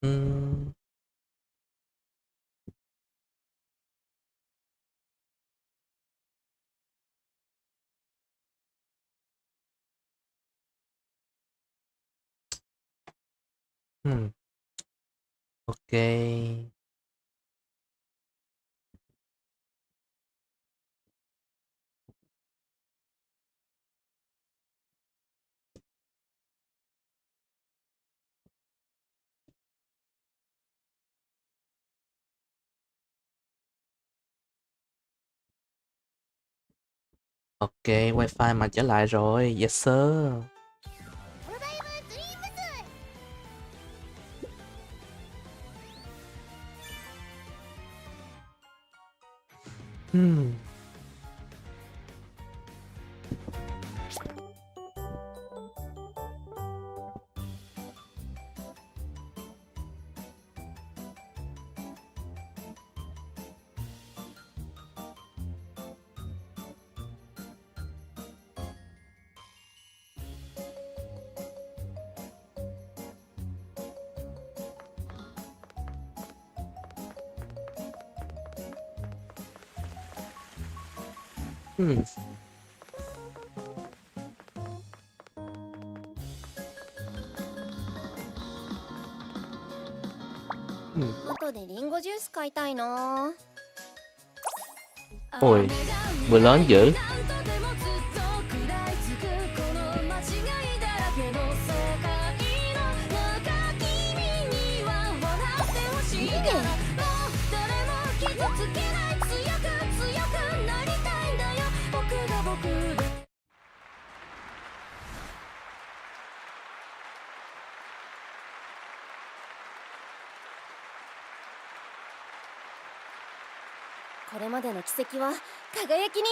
음. 음. 오케이. Ok, wifi mà trở lại rồi. Yes sir. Hmm. Hmm. Hmm. 後でリンゴジュース買いたいな。 Ôi, bữa lớn dữ. これまでの奇跡は輝きに。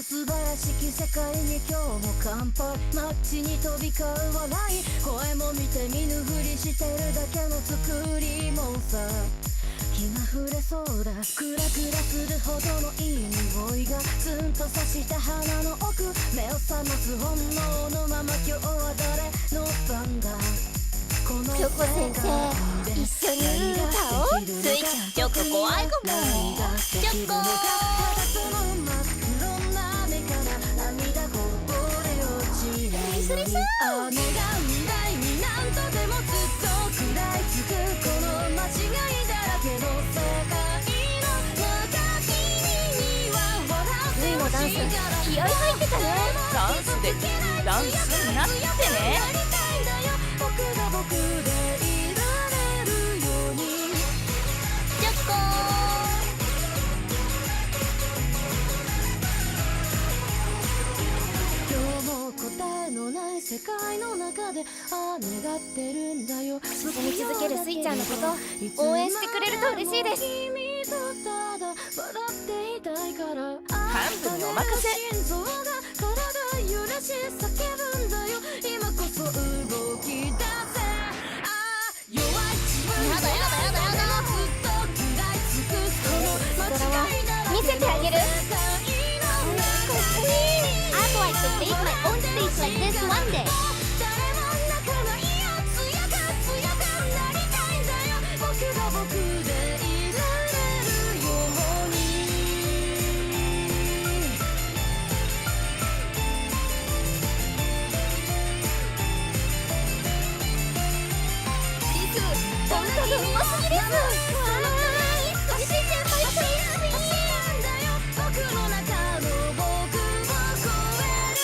素晴らしき世界に今日も乾杯。街に飛び交う笑い、声も見て見ぬふりしてるだけの作りもんさ。日が暮れそうだ、クラクラするほどのいい匂いがツンと刺した鼻の奥、目を覚ます本能のまま今日は誰の番だ。チョコ先生、一緒に歌おう。スイちゃんちょっと怖いかも。チョコそれさ、雨が未来に何度でもずっと食らいつくこの間違いだらけの世界の中、君には笑ってほしいから。気合入ってたね。ダンスでダンスになってね。僕が僕でいられるように。チョコ今日も答えのない世界の中で雨がってるんだよ。進み続けるスイちゃんのこと応援してくれると嬉しいです。君とただ笑っていたいから。幹部にお任せ。心臓が体揺らし叫ぶんだよ。今こそ動き出せ。弱い自分やだやだやだやだ。ずっと食らいつくこの間違いだらけの世界の。見せてあげる。I'd like to make my own stage like this one day. 誰も泣かないやつやかつやかなりたいんだよ。僕が僕でいられるように。リス、本当にうますぎです。おしいちゃんハイプリーズなんだよ。僕の中の僕を超える。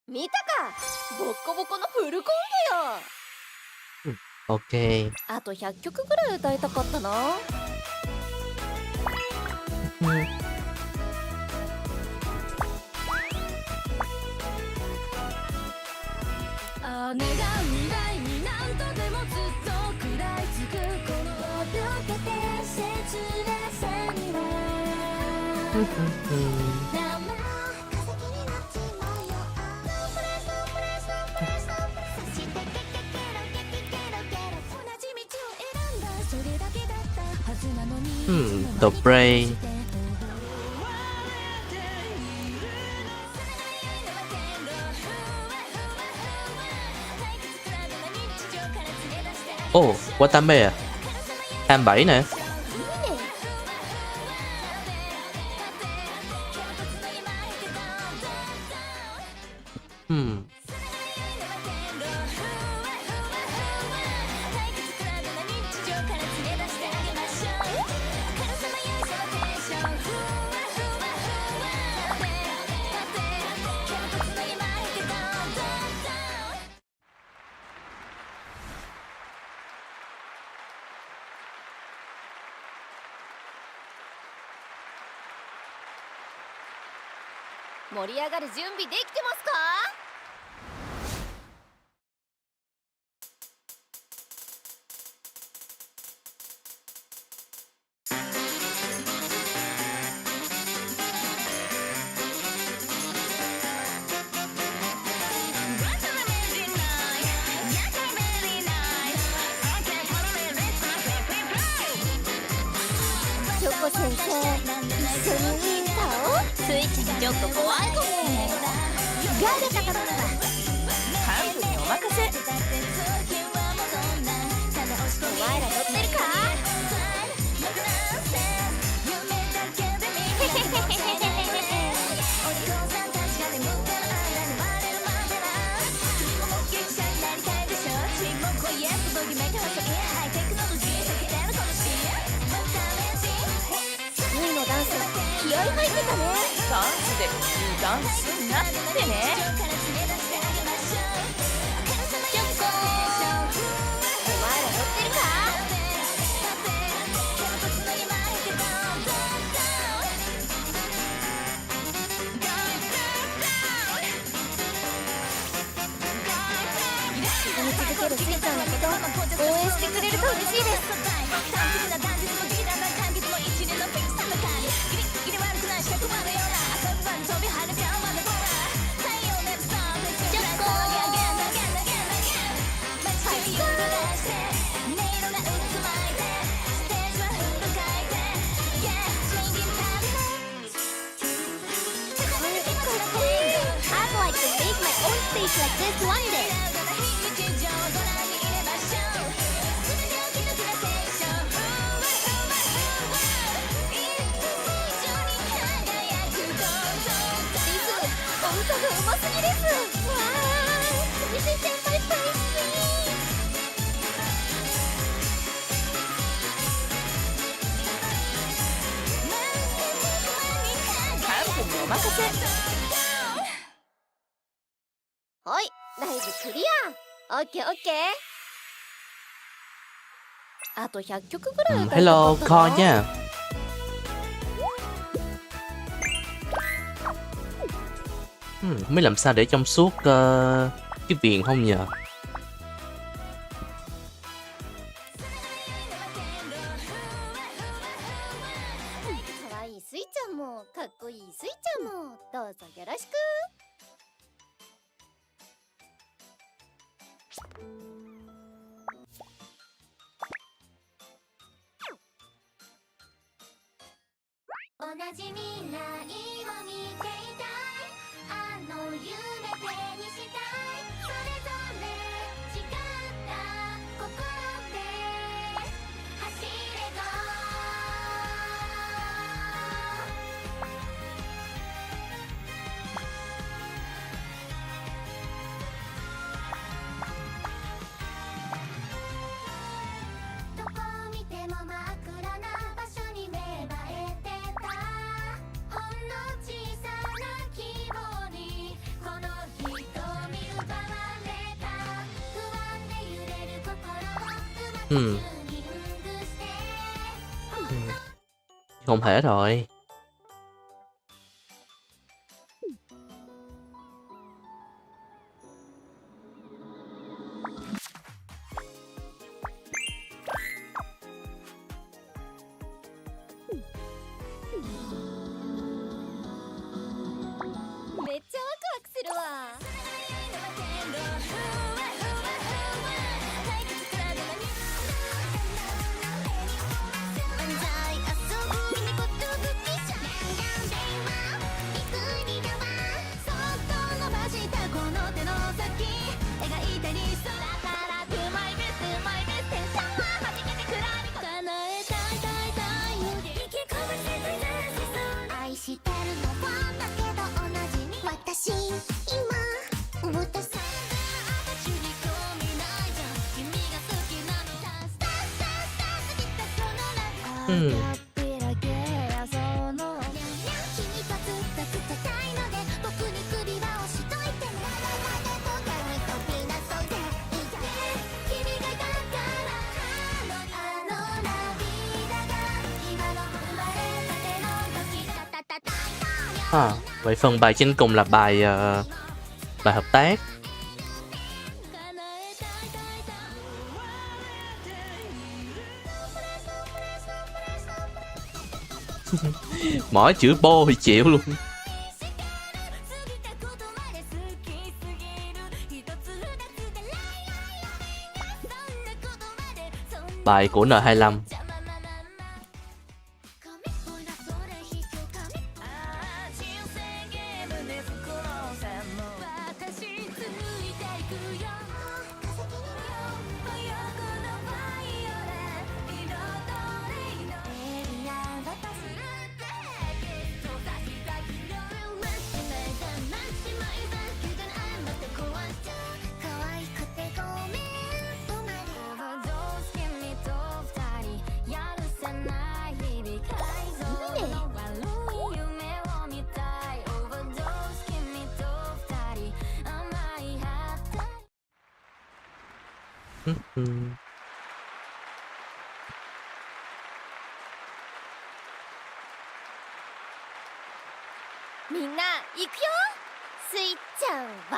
見たか、ボッコボコのフルコンボよ。Ok. あと100曲ぐらい歌いたかったな。Hmm. 雨が未来に何度でもずっと食らいつくこの溶けて切なさには名前化石になっちまうよ。ノープレスノープレス The Bray. Ồ, Watame à? 27 nè.盛り上がる準備できてますか？チョコ先生、一緒に歌おう。スイちゃんちょっと怖いかも。誰か頼むわ。カン君にお任せ。お前ら乗ってるか？ミーのダンス気合い入ってたね。ダンスでもいいダンスになってね。お前ら乗ってるか？進み続けるスイちゃんのこと応援してくれると嬉しいです。I'd like to make my own stage like this one day. Makase. はい、ライブクリア。オッケーオッケー。あと100曲ぐらい歌いたかったな。 Hello, con nha. Không biết làm sao để trong suốt cái viền không nhờ. 可愛いスイちゃんもかっこいいスイちゃんもどうぞよろしく。同じ未来を見ていたい。あの夢手にしたい。それぞれ違った心で走れゴー。どこ見ても真っ暗な場所に芽生えてた。ほんの小さな希望にこの瞳奪われた。不安で揺れる心をうまくチューニングして。 Không thể rồi. Vậy phần bài trên cùng là bài bài hợp tác. Mỗi chữ bô thì chịu luôn. Bài của N25. Mình na,行くよ。スイちゃんは？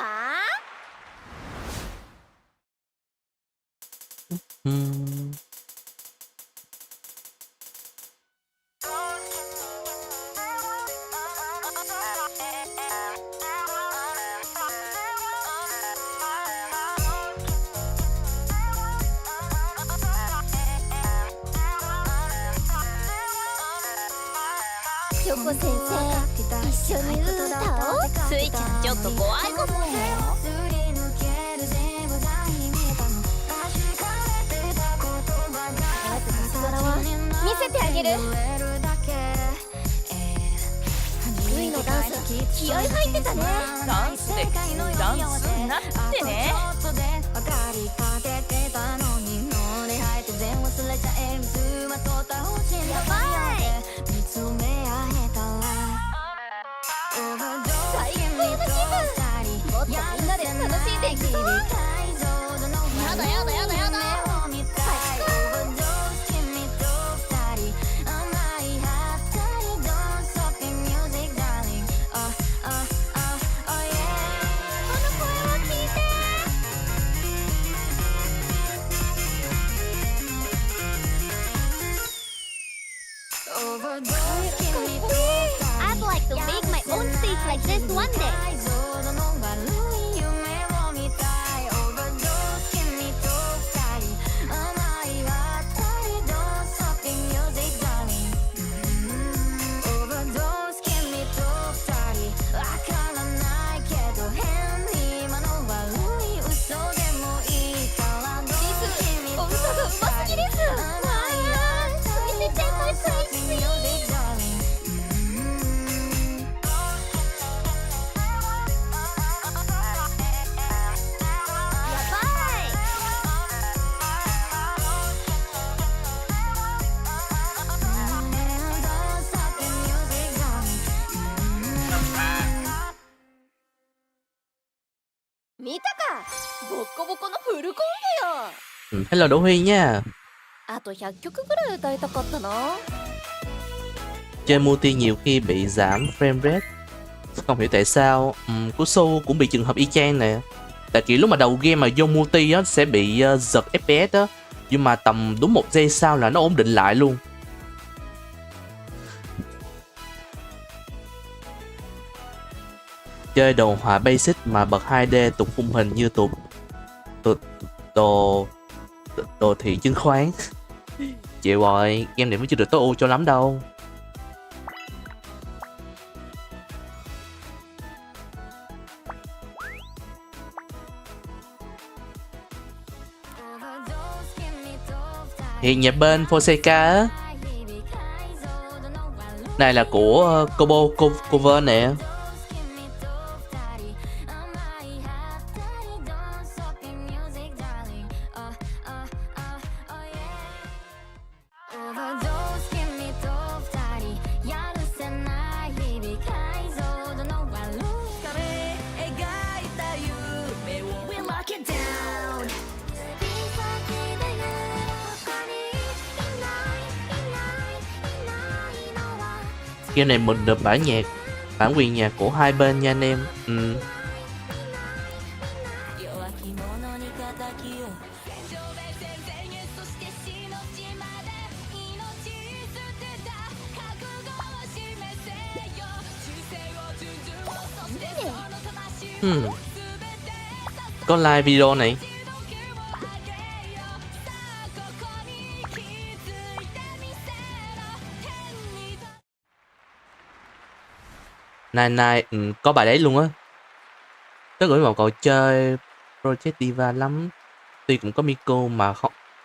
チョコ先生、一緒に歌おう。スイちゃんちょっと怖いかもよ。見せてあげる。ルイのダンス、気合入ってたね。ダンスでダンスなってね。やばい。最高の気分。もっとみんなで楽しんでいくぞ。やだやだやだやだ。I'd like to make my own stage like this one day. Hello Đỗ Huy nha. あと100曲ぐらい歌いたかったな。 Chơi multi nhiều khi bị giảm frame rate. Không hiểu tại sao. Của Su cũng bị trường hợp y chang nè. Tại kiểu lúc mà đầu game mà vô multi á sẽ bị giật FPS á, nhưng mà tầm đúng 1 giây sau là nó ổn định lại luôn. Chơi đồ họa basic mà bật 2D tục khung hình như đồ thị chứng khoán. Chịu rồi, game này mới chưa được tối ưu cho lắm đâu. Hiện nhà bên Fonseca á, Này là của cover nè. Game này mình được bản quyền nhạc của hai bên nha anh em. Có live video này. Này, có bài đấy luôn á. Tớ gửi vào cậu chơi Project Diva lắm. Tuy cũng có Miko mà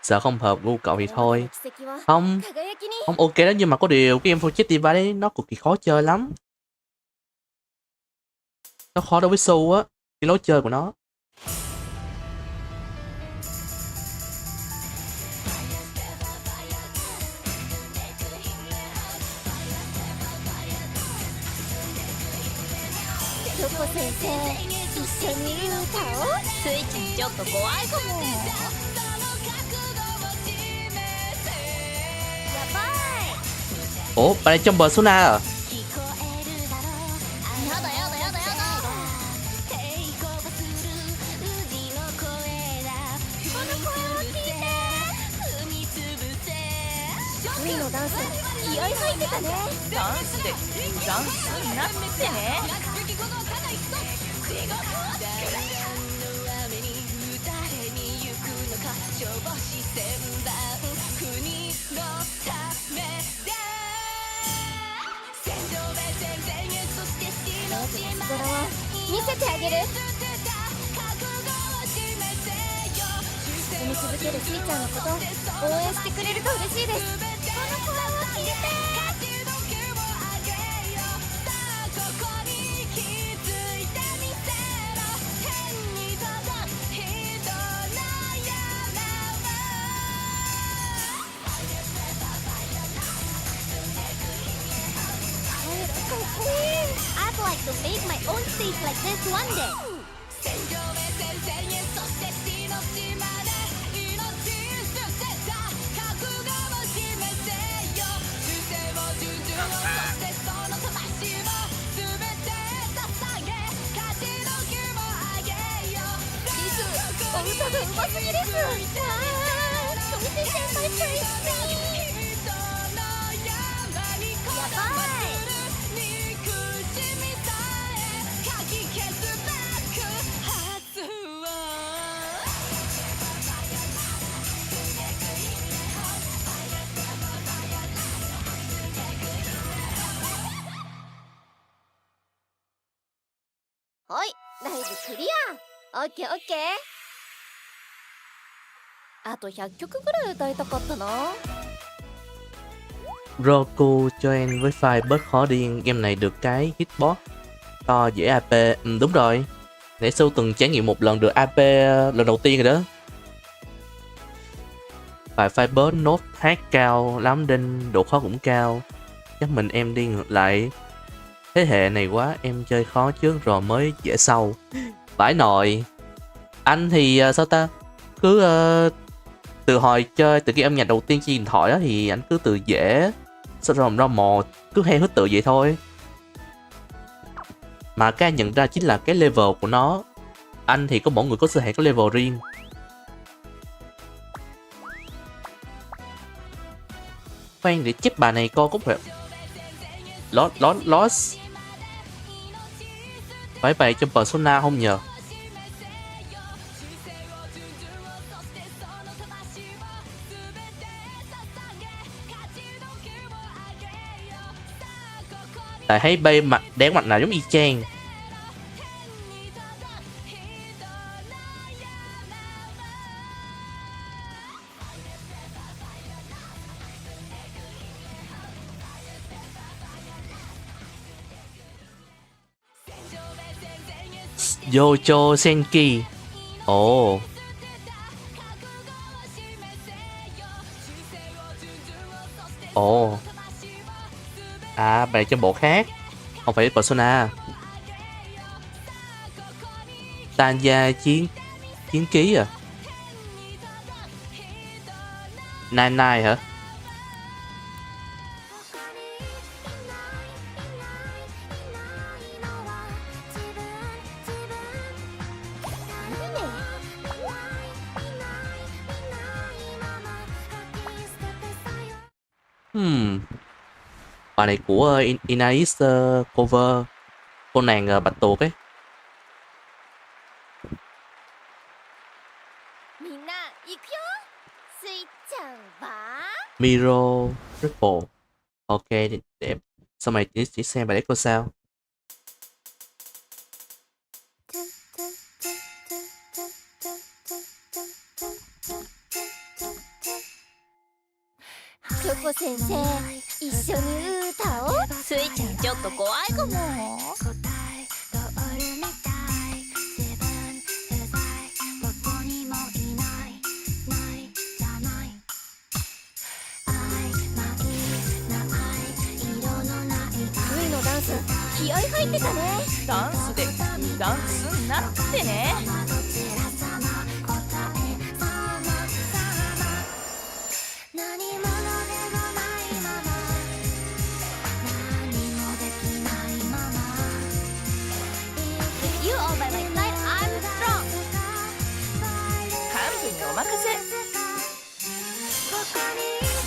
sợ không hợp gu cậu thì thôi. Không ok đó, nhưng mà có điều cái game Project Diva đấy nó cực kỳ khó chơi lắm. Nó khó đối với Su á, cái lối chơi của nó. Ủa, bạn này trong Persona à? I'd like to make my own stage like this one day. Ôi, đây là clear. OK。あと100曲ぐらい歌いたかったな。Roku join với file bớt khó điên. Game này được cái hitbox to dễ AP. Đúng rồi, để Su từng trải nghiệm một lần được AP lần đầu tiên rồi đó. Bài file bớt nốt hát cao lắm nên độ khó cũng cao. Chắc mình em đi ngược lại thế hệ này quá, em chơi khó trước rồi mới dễ sau. Vãi nội. Anh thì sao ta, cứ từ hồi chơi từ cái âm nhạc đầu tiên trên điện thoại đó thì anh cứ từ dễ sau rồi ra mò, cứ hay hít tự vậy thôi. Mà cái anh nhận ra chính là cái level của nó. Anh thì có mỗi người có sự hệ có level riêng. Khoan để chép bài này coi có phải Lost phải bày trong Persona không nhờ? Tại thấy bay mặt đen mặt nào giống y chang. Yojo Senki. Ồ. Ồ. À, bài trong bộ khác, không phải Persona. Tanya chiến ký à? Nine Nine hả? Bài này của Inais cover cô nàng bạch tuộc ấy. Miro Ripple. Ok, đẹp. Sau này chỉ xem bài đấy coi sao. Choco sensei, 一緒に歌おう。スイちゃんちょっと怖いかも。ルイのダンス、気合い入ってたね。ダンスでダンスになってね。お任せ。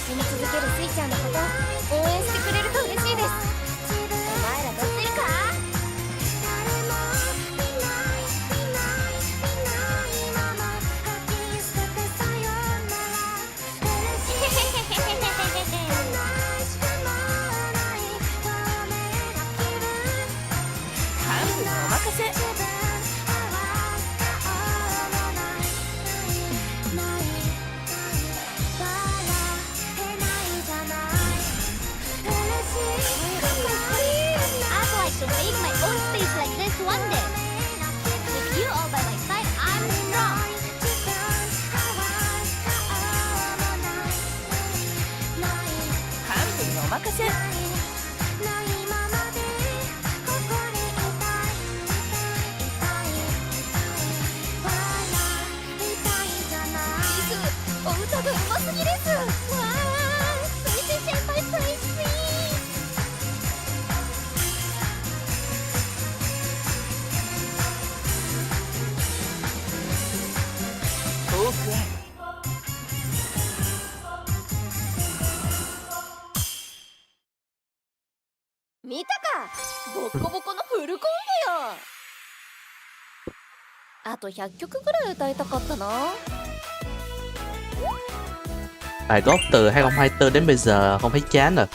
進み続けるスイちゃんのこと応援してくれると嬉しいです。お前ら乗ってるか？ハンブお任せ。To make my own space like this one day. With you all by my side, I'm strong. ハンブにお任せ。お歌がうますぎです。わー、スイ先輩プリンス。見たか、ボッコボコのフルコンボよ。あと100曲ぐらい歌いたかったな。Bài gốc từ 2024 đến bây giờ không thấy chán rồi.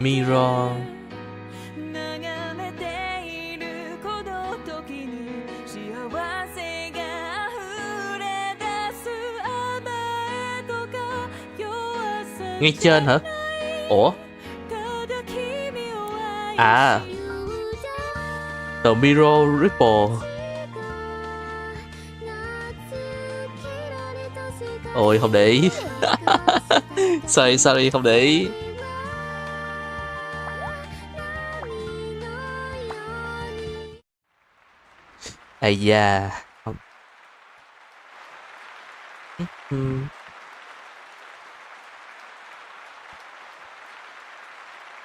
Mirror. Ngay trên hả? Ủa? À, The Mirror Ripple. Ôi, không để ý. Sorry, không để ý. Ây da.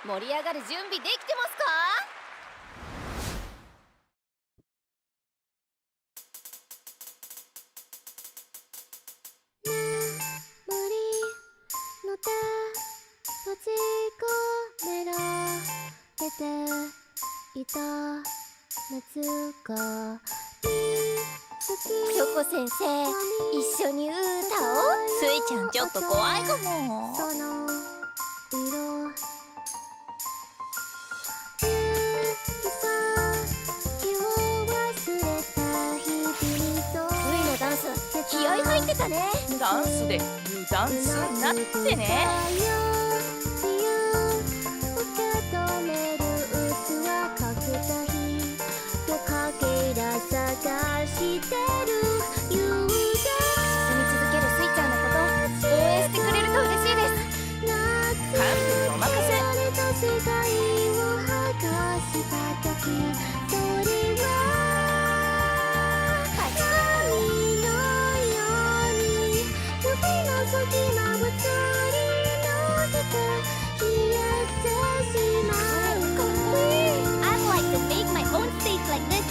盛り上がる準備できてますか？眠りの手閉じ込められていた熱が京子先生一緒に歌おう。スイちゃんちょっと怖いかも。その色ダンス気合い入ってたね。ダンスで油断すんなってね。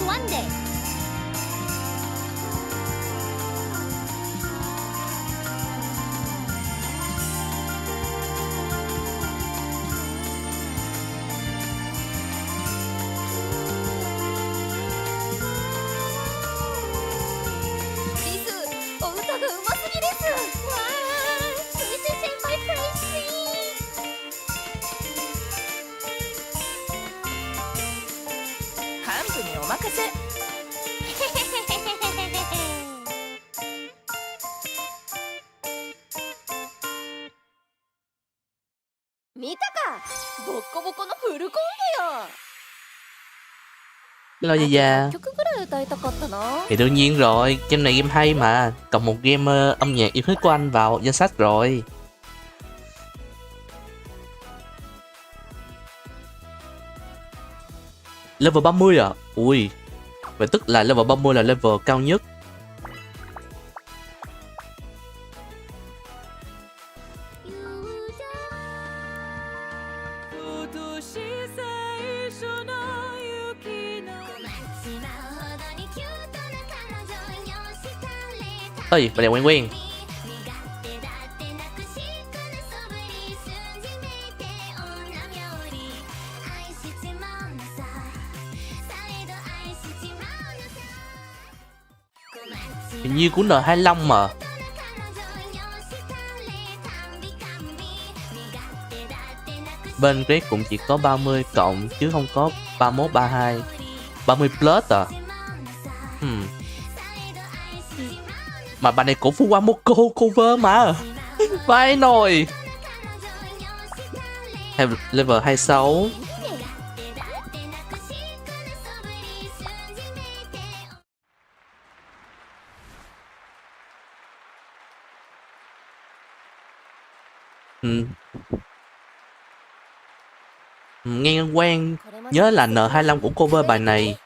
One day. リス、お歌がうますぎです。わー、先生先輩クレイジー。幹部にお任せ。見たか、ボッコボコのフルコンボよ。 Lo da da. 曲ぐらい歌いたかったな。 Thì đương nhiên rồi, game này game hay mà. Cộng một game âm nhạc yêu thích của anh vào danh sách rồi. Level 30 à? Ui. Vậy tức là level 30 là level cao nhất. Ơi, bà này quen quen. Hình như của N25 mà. Bên Red cũng chỉ có 30 cộng chứ không có 31, 32. 30 plus à. Mà bà này cũng Fuwa Moko cover mà. Vai nồi. Level 26. Nghe quen. Nhớ là N25 cũng cover bài này.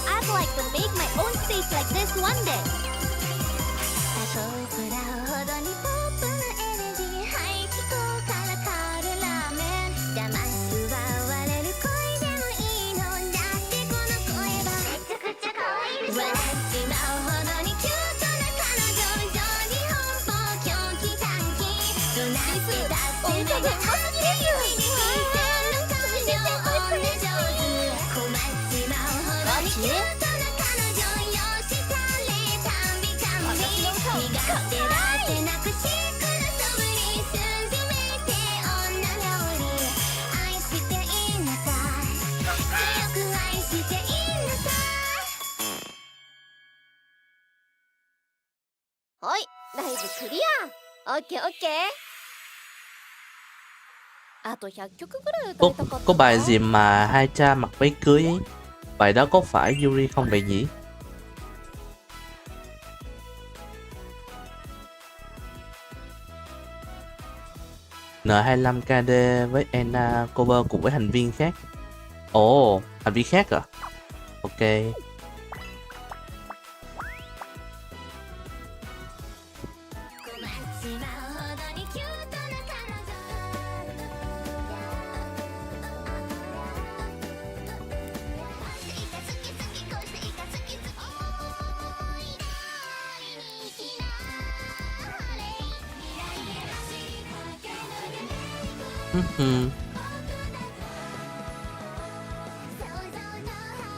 I'd like to make my own stage like this one day. 笑っちまうほどにキュートな彼女てなくシックなそぶり数字めいて女料理愛していなさい強く愛していなさい。はい、ライブクリア。オッケーオッケー。あと100曲ぐらい歌いたかったな。Có bài gì mà hai cha mặc váy cưới ấy. Bài đó có phải Yuri không vậy nhỉ? N25KD với Anna cover cùng với thành viên khác. Ồ, thành viên khác à? Ok.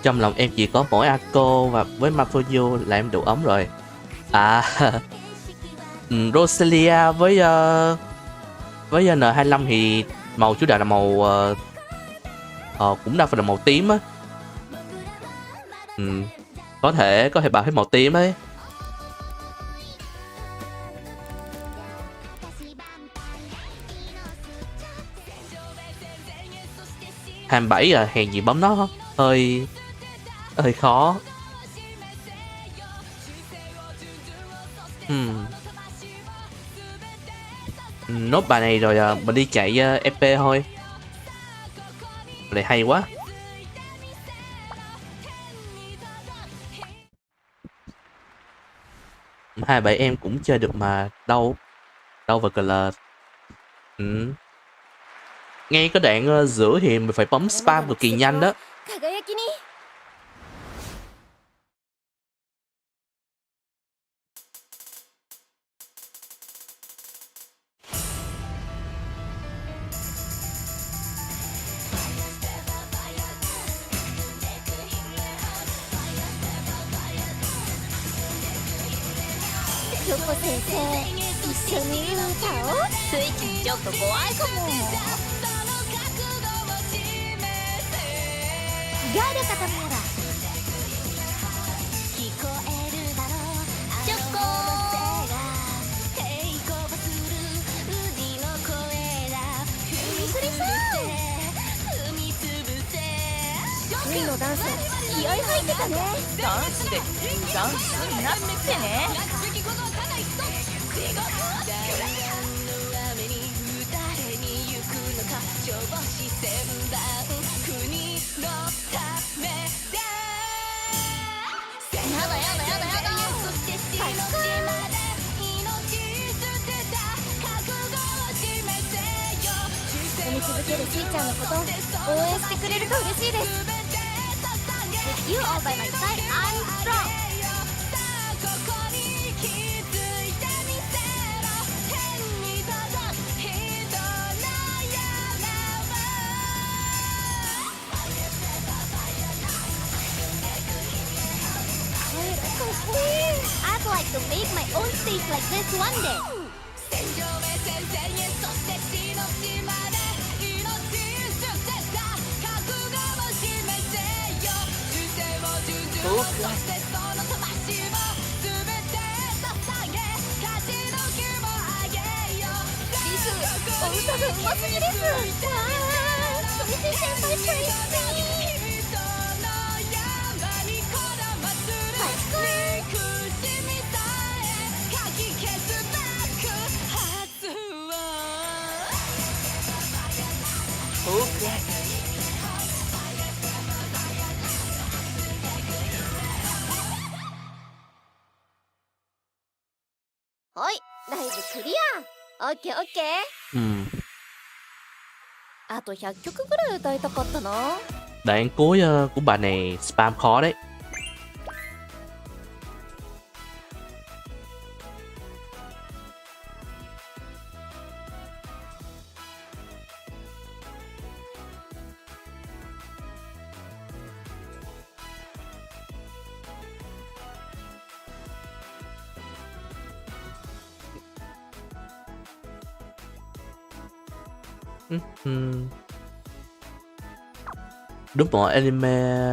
Trong lòng em chỉ có mỗi Ako và với Mafuyu là em đủ ấm rồi. À, Rosalia với N25 thì màu chủ đạo là màu cũng đa phần là màu tím á. Có thể bảo hết màu tím ấy. Hàm 7 à, hèn gì bấm nó hơi khó. Nốt bài này rồi mình đi chạy FP thôi. Này hay quá. Hai bạn em cũng chơi được mà đâu vào cờ. Ngay cái đoạn giữa thì mình phải bấm spam cực kỳ nhanh đó. With you all by my side, I'm strong. I'd like to make my own stage like this one day. Ôi, đây là clear. Ok, ok. あと100曲ぐらい歌いたかったな. Đoạn cuối của bài này spam khó đấy. Đúng rồi, anime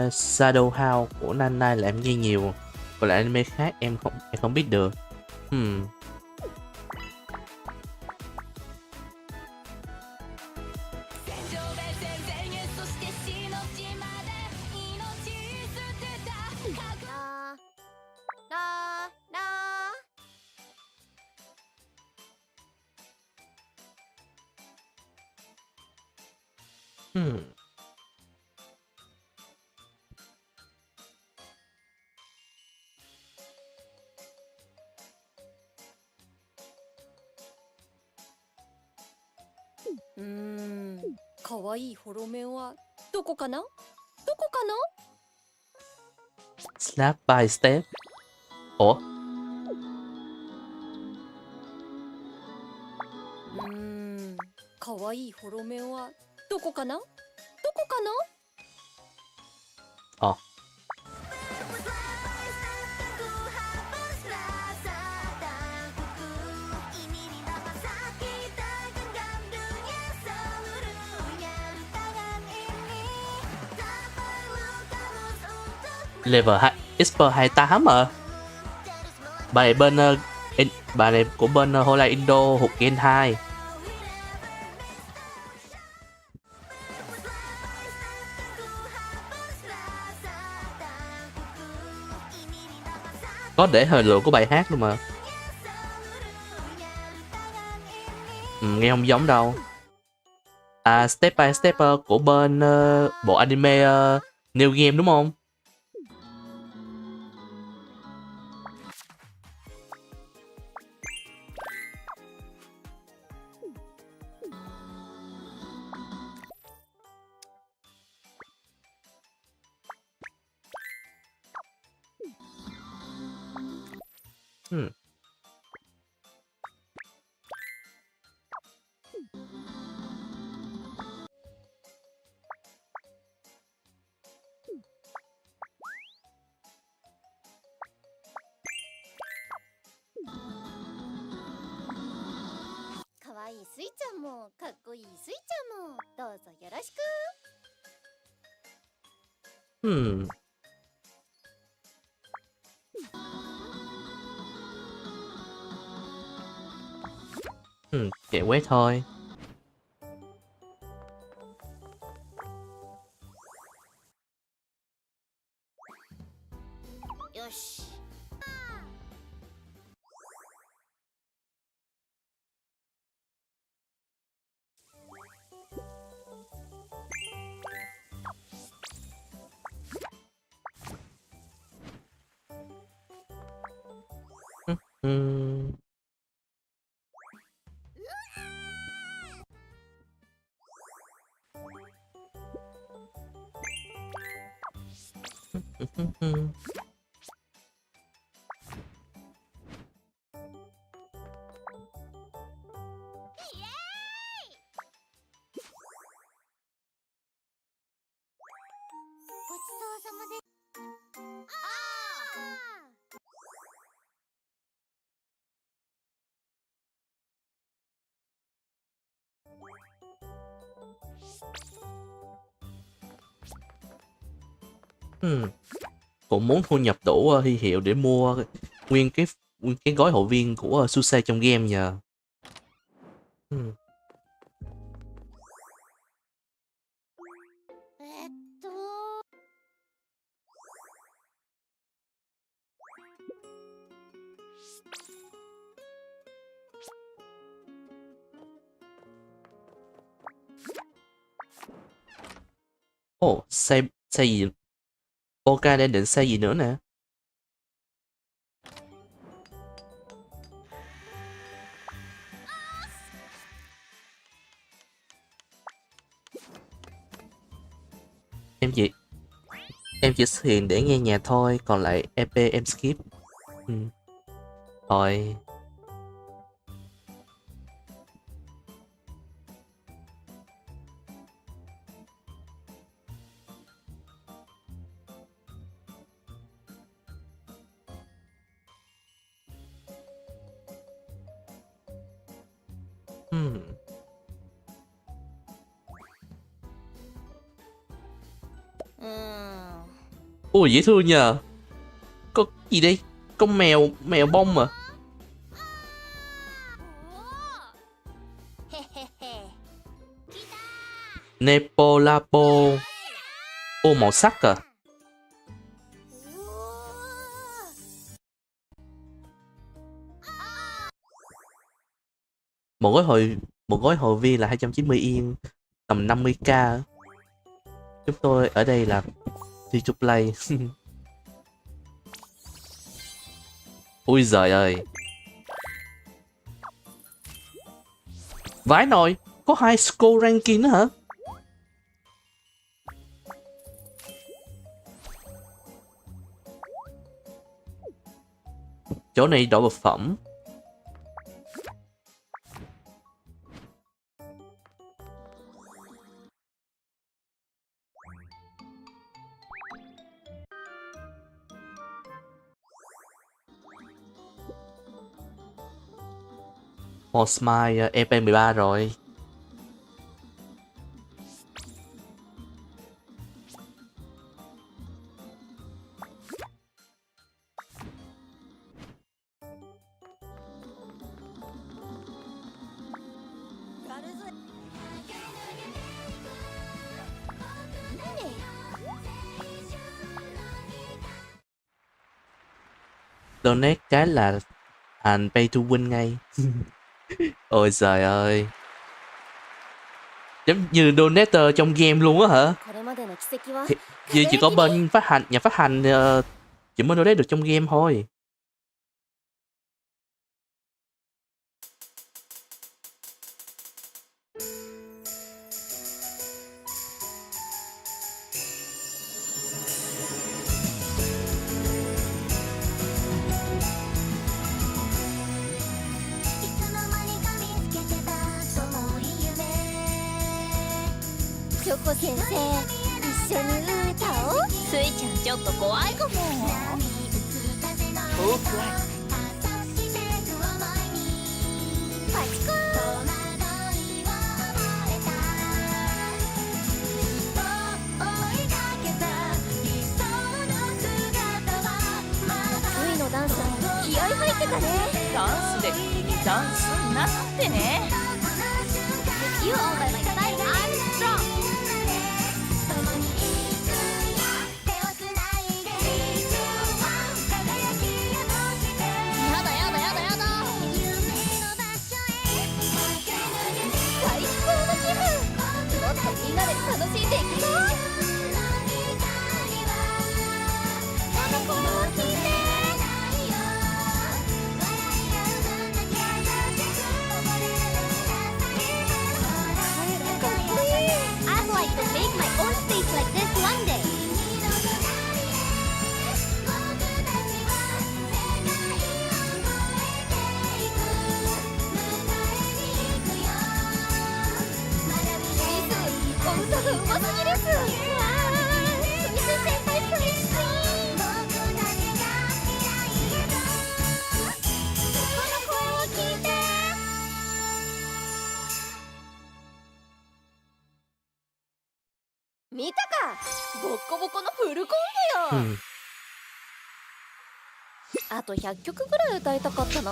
Shadow House của Nanai là em nghe nhiều, còn lại anime khác em không biết được. Hmm. 戦場で全然そして死の地まで命捨てたラララ Hmm. 음, 可愛いホロメンはどこかな？どこかな？ Slap by step. Ủa? 可愛いホロメンはどこかな？どこかな？ Ờ. Level 2, Expert 28 à. Bà này bên bà này của bên Hola Indo hụt Gen 2. Có để thời lượng của bài hát luôn mà. Nghe không giống đâu. À, Step by Step của bên bộ anime New Game đúng không? Chạy quét thôi. Cũng muốn thu nhập đủ huy hiệu để mua nguyên cái gói hội viên của Suse trong game nhờ. Ồ, xây gì? Ok, đang định xây gì nữa nè. Em chỉ xuất hiện để nghe nhạc thôi, còn lại EP em skip. Thôi. Ui dễ thương nhờ. Có gì đây? Con mèo bông mà. Nepolapo. Ô màu sắc à. Một gói hội viên là 290 yên, tầm 50k. Chúng tôi ở đây là Youtube Play. Ui giời ơi. Vãi nồi, có 2 score ranking nữa hả? Chỗ này đổi vật phẩm. Smile EP13 rồi. Donate cái là hành pay to win ngay. Ôi trời ơi. Giống như donator trong game luôn á hả? Thì chỉ có bên nhà phát hành chỉ mới donate được trong game thôi. Ừ. あと100曲ぐらい歌いたかったな。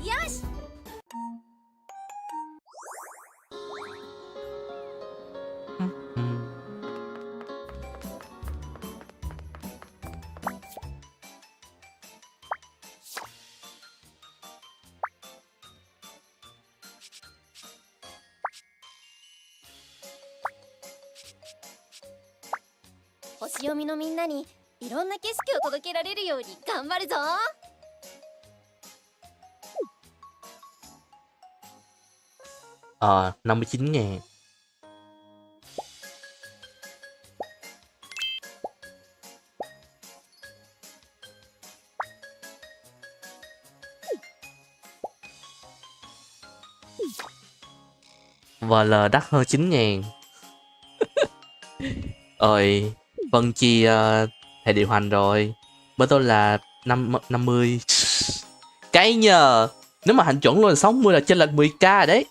よし。星読みのみんなにいろんな景色を届けられるように頑張るぞ。59.000. Và L đắt hơn 9.000. Ơi, phân chia hệ điều hành rồi. Bên tôi là 50. Cái nhờ. Nếu mà hành chuẩn luôn là 60 là trên lệch 10k rồi đấy.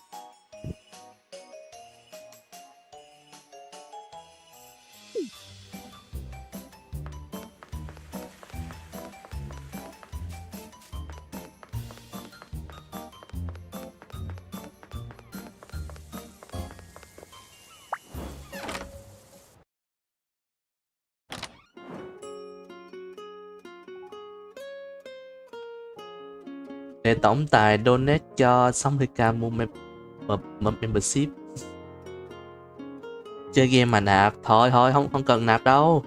Để tổng tài donate cho 60k mua membership. Chơi game mà nạp. Thôi không cần nạp đâu.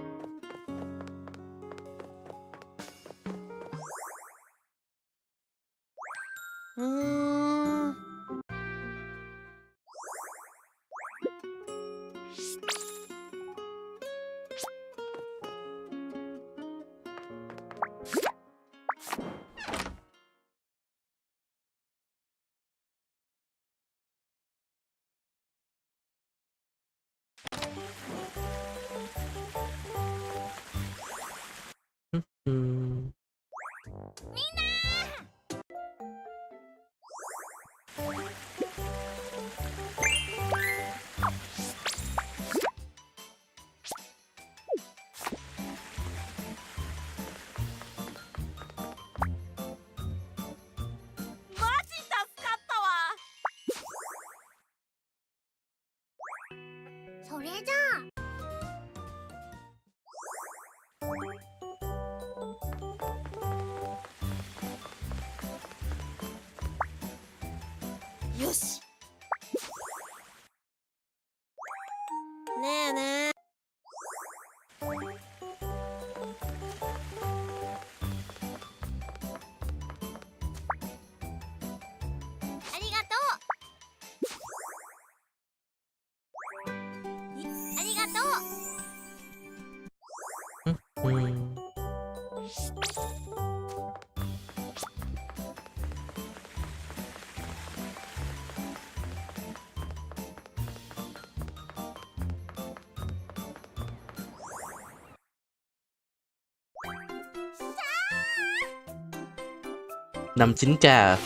Năm 9k à?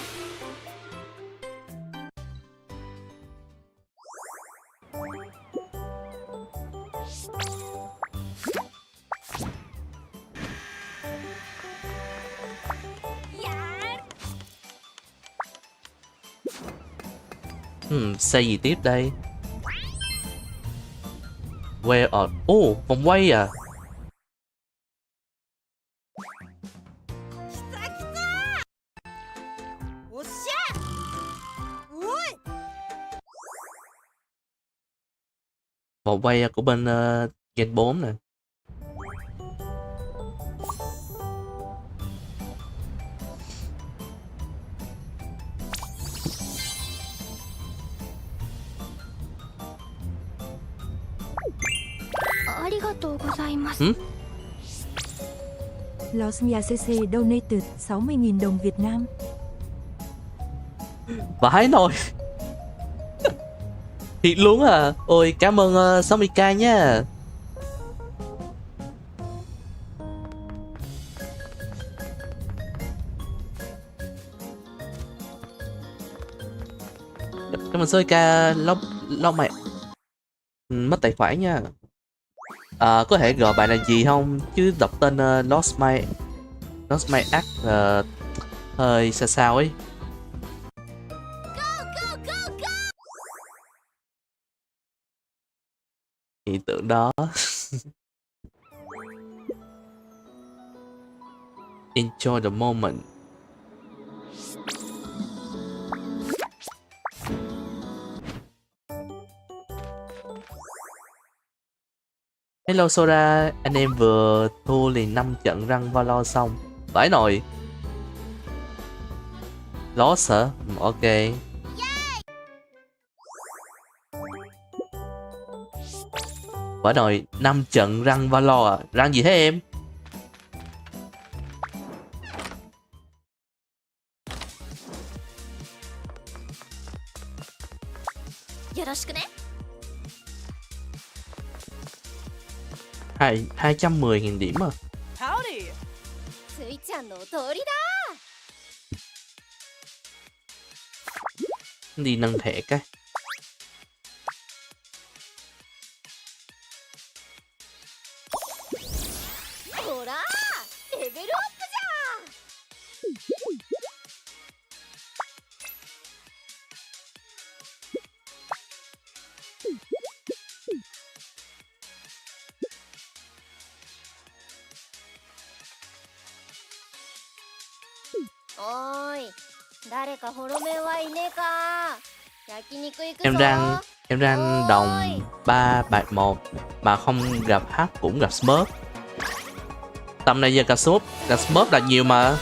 Xây gì tiếp đây? Where on? Vòng quay à? Vòng quay của bên Gen 4 nè. Los Nhà CC donated 60.000 đồng Việt Nam. Vãi nồi. Thiệt luôn à. Ôi cảm ơn 60k nha. Cảm ơn 60k. Lo mày mất tài khoản nha. Có thể gọi bạn là gì không? Chứ đọc tên Lost My Act hơi sao ấy. Hiện tượng đó. Enjoy the moment. Hello Sora, anh em vừa thua liền 5 trận răng Valo xong. Vãi nồi. Lost hả? Ok. Vãi nồi, 5 trận răng Valo à? Răng gì thế em? 210.000 điểm à. スイちゃんのお通りだ。 Đi nâng thẻ cái. ほらレベルアップじゃ。おーい、誰かホロメンはいねえか。焼肉行くぞ。 Em đang đồng 3 bạc 1 mà không gặp H cũng gặp Smurf. Tầm này giờ gặp Smurf là nhiều mà.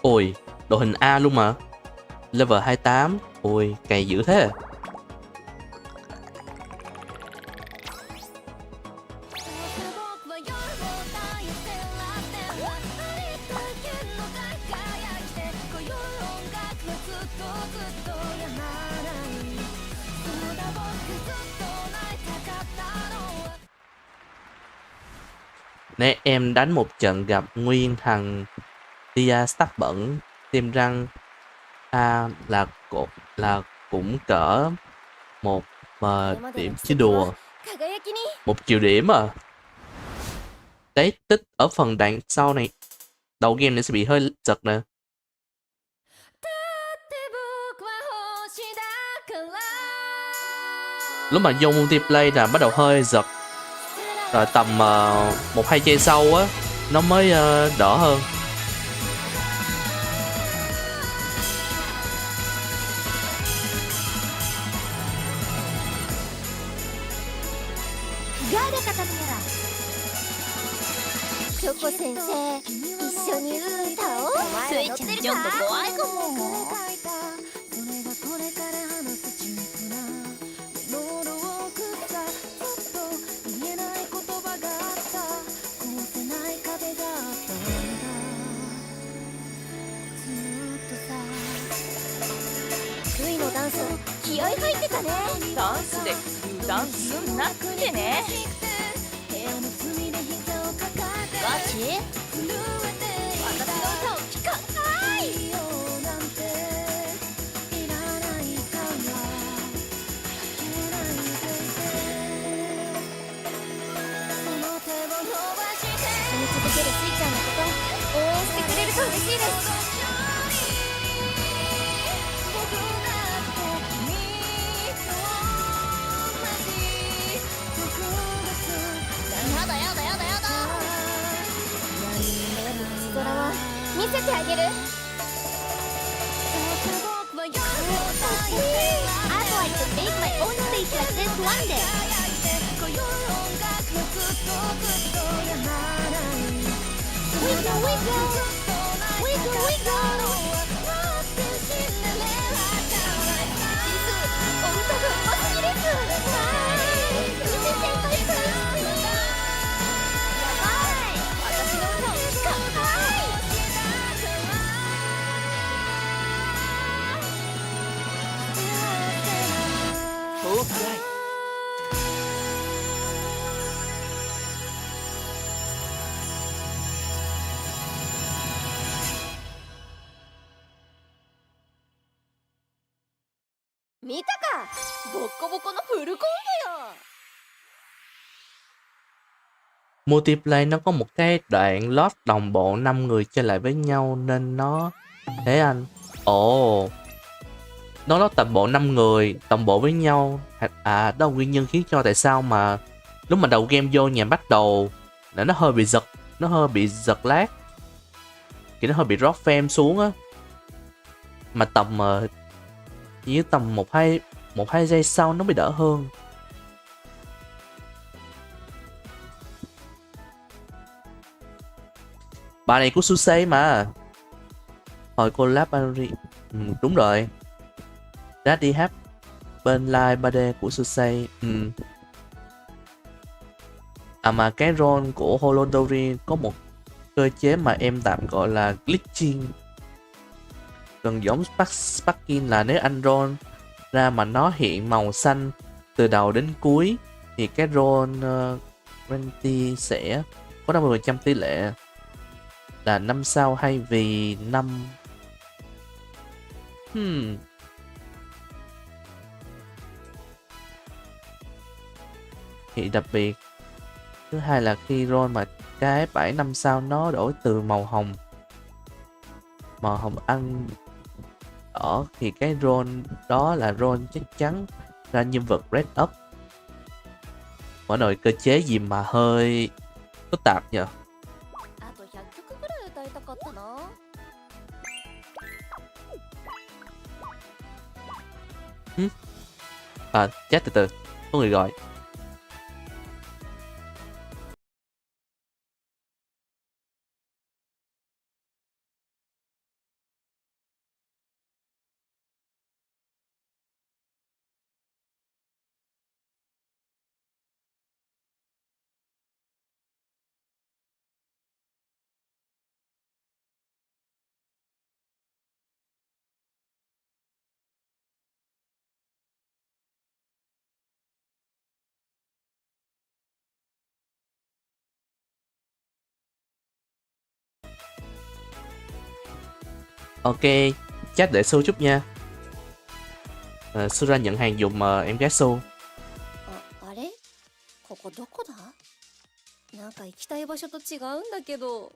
Ôi, đội hình A luôn mà. Level 28. Ôi, cày dữ thế. Nãy em đánh một trận gặp nguyên thằng Tia Stack bẩn, tiêm răng A là cũng cỡ 1 điểm chứ đùa. 輝きに 1 triệu điểm à. Đấy, tích ở phần đoạn sau này. Đầu game này sẽ bị hơi giật nè. だって僕は星だから。 Lúc mà vô multiplayer là bắt đầu hơi giật. Rồi tầm 1-2 giây sau á nó mới đỡ hơn. Choco先生、一緒に歌おう。スイちゃんちょっと怖いかも。 スイのダンス気合入ってたね。ダンスで油断すんなってね。ガチ？私の歌を聴かない。 続けるスイちゃんのこと応援してくれると嬉しいです。やだやだやだやだ。ドラマ見せてあげる。I'd like to make my own stage like this one day. Wiggle, wiggle, wiggle, wiggle. お歌がうますぎです。見せてください。やばい。私の歌を聴かない。トークライ。 見たか、ボッコボコのフルコンボよ。 Multiplayer nó có một cái đoạn load đồng bộ 5 người chơi lại với nhau nên nó thế anh. Ồ, nó load toàn bộ 5 người đồng bộ với nhau. À, đó là nguyên nhân khiến cho tại sao mà lúc mà đầu game vô nhà bắt đầu là nó hơi bị giật lag, kiểu nó hơi bị drop frame xuống á. Mà tầm chỉ tầm 1-2 giây sau nó mới đỡ hơn. Bà này của Susei mà. Hồi collab đúng rồi. Daddy Hát bên live 3D của Susei. À mà cái role của Holodori có một cơ chế mà em tạm gọi là glitching. Gần giống Sparking là nếu anh roll ra mà nó hiện màu xanh từ đầu đến cuối thì cái roll Renti sẽ có 50% tỷ lệ là 5 sao hay vì 5. Thì đặc biệt thứ hai là khi roll mà cái 7-5 sao nó đổi từ màu hồng ăn đỏ thì cái roll đó là roll chắc chắn ra nhân vật red up. Mở nồi cơ chế gì mà hơi phức tạp nhờ. あと100曲ぐらい歌いたかったな。 Chết từ từ, có người gọi. Ok, chat để Su chút nha. Su ra nhận hàng dùng em gái Su. あれここどこだ？なんか行きたい場所と違うんだけど。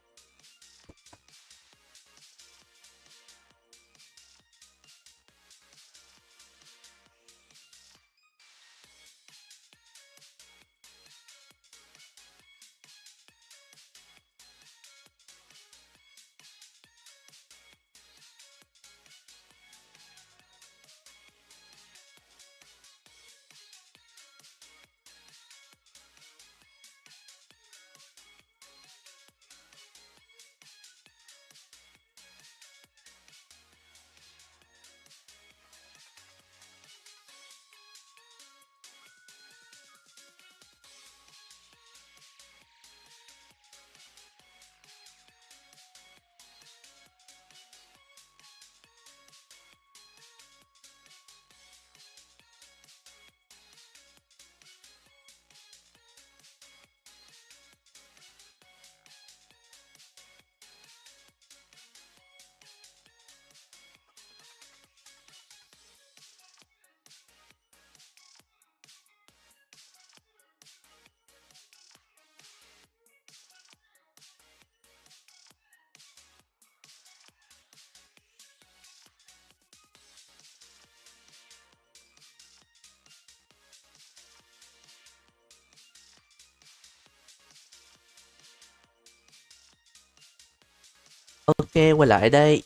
Ok, quay lại đây.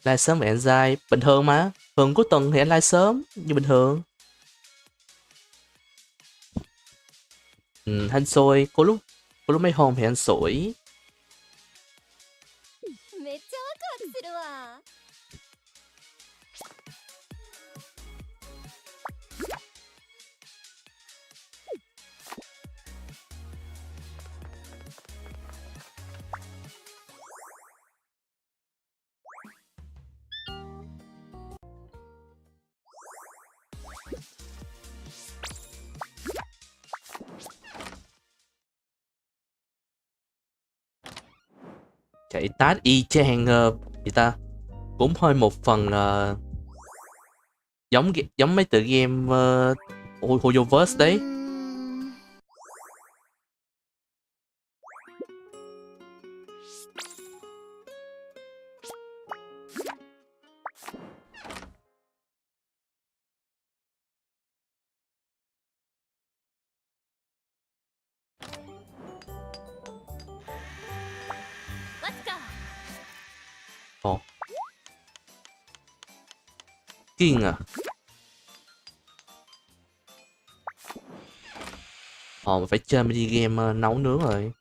Live sớm vậy anh dai bình thường mà. Thường cuối tuần thì anh live sớm như bình thường. Anh xôi có lúc mấy hôm thì anh sủi. めっちゃワクワクするわ。 Chạy tát y chang gì ta, cũng hơi một phần giống mấy tựa game Hoyoverse đấy. Ồ, Kiên à. Mình phải chơi mini game nấu nướng rồi.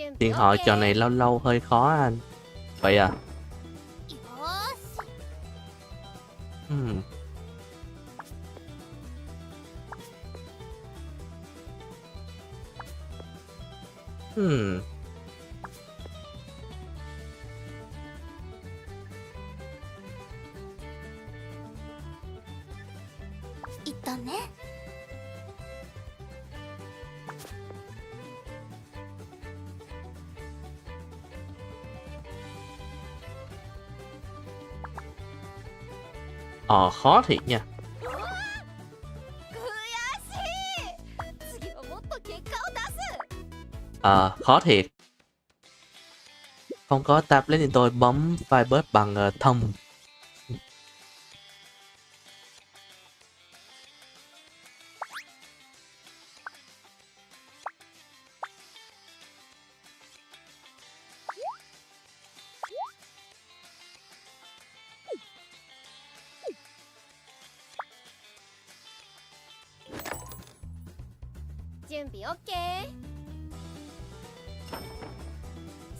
準備 Hẹn hò trò OK này lâu lâu hơi khó anh. Vậy à? よーし Hmm. Hmm. 一旦ね Khó thiệt nha. 悔しい次はもっと結果を出す Khó thiệt. Không có tablet nên tôi bấm Firebird bằng thumb. Chuẩn bị OK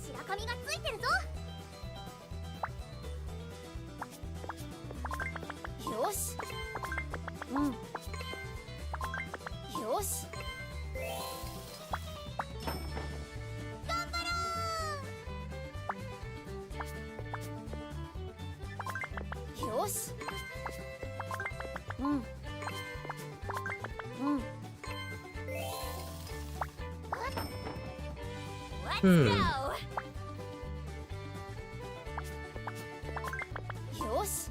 白髪がついてるぞよしうんよし頑張ろよしうんうん Hmm. よし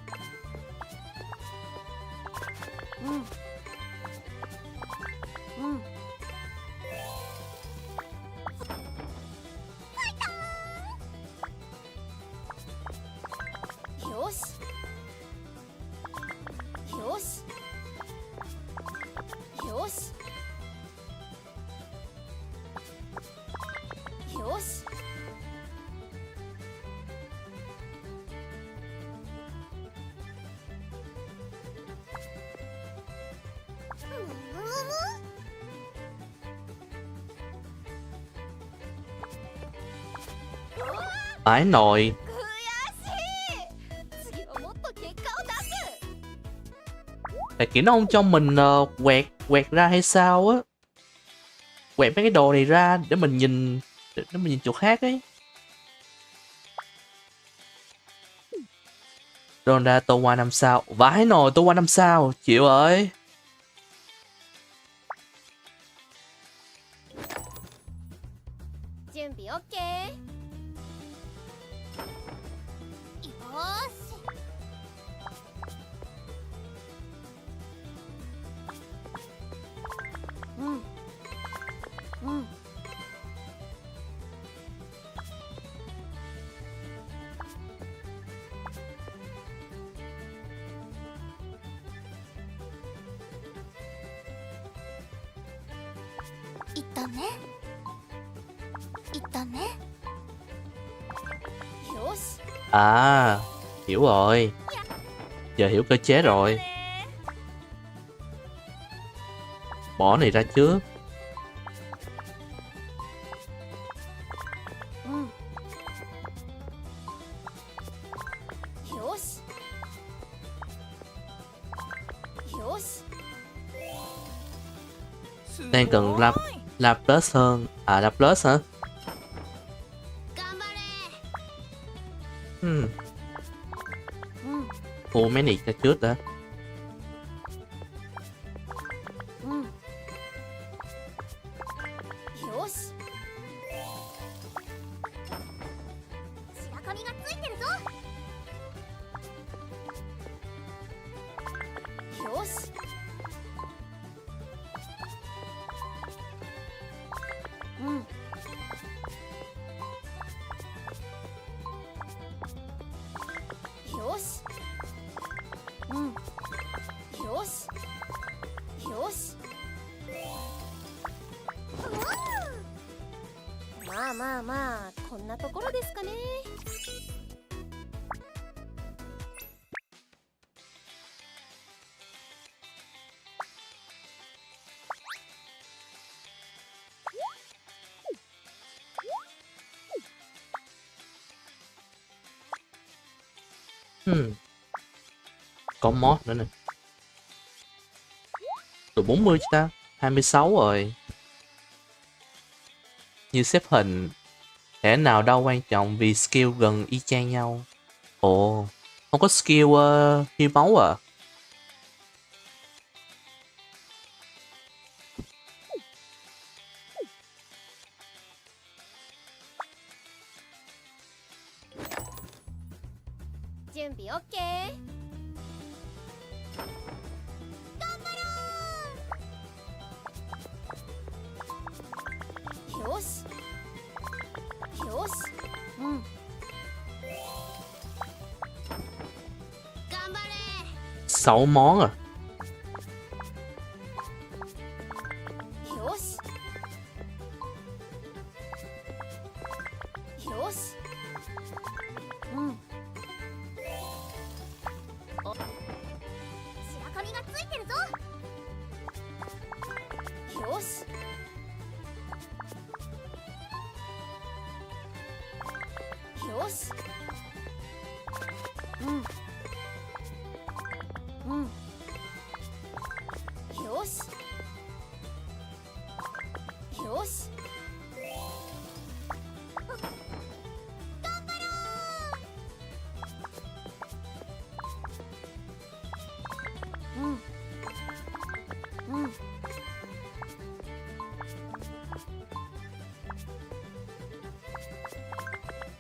うんうんよしよしよしよし Ái nội. 悔しい次はもっと結果を出す Tại kiểu nó không cho mình quẹt ra hay sao á. Quẹt mấy cái đồ này ra để mình nhìn chỗ khác ấy. Ronda tô qua 5 sao. Vãi nồi, tô qua 5 sao. Chịu ơi. Chuẩn bị OK よーしうんうん一旦ね一旦ね よし À, hiểu rồi. Giờ hiểu cơ chế rồi. Bỏ này ra trước. うんよしよし Đang cần La plus hơn. À, La plus hả? 頑張れ Hmm. うん Thu mấy này ra trước đã. うんよし白髪がついてるぞよしうんよしうんよしよしまあまあまあこんなところですかね Có mod nữa nè. Được 40 chứ ta. 26 rồi. Như xếp hình. Thể nào đâu quan trọng vì skill gần y chang nhau. Ồ, không có skill hiêu máu à? Chuẩn bị OK。よし。よし。うん。頑張れ。 6 món à? よし。よし。うん。お。白髪がついてるぞ。よし。よし。うん。うん。よし。よし。頑張ろう。うん。うん。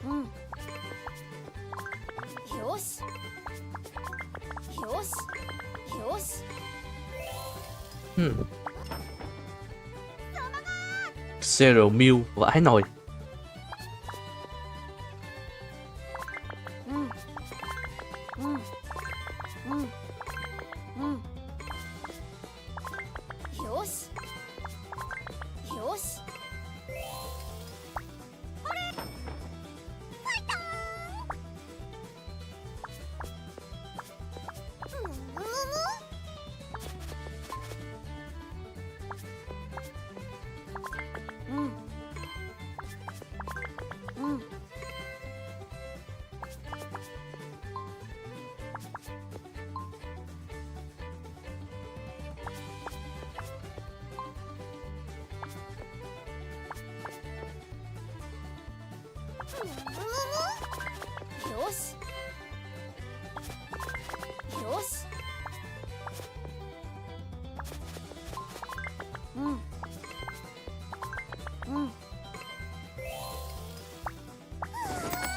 うん。よし。よし。よし。 Zero Meal vãi nồi. うん。うん。うん。うん。よし。よし。あれ。ついたー。むむむむ。うん。うん。よし。よし。うん。うん。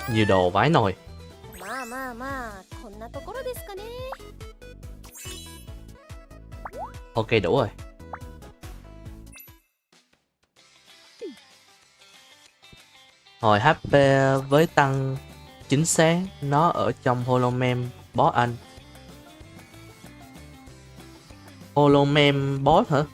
Nhiều đồ vãi nồi. まあまあまあ、こんなところですかね。 Ok đủ rồi. Hồi HP với tăng chính xác nó ở trong Holomem boss anh. Holomem boss hả?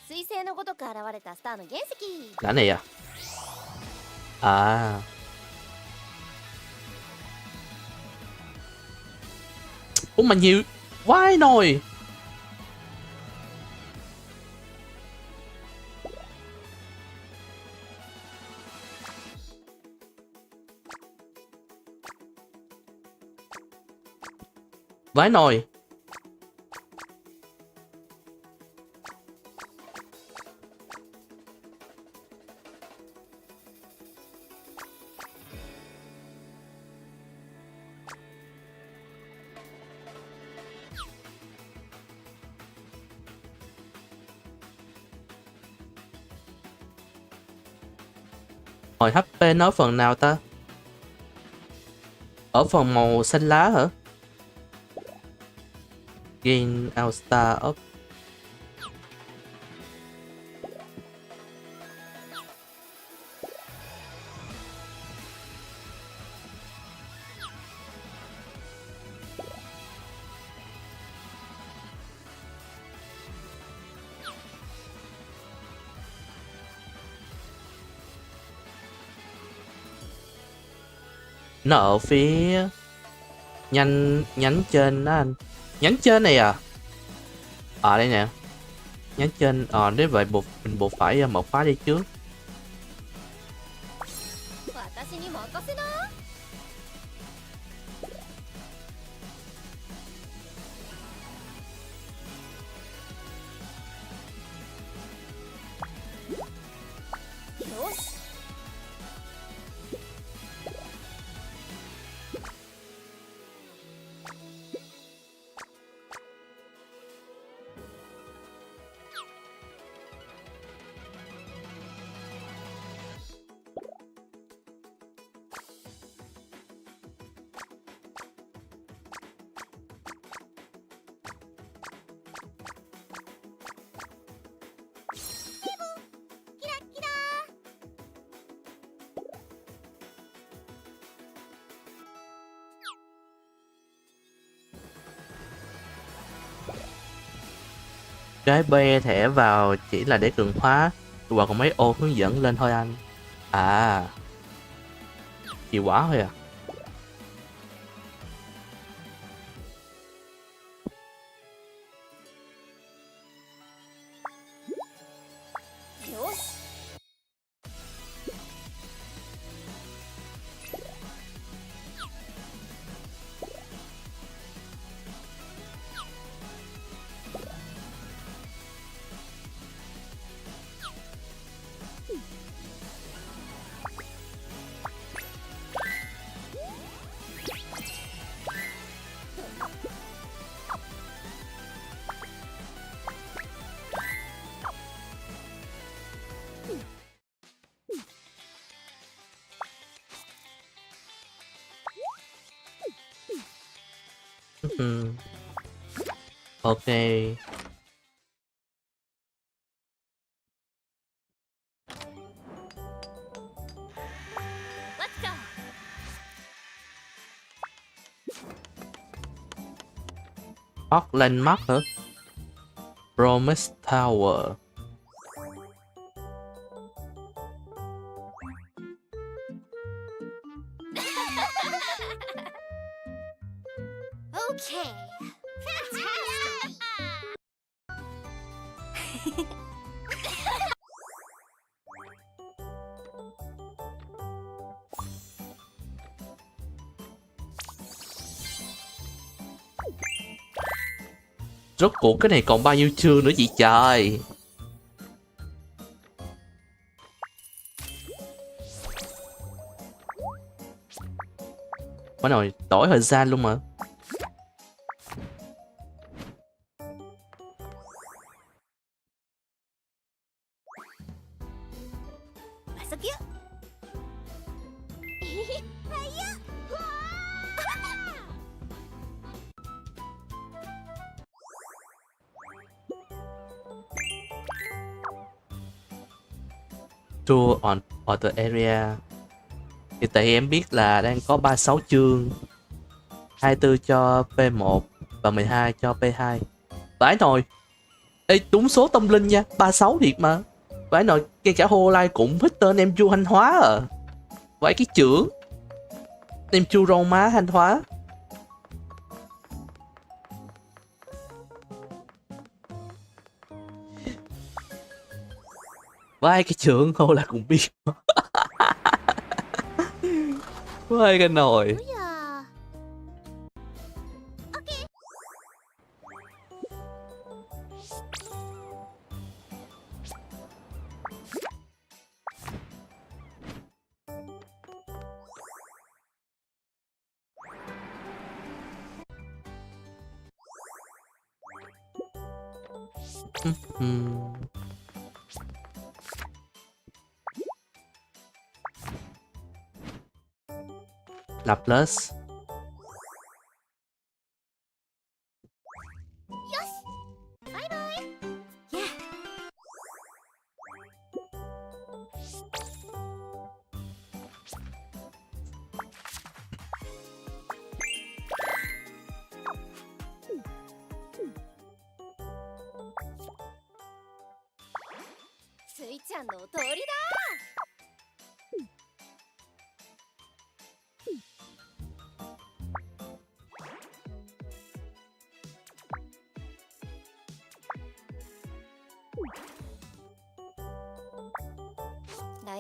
彗星のごとく現れたスターの原石。 Cái này à? À. Ủa mà nhiều vãi nồi. Vãi nồi. Hồi HP nó ở phần nào ta? Ở phần màu xanh lá hả? Gain All Star Up. Nó ở phía nhánh trên đó anh. Nhánh trên này à? Ở đây nè. Nhấn trên. Nếu vậy mình buộc phải mở khóa đi trước. 私に任せな。よし。 Cái be thẻ vào chỉ là để cường hóa, hoặc còn mấy ô hướng dẫn lên thôi anh. À, hiệu quả thôi à. Ok. Hot lên mắt hả? Promise Tower. Okay. Fantastic. Rốt cuộc cái này còn bao nhiêu chương nữa vậy trời? Má nồi đổi thời gian luôn mà. Tour on the area. Thì tại em biết là đang có 36 chương, 24 cho P1 và 12 cho P2. Vãi nồi. Ê, đúng số tâm linh nha, 36 thiệt mà. Vãi nồi, ngay cả Hololive cũng thích tên em chu Thanh Hóa à. Vãi cái chưởng. Em chu rau má Thanh Hóa. Vãi cái chưởng Hololive cũng biết. Vãi cái nồi. Là plus.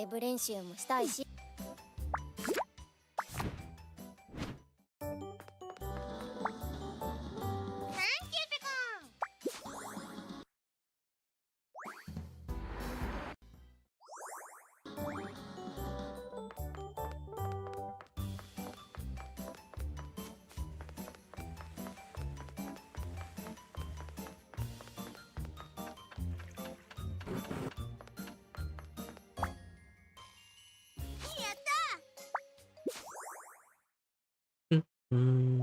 イブ練習もしたいし。Ừm.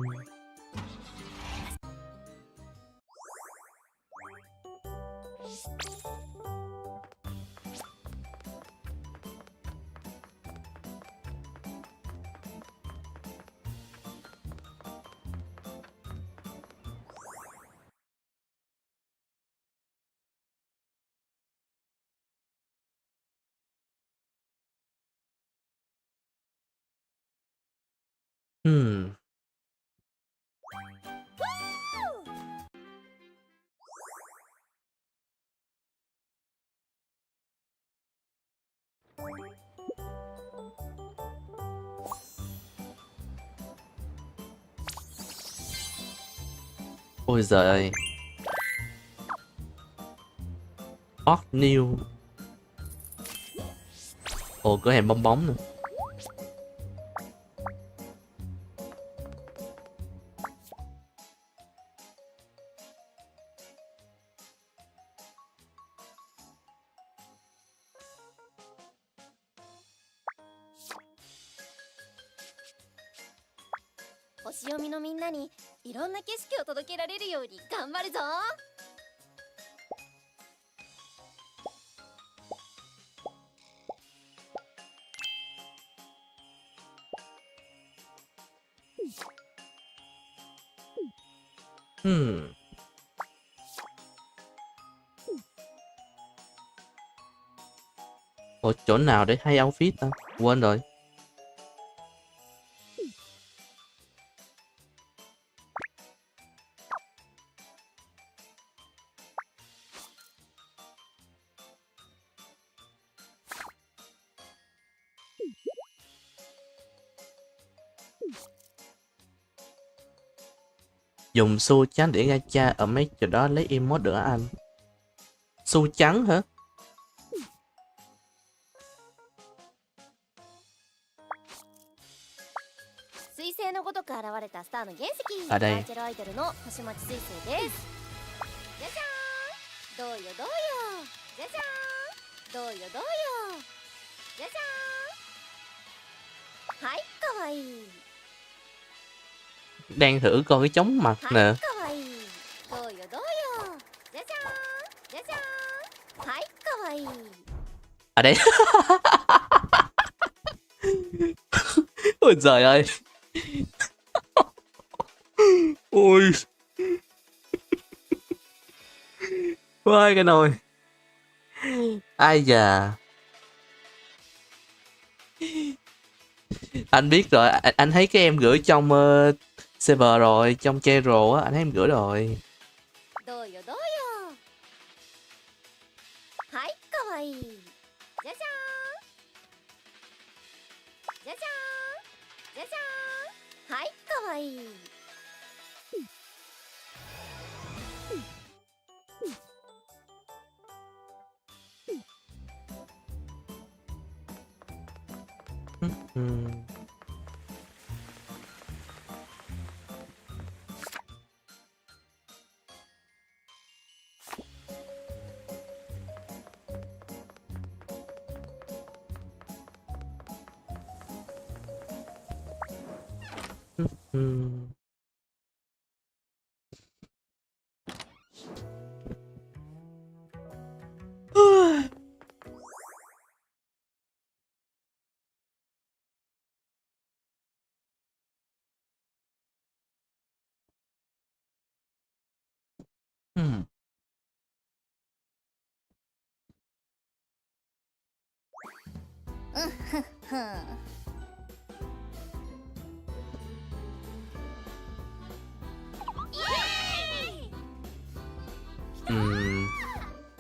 Ừm. Ôi giời ơi. Hot new. Ồ, cửa hàng bong bóng nữa. Hoshi yomiのみんなにいろんな景色を届けられるように頑張るぞ。Ủa, chỗ nào để thay outfit ta? Quên rồi. Dùng xu trắng để gacha ở mấy chỗ đó lấy emote được hả anh? Xu trắng hả? Ở đây. Đang thử coi cái chóng mặt nè. Ở đây. Ôi trời ơi. Ôi. Ôi cái nồi. Ai già. Anh biết rồi, anh thấy cái em gửi trong server rồi, trong channel á, anh thấy em gửi rồi.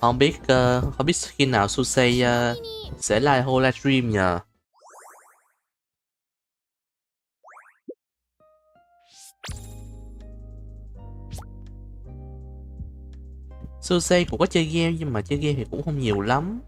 Không biết khi nào Susei Sẽ livestream nhờ. Sushi cũng có chơi game nhưng mà chơi game thì cũng không nhiều lắm.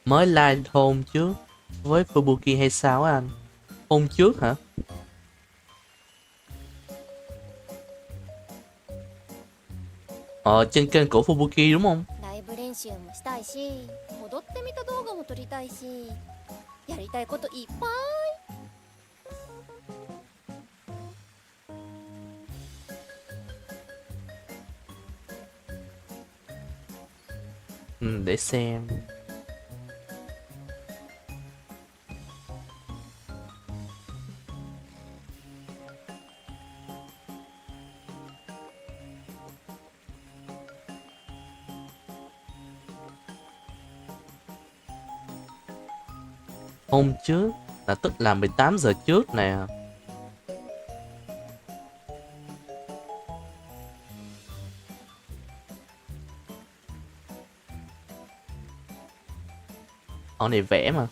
Mới live hôm trước với Fubuki hay sao á anh? Hôm trước hả? Trên kênh của Fubuki đúng không? ライブ練習もしたいし、踊ってみた動画も撮りたいし、やりたいこといっぱい。Để xem. Hôm trước là tức là 18 giờ trước nè. Họ này vẽ mà.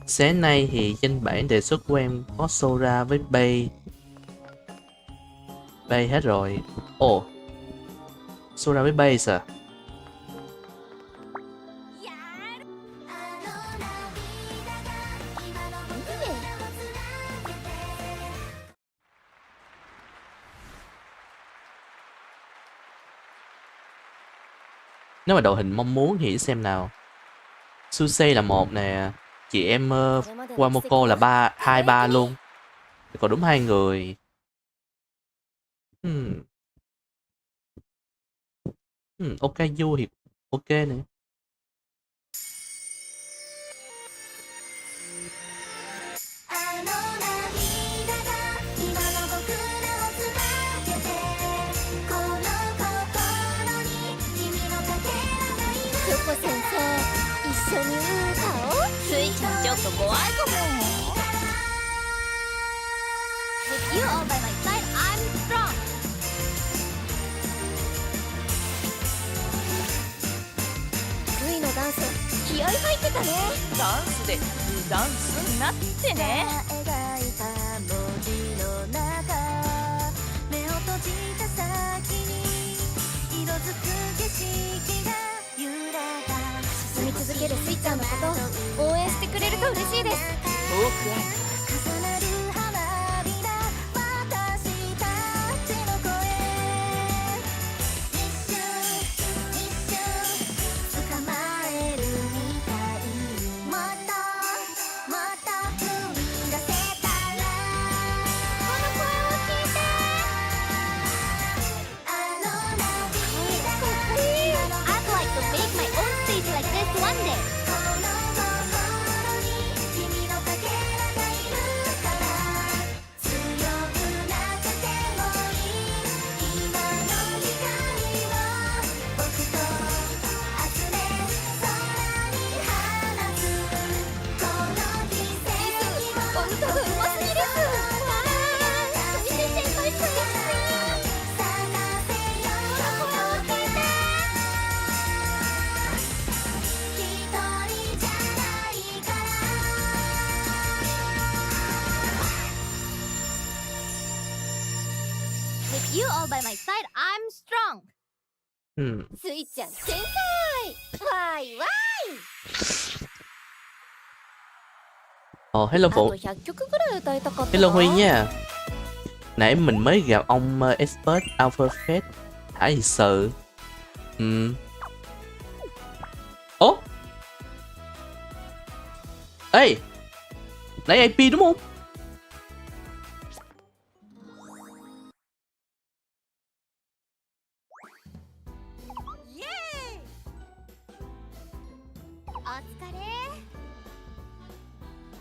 Sáng nay thì trên bản đề xuất của em có Sora với Bay. Bay hết rồi. Ồ, Sora với Bay à? Nếu mà đội hình mong muốn thì xem nào. Sushi là 1 nè. Chị em Wamoko là 2, 3 luôn. Còn đúng 2 người. Okayu thì ok nè. With you all by my side, I'm strong. 得意のダンス、気合い入ってたね。ダンスでダンスになってね。描いた文字の中、目を閉じた先に色づく景色が揺れた。進み続けるスイちゃんのこと応援してくれると嬉しいです。遠くへ。重なる花びら、私たちの声、一瞬一瞬捕まえるみたい。もっともっと踏み出せたら、この声を聞いて、あの涙が I'd like to make my own stage like this one day. この心に君のかけらがいるから、強くなくてもいい今の光を僕と集め、空に放つこの奇跡を、お歌がうますぎです。見て先輩すぎすぎ。探せよ声を聞いて、一人じゃないから。With you all by my side, I'm strong. スイちゃん天才。わいわい。 Hello あ Vũ. と100曲ぐらい歌いたかったな。 Hello Huy nha. Nãy mình mới gặp ông Expert Alpha Fest thả hình sự. Ố, Ê, lấy AP đúng không?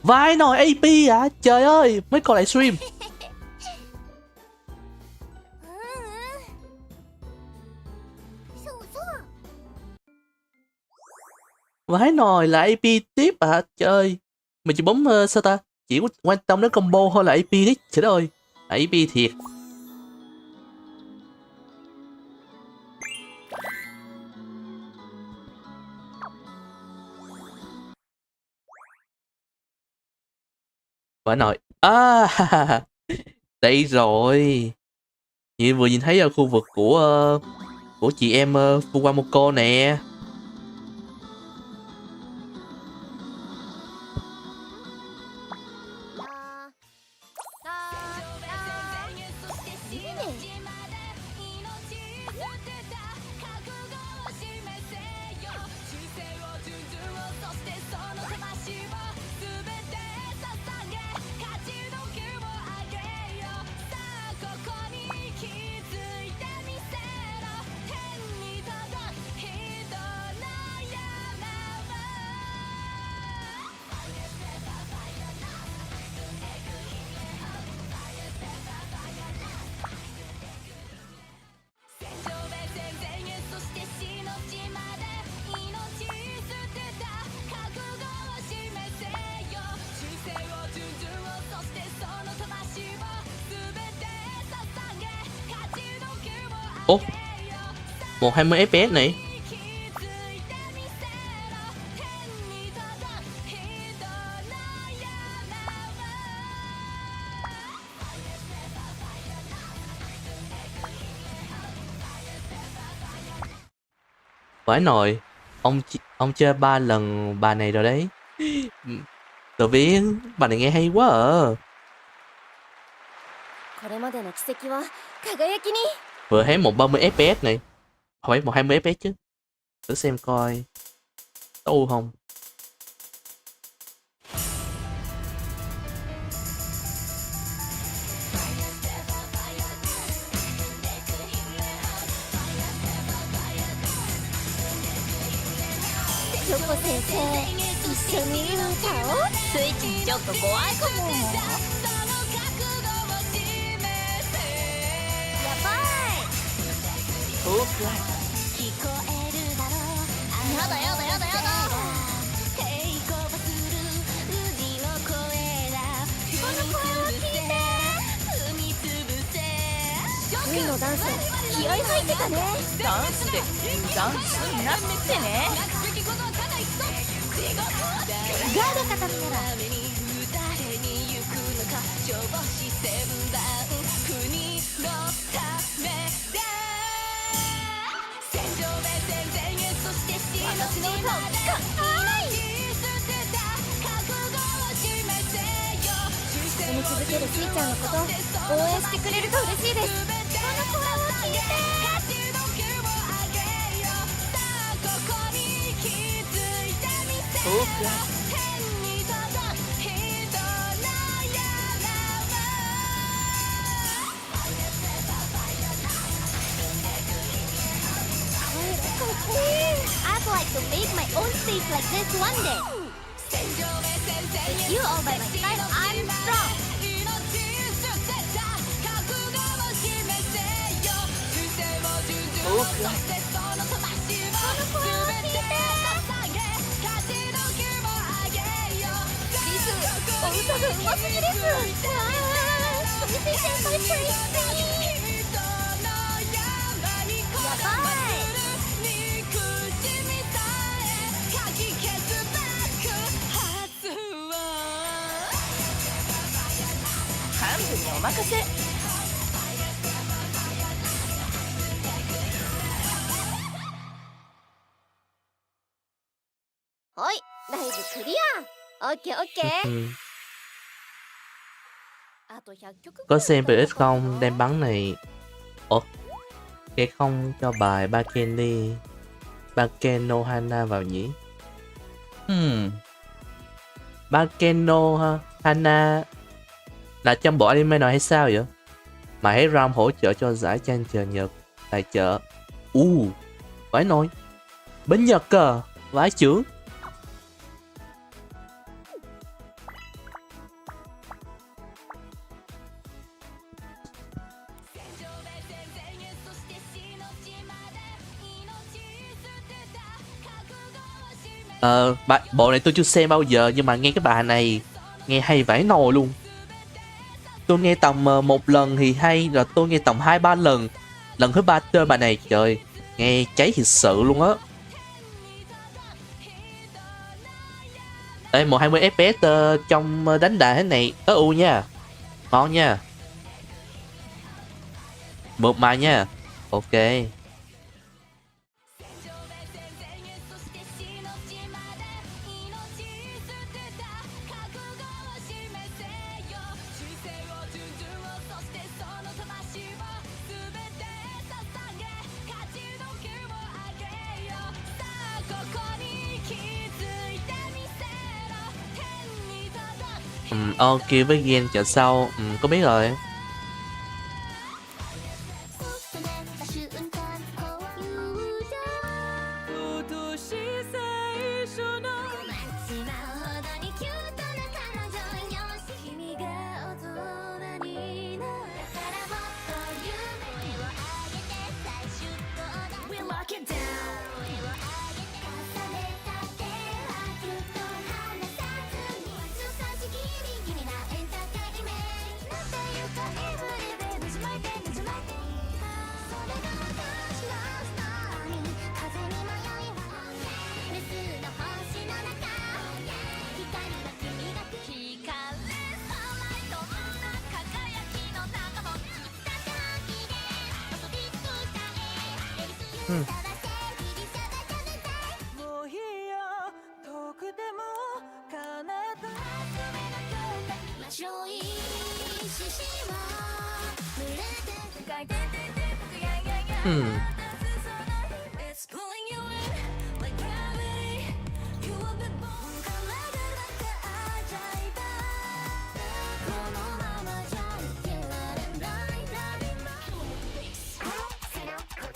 Vai nồi AP à? Trời ơi, mới coi lại stream. Vãi nồi là AP tiếp à? Trời ơi, mình chỉ bấm sao ta? Chỉ quan tâm đến combo thôi là AP đấy. Trời ơi, AP thiệt. Vãi nồi. À, đây rồi. Chị vừa nhìn thấy ở khu vực của chị em Fuwamoko nè. Ủa, 120 FPS này. Phải nồi, ông chơi 3 lần bài này rồi đấy. Tôi biết bài này nghe hay quá à. Vừa thấy 130 FPS này. Không phải 120 FPS chứ. Thử xem coi đâu không. I'd like to make my own stage like this one day. With you all by my side, I'm strong. Ôi, đây là clear. Ok, ok. Có xem về ít không? Đem bắn này. Ủa, cái không cho bài Bakeni Bakeno Hana vào nhỉ? Bakeno Hana là trong bộ anime nào hay sao vậy? Mà hãy ram hỗ trợ cho giải tranh chờ Nhật tài trợ. Vãi nồi. Bên Nhật cơ, vãi chưởng. Bộ này tôi chưa xem bao giờ, nhưng mà nghe cái bài này nghe hay vãi nồi luôn. Tôi nghe tầm một lần thì hay, rồi tôi nghe tầm 2-3 lần. Lần thứ 3 chơi bài này, trời, nghe cháy thiệt sự luôn á. Đây 120 fps trong đánh đà thế này tối ưu nha. Ngon nha. Mượt mà nha. Ok. Kia với Gen chợ sau, có biết rồi.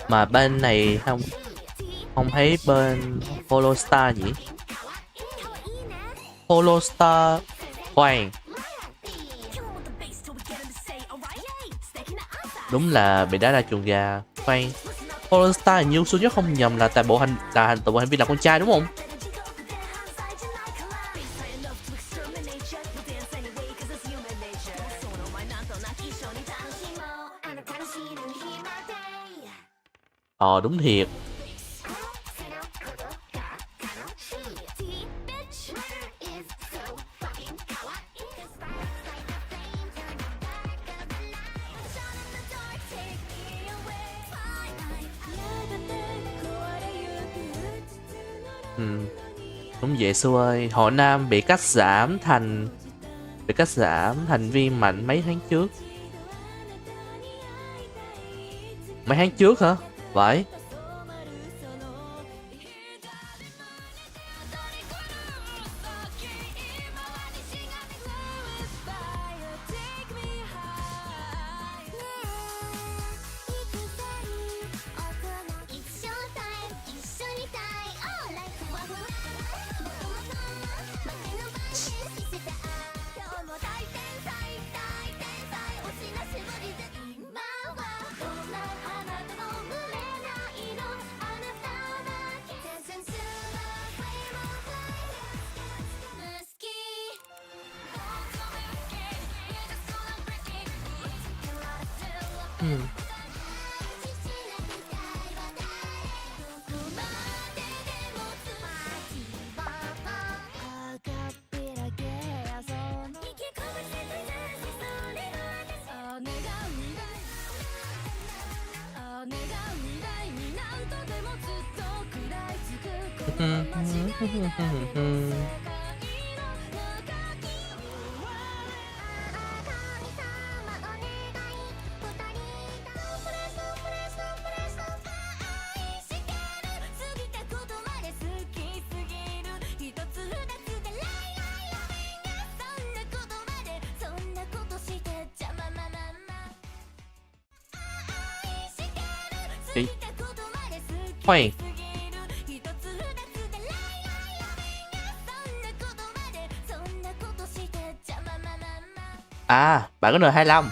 Mà bên này không thấy bên Holostar nhỉ? Holostar khoan, đúng là bị đá ra chuồng gà. Khoan, Holostar hình như số nhất không nhầm là tại bộ hành vi là con trai đúng không? Đúng thiệt. Đúng vậy Su ơi, Hội Nam bị cắt giảm thành viên mạnh mấy tháng trước. Mấy tháng trước hả? Vậy Đi. Khoan. À, bạn có N25.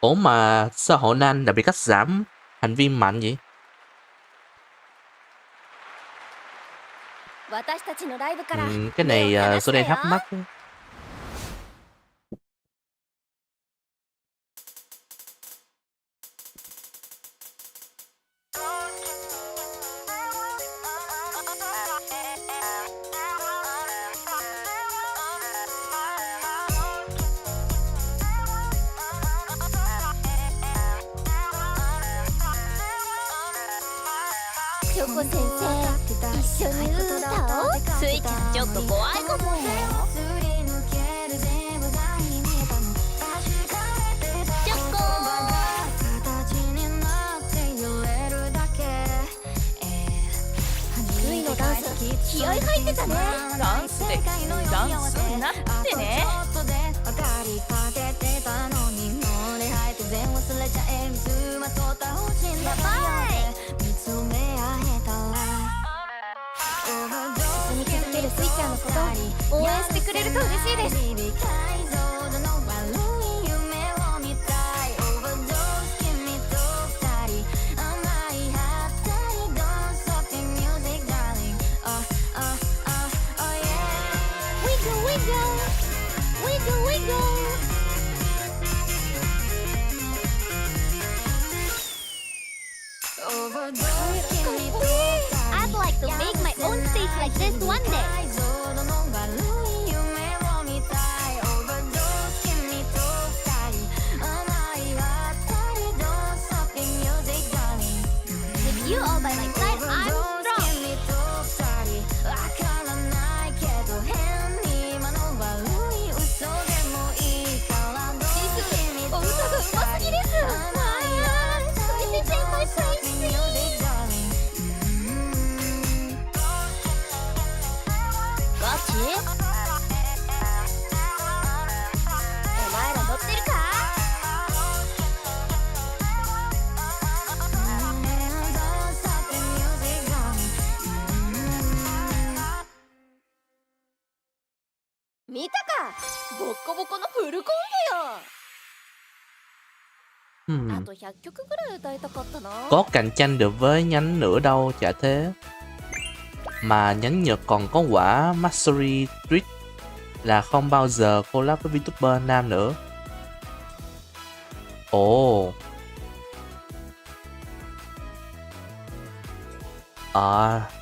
Ủa mà sao họ Nan đã bị cắt giảm hành vi mạnh vậy? 私たちのライブから Cái này tôi đang thắc mắc. I'd like to make my own stage like this one day. With you all by my side, I'm strong. Có cạnh tranh được với nhánh nữa đâu chả thế. Mà nhánh Nhật còn có quả Mastery Street là không bao giờ collab với Vtuber nam nữa. Ồ.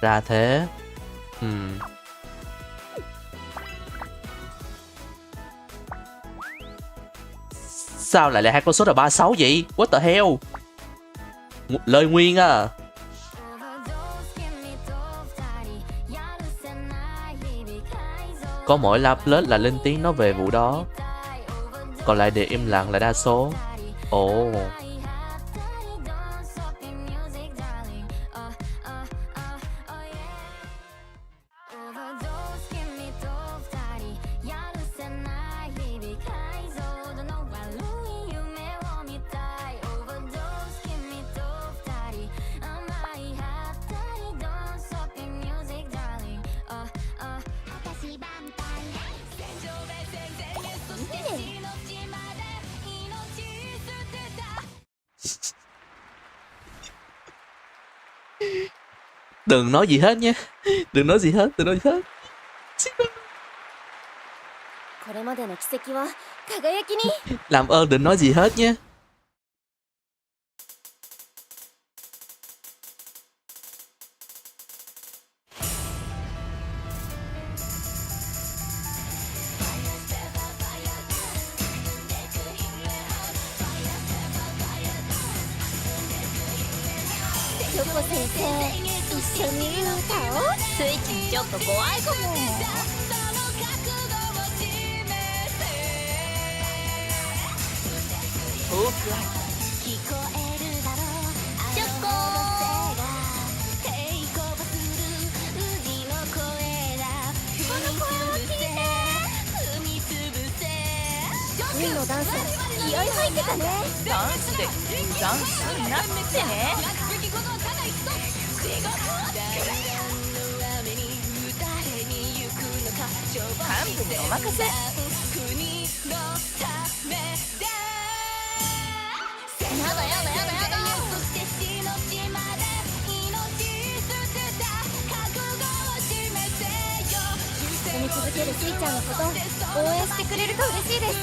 Ra thế. Sao lại là hai con số là 36 vậy? What the hell? Lời nguyên à. Có mỗi Laplet là lên tiếng nói về vụ đó, còn lại để im lặng là đa số. Ồ. Đừng nói gì hết nhé. Đừng nói gì hết, đừng nói gì hết. これまでの奇跡は輝きに Làm ơn đừng nói gì hết nhé. Yoko 先生一緒に歌おう。スイッチちょっと怖いかも。遠くあ聞こえるだろうちょっこ抵抗する海の声だこの声を聞いて踏みつぶせ海のダンス気合い入ってたね。ダンスでダンスになってね。幹部にお任せ。やだやだやだやだ。住み続けるスイちゃんのこと応援してくれると嬉しいです。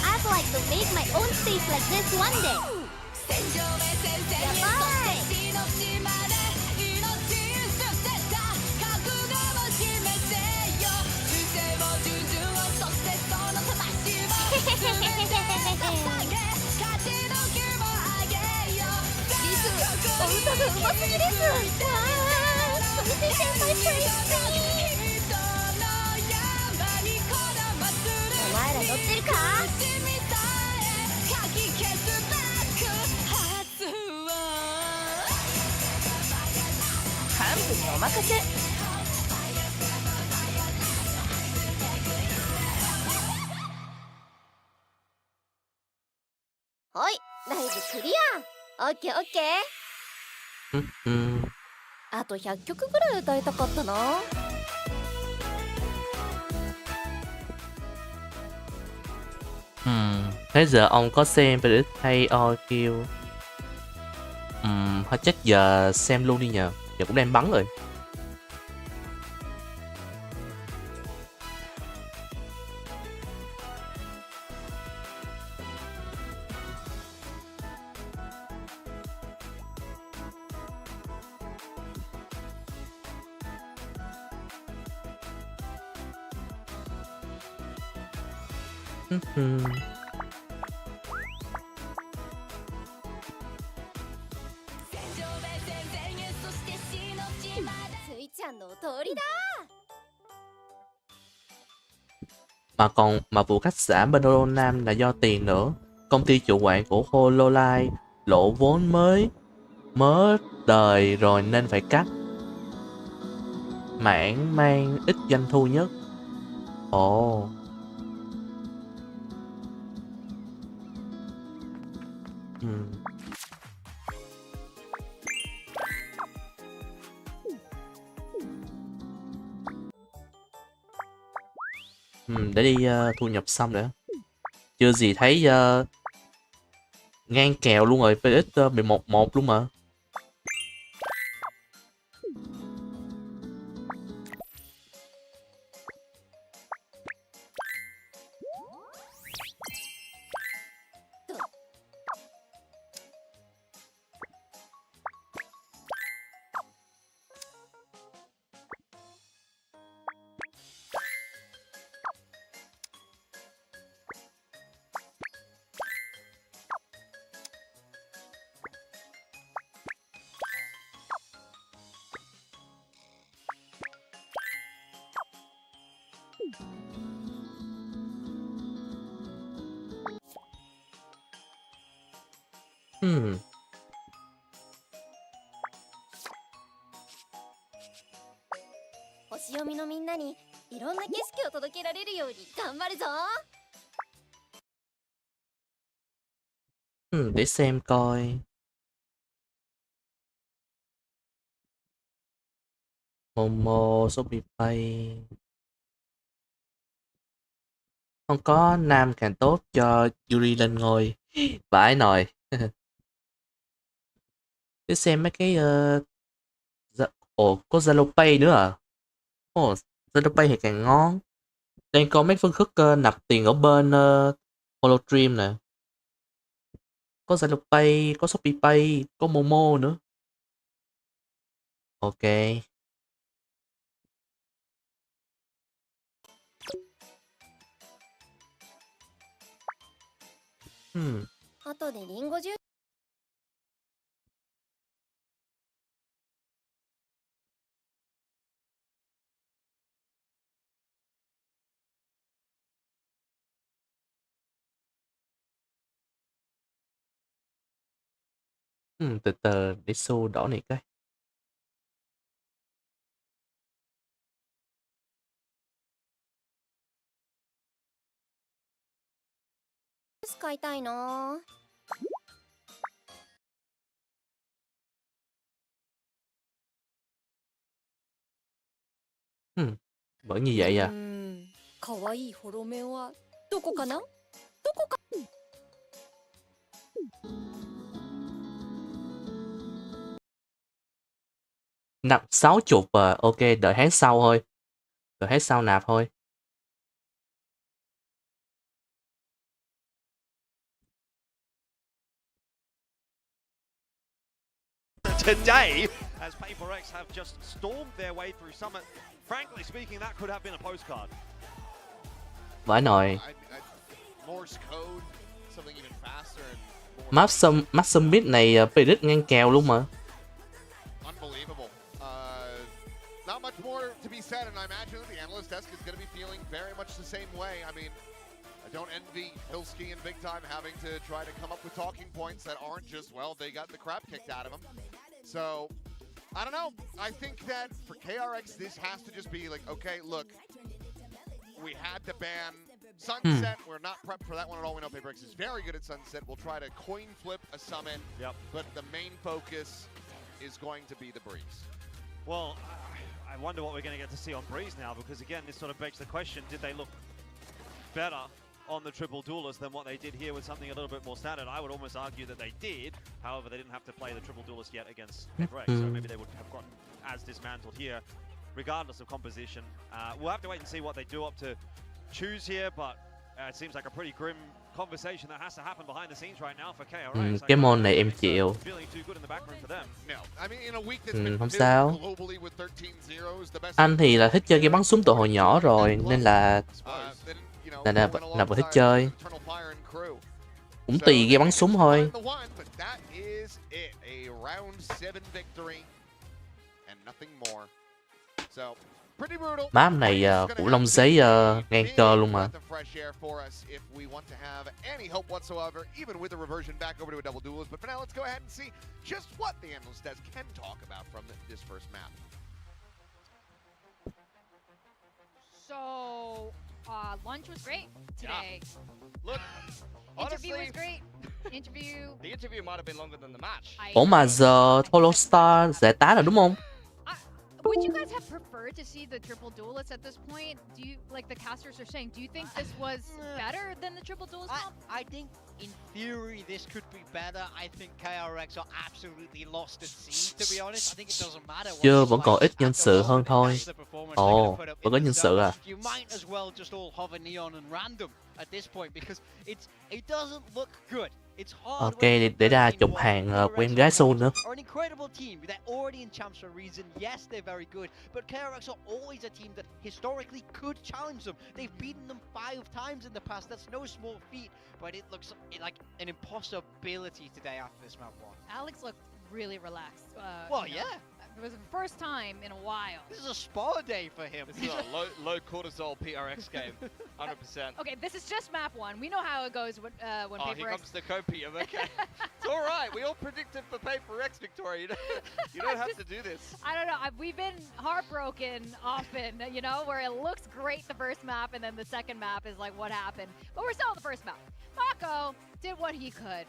I'd like to make my own stage like this one day. やばい。リス、お歌がうますぎです。わあ、富士先輩プリンス。お前ら乗ってるか？幹部にお任せ。はい、ライブクリア。オッケーオッケー。うん。あと100曲ぐらい歌いたかったな。Thế giờ ông có xem về hay kêu thôi chắc giờ xem luôn đi nhờ. Giờ cũng đang bắn rồi. Ừ. スイちゃんのお通りだ。 Mà vụ cắt giảm bên Holo Nam là do tiền nữa. Công ty chủ quản của Hololive lỗ vốn mới đời rồi nên phải cắt. Mảng mang ít doanh thu nhất. Ồ. Để đi thu nhập xong nữa. Chưa gì thấy ngang kèo luôn rồi. PX bị 1-1 luôn mà. Hmm. 星読みのみんなにいろんな景色を届けられるように頑張るぞ。Để xem coi. Momo, Shopee Pay. Không có nam càng tốt cho Yuri lên ngôi. Vãi nồi. Để xem mấy cái ồ, có Zalo Pay nữa à? Ồ, Zalo Pay thì càng ngon. Đang có mấy phương thức nạp tiền ở bên Holostream nè. Có Zalo Pay, có Shopee Pay, có Momo nữa. Ok. Hmm. 後でリンゴジュー Từ từ để xô đỏ này cái. 買いたいな。 Vẫn như vậy à? かわいいホロメンはどこかな？どこか。 Nạp 60 à? Ok, đợi tháng sau thôi. Đợi tháng sau nạp thôi. Today, as PaperX have just stormed their way through Summit, frankly speaking, that could have been a postcard. Vãi nồi. Morse code, something even faster and Map Summit này predict ngang kèo luôn mà. unbelievable. Not much more to be said, and I imagine the analyst desk is going to be feeling very much the same way. I mean, I don't envy Hilski and Big Time having to try to come up with talking points that aren't just, well, they got the crap kicked out of them. So, I don't know. I think that for KRX, this has to just be like, okay, look, we had to ban Sunset. We're not prepped for that one at all. We know PaperX is very good at Sunset. We'll try to coin flip a summon, but the main focus is going to be the Breeze. Well, I wonder what we're going to get to see on Breeze now, because again, this sort of begs the question, did they look better on the triple duelist than what they did here with something a little bit more standard? I would almost argue that they did. However, they didn't have to play the triple duelist yet against PaperX, so maybe they would have gotten as dismantled here, regardless of composition. We'll have to wait and see what they do up to choose here, but it seems like a pretty grim conversation that has to happen behind the scenes right now for KRX. Cái môn này em chịu. Feeling too good in the back room for them. No, I mean, in a week that's been Không filled sao. globally with 13 zeros, the best Anh thì là thích chơi cái bắn súng từ hồi nhỏ rồi nên là là vừa thích chơi. Cũng tùy cái bắn súng thôi. Map này của lông giấy ngang cơ luôn mà. So, lunch was great today. Look, Interview honestly, was great. Interview. the interview might have been longer than the match. Ủa mà giờ Tholo Star giải tá rồi đúng không? Would you guys have preferred to see the triple duelist at this point? Do you, like the casters are saying, do you think this was better than the triple duelist comp? I think in theory this could be better. I think KRX are absolutely lost at sea, to be honest. I think it doesn't matter. Chưa, vẫn còn ít nhân sự hơn thôi. Ồ, vẫn có nhân sự à? You might as well just all hover neon and random at this point because it doesn't look good. It's hard. Ok, để ra chụp hàng của em gái Sun nữa. Are an incredible team. They're already in champs for a reason. Yes, they're very good, but KRX are always a team that historically could challenge them. They've beaten them 5 times in the past. That's no small feat, but it looks like an impossibility today after this map one. Alex looked really relaxed. Well, you know. yeah. It was the first time in a while. This is a spa day for him. This is a low cortisol PRX game, 100%. Okay, this is just map 1. We know how it goes when Oh, here PaperX... comes the copium. Okay, it's all right. We all predicted for PaperX, Victoria. You don't have to do this. I don't know. We've been heartbroken often, you know, where it looks great the first map and then the second map is like, what happened? But we're still at the first map. Mako did what he could.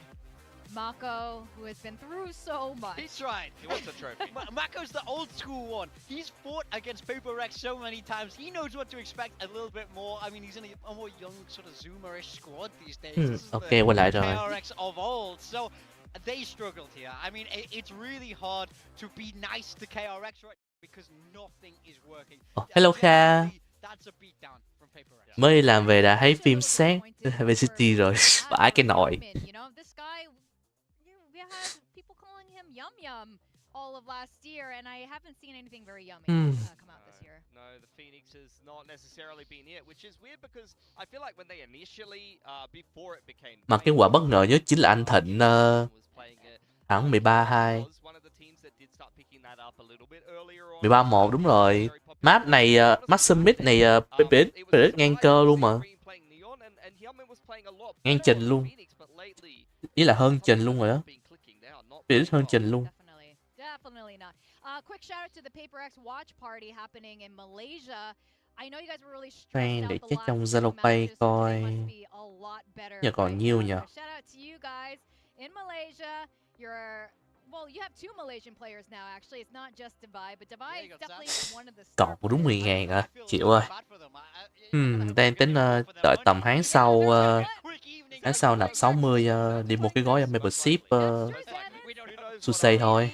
Mako, who has been through so much. He tried. He wants a trophy. Mako's the old school one. He's fought against Paper Rex so many times. He knows what to expect a little bit more. I mean, he's in a more young, sort of Zoomerish squad these days. This is Ok, the quay lại rồi. KRX of old. So they struggled here. I mean, it's really hard to be nice to KRX right because nothing is working. Hello Kha. That's a beatdown from Paper Rex. Mới làm về đã thấy phim xét về City rồi. Vãi cái nồi. You know, this guy, we had people calling him Yum Yum all of last year, and I haven't seen anything very yummy come out this year. No, the Phoenix has not necessarily been it, which is weird because I feel like when they initially, before it became... Mà cái quả bất ngờ nhất chính là anh Thịnh thắng 13-2. 13-1 đúng rồi. Map này, map summit này PPX ngang cơ luôn mà. Ngang trình luôn. Ý là hơn trình luôn rồi đó. PPX hơn trình luôn. Definitely not. Quick shout out to the Paper X watch party happening in Malaysia. I know you guys were really stressed out Để the check last trong few Zalo Pay matches, so coi. they must be a lot better Giờ còn right nhiêu now. nhỉ? So shout out to you guys in Malaysia. Well, you have two Malaysian players now actually. It's not just Dubai, but Dubai is definitely one of the Còn star đúng players. 10.000 à? Chịu ơi. Đang tính đợi tầm tháng sau nạp 60 đi mua cái gói membership Susei thôi.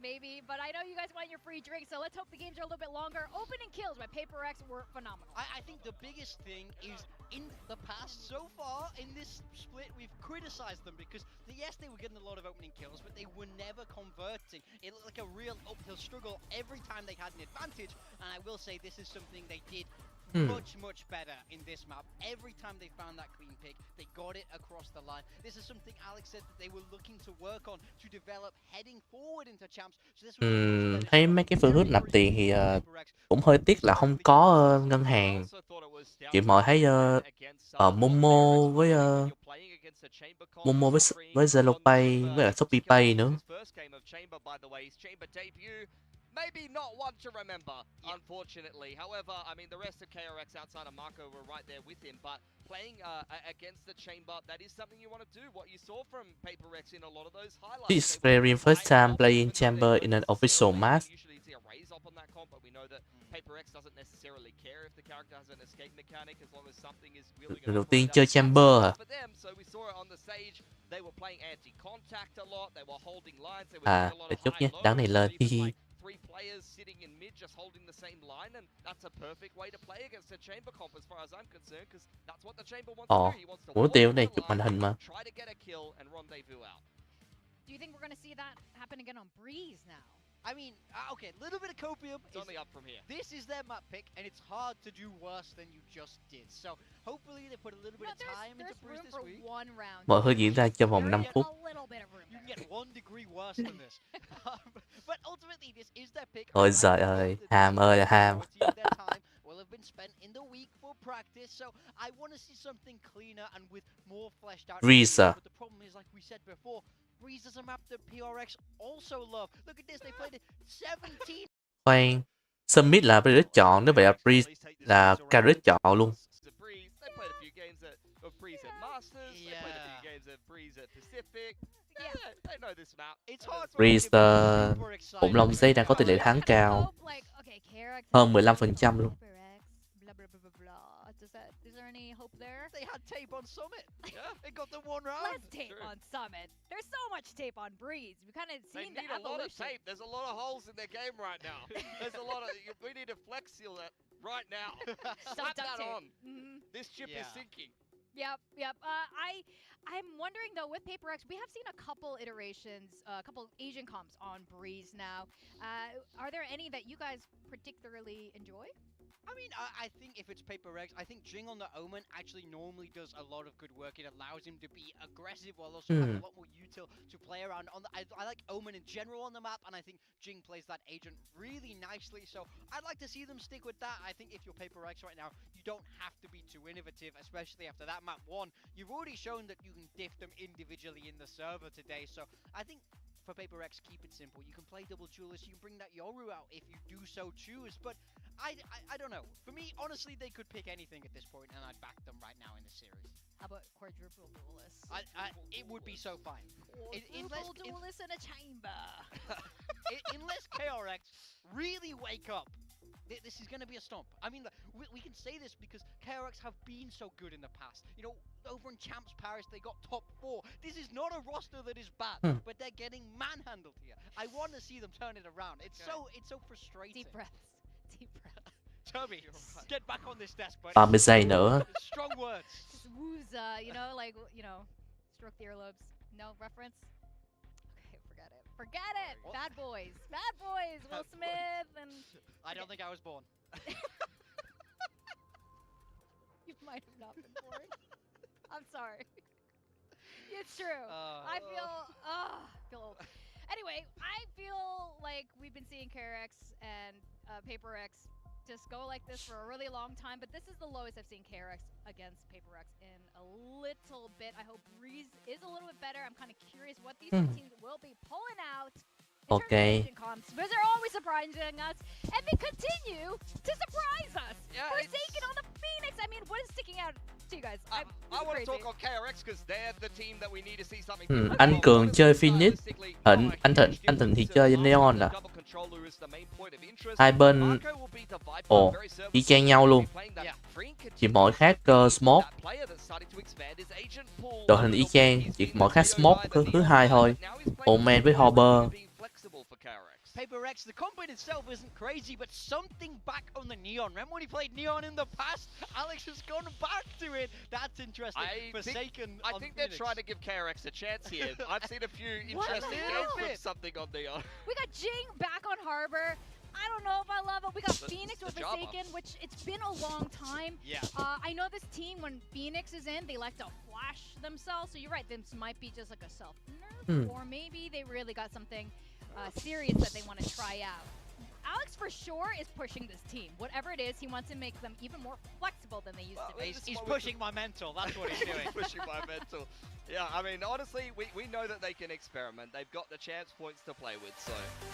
Maybe, but I know you guys want your free drink, so let's hope the games are a little bit longer. Opening kills by Paper X were phenomenal. I think the biggest thing is in the past so far in this split we've criticized them because yes they were getting a lot of opening kills but they were never converting. It looked like a real uphill struggle every time they had an advantage, and I will say this is something they did much better in this map. Every time they found that clean pick, they got it across the line. This is something Alex said that they were looking to work on to develop heading forward into champs. So this Thấy mấy cái phương thức nạp tiền thì cũng hơi tiếc là không có ngân hàng. Chị mọi thấy Momo với Zalo Pay với lại Shopee Pay nữa. Maybe not one to remember, unfortunately. However, I mean, the rest of KRX outside of Marco were right there with him. But playing against the chamber, that is something you want to do. What you saw from Paper Rex in a lot of those highlights. This is very first time playing chamber in an official match. Usually see a raise up on that comp, but we know that Paper X doesn't necessarily care if the character has an escape mechanic as long as something is wheeling. Lần đầu tiên chơi chamber à? So we saw it on the stage. They were playing anti-contact a lot. They were holding lines. They were doing a lot để of chút nhé, đáng này lên. Three players sitting in mid just holding the same line, and that's a perfect way to play against a chamber comp as far as I'm concerned, because that's what the chamber wants to do. He wants to mục tiêu này chụp màn hình mà. Try to get a kill and rendezvous out. Do you think we're going to see that happen again on Breeze now? I mean, okay, a little bit of copium. It's only up from here. This is their map pick, and it's hard to do worse than you just did. So hopefully they put a little bit of time into Breeze this week. Mọi thứ diễn ra trong vòng 5 phút. You can get 1 degree worse than this. But ultimately, this is their pick. Ôi giời ơi, ham ơi là ham. Will have been spent in the week for practice, so I want to see something cleaner and with more fleshed out. Breeze. But the problem is, like we said before, Breeze is a map that PRX also love. Look at this, they played it 17. Khoan, Summit là Breeze chọn, nếu vậy là Breeze là Carrot chọn luôn. Breeze Khủng Long Giấy đang có tỷ lệ thắng cao, hơn 15% luôn. Is there any hope there? They had tape on Summit. Yeah, they got the one round. Let's tape on Summit. There's so much tape on Breeze. We kind of seen the evolution. They need a lot of tape. There's a lot of holes in their game right now. There's a lot of. We need to flex seal that right now. Slap that on. This chip is sinking. Yep. I'm wondering though, with Paper X, we have seen a couple iterations, a couple Asian comps on Breeze now. Are there any that you guys particularly enjoy? I mean, I think if it's Paper X, I think Jing on the Omen actually normally does a lot of good work. It allows him to be aggressive while also having a lot more util to play around. I like Omen in general on the map, and I think Jing plays that agent really nicely. So I'd like to see them stick with that. I think if you're Paper X right now, you don't have to be too innovative, especially after that map 1. You've already shown that you can diff them individually in the server today. So I think for Paper X, keep it simple. You can play double duelist, you can bring that Yoru out if you do so choose, but I don't know. For me, honestly, they could pick anything at this point, and I'd back them right now in the series. How about quadruple duelists? It would be so fine. Quadruple duelists in a chamber. Unless KRX really wake up, this is going to be a stomp. I mean, we can say this because KRX have been so good in the past. You know, over in Champs Paris, they got top 4. This is not a roster that is bad, but they're getting manhandled here. I want to see them turn it around. It's so frustrating. Deep breaths. Deep breaths. Toby, get back on this desk, buddy. 30 giây nữa. Strong words. Just wooza, you know, like, you know, stroke the earlobes. No reference? Okay, forget it. Forget it! What? Bad boys. Bad boys! Will Smith and... I don't think I was born. You might have not been born. I'm sorry. It's true. I feel old. Anyway, I feel like we've been seeing KRX and PaperX just go like this for a really long time, but this is the lowest I've seen KRX against PaperX in a little bit. I hope Breeze is a little bit better. I'm kind of curious what these two teams will be pulling out. Okay. Because they're always surprising us, and they continue to surprise us. Yeah, Forsaken on the Phoenix. I mean, what is sticking out to you guys? I want to talk on KRX because they're the team that we need to see something. Anh Cường chơi Phoenix, anh Thịnh thì chơi Neon à. Hai bên y chang nhau luôn. Chỉ mỗi khác Smoke. Đội hình y chang, chỉ mỗi khác Smoke thứ hai thôi. Omen với Harbor. PaperX, the combo in itself isn't crazy, but something back on the Neon. Remember when he played Neon in the past? Alex has gone back to it. That's interesting. I think they're trying to give KRX a chance here. I've seen a few interesting games with something on Neon. We got Jing back on Harbor. I don't know if I love it. We got Phoenix with Forsaken, which it's been a long time. Yeah. I know this team, when Phoenix is in, they like to flash themselves. So you're right, this might be just like a self-nerf. Or maybe they really got something serious that they want to try out. Alex for sure is pushing this team. Whatever it is, he wants to make them even more flexible than they used to be. He's pushing my mental. That's what he's doing. Pushing my mental. Yeah, I mean, honestly, we know that they can experiment. They've got the chance points to play with, so.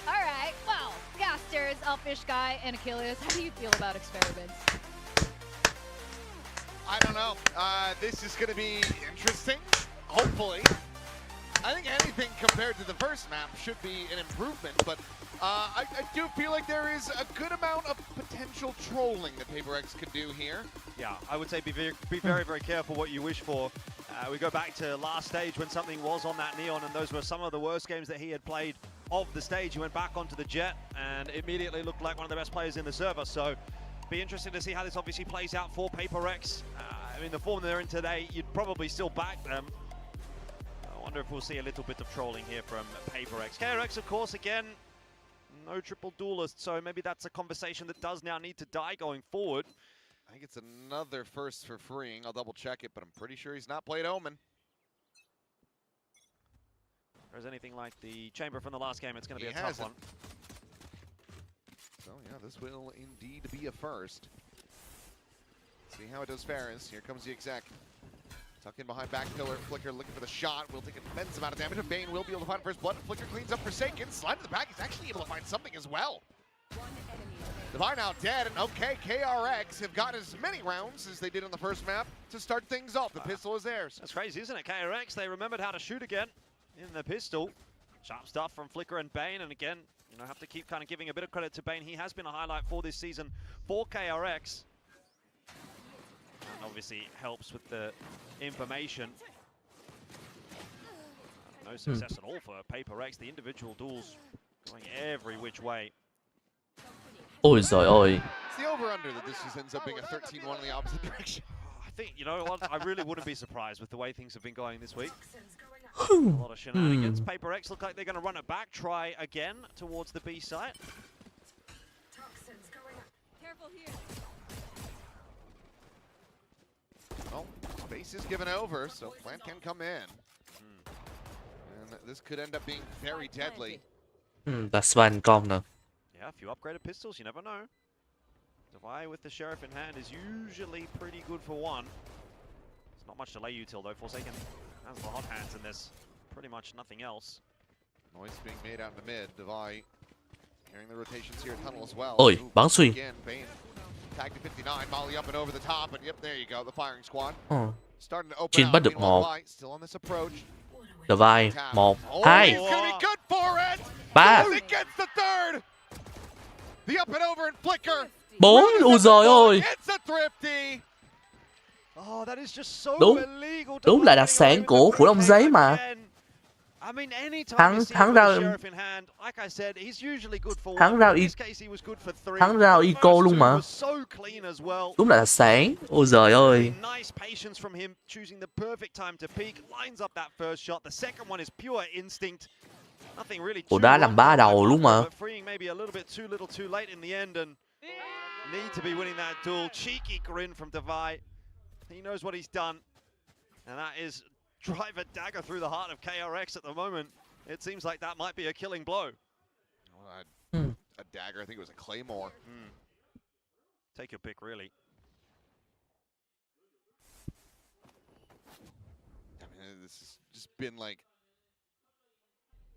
All right, well, Gasters, Elfish Guy, and Achilles, how do you feel about experiments? I don't know. This is going to be interesting, hopefully. I think anything compared to the first map should be an improvement, but I do feel like there is a good amount of potential trolling that PaperX could do here. Yeah, I would say be very, very careful what you wish for. We go back to last stage when something was on that Neon, and those were some of the worst games that he had played of the stage. He went back onto the Jet and immediately looked like one of the best players in the server. So be interesting to see how this obviously plays out for PaperX. I mean, the form they're in today, you'd probably still back them. I wonder if we'll see a little bit of trolling here from PaperX. KRX, of course, again, no triple duelist, so maybe that's a conversation that does now need to die going forward. I think it's another first for freeing. I'll double check it, but I'm pretty sure he's not played Omen. If there's anything like the chamber from the last game, it's going to be a tough one. So yeah, this will indeed be a first. See how it does Ferris. Here comes the exec. Tuck in behind back pillar. Flicker looking for the shot. Will take an immense amount of damage. Bane will be able to find first blood. Flicker cleans up Forsaken. Slide to the back. He's actually able to find something as well. Divine now dead, and okay, KRX have got as many rounds as they did on the first map to start things off. The pistol is theirs. That's crazy, isn't it? KRX, they remembered how to shoot again in the pistol. Sharp stuff from Flicker and Bane, and again, you know, have to keep kind of giving a bit of credit to Bane. He has been a highlight for this season for KRX. And obviously helps with the information. No success at all for PaperX. The individual duels going every which way. Ôi giời ơi. It's the over-under that this just ends up being a 13-1 in the opposite direction. I think, you know what, I really wouldn't be surprised with the way things have been going this week. A lot of shenanigans. PaperX look like they're going to run it back, try again towards the B site. Careful here. Well, space is given over, so Plant can come in. And this could end up being very deadly. That's one con nữa. Yeah, a few upgraded pistols, you never know. Devi with the Sheriff in hand is usually pretty good for one. There's not much to lay util though. Forsaken has the hot hands in this. Pretty much nothing else. Noise being made out in the mid. Devi Hearing the rotations here at tunnel as well. Ôi, bắn xuyên. Again, Bane tag to 59, volley up and over the top, and yep, there you go, the firing squad. Starting to open Chin out. bắt được Meanwhile, một. Dwight still on this approach. Divide 1, Oh, 2, he's gonna be good for it. 3, He gets the third. The up and over and flicker. 4. Ui giời ơi. It's a thrifty. Oh, that is just so Đúng. illegal. Đúng là đặc sản của khủng long giấy mà. Hắn ra eco luôn mà. Đúng là đặc sản. Ôi giời ơi. Ủa đá làm 3 đầu luôn mà. Need to be winning that duel. Cheeky grin from Divide. He knows what he's done. And that is drive a dagger through the heart of KRX at the moment. It seems like that might be a killing blow. A dagger, I think it was a claymore. Take your pick, really. I mean, this has just been like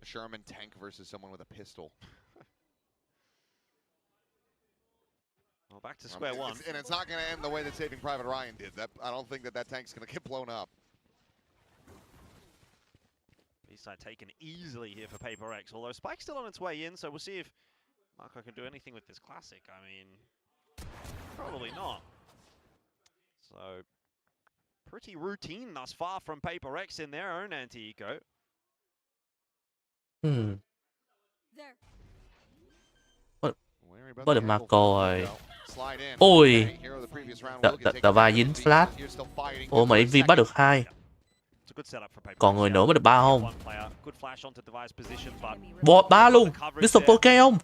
a Sherman tank versus someone with a pistol. Well, back to square one. And it's not going to end the way that Saving Private Ryan did. I don't think that tank's going to get blown up. B-side taken easily here for Paper X, although Spike's still on its way in, so we'll see if Marco can do anything with this classic. I mean, probably not. So, pretty routine thus far from Paper X in their own anti-eco. Có được Marco rồi. Ôi. Tờ vai dính flash. Ủa mà Envy bắt được 2. Còn người nữa mới được 3 không? 3 luôn. Mr. Poke không?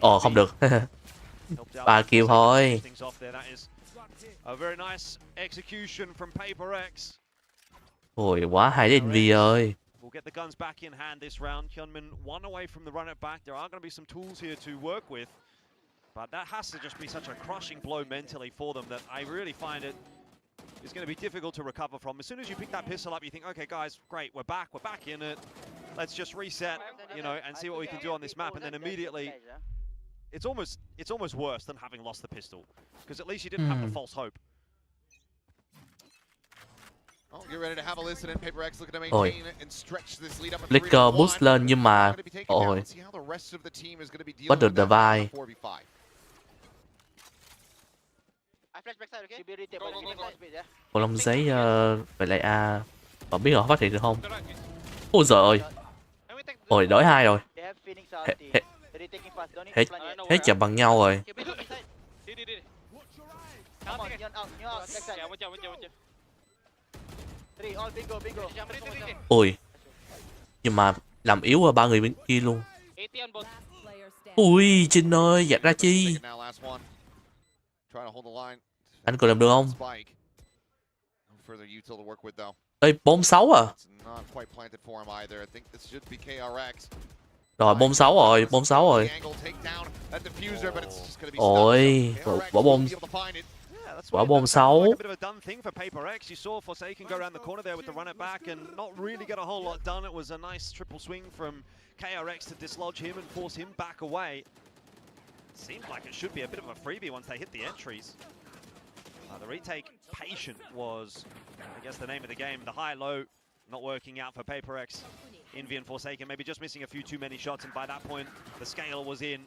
Ồ không được. 3 kill thôi. Ôi quá hay đấy Envy ơi. We'll get the guns back in hand this round. Hyunmin one away from the run it back. There are going to be some tools here to work with. But that has to just be such a crushing blow mentally for them that I really find it is going to be difficult to recover from. As soon as you pick that pistol up, you think, okay, guys, great, we're back in it. Let's just reset, you know, and see what we can do on this map. And then immediately, it's almost worse than having lost the pistol. Because at least you didn't have the false hope. Oh, get ready to have a listen and Paper X looking to maintain and stretch this lead up. Flicker boost lên nhưng mà ôi bắt được Divide. Khủng long giấy vậy lại A. Bạn biết họ phát hiện được không? Ôi giời ơi. Ôi đổi 2 rồi. Hết chậm bằng nhau rồi. Ôi. Nhưng mà làm yếu qua 3 người bên kia luôn. Ui, Trinh ơi, dạt ra chi. Anh còn làm được không? Ê, bom 6 à? Rồi, bom 6 rồi, bom 6 rồi. Ôi, bỏ bom. Quả bom 6. A bit of a done thing for Paper X. You saw Forsaken go around the corner there with the run it back and not really get a whole lot done. It was a nice triple swing from KRX to dislodge him and force him back away. Seemed like it should be a bit of a freebie once they hit the entries. The retake patient was, I guess, the name of the game. The high-low not working out for Paper X. Envy and Forsaken maybe just missing a few too many shots, and by that point, the scale was in.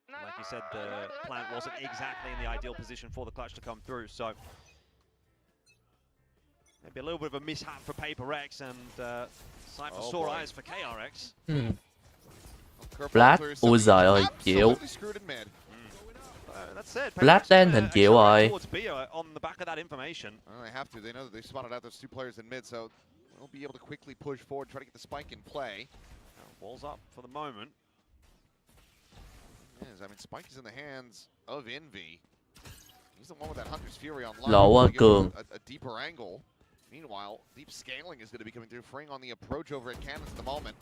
Like you said, the plant wasn't exactly in the ideal position for the clutch to come through, so maybe a little bit of a mishap for Paper X and sight for sore eyes for KRX. Flash, ui giời ơi, chịu. Flash đen hình chịu rồi. On the back of that information. They have to. They know that they spotted out those two players in mid, so they'll be able to quickly push forward, try to get the spike in play. Walls up for the moment. I mean, Spike is in the hands of Envy. He's the one with that Hunter's Fury on Lộ cường. A deeper angle. Meanwhile, deep scaling is going to be coming through, freeing on the approach over at Cannons at the moment.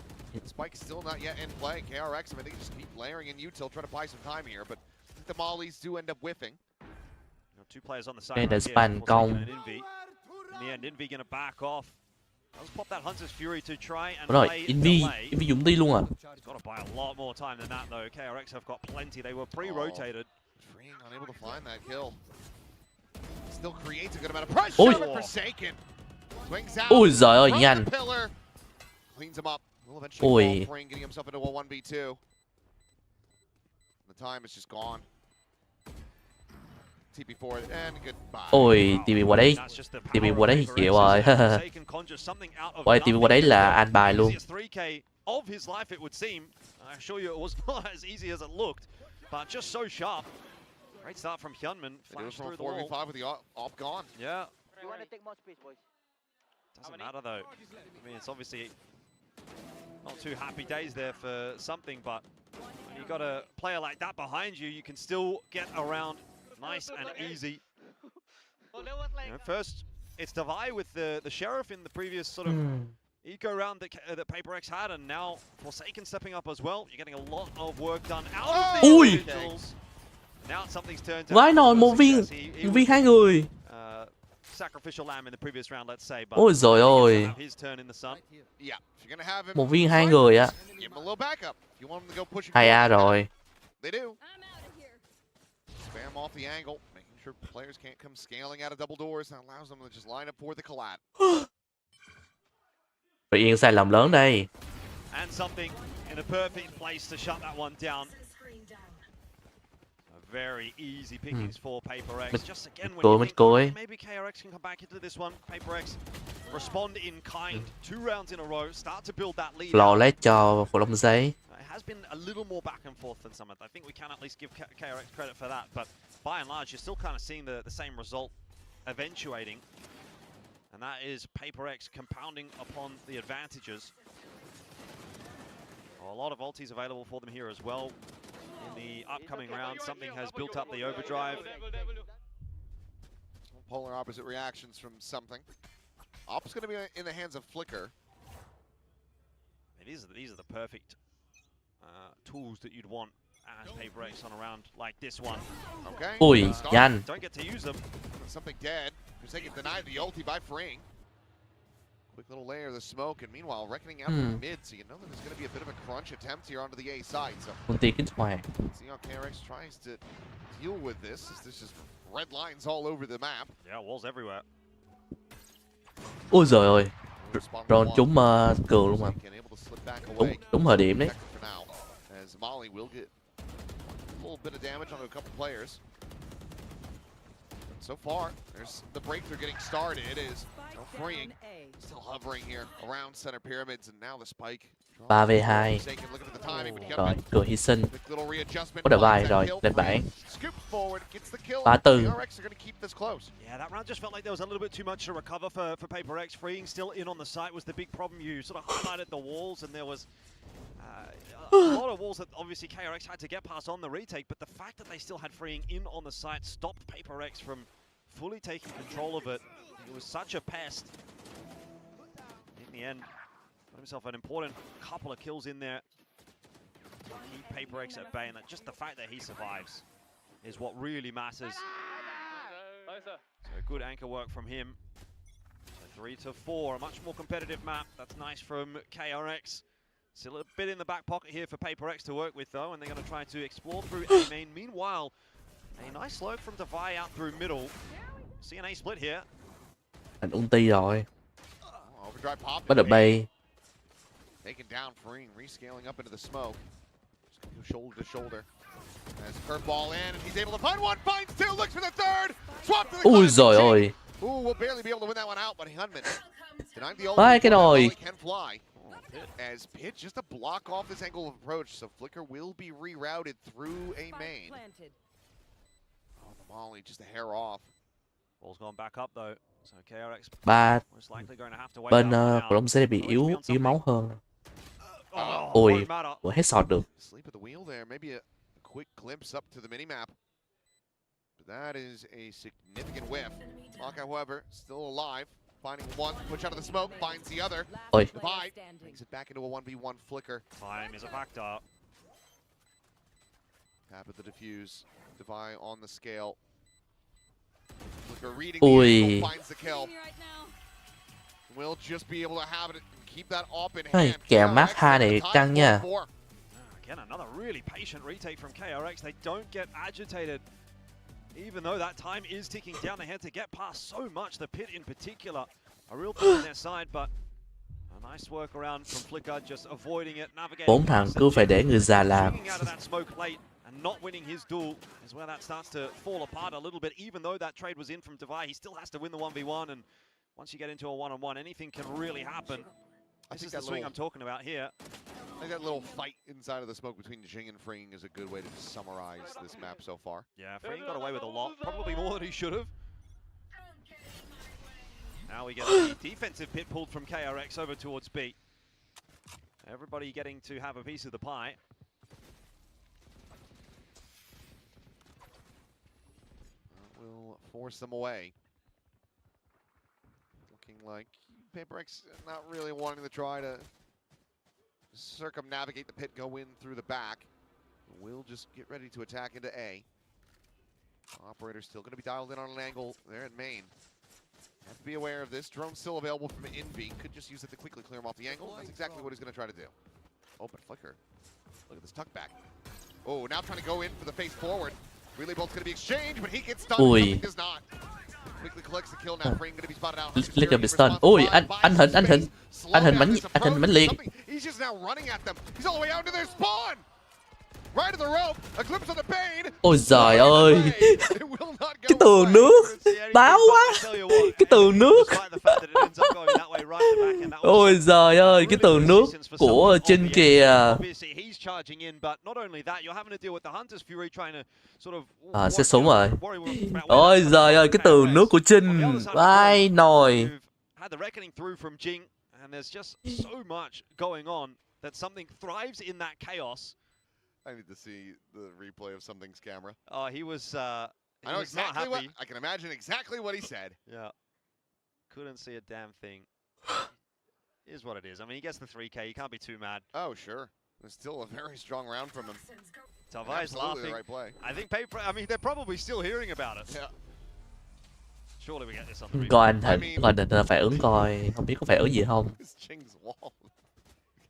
Spike still not yet in play. KRX, I mean, they just keep layering in util, trying to buy some time here, but I think the mollies do end up whiffing. Two players on the side. Đây là span công. In the end, Envy going to back off. Let's pop that Hunter's Fury to try and rồi, play Envy dùng đi luôn à. by a lot more time than that, though. KRX have got plenty. They were pre-rotated. Freeing unable to find that kill. Still creates a good amount of pressure. Ôi. Forsaken. Swings out. Ôi giời ơi, from nhanh. the pillar. Cleans him up. Will eventually Ôi. fall. Freeing getting himself into a 1v2. The time is just gone. TP forward and goodbye. Ôi, TV qua đấy. That's just the TV power qua of đấy thì KRX, chịu isn't rồi. it? Forsaken conjures something out of Ôi, TV qua nothing. đấy là an bài luôn. Easiest 3K of his life, it would seem. I assure you, it was not as easy as it looked, but just so sharp. Great start from Hyunmin. They do it Flash from a through the wall. 4v5 with the op gone. Yeah, You want to take more space, boys? doesn't matter though. I mean, it's obviously not too happy days there for something, but when you got a player like that behind you, you can still get around nice and easy. You know, first, it's Divide with the Sheriff in the previous sort of eco round that PaperX had, and now Forsaken stepping up as well. You're getting a lot of work done out of the Ui. individuals. Now something's turned to Vãi nồi, một viên hai người. sacrificial lamb in the previous round, let's say, but Ôi giời ơi. his turn in the sun. Yeah, if you're gonna have him Một viên hai người á. give him a little backup. If you want him to go push it. 2A rồi. They do. I'm out of here. Spam off the angle, making sure players can't come scaling out of double doors. That allows them to just line up for the collab. Phải Yên sai lầm lớn đây. And something in a perfect place to shut that one down. A very easy pickings for PaperX. Just again, when you Mid think, cối. okay, maybe KRX can come back into this one. PaperX respond in kind. 2 rounds in a row, start to build that lead. Flawless cho Phổ Long Giấy. It has been a little more back and forth than some. I think we can at least give KRX credit for that, but by and large, you're still kind of seeing the same result eventuating. And that is PaperX compounding upon the advantages. A lot of ultis available for them here as well. In the upcoming round, something has built up the overdrive. Polar opposite reactions from something. Op's going to be in the hands of Flicker. These are the perfect tools that you'd want as PaperX on a round like this one. Okay. Ui, Start. nhanh. Don't get to use them. Something dead. Forsaken denied the ulti by Freeing. Quick little layer of the smoke, and meanwhile, reckoning out from mid, so you know that there's going to be a bit of a crunch attempt here onto the A side. So, Ulti kích hoạt. see how KRX tries to deal with this. There's just red lines all over the map. Yeah, walls everywhere. Ôi giời ơi. Spawn Rồi one. chúng cường luôn mà. Forsaken able to slip back Đúng, away. đúng thời điểm đấy. For now, as Molly will get a little bit of damage onto a couple players. So far, there's the breakthrough getting started. It is Freeing, still hovering here around center pyramids, and now the spike. 3v2. Forsaken, looking at the timing, but Rồi, Hyunmin, cường hy sinh. quick little readjustment. Có Divide finds that rồi, kill. lên Freeing bảng. scoops forward, gets the kill. 3-4. KRX are going to keep this close. Yeah, that round just felt like there was a little bit too much to recover for PaperX. Freeing still in on the site was the big problem. You sort of highlighted the walls, and there was a lot of walls that obviously KRX had to get past on the retake, but the fact that they still had Freeing in on the site stopped PaperX from fully taking control of it. It was such a pest. In the end, got himself an important couple of kills in there to keep PaperX at bay, and that just the fact that he survives is what really matters. So good anchor work from him. So 3-4, a much more competitive map. That's nice from KRX. Still a bit in the back pocket here for PaperX to work with though, and they're going to try to explore through A main. Meanwhile, a nice lurk from Divide out through middle. See an A split here. Thành ulti rồi. Overdrive pop. Bắt được bay. Taken down, Freeing, rescaling up into the smoke. Just gonna go shoulder to shoulder. As curveball in, and he's able to find one, finds two, looks for the third. Swap to the Ui classic giời G. ơi. Ooh, we'll barely be able to win that one out, but Hyunmin denied the Vãi cái nồi. Molly can fly. As Pit just to block off this angle of approach, so Flicker will be rerouted through A main. Oh, the Molly just a hair off. Ball's gone back up though. So KRX Ba most likely going to have to wait bên out Phổ Long Giấy bị yếu máu hơn. Ui, won't matter. vừa headshot được. Sleep at the wheel there, maybe a quick glimpse up to the minimap. But that is a significant whiff. Lockout, however, still alive. Finding one, push out of the smoke, finds the other. Ôi, Divide brings it back into a 1v1 Flicker. Time is a factor. Tap at the defuse. Divide on the scale. Flicker reading Ui. the angle, finds the kill. Right now. Will just be able to have it and keep that up in Ôi, hand. kèo map 2 này căng nha. Again, another really patient retake from KRX. They don't get agitated. Even though that time is ticking down, they had to get past so much. The pit in particular, a real pain in their side, but a nice work around from Flicker, just avoiding it, navigating. 4 thằng cứ phải để người già làm. Swinging out of that smoke late and not winning his duel is where that starts to fall apart a little bit. Even though that trade was in from Divide, he still has to win the 1v1, and once you get into a one-on-one, anything can really happen. This is the swing I'm talking about here. I think that little fight inside of the smoke between Jing and Freeing is a good way to summarize this map so far. Yeah, Freeing got away with a lot, probably more than he should have. Now we get a defensive pit pulled from KRX over towards B. Everybody getting to have a piece of the pie. That will force them away. Looking like PaperX not really wanting to try to circumnavigate the pit, go in through the back. We'll just get ready to attack into A. Operator's still going to be dialed in on an angle there at main. Have to be aware of this. Drone's still available from Envy. Could just use it to quickly clear him off the angle. That's exactly what he's going to try to do. Open Flicker. Look at this tuck back. Oh, now trying to go in for the face forward. Relay bolt's going to be exchanged, but he gets stunned. Something does not. Quickly collects the kill now. Freeing going to be spotted out. Flicker bị stun. Ôi, anh hình bánh liệt. He's just now running at them. He's all the way out to their spawn. Right to the rope. A glimpse of the pain. Ôi giời ơi. Cái tường nước. Báo quá. Cái tường nước. Ôi giời ơi, cái tường nước của Trinh kìa. Xếp súng rồi. Ôi giời ơi, cái tường nước của Trinh. Vai nồi. And there's just so much going on that something thrives in that chaos. I need to see the replay of Something's camera. Oh, he was. I know exactly what. I can imagine exactly what he said. Yeah. Couldn't see a damn thing. Is what it is. I mean, he gets the 3K. You can't be too mad. Oh, sure. It's still a very strong round from him. Tavai's laughing. The right play. I think I mean, they're probably still hearing about it. Yeah. Surely we get this on the replay. Coi anh Thịnh là phải ứng coi, không biết có phải ứng gì không. Ching's wall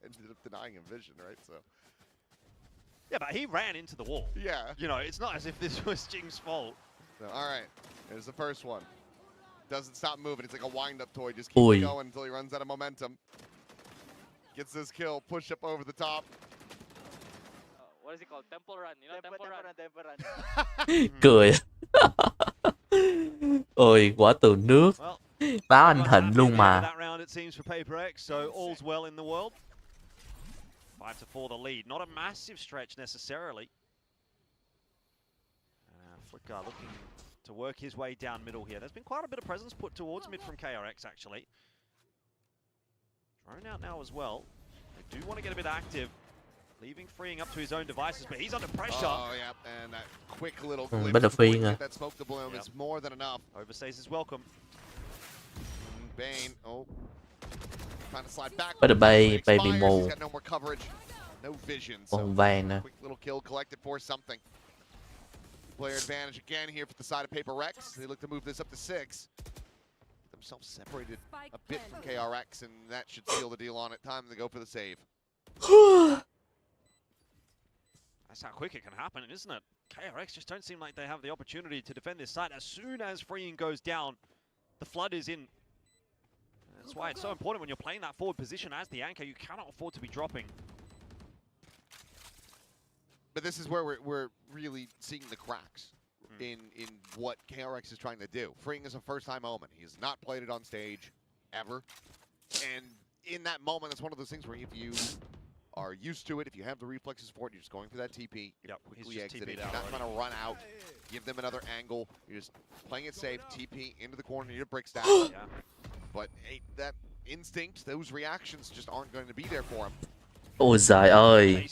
ended up denying him vision, right? So. Yeah, but he ran into the wall. Yeah. You know, it's not as if this was Jing's fault. So, all right, here's the first one. Doesn't stop moving. It's like a wind-up toy. Just keeps going until he runs out of momentum. Gets this kill. Push up over the top. What is it called? Temple run. You know, temple run. Cười. Ôi, quả tường nước. Báo anh Thịnh luôn mà. That round it seems for PaperX, so all's well in the world. 5-4 the lead. Not a massive stretch necessarily. Flicker looking to work his way down middle here. There's been quite a bit of presence put towards mid from KRX actually. Drone out now as well. They do want to get a bit active. Leaving Freeing up to his own devices, but he's under pressure. Oh, yeah, and that quick little glimpse that smoke to bloom is more than enough. Overstays is welcome. Bane, trying to slide back. Bắt được bay bị mù. He's got no more coverage, no vision. Còn vàng nè. Quick little kill collected for something. Player advantage again here for the side of PaperX. They look to move this up to 6. Get themselves separated a bit from KRX, and that should seal the deal on it. Time to go for the save. That's how quick it can happen, isn't it? KRX just don't seem like they have the opportunity to defend this side. As soon as Freeing goes down, the flood is in. That's why it's so important when you're playing that forward position as the anchor. You cannot afford to be dropping. But this is where we're really seeing the cracks in what KRX is trying to do. Freeing is a first-time element. He has not played it on stage ever. And in that moment, it's one of those things where if you are used to it, if you have the reflexes for it, you're just going for that TP. Yep, quickly exiting. You're not trying to run out, give them another angle. You're just playing it safe, TP into the corner, need a brick stack. But hey, that instinct, those reactions just aren't going to be there for him. Ôi giời ơi.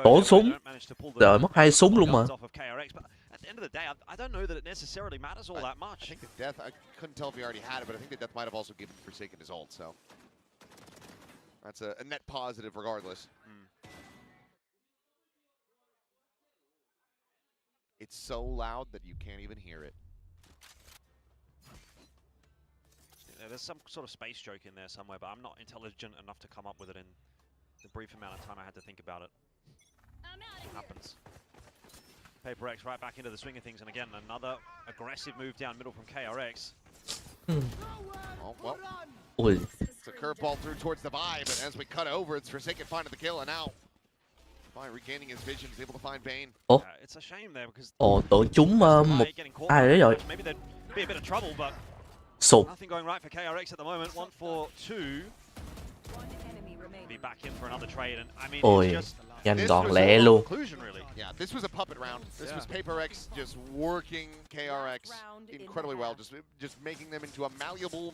Tốn súng. Trời, mất 2 súng luôn mà. At the end of the day, I don't know that it necessarily matters all that much. I think the death, I couldn't tell if he already had it, but I think the death might have also given Forsaken his ult, so. That's a net positive regardless. It's so loud that you can't even hear it. Yeah, there's some sort of space joke in there somewhere, but I'm not intelligent enough to come up with it in The brief amount of time I had to think about it. It happens. Paper X right back into the swing of things, and again, another aggressive move down middle from KRX. Oh, well. Ui, It's a curveball through towards the Vi, but as we cut over, it's Forsaken finding the kill, and now Vi regaining his vision is able to find Bane. ủa, It's a shame there because tổ chúng một getting caught ai đấy rồi. maybe there'd be a bit of trouble, but Sụt. nothing going right for KRX at the moment. 1 for 2. Be back in for another trade, and I mean, Ôi, it's just nhanh gọn lẹ luôn. conclusion really. Yeah, this was a puppet round. This was Paper X just working KRX incredibly well, just making them into a malleable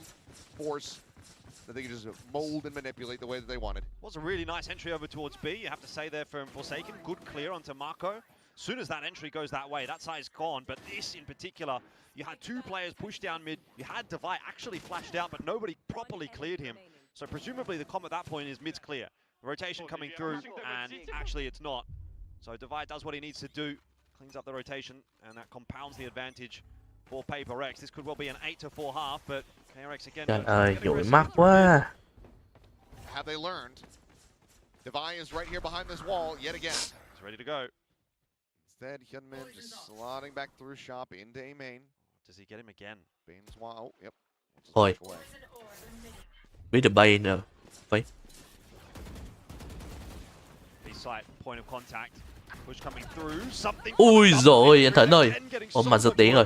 force that they could just mold and manipulate the way that they wanted. Was a really nice entry over towards B. You have to say there from Forsaken. Good clear onto Marco. As soon as that entry goes that way, that side's gone. But this in particular, you had 2 players push down mid. You had Devi actually flashed out, but nobody properly cleared him. So presumably the comm at that point is mid's clear. Rotation coming through, and actually it's not. So Devi does what he needs to do, cleans up the rotation, and that compounds the advantage for Paper X. This could well be an 8-4 half, but KRX again. Trời ơi, dụi mắt quá. Have they learned? Devi is right here behind this wall yet again. He's ready to go. Instead, Hyunmin just slotting back through shop into A main. Does he get him again? Bane's wall. Oh, yep. Thôi, biết được bay nữa. Phải. B-site, point of contact. Push coming through. Something. Ui rồi, anh Thịnh ơi. Ôi mà giật điện rồi.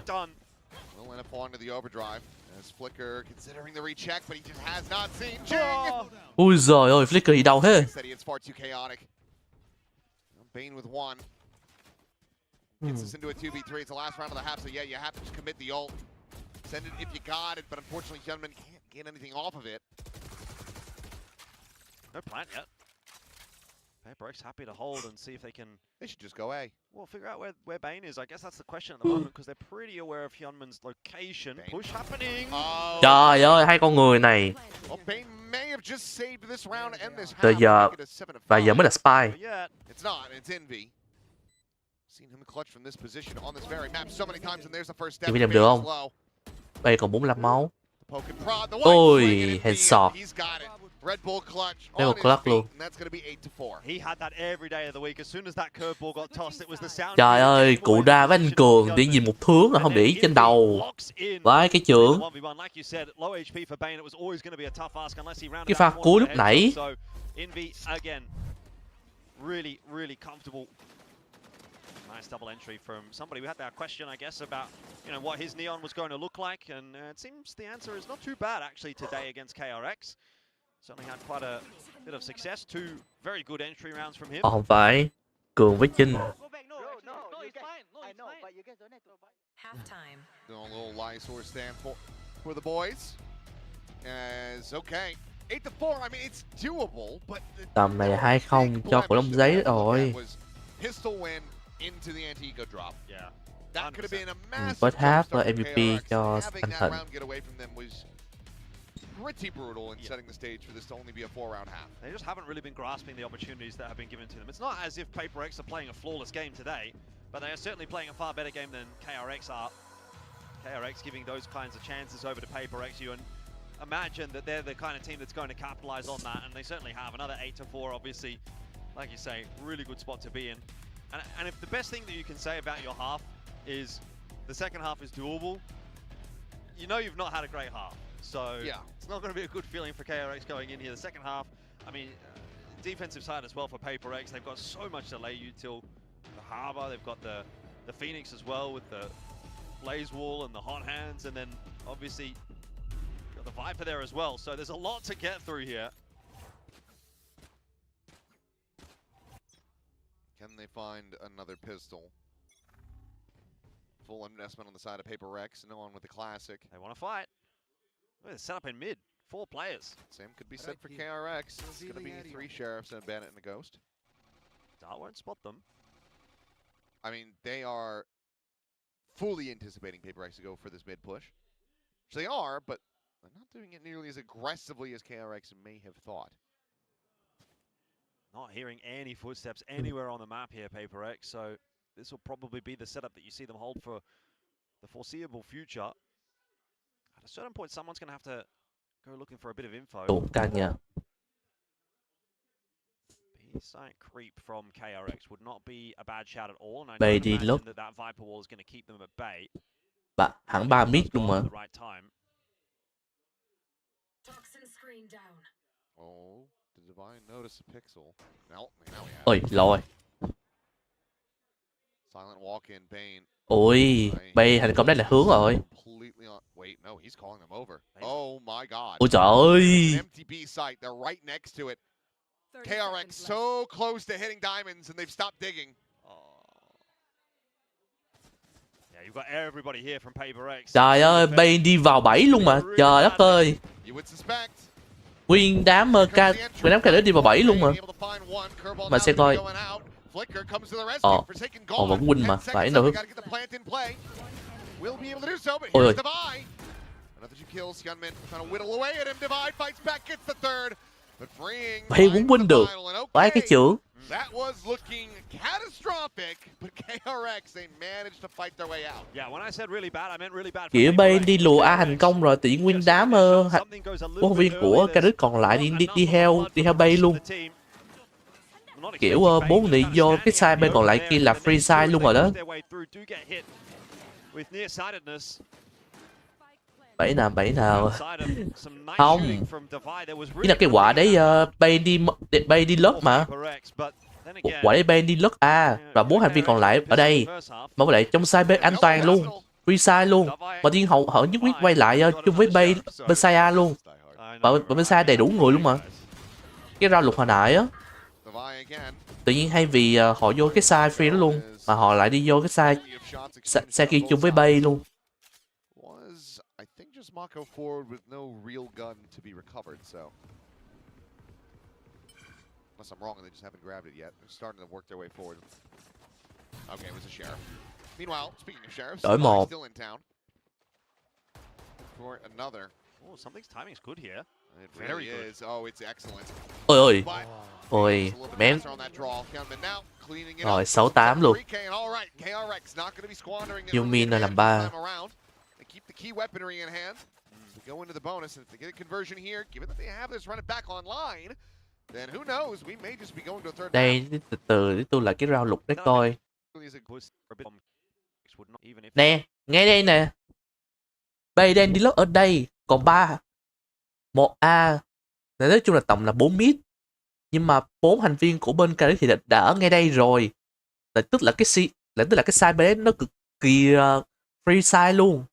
Will end up falling to the overdrive. As Flicker considering the recheck, but he just has not seen Jing. Ui giời ơi, Flicker gì đâu thế? Said it's far too chaotic. Bane with 1. Gets us into a 2v3. It's the last round of the half, so yeah, you have to just commit the ult. Send it if you got it, but unfortunately Hyunmin can't get anything off of it. No plant yet. Paper X happy to hold and see if they can. They should just go A. Well, figure out where Bane is. I guess that's the question at the moment because they're pretty aware of Hyunmin's location. Bane. Push happening. Trời ơi, hai con người này. Well, Bane may have just saved this round and this half. Từ giờ, Make it a 7-5. và giờ mới là spy. Yeah. It's not. It's Envy. Seen him clutch from this position on this very map so many times, and there's the first step. Envy làm được không? Đây còn 45 máu. Ôi, headshot. Red Bull clutch. Đây một clutch luôn. And that's going to be 8-4. He had that every day of the week. As soon as that curveball got tossed, it was the sound. Trời ơi, cụ đa với anh Cường đi nhìn một hướng là không để ý trên đầu. Vãi cái chưởng. Cái pha cuối lúc nãy. Envy again. Really, really comfortable. Nice double entry from somebody. We had that question, I guess, about what his neon was going to look like, and it seems the answer is not too bad actually today against KRX. Certainly had quite a bit of success. 2 very good entry rounds from him. Không phải Cường với Chinh. Halftime. A little Lysor stand for the boys. As okay, 8-4. I mean, it's doable, but Tầm này 2-0 cho cổ lông giấy rồi. Pistol win into the anti-ego drop. Yeah. That could have been a massive First half jump start for MVP KRX. cho Having anh that Thịnh. round get away from them was pretty brutal in setting the stage for this to only be a 4-round half. They just haven't really been grasping the opportunities that have been given to them. It's not as if Paper X are playing a flawless game today, but they are certainly playing a far better game than KRX are. KRX giving those kinds of chances over to Paper X. You and imagine that they're the kind of team that's going to capitalize on that, and they certainly have. Another 8-4, obviously, like you say, really good spot to be in. And if the best thing that you can say about your half is the second half is doable, you've not had a great half. So yeah, it's not going to be a good feeling for KRX going in here. The second half, I mean, defensive side as well for Paper X. They've got so much to lay you till the Harbor. They've got the Phoenix as well with the Blaze Wall and the Hot Hands, and then obviously got the Viper there as well. So there's a lot to get through here. Can they find another pistol? Full investment on the side of Paper X. No one with the classic. They want to fight. Look at the setup in mid. 4 players. Same could be said for KRX. It's going to be 3 Sheriffs and a Bandit and a Ghost. Dart won't spot them. I mean, they are fully anticipating Paper X to go for this mid push. Which they are, but they're not doing it nearly as aggressively as KRX may have thought. Not hearing any footsteps anywhere on the map here, Paper X. So this will probably be the setup that you see them hold for the foreseeable future. At a certain point, someone's going to have to go looking for a bit of info. Đủ căng nha. silent creep from KRX would not be a bad shout at all, and I Bay don't đi imagine lốt. that Viper wall is going to keep them at bay. Hẳn 3 mid luôn mà. At the right time. Oh, did Divine notice a pixel? No, now he has. Ôi, lỗi. Silent walk in, Bane. Ôi, bay thành công đấy là hướng rồi. Completely on. Wait, no, he's calling them over. Oh my God. Ôi trời ơi. An empty B site. They're right next to it. KRX so close to hitting diamonds, and they've stopped digging. Yeah, you've got everybody here from Paper X. Trời ơi, bay đi vào 7 luôn mà. Trời đất ơi. You would suspect. Nguyên đám KRX đi vào 7 luôn mà. Mà sẽ coi. Vẫn win mà, phải đâu. Ôi ôi. Bay cũng win được. Phải cái chưởng. That was looking catastrophic, but KRX they managed to fight their way out. Yeah, when I said really bad, I meant really bad. Kiểu bay đi lùa A thành công rồi, tự nhiên nguyên đám huấn viên của KRX còn lại đi theo bay luôn. Kiểu 4 đi vô cái side bên còn lại kia là free side luôn rồi đó. Bẫy nào không, ý là cái quả đấy bay đi lớp mà, quả đấy bay đi lớp A và 4 thành viên còn lại ở đây, mà với lại trong side bên an toàn luôn, free side luôn, mà tiên hậu nhất quyết quay lại chung với bay bên side A luôn, và bên side đầy đủ người luôn mà. Cái rau lục hồi nãy á, tự nhiên hay vì họ vô cái side free đó luôn mà họ lại đi vô cái side kia chung với bay luôn. Mako forward with no real gun to be recovered, so unless I'm wrong and they just haven't grabbed it yet, they're starting to work their way forward. Okay, it was a sheriff. Meanwhile, speaking of sheriffs, still in town for another. Oh, something's timing's good here. It really is. Oh, it's excellent. Ôi ôi, mém. Rồi 68 luôn. Yumin là làm 3. Keep the key weaponry in hand. We go into the bonus, and if they get a conversion here, given that they have this, run it back online, then who knows? We may just be going to a third. Đây từ từ để tôi lại cái round lục đấy coi. Nè, ngay đây nè. Bay đang đi lót ở đây, còn 1A. Nói chung là tổng là 4 mid. Nhưng mà 4 thành viên của bên KRX thì đã ở ngay đây rồi. Tức là cái side bên nó cực kỳ free side luôn.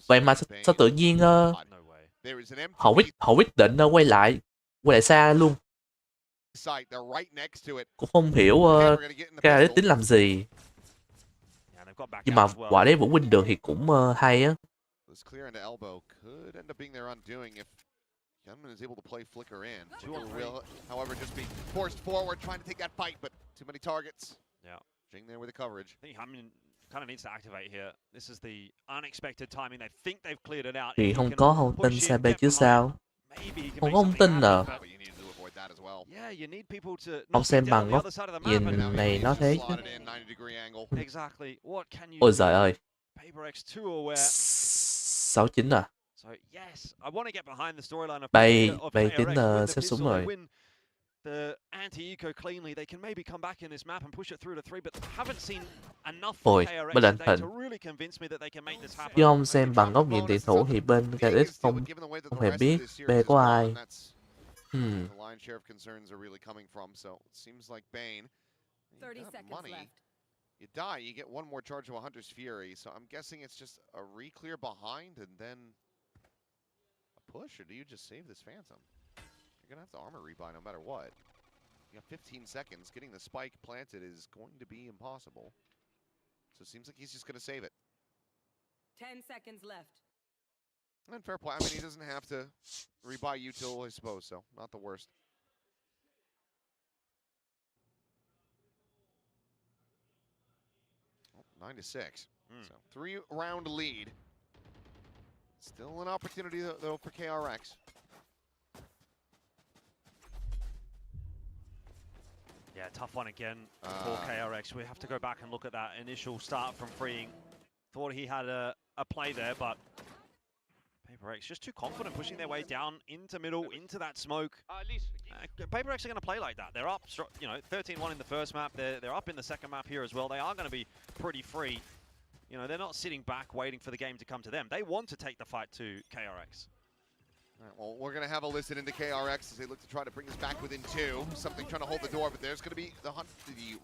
Vậy mà sao tự nhiên họ quyết định quay lại xa luôn. Cũng không hiểu KRX tính làm gì. Nhưng mà quả đấy vẫn win được thì cũng hay á. Gunman is able to play flicker in. Will, however, just be forced forward, trying to take that fight, but too many targets. Yeah, Jing there with the coverage. I think Hammond kind of needs to activate here. This is the unexpected timing. They think they've cleared it out. Thì không có thông tin xe B chứ sao? Không có thông tin à? Không xem bằng góc nhìn này nó thế chứ. Ôi giời ơi. 69 à? Bay tính xếp súng rồi. Ôi, mới định hình. Chứ không xem bằng góc nhìn tiền thủ thì bên KRX không hề biết B có ai. You die, you get one more charge of a Hunter's Fury, so I'm guessing it's just a re-clear behind and then a push, or do you just save this Phantom? You're gonna have to armor rebuy no matter what. You got 15 seconds. Getting the spike planted is going to be impossible. So it seems like he's just gonna save it. 10 seconds left. And fair play. I mean, he doesn't have to rebuy util, I suppose, so not the worst. Oh, 9-6. So 3-round lead. Still an opportunity though for KRX. Yeah, tough one again for KRX. We have to go back and look at that initial start from Freeing. Thought he had a play there, but PaperX just too confident pushing their way down into middle, into that smoke. PaperX are going to play like that. They're up, 13-1 in the first map. They're up in the second map here as well. They are going to be pretty free. You know, they're not sitting back waiting for the game to come to them. They want to take the fight to KRX. All right, well, we're going to have a listen into KRX as they look to try to bring us back within 2. Something trying to hold the door, but there's going to be the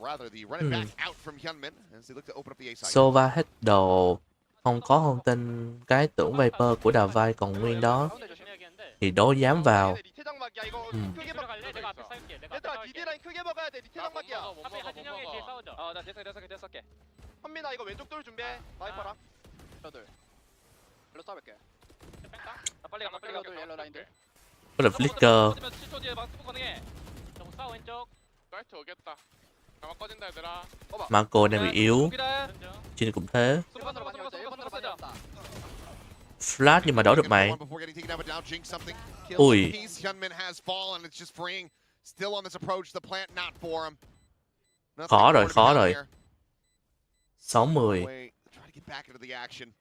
run it back out from Hyunmin as they look to open up the A side. Sova hết đồ, không có thông tin cái tưởng Viper của Đà Vai còn nguyên đó thì đâu dám vào. 들어갈래? 내가 앞에 싸울게. 내가 앞에 싸울게. 라인 크게 먹어야 돼. 리테 장막이야. 앞에 하진 형이 뒤에 싸우죠. 나 됐어 게 현민아 이거 왼쪽 돌 준비해. 나이퍼랑. 저들. 일로 싸볼게. 나 빨리 가. 옐로 라인들. Có là flicker. 10초 뒤에 막 스포 가능해. 좀 싸워 왼쪽. 나이트 오겠다. 장막 꺼진다 얘들아. Marco đang bị yếu. Trên cũng thế. 수반으로 많이 왔다. 1번으로 많이 왔다. Flash nhưng mà đỡ được mày. Ui. Hyunmin has fallen. It's just freeing. Still on this approach. The plant not for him. Khó rồi. 60. Try to get back into the action.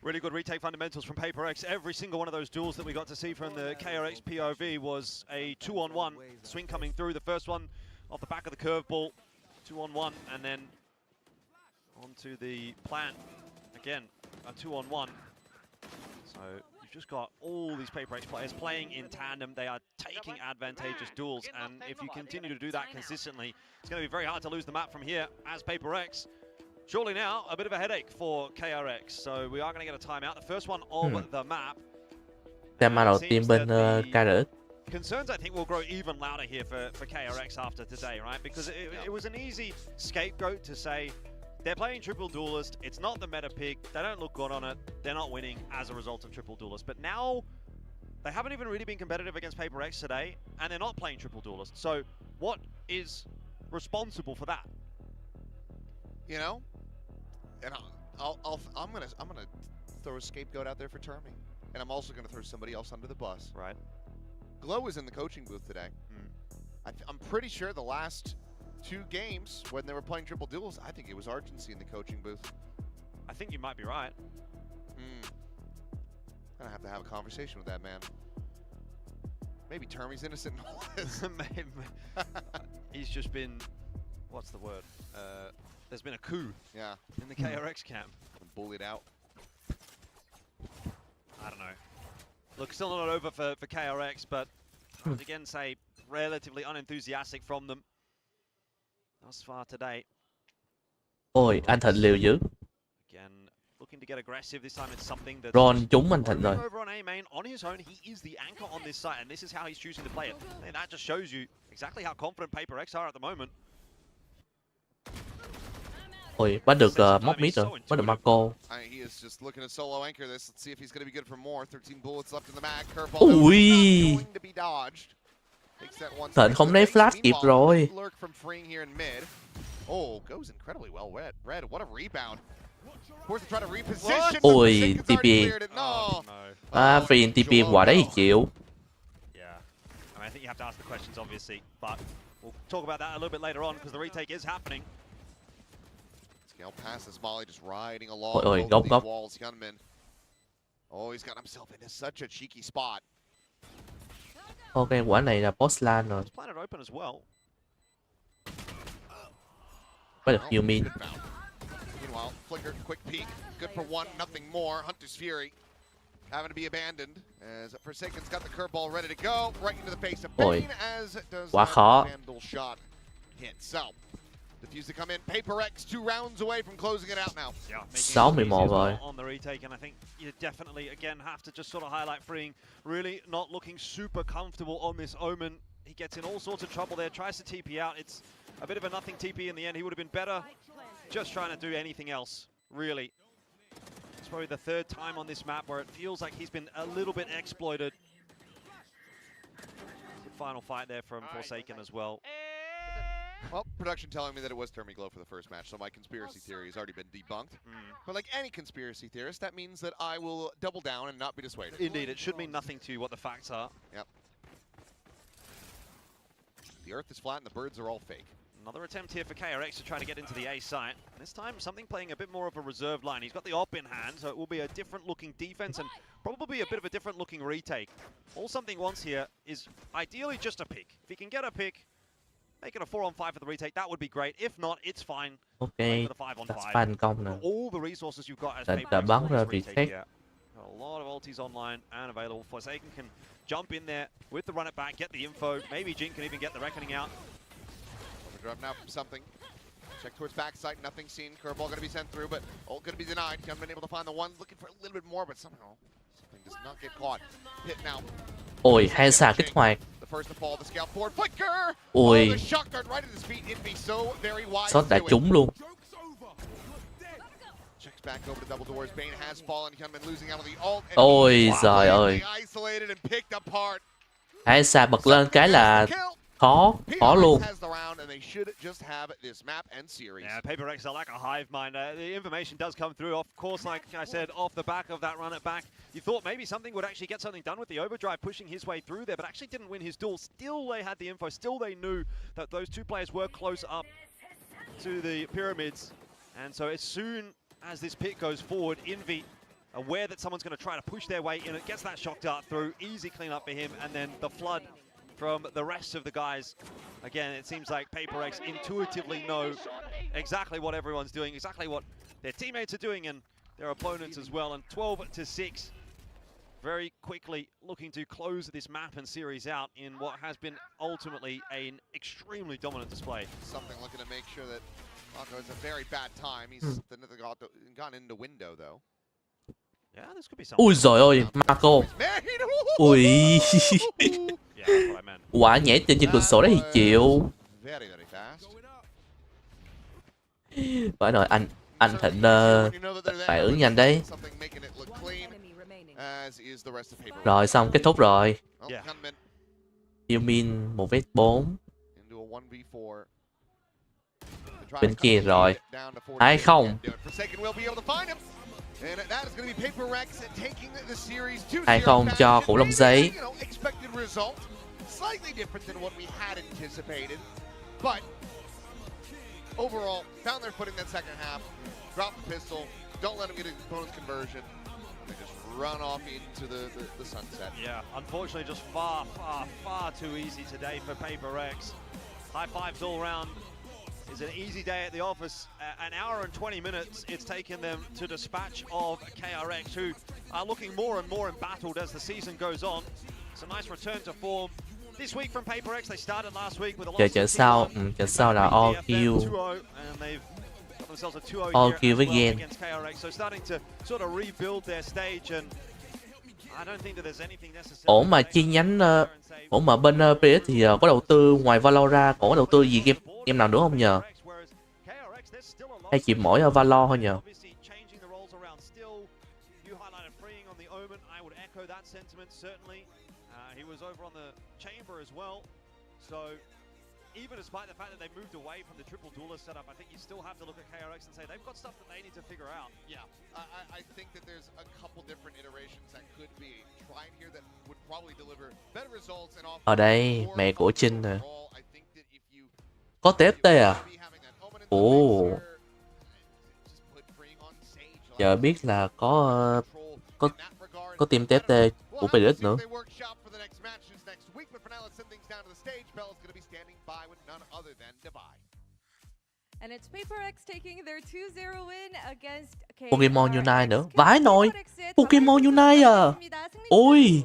Really good retake fundamentals from PaperX. Every single one of those duels that we got to see from the KRX POV was a 2-on-1 swing coming through. The first one off the back of the curveball, 2-on-1, and then onto the plant. Again, a 2-on-1. So you've just got all these PaperX players playing in tandem. They are taking advantageous duels, and if you continue to do that consistently, it's going to be very hard to lose the map from here as PaperX. Surely now, a bit of a headache for KRX, so we are going to get a timeout. The first one of the map. Tema đầu tiên bên KRX. Concerns, I think, will grow even louder here for KRX after today, right? Because it was an easy scapegoat to say, they're playing Triple Duelist, it's not the meta pick, they don't look good on it, they're not winning as a result of Triple Duelist. But now, they haven't even really been competitive against PaperX today, and they're not playing Triple Duelist. So, what is responsible for that? You know? And I'm gonna throw a scapegoat out there for Termi, and I'm also gonna throw somebody else under the bus. Right. Glow was in the coaching booth today. I'm pretty sure the last 2 games when they were playing Triple Duels, I think it was Argency in the coaching booth. I think you might be right. Gonna have to have a conversation with that man. Maybe Termi's innocent in all this. He's just been, what's the word? There's been a coup in the KRX camp. Bullied out. I don't know. Look, still not over for KRX, but I would again say relatively unenthusiastic from them thus far today. Ôi, anh Thịnh liều dữ. Again, looking to get aggressive. This time it's something that Ron trúng anh Thịnh rồi. over on A main on his own. He is the anchor on this site, and this is how he's choosing to play it. And that just shows you exactly how confident PaperX are at the moment. Ôi, bắt được móc mid rồi, bắt được Marco. He is just looking to solo anchor this. Let's see if he's going to be good for more. 13 bullets left in the mag. Curveball Ui. going to be dodged. Thịnh không lấy flash kịp rồi. Lurk from freeing here in mid. Oh, goes incredibly well. Red, what a rebound. Forced to try to reposition. Ui, TP. No. Free TP quả đấy thì chịu. Yeah. I mean, I think you have to ask the questions, obviously, but we'll talk about that a little bit later on because the retake is happening. Scale past this Molly, just riding along Ôi, both of góc. these walls. Gunman. Oh, he's got himself into such a cheeky spot. Ok, quả này là boss lan rồi. Planet open as well. Bắt được nhiều min. Meanwhile, Flicker, quick peek. Good for one, nothing more. Hunter's Fury having to be abandoned as Forsaken's got the curveball ready to go. Right into the face of Ôi, Bane as does quá khó. handle shot hit. So, Diffuse to come in. PaperX 2 rounds away from closing it out now. Yeah, 61 rồi. On the retake, and I think you definitely again have to just sort of highlight freeing. Really not looking super comfortable on this Omen. He gets in all sorts of trouble there. Tries to TP out. It's a bit of a nothing TP in the end. He would have been better just trying to do anything else. Really, it's probably the third time on this map where it feels like he's been a little bit exploited. Good final fight there from Forsaken as well. Well, production telling me that it was Termiglow for the first match, so my conspiracy theory has already been debunked. But like any conspiracy theorist, that means that I will double down and not be dissuaded. Indeed, it should mean nothing to you what the facts are. Yep. The earth is flat and the birds are all fake. Another attempt here for KRX to try to get into the A site. This time, something playing a bit more of a reserve line. He's got the op in hand, so it will be a different looking defense and probably a bit of a different looking retake. All something wants here is ideally just a pick. If he can get a pick, make it a 4-on-5 for the retake, that would be great. If not, it's fine. Ok, Play for the 5-on-5. that's fine công nè. All the resources you've got as Đã Paper bắn X ra for this retake retake. here. Got a lot of ultis online and available. Forsaken can jump in there with the run it back, get the info. Maybe Jin can even get the reckoning out. Overdrive now from something. Check towards backside, nothing seen. Curveball going to be sent through, but ult going to be denied. Gunman able to find the one, looking for a little bit more, but somehow something does not get caught. Hit now. Ôi, hai xà kích hoạt. The first to fall, the scout forward flicker. Ôi. Oh, the shotgun right at his feet. It'd be so very wise. Shot đã to do it. trúng luôn. Checks back over to double doors. Bane has fallen. Gunman losing out on the ult. And Ôi giời ơi. isolated and picked apart. Hai xà bật lên cái là khó luôn. Has the round and they should just have this map and series. Yeah, Paper X are like a hive mind. The information does come through. Of course, like I said, off the back of that run it back, you thought maybe something would actually get something done with the overdrive, pushing his way through there, but actually didn't win his duel. Still, they had the info. Still, they knew that those two players were close up to the pyramids. And so as soon as this pick goes forward, Envy, aware that someone's going to try to push their way in, it gets that shock dart through. Easy clean up for him, and then the flood from the rest of the guys. Again, it seems like Paper X intuitively know exactly what everyone's doing, exactly what their teammates are doing and their opponents as well. And 12-6, very quickly looking to close this map and series out in what has been ultimately an extremely dominant display. Something looking to make sure that Mako has a very bad time. He's gone into window though. Yeah, this could be something. Ui giời ơi, Marco. Ui. Quả nhảy trên cửa sổ đấy thì chịu. Phải rồi, anh Thịnh phản ứng nhanh đấy. Rồi xong kết thúc rồi. You mean 1v4. Bên kia rồi. 2-0. 2-0 cho Khủng Long Giấy. Slightly different than what we had anticipated, but overall, found their footing that second half, drop the pistol, don't let them get a bonus conversion, they just run off into the sunset. Yeah, unfortunately just far too easy today for Paper X. High fives all round. It's an easy day at the office. An hour and 20 minutes it's taken them to dispatch of KRX, who are looking more and more embattled as the season goes on. It's a nice return to form. This week from Paper X, they started last week with a lot of Trận sau là all kill. All kill với Gen. So starting to sort of rebuild their stage and I don't think that there's anything necessary. Ủa mà chi nhánh ủa mà bên PS thì có đầu tư ngoài Valor ra còn có đầu tư gì game nào nữa không nhờ? Hay chỉ mỗi Valor thôi nhờ? He was over on the chamber as well, so even despite the fact that they moved away from the triple duelist setup, I think you still have to look at KRX and say they've got stuff that they need to figure out. Yeah, I think that there's a couple different iterations that could be tried here that would probably deliver better results and offer. Ở đây mẹ của Trinh nè. Có TFT à? Ồ. Giờ biết là có team TFT của PDX nữa. And it's Paper X taking their 2-0 win against Pokemon Unite nữa. Vãi nồi. Pokemon Unite à. Ôi.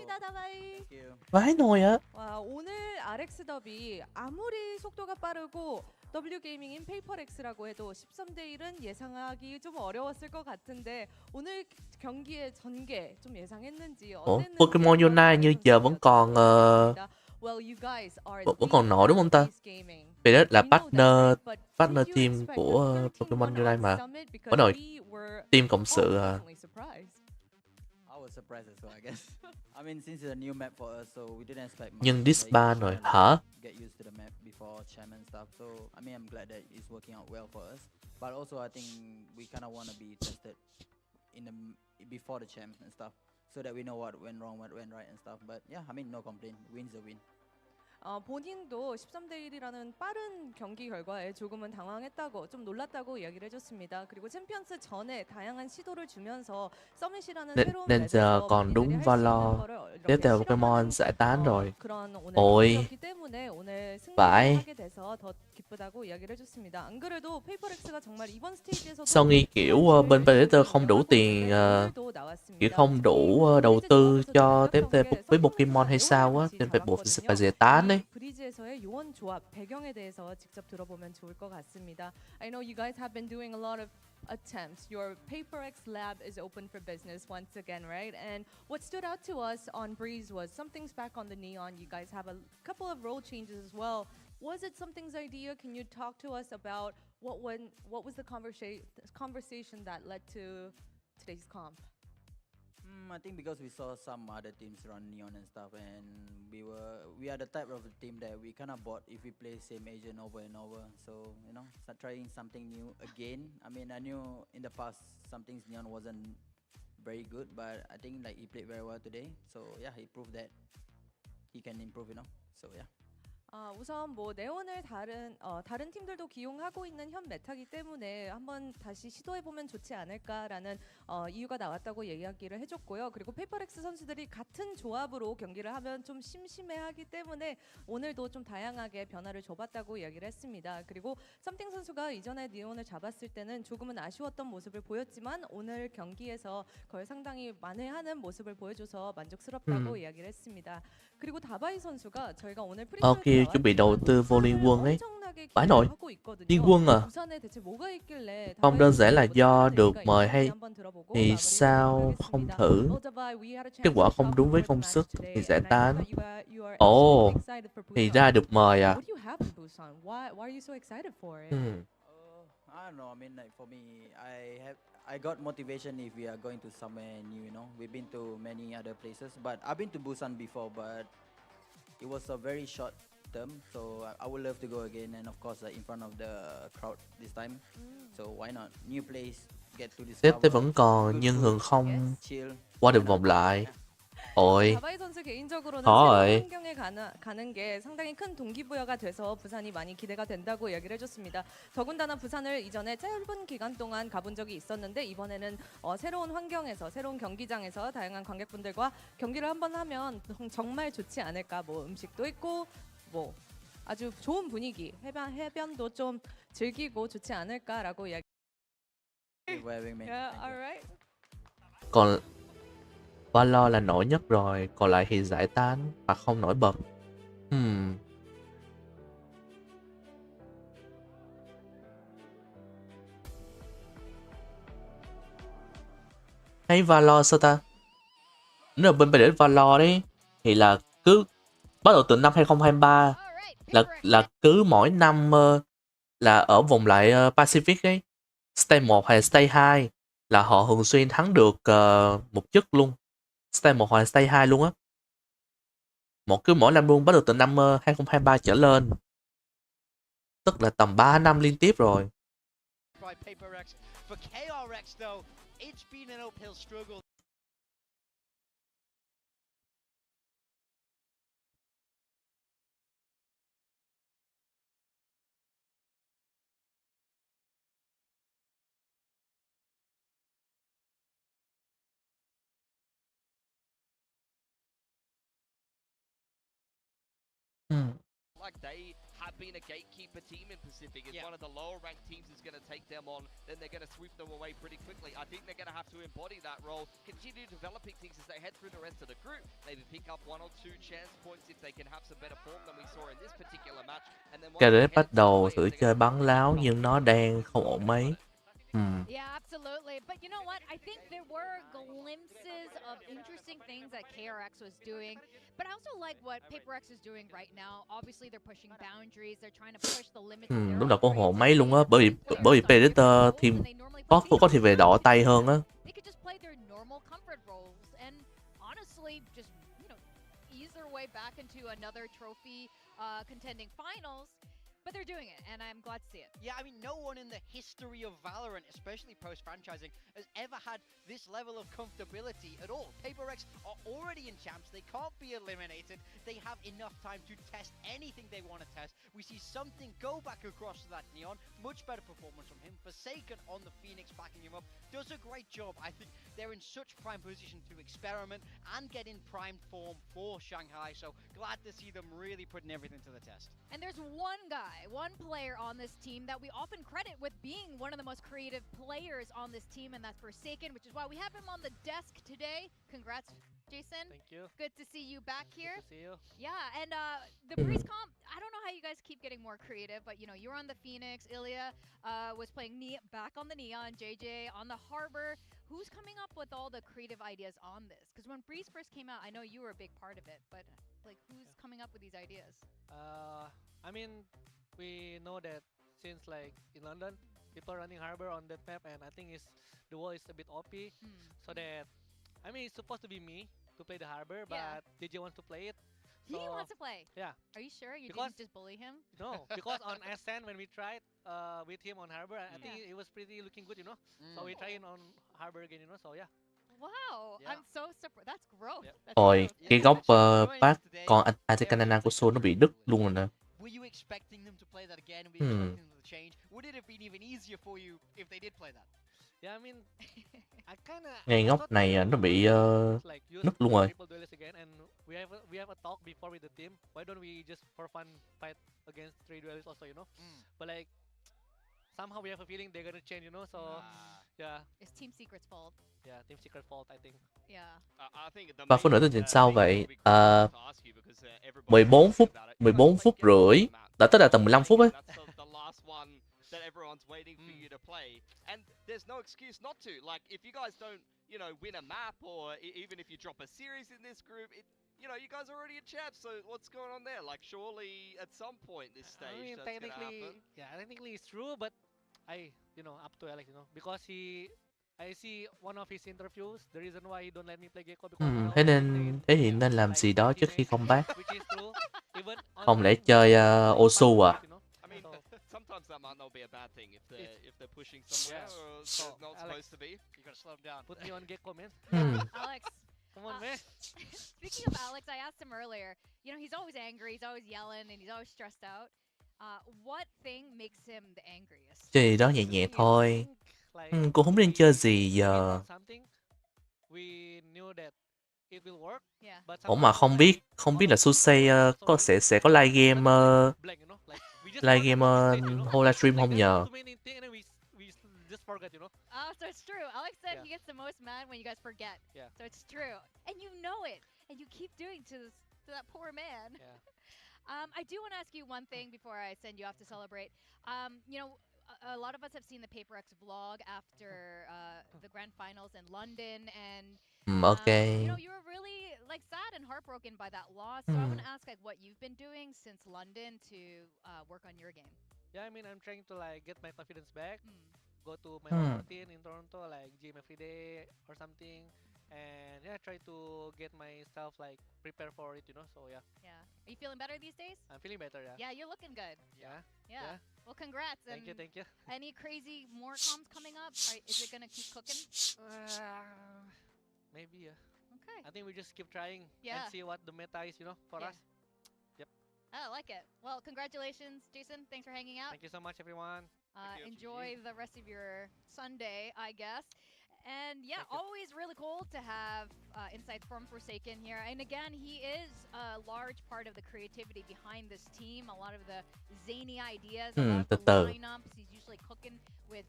Vãi nồi á. 와, 오늘 RX 더비 아무리 속도가 빠르고 W 게이밍인 Paper X라고 해도 13대 1은 예상하기 좀 어려웠을 것 같은데 오늘 경기의 전개 좀 예상했는지 어땠는지. Pokemon Unite như giờ vẫn còn vẫn còn nổi đúng không ta? Vì đó là partner team của Pokemon Unite mà. Có rồi, team cộng sự à. Nhưng disband rồi hả? So that we know what went wrong, what went right and stuff. But yeah, I mean, no complaint. Win's a win. 본인도 13대 1이라는 빠른 경기 결과에 조금은 당황했다고 좀 놀랐다고 이야기를 해줬습니다. 그리고 챔피언스 전에 다양한 시도를 주면서 서밋이라는 새로운 Nên giờ 맵에서 còn đúng 본인들이 할 수 있는 Valor. 거를 Tiếp 이렇게 theo Pokemon 실험하는 giải tán rồi. 그런 오늘 Ôi, 경기였기 때문에 오늘 승리를 vãi. 하게 돼서 더 기쁘다고 이야기를 해줬습니다. 안 그래도 페이퍼렉스가 정말 이번 스테이지에서도 Sony kiểu bên Predator không đủ tiền, kiểu không đủ đầu tư cho TFT với Pokemon hay sao á, nên phải buộc phải giải tán ấy. 브리즈에서의 요원 조합 배경에 대해서 직접 들어보면 좋을 것 같습니다. I know you guys have been doing a lot of attempts. Your PaperX lab is open for business once again, right? And what stood out to us on Breeze was something's back on the neon. You guys have a couple of role changes as well. Was it something's idea? Can you talk to us about what was the conversation that led to today's comp? I think because we saw some other teams run neon and stuff, and we are the type of team that we kind of bought if we play same agent over and over. So start trying something new again. I mean, I knew in the past something's neon wasn't very good, but I think like he played very well today. So yeah, he proved that he can improve. So yeah. 우선 뭐 네온을 다른 팀들도 기용하고 있는 현 메타기 때문에 한번 다시 시도해보면 좋지 않을까라는 이유가 나왔다고 이야기를 해줬고요. 그리고 페이퍼렉스 선수들이 같은 조합으로 경기를 하면 좀 심심해하기 때문에 오늘도 좀 다양하게 변화를 줘봤다고 이야기를 했습니다. 그리고 썸띵 선수가 이전에 네온을 잡았을 때는 조금은 아쉬웠던 모습을 보였지만 오늘 경기에서 그걸 상당히 만회하는 모습을 보여줘서 만족스럽다고 이야기를 했습니다. 그리고 다바이 선수가 저희가 오늘 kia chuẩn bị đầu tư vô liên quân ấy. Vãi nồi, liên quân à? Không đơn giản là do được mời hay thì sao không thử? Kết quả không đúng với công sức thì giải tán. Ồ, thì ra được mời à? I don't know. I mean, like for me, I got motivation if we are going to somewhere new. We've been to many other places, but I've been to Busan before, but it was a very short term. So I would love to go again, and of course, in front of the crowd this time. So why not? New place, get to discover. TFT vẫn còn nhưng Hường không qua được vòng lại. Ôi, 다바이 선수 개인적으로는 헐. 새로운 환경에 가는 게 상당히 큰 동기부여가 돼서 부산이 많이 기대가 된다고 이야기를 해줬습니다. 더군다나 부산을 이전에 짧은 기간 동안 가본 적이 있었는데 이번에는 새로운 환경에서 새로운 경기장에서 다양한 관객분들과 경기를 한번 하면 정말 좋지 않을까. 뭐 음식도 있고 뭐 아주 좋은 분위기, 해변도 좀 즐기고 좋지 않을까라고 이야기. Yeah, all right. còn Valor là nổi nhất rồi, còn lại thì giải tán và không nổi bật. Hay Valor sao ta? Nếu là bên bên để Valor đấy thì là cứ bắt đầu từ năm 2023 là cứ mỗi năm là ở vòng lại Pacific ấy, Stage 1 hay Stage 2 là họ thường xuyên thắng được một chức luôn. Stage 1 hoặc Stage 2 luôn á. Mỗi năm luôn, bắt đầu từ năm 2023 trở lên. Tức là tầm 3 năm liên tiếp rồi. Like they have been a gatekeeper team in Pacific. If one of the lower ranked teams is going to take them on, then they're going to sweep them away pretty quickly. I think they're going to have to embody that role, continue developing things as they head through the rest of the group. Maybe pick up 1 or 2 chance points if they can have some better form than we saw in this particular match. And then Cái bắt đầu thử chơi bắn láo nhưng nó đang không ổn mấy. Yeah, absolutely. But you know what? I think there were glimpses of interesting things that KRX was doing. But I also like what PaperX is doing right now. Obviously, they're pushing boundaries. They're trying to push the limits. Lúc đầu có ổn mấy luôn á, bởi vì Predator team có thì về đỏ tay hơn á. They could just play their normal comfort roles and honestly just, ease their way back into another trophy contending finals. but they're doing it, and I'm glad to see it. Yeah, I mean, no one in the history of Valorant, especially post-franchising, has ever had this level of comfortability at all. PaperX are already in champs. They can't be eliminated. They have enough time to test anything they want to test. We see something go back across to that Neon. Much better performance from him. Forsaken on the Phoenix backing him up. Does a great job. I think they're in such prime position to experiment and get in primed form for Shanghai. So glad to see them really putting everything to the test. And there's one guy, one player on this team that we often credit with being one of the most creative players on this team, and that's Forsaken, which is why we have him on the desk today. Congrats, Jason. Thank you. Good to see you back here. Good to see you. Yeah, and the Breeze comp, I don't know how you guys keep getting more creative, but you know, you're on the Phoenix, Ilya was playing back on the Neon, JJ on the Harbor. Who's coming up with all the creative ideas on this? Because when Breeze first came out, I know you were a big part of it, but like, who's coming up with these ideas? I mean, we know that since like in London, people are running Harbor on that map, and I think the wall is a bit OP. So that, I mean, it's supposed to be me to play the Harbor, but DJ wants to play it. He wants to play. Yeah. Are you sure you Because- didn't just bully him? No, because on SN when we tried with him on Harbor, I think it was pretty looking good, you know. So we tried on Harbor again, you know. So yeah. Wow, I'm so surprised. That's growth. That's Rồi, growth. cái góc pass con Anticanana của Sol nó bị đứt luôn rồi nè. Were you expecting them to play that again? Were you expecting them to change? Would it have been even easier for you if they did play that? Yeah, I mean, I kinda. Ngay góc này nó bị nứt luôn rồi. Triple duelist again, and we have a talk before with the team. Why don't we just for fun fight against 3 duelists also, you know? But like somehow we have a feeling they're gonna change, you know? So yeah. It's Team Secret's fault. Yeah, Team Secret fault, I think. Yeah. Và phút nữa chương trình sau vậy. 14 phút rưỡi. Đã tới là tầm 15 phút ấy. That everyone's waiting for you to play, and there's no excuse not to. Like, if you guys don't, you know, win a map, or even if you drop a series in this group, you know, you guys are already a champ. So what's going on there? Like, surely at some point this stage, I mean, that's gonna happen. technically it's true, but you know, up to Alex, you know, because I see one of his interviews, the reason why he don't let me play Gecko because Thế thì nên làm gì đó trước khi comeback. which is true. Even Không lẽ chơi Osu à? I mean, sometimes that might not be a bad thing if they're pushing somewhere or they're not supposed to be. You gotta slow them down. Put me on Gecko, man. Alex. Come on, man. Speaking of Alex, I asked him earlier. You know, he's always angry, he's always yelling, and he's always stressed out. What thing makes him the angriest? Chơi gì đó nhẹ nhẹ thôi. Cô không nên chơi gì giờ. We knew that it will work. Ủa mà không biết là Susei sẽ có live game whole livestream không nhờ. Oh, so it's true. Alex said he gets the most mad when you guys forget. So it's true. And you know it. And you keep doing to that poor man. I do want to ask you one thing before I send you off to celebrate. You know, a lot of us have seen the PaperX vlog after the grand finals in London, and you know, you were really like sad and heartbroken by that loss. So I want to ask like what you've been doing since London to work on your game. Yeah, I mean, I'm trying to like get my confidence back. Go to my own routine in Toronto, like gym every day or something, and yeah, try to get myself like prepare for it, you know. So yeah. Yeah. Are you feeling better these days? I'm feeling better, yeah. Yeah, you're looking good. Yeah. Well, congrats. Thank you. Any crazy more comms coming up? Is it gonna keep cooking? Maybe, yeah. Okay. I think we just keep trying and see what the meta is, you know, for us. Yep. I like it. Well, congratulations, Jason. Thanks for hanging out. Thank you so much, everyone. Enjoy the rest of your Sunday, I guess. And yeah, always really cool to have insights from Forsaken here. And again, he is a large part of the creativity behind this team. A lot of the zany ideas, a lot of the lineups. He's usually cooking with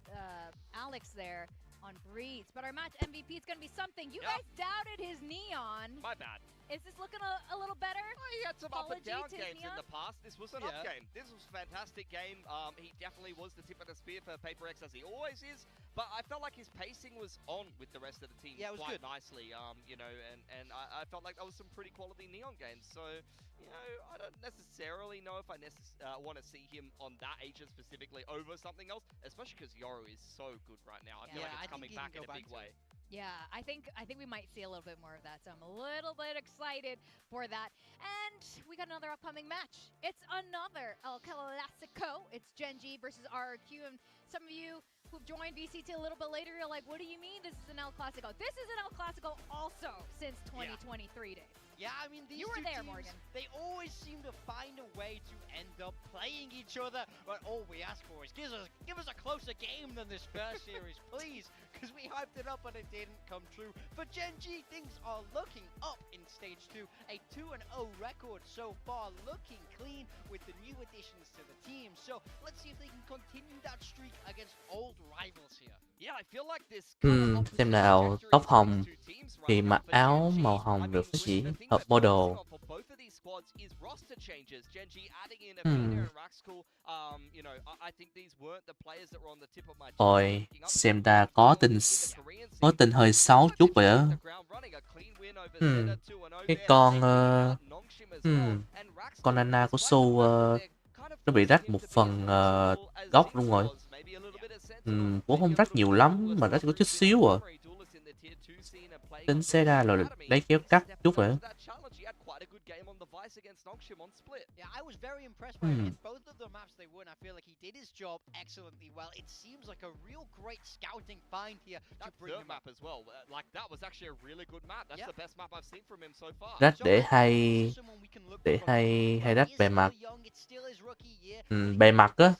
Alex there on Breeze. But our match MVP is going to be something. You guys doubted his Neon. My bad. Is this looking a little better? Well, he had some up and down Apology to games in Neon? the past. This was an up game. This was a fantastic game. He definitely was the tip of the spear for PaperX, as he always is. But I felt like his pacing was on with the rest of the team quite nicely. You know, and I felt like that was some pretty quality Neon games. So, you know, I don't necessarily know if I want to see him on that agent specifically over something else, especially because Yoru is so good right now. I feel like it's coming back in a big way. Yeah, I think we might see a little bit more of that, so I'm a little bit excited for that. And we got another upcoming match. It's another El Clasico it's Gen G versus RRQ, and some of you who've joined VCT a little bit later, you're like, what do you mean this is an El Clasico? This is an El Clasico also since 2023 days. Yeah, I mean, these you were two there, teams, Morgan. They always seem to find a way to end up playing each other. But all we ask for is give us a closer game than this first series, please, because we hyped it up and it didn't come true. For Gen G, things are looking up in Stage 2. A 2-0 record so far, looking clean with the new additions to the team. So let's see if they can continue that streak against old rivals here. Yeah, I feel like this Xem nào, tóc hồng thì mặc áo màu hồng được cái gì? Hợp model. Ôi, xem ra có tin hơi xấu chút vậy á. Cái con Nana của Su nó bị rách một phần góc luôn rồi. Cũng không rách nhiều lắm mà rách có chút xíu à. Tính xe ra rồi lấy kéo cắt chút vậy. Yeah, I was very impressed by him. Both of the maps they won, I feel like he did his job excellently well. It seems like a real great scouting find here to bring him map as well. Like that was actually a really good map. That's the best map I've seen from him so far. Rách để hay rách bề mặt. Bề mặt á.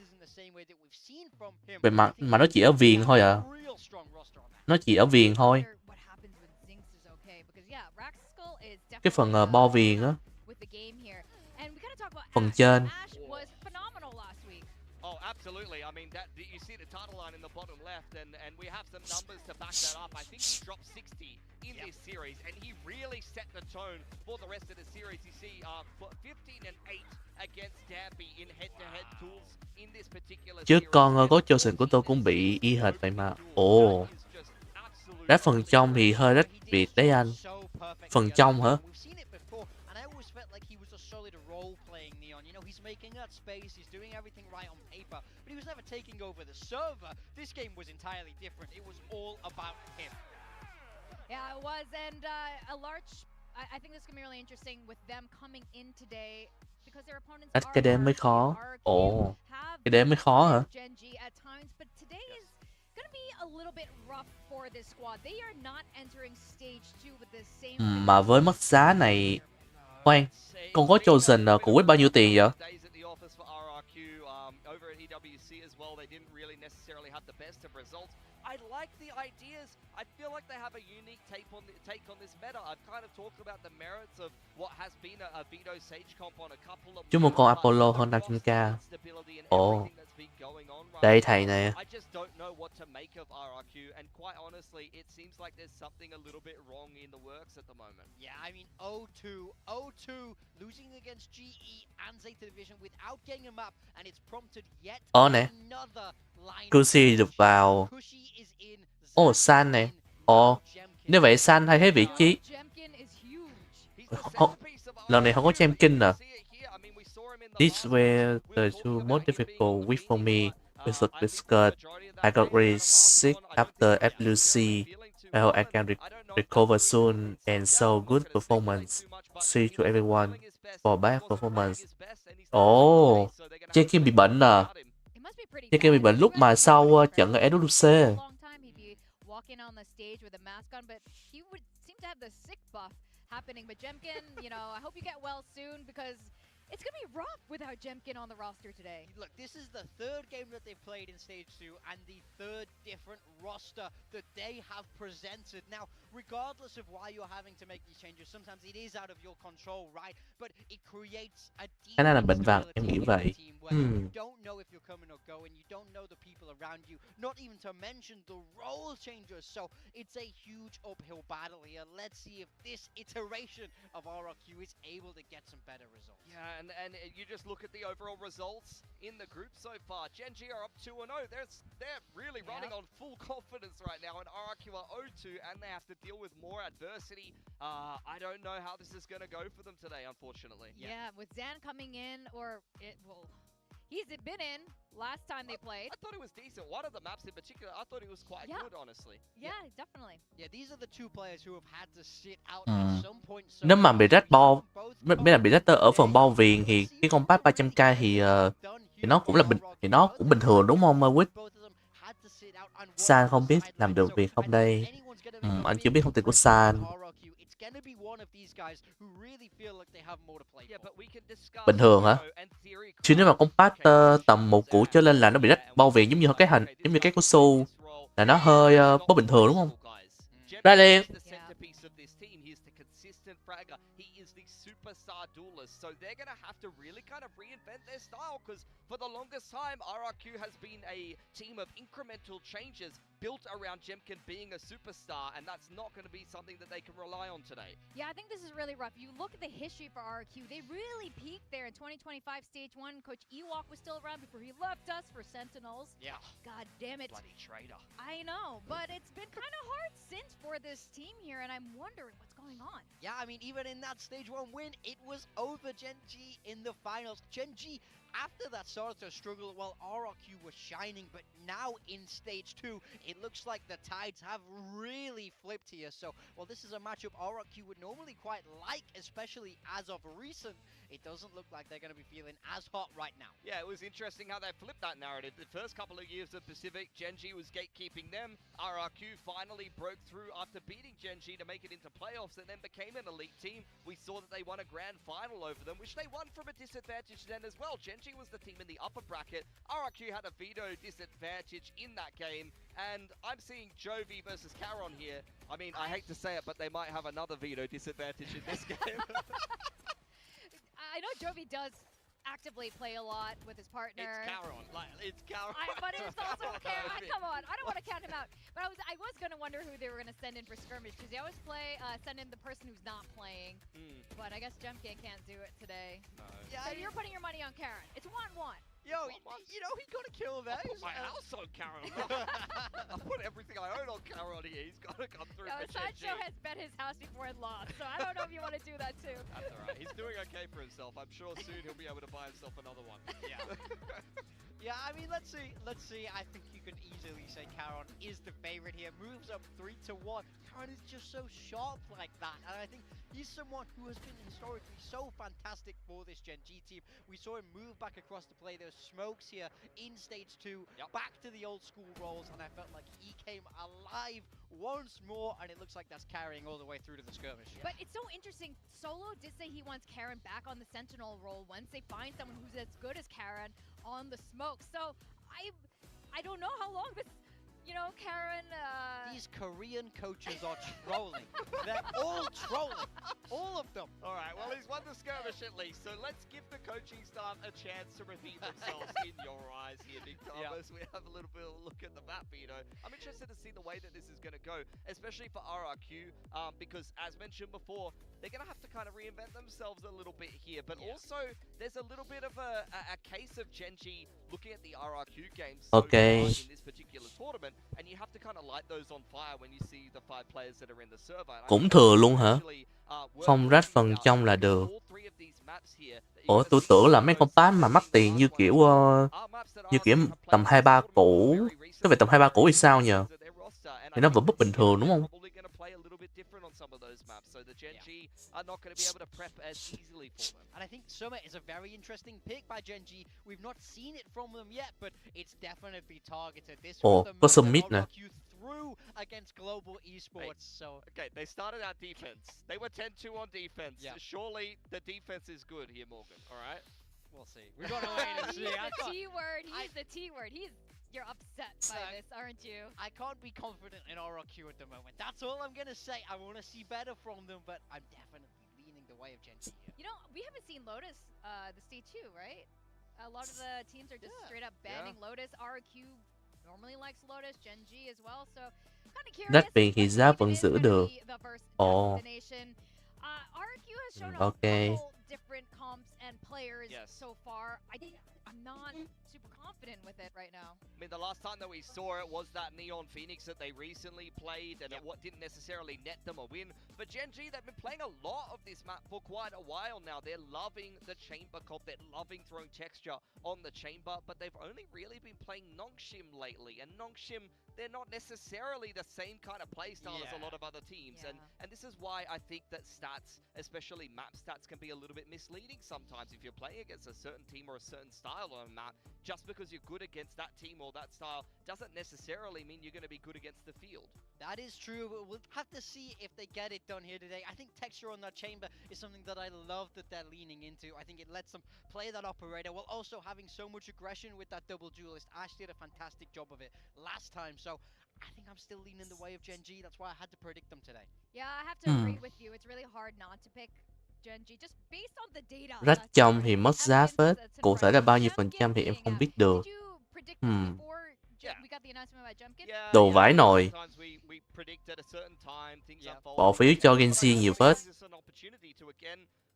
Bề mặt mà nó chỉ ở viền thôi à. Nó chỉ ở viền thôi. Cái phần bo viền á. Phần trên. Oh, absolutely. I mean, that you see the title line in the bottom left, and we have some numbers to back that up. I think he dropped 60 in this series, and he really set the tone for the rest of the series. You see, 15-8 against Dampy in head-to-head tools in this particular Chứ series. con có Chosen của tôi cũng bị y hệt vậy mà. Ồ. Rách phần trong thì hơi rách biệt đấy anh. Phần trong hả? Making that space, he's doing everything right on paper, but he was never taking over the server. This game was entirely different. It was all about him. Yeah, it was, and a large. I think this is gonna be really interesting with them coming in today because their opponents are cái đếm mới khó. Ồ, cái đếm mới khó hả? Gen G at times, but today is gonna be a little bit rough for this squad. They are not entering stage 2 with the same. Mà với mức giá này, khoan, con có Chosen của quýt bao nhiêu tiền vậy? Over at EWC as well, they didn't really necessarily have the best of results. I like the ideas. I feel like they have a unique take on this meta. I've kind of talked about the merits of what has been a Vito Sage comp on a couple of. Chứ một con Apollo hơn 500k. Ồ. Đây thầy nè. I just don't know what to make of RRQ, and quite honestly, it seems like there's something a little bit wrong in the works at the moment. Yeah, I mean, 0-2, losing against GE and Zeta Division without getting a map, and it's prompted yet another line. Kushi được vào. Ồ, San nè. Ồ, nếu vậy San thay thế vị trí. Lần này không có Champion à. This were the two most difficult week for me. With the skirt, I got really sick after FLC. I hope I can recover soon and show good performance. See to everyone for bad performance. Ồ, Jenkins bị bệnh à. Jenkins bị bệnh lúc mà sau trận ở SWC. Happening, but Jemkin, you know, I hope you get well soon because it's going to be rough without Jemkin on the roster today. Look, this is the third game that they've played in Stage 2 and the third different roster that they have presented. Now, regardless of why you're having to make these changes, sometimes it is out of your control, right? But it creates a deep team where you don't know if you're coming or going, you don't know the people around you, not even to mention the role changes. So it's a huge uphill battle here. Let's see if this iteration of RRQ is able to get some better results. Yeah, and you just look at the overall results in the group so far. Gen G are up 2-0. They're really running on full confidence right now, and RRQ are 0-2, and they have to deal with more adversity. I don't know how this is going to go for them today, unfortunately. Yeah, with Zan coming in, or he He's been in last time they played. I thought it was decent. One of the maps in particular, I thought it was quite good, honestly. Yeah, definitely. Yeah, these are the two players who have had to sit out Ừ. at some point. So Nếu mà bị rách bo, mấy là bị rách ở phần bo viền thì cái con pass 300k thì nó cũng là bình thường đúng không Quýt? San không biết làm được việc không đây? Anh chưa biết thông tin của San. Bình thường hả? Chứ nếu mà con pass tầm 1 củ trở lên là nó bị rách bao viền giống như cái hình, giống như cái của Su là nó hơi bất bình thường đúng không? Ra liền. He is the superstar duelist, so they're gonna have to really kind of reinvent their style, because for the longest time, RRQ has been a team of incremental changes built around Jemkin being a superstar, and that's not going to be something that they can rely on today. Yeah, I think this is really rough. You look at the history for RRQ, they really peaked there in 2025 Stage 1. Coach Ewok was still around before he left us for Sentinels. Yeah. God damn it. Bloody traitor. I know, but it's been kind of hard since for this team here, and I'm wondering what's going on. Yeah, I mean, even in that Stage 1 win, it was over Gen G in the finals. Gen G, after that, started to struggle while RRQ was shining, but now in Stage 2, it looks like the tides have really flipped here. So, well, this is a matchup RRQ would normally quite like, especially as of recent. It doesn't look like they're going to be feeling as hot right now. Yeah, it was interesting how they flipped that narrative. The first couple of years of Pacific, Gen G was gatekeeping them. RRQ finally broke through after beating Gen G to make it into playoffs and then became an elite team. We saw that they won a grand final over them, which they won from a disadvantage then as well. Gen G was the team in the upper bracket. RRQ had a veto disadvantage in that game. And I'm seeing Jovi versus Caron here. I mean, I hate to say it, but they might have another veto disadvantage in this game. I know Jovi does actively play a lot with his partner. It's Caron. It's Caron. But it's also Caron. Come on, I don't want to count him out. But I was gonna wonder who they were gonna send in for skirmish, because they always send in the person who's not playing. But I guess Jemkin can't do it today. No. Yeah, so you're putting your money on Caron. It's 1-1. Yo, you know, he got a kill there. I put my house on Caron. I put everything I own on Caron here. He's got to come through for Sideshow has bet his house before it lost, so I don't know if you want to do that too. That's all right. He's doing okay for himself. I'm sure soon he'll be able to buy himself another one. Yeah. Yeah, I mean, let's see. I think you can easily say Caron is the favorite here. Moves up 3-1. Caron is just so sharp like that, and I think he's someone who has been historically so fantastic for this Gen G team. We saw him move back across to play those smokes here in Stage 2, back to the old school roles, and I felt like he came alive once more, and it looks like that's carrying all the way through to the skirmish. But it's so interesting. Solo did say he wants Caron back on the Sentinel role once they find someone who's as good as Caron on the smoke. So I don't know how long this, Caron. These Korean coaches are trolling. They're all trolling. All of them. All right, well, he's won the skirmish at least, so let's give the coaching staff a chance to redeem themselves in your eyes here, Big Thomas. We have a little bit of a look at the map, I'm interested to see the way that this is going to go, especially for RRQ, because as mentioned before, they're going to have to kind of reinvent themselves a little bit here, but also there's a little bit of a case of Gen G looking at the RRQ games so far in this particular tournament, and you have to kind of light those on fire when you see the 5 players that are in the server. Cũng thừa luôn hả? Không rách phần trong là được. Ủa, tôi tưởng là mấy con pass mà mắc tiền như kiểu tầm 2-3 củ. Cái về tầm 2-3 củ thì sao nhờ? Thì nó vẫn bất bình thường đúng không? And I think Summit is a very interesting pick by Gen G. We've not seen it from them yet, but it's definitely targeted. This was the có Summit nè. through against global esports. So okay, they started out defense. They were 10-2 on defense. Yeah. Surely the defense is good here, Morgan. All right. We'll see. We've got to wait and see. He's the T word. You're upset by this, aren't you? I can't be confident in RRQ at the moment. That's all I'm gonna say. I want to see better from them, but I'm definitely leaning the way of Gen G here. We haven't seen Lotus the Stage 2, right? A lot of the teams are just straight up banning Lotus. RRQ normally likes Lotus, Gen G as well, so kind of curious. Rách tiền thì giá vẫn giữ được. Ồ. RRQ has shown a couple different comps and players so far. I'm not super confident with it right now. I mean, the last time that we saw it was that Neon Phoenix that they recently played, and it didn't necessarily net them a win. But Gen G, they've been playing a lot of this map for quite a while now. They're loving the chamber comp, they're loving throwing texture on the chamber, but they've only really been playing Nongshim lately. And Nongshim, they're not necessarily the same kind of playstyle as a lot of other teams. And this is why I think that stats, especially map stats, can be a little bit misleading sometimes if you're playing against a certain team or a certain style on a map. Just because you're good against that team or that style doesn't necessarily mean you're going to be good against the field. That is true. We'll have to see if they get it done here today. I think texture on that chamber is something that I love that they're leaning into. I think it lets them play that operator while also having so much aggression with that double duelist. Ash did a fantastic job of it last time, so I think I'm still leaning the way of Gen G. That's why I had to predict them today. Yeah, I have to agree with you. It's really hard not to pick Gen G just based on the data. Rách trong thì mất giá phết, cụ thể là bao nhiêu phần trăm thì em không biết được. We got the announcement about Jumpkin. Đồ vãi nồi. Bỏ phiếu cho Gen Z nhiều phết.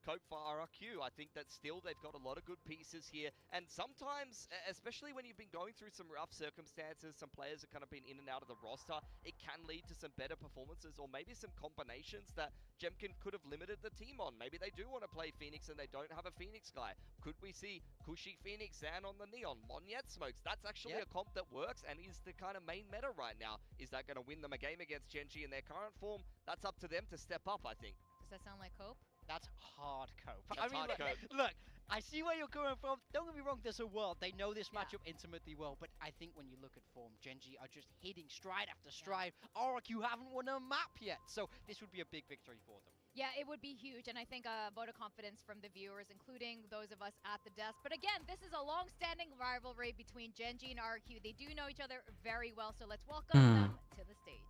Cope for RRQ. I think that still they've got a lot of good pieces here, and sometimes, especially when you've been going through some rough circumstances, some players have kind of been in and out of the roster, it can lead to some better performances or maybe some combinations that Jemkin could have limited the team on. Maybe they do want to play Phoenix and they don't have a Phoenix guy. Could we see Kushi Phoenix Zan on the Neon? Monyet smokes. That's actually a comp that works and is the kind of main meta right now. Is that going to win them a game against Genji in their current form? That's up to them to step up, I think. Does that sound like Cope? That's hard cope. That's hard cope. Look, I see where you're coming from. Don't get me wrong, there's a world. They know this matchup intimately well, but I think when you look at form, Genji are just hitting stride after stride. RRQ haven't won a map yet, so this would be a big victory for them. Yeah, it would be huge, and I think a vote of confidence from the viewers, including those of us at the desk. But again, this is a long-standing rivalry between Genji and RRQ. They do know each other very well, so let's welcome them to the stage.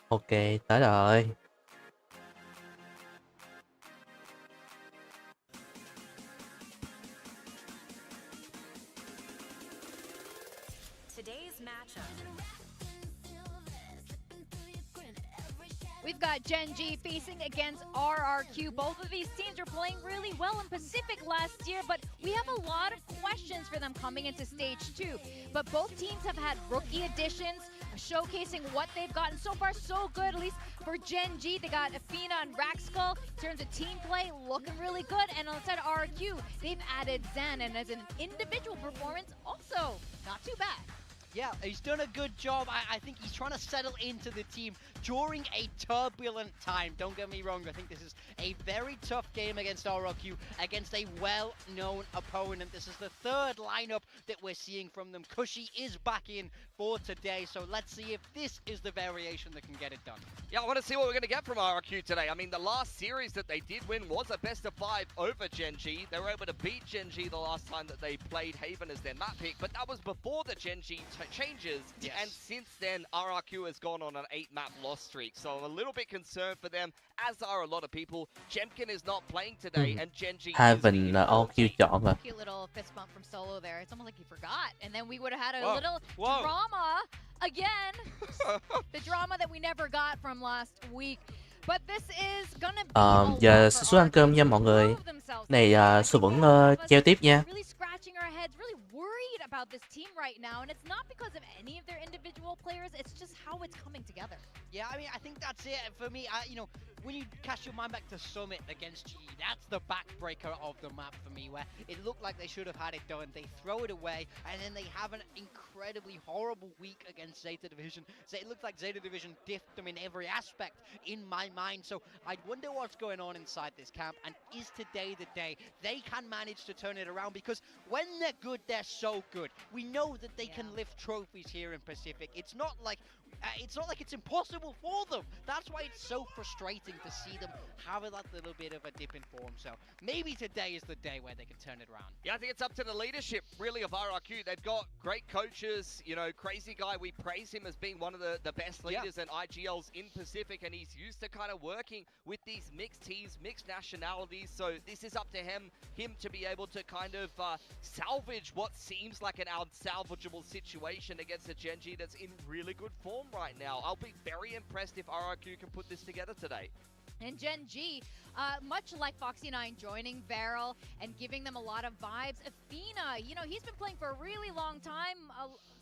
Ok, tới rồi. Today's matchup. We've got Gen G facing against RRQ. Both of these teams are playing really well in Pacific last year, but we have a lot of questions for them coming into stage 2. But both teams have had rookie additions, showcasing what they've gotten. So far, so good, at least for Gen G. They got Athena and Raxkull. In terms of team play, looking really good. And on the side of RRQ, they've added Zan, and as an individual performance, also not too bad. Yeah, he's done a good job. I think he's trying to settle into the team during a turbulent time. Don't get me wrong, I think this is a very tough game against RRQ, against a well-known opponent. This is the third lineup that we're seeing from them. Kushi is back in for today, so let's see if this is the variation that can get it done. Yeah, I want to see what we're going to get from RRQ today. I mean, the last series that they did win was a best of 5 over Gen G. They were able to beat Gen G the last time that they played Haven as their map pick, but that was before the Gen G changes. Yes. And since then, RRQ has gone on an 8-map loss streak. So I'm a little bit concerned for them, as are a lot of people. Jemkin is not playing today, and Gen G Haven là OQ chọn rồi. Cute little fist bump from Solo there. It's almost like he forgot. And then we would have had a little drama again. The drama that we never got from last week. But this is gonna be giờ sẽ xuống ăn cơm nha mọi người. Này Sư vẫn treo tiếp nha. Really scratching our heads, really worried about this team right now, and it's not because of any of their individual players, it's just how it's coming together. Yeah, I mean, I think that's it for me. You know, when you cast your mind back to Summit against GE, that's the backbreaker of the map for me, where it looked like they should have had it done. They throw it away, and then they have an incredibly horrible week against Zeta Division. So it looks like Zeta Division diffed them in every aspect in my mind. So I wonder what's going on inside this camp, and is today the day they can manage to turn it around? Because when they're good, they're so good. We know that they can lift trophies here in Pacific. It's not like it's impossible for them. That's why it's so frustrating to see them have that little bit of a dip in form. So maybe today is the day where they can turn it around. Yeah, I think it's up to the leadership, really, of RRQ. They've got great coaches. You know, Crazy Guy, we praise him as being one of the best leaders and IGLs in Pacific, and he's used to kind of working with these mixed teams, mixed nationalities. So this is up to him to be able to kind of salvage what seems like an unsalvageable situation against a Gen G that's in really good form right now. I'll be very impressed if RRQ can put this together today. And Gen G, much like Foxy9 joining Varel and giving them a lot of vibes, Athena, you know, he's been playing for a really long time.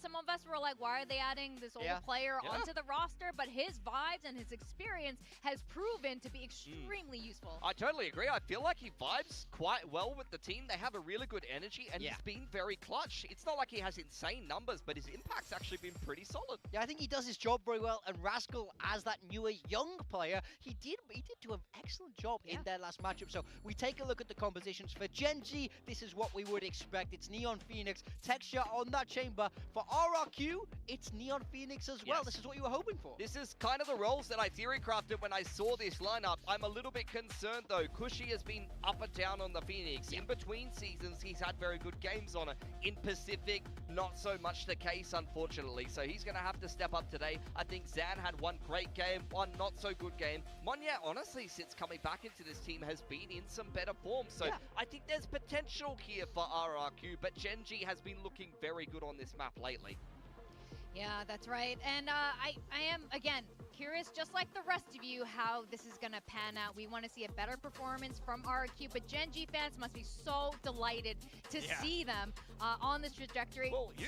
Some of us were like, why are they adding this old player onto the roster? But his vibes and his experience has proven to be extremely useful. I totally agree. I feel like he vibes quite well with the team. They have a really good energy, and he's been very clutch. It's not like he has insane numbers, but his impact's actually been pretty solid. Yeah, I think he does his job very well. And Rascal, as that newer young player, he did do an excellent job in their last matchup. So we take a look at the compositions. For Gen G, this is what we would expect. It's Neon Phoenix, Texture on that chamber. For RRQ, it's Neon Phoenix as well. This is what you were hoping for. This is kind of the roles that I theory crafted when I saw this lineup. I'm a little bit concerned though. Cushy has been up and down on the Phoenix. In between seasons, he's had very good games on it. In Pacific, not so much the case, unfortunately. So he's going to have to step up today. I think Zan had one great game, one not so good game. Monya, honestly, since coming back into this team, has been in some better form. So I think there's potential here for RRQ, but Gen G has been looking very good on this map lately. Yeah, that's right. And I am, again, curious, just like the rest of you, how this is going to pan out. We want to see a better performance from RRQ, but Gen G fans must be so delighted to see them on this trajectory. Well, you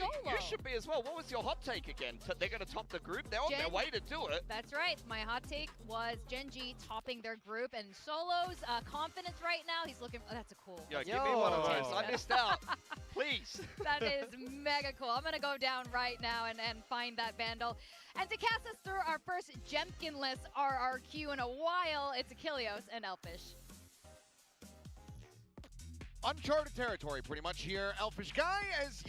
should be as well. What was your hot take again? They're going to top the group? They're on their way to do it. That's right. My hot take was Gen G topping their group, and Solo's confidence right now, he's looking, that's a cool. Yo, give me one of those. I missed out. Please. That is mega cool. I'm going to go down right now and find that Vandal. And to cast us through our first Jemkin-less RRQ in a while, it's Achilleos and Elfish. Uncharted territory pretty much here. Elfish Guy as,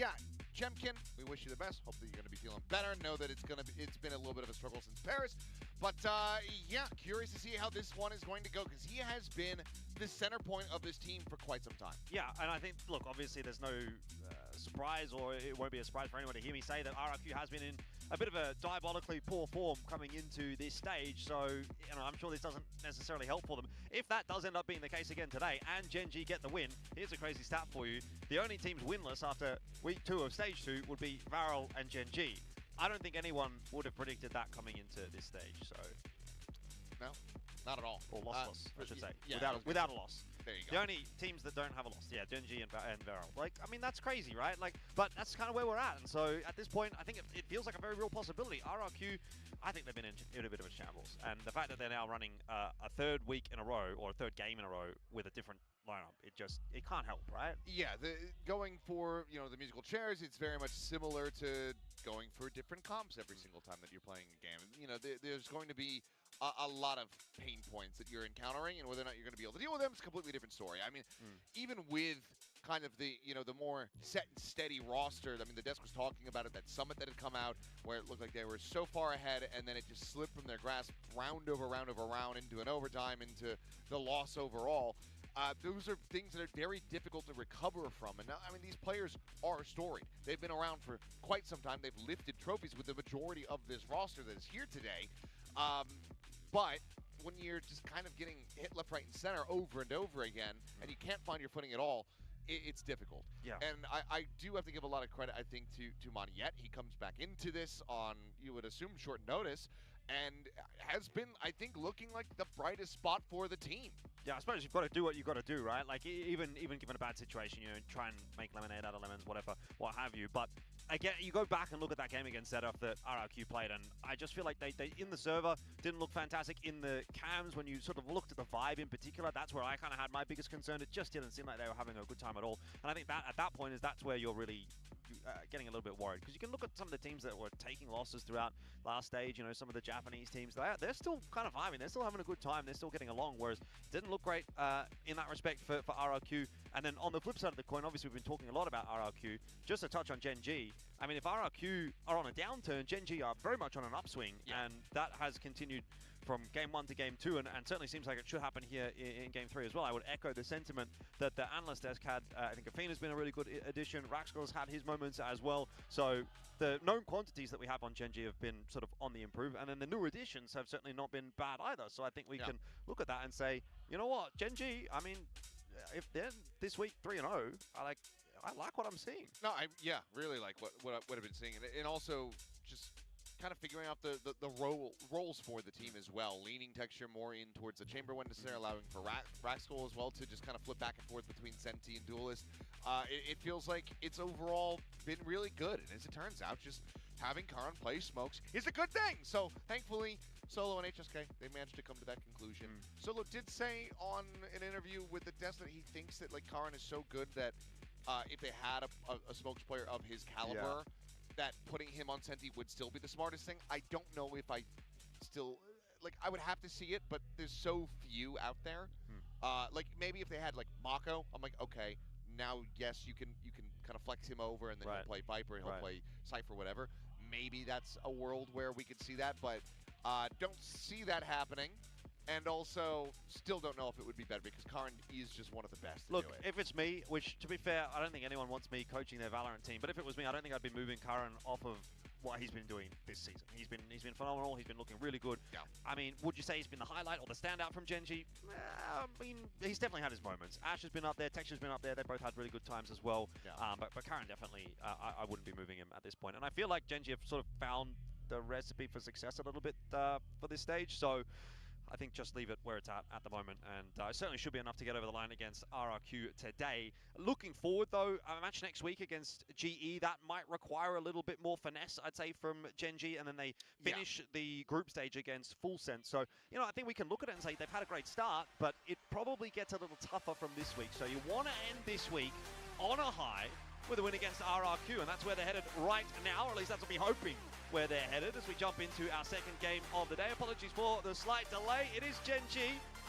Jemkin, we wish you the best. Hopefully you're going to be feeling better. Know that it's been a little bit of a struggle since Paris. But curious to see how this one is going to go, because he has been the center point of this team for quite some time. Yeah, and I think, look, obviously there's no surprise, or it won't be a surprise for anyone to hear me say that RRQ has been in a bit of a diabolically poor form coming into this stage, so I'm sure this doesn't necessarily help for them. If that does end up being the case again today, and Gen G get the win, here's a crazy stat for you. The only teams winless after week 2 of stage 2 would be Varel and Gen G. I don't think anyone would have predicted that coming into this stage, so... No, not at all. Or loss, I should say. Yeah, without a loss. There you go. The only teams that don't have a loss, Gen G and Varel. Like, I mean, that's crazy, right? Like, but that's kind of where we're at. And so at this point, I think it feels like a very real possibility. RRQ, I think they've been in a bit of a shambles. And the fact that they're now running a third week in a row, or a third game in a row with a different lineup, it can't help, right? Yeah, going for, the musical chairs, it's very much similar to going for different comps every single time that you're playing a game. There's going to be a lot of pain points that you're encountering, and whether or not you're going to be able to deal with them is a completely different story. I mean, even with kind of the more set and steady roster, I mean, the desk was talking about it, that summit that had come out where it looked like they were so far ahead, and then it just slipped from their grasp round over round over round into an overtime, into the loss overall. Those are things that are very difficult to recover from. And now, I mean, these players are storied. They've been around for quite some time. They've lifted trophies with the majority of this roster that is here today. But when you're just kind of getting hit left, right, and center over and over again, and you can't find your footing at all, it's difficult. Yeah. And I do have to give a lot of credit, I think, to Mong, He comes back into this on, you would assume, short notice, and has been, I think, looking like the brightest spot for the team. Yeah, I suppose you've got to do what you've got to do, right? Like, even given a bad situation, you know, try and make lemonade out of lemons, whatever, what have you. But again, you go back and look at that game against ZF that RRQ played, and I just feel like they in the server didn't look fantastic. In the cams, when you sort of looked at the vibe in particular, that's where I kind of had my biggest concern. It just didn't seem like they were having a good time at all. And I think that at that point that's where you're really getting a little bit worried, because you can look at some of the teams that were taking losses throughout last stage. You know, some of the Japanese teams, they're still kind of vibing, they're still having a good time, they're still getting along, whereas it didn't look great in that respect for RRQ. And then on the flip side of the coin, obviously we've been talking a lot about RRQ. Just to touch on Gen G, I mean, if RRQ are on a downturn, Gen G are very much on an upswing, and that has continued from game 1 to game 2, and certainly seems like it should happen here in game 3 as well. I would echo the sentiment that the analyst desk had. I think Afina's been a really good addition. Raxkel's had his moments as well. So the known quantities that we have on Gen G have been sort of on the improve, and then the new additions have certainly not been bad either. So I think we can look at that and say, you know what, Gen G, I mean, if they're this week 3-0, I like what I'm seeing. No, I really like what I've been seeing, and also just kind of figuring out the roles for the team as well, leaning Texture more in towards the chamber when necessary, allowing for Raxkel as well to just kind of flip back and forth between Senti and Duelist. It feels like it's overall been really good, and as it turns out, just having Karan play smokes is a good thing. So thankfully, Solo and HSK, they managed to come to that conclusion. Solo did say on an interview with the desk that he thinks that like Karan is so good that if they had a smokes player of his caliber, that putting him on Senti would still be the smartest thing. I don't know if I still, like, I would have to see it, but there's so few out there. Like, maybe if they had, like, Mako, I'm like, okay, now, yes, you can kind of flex him over, and then he'll play Viper, and he'll play Cypher, whatever. Maybe that's a world where we could see that, but don't see that happening. And also, still don't know if it would be better, because Karan is just one of the best. Look, if it's me, which, to be fair, I don't think anyone wants me coaching their Valorant team, but if it was me, I don't think I'd be moving Karan off of what he's been doing this season. He's been phenomenal. He's been looking really good. Yeah. I mean, would you say he's been the highlight or the standout from Gen G? I mean, he's definitely had his moments. Ash has been up there. Texture's been up there. They both had really good times as well. Yeah. But Karan definitely, I wouldn't be moving him at this point. And I feel like Gen G have sort of found the recipe for success a little bit for this stage. So I think just leave it where it's at the moment, and it certainly should be enough to get over the line against RRQ today. Looking forward, though, a match next week against GE, that might require a little bit more finesse, I'd say, from Gen G, and then they finish the group stage against Full Sense. So, you know, I think we can look at it and say they've had a great start, but it probably gets a little tougher from this week. So you want to end this week on a high with a win against RRQ, and that's where they're headed right now, or at least that's what we're hoping where they're headed as we jump into our second game of the day. Apologies for the slight delay. It is Gen G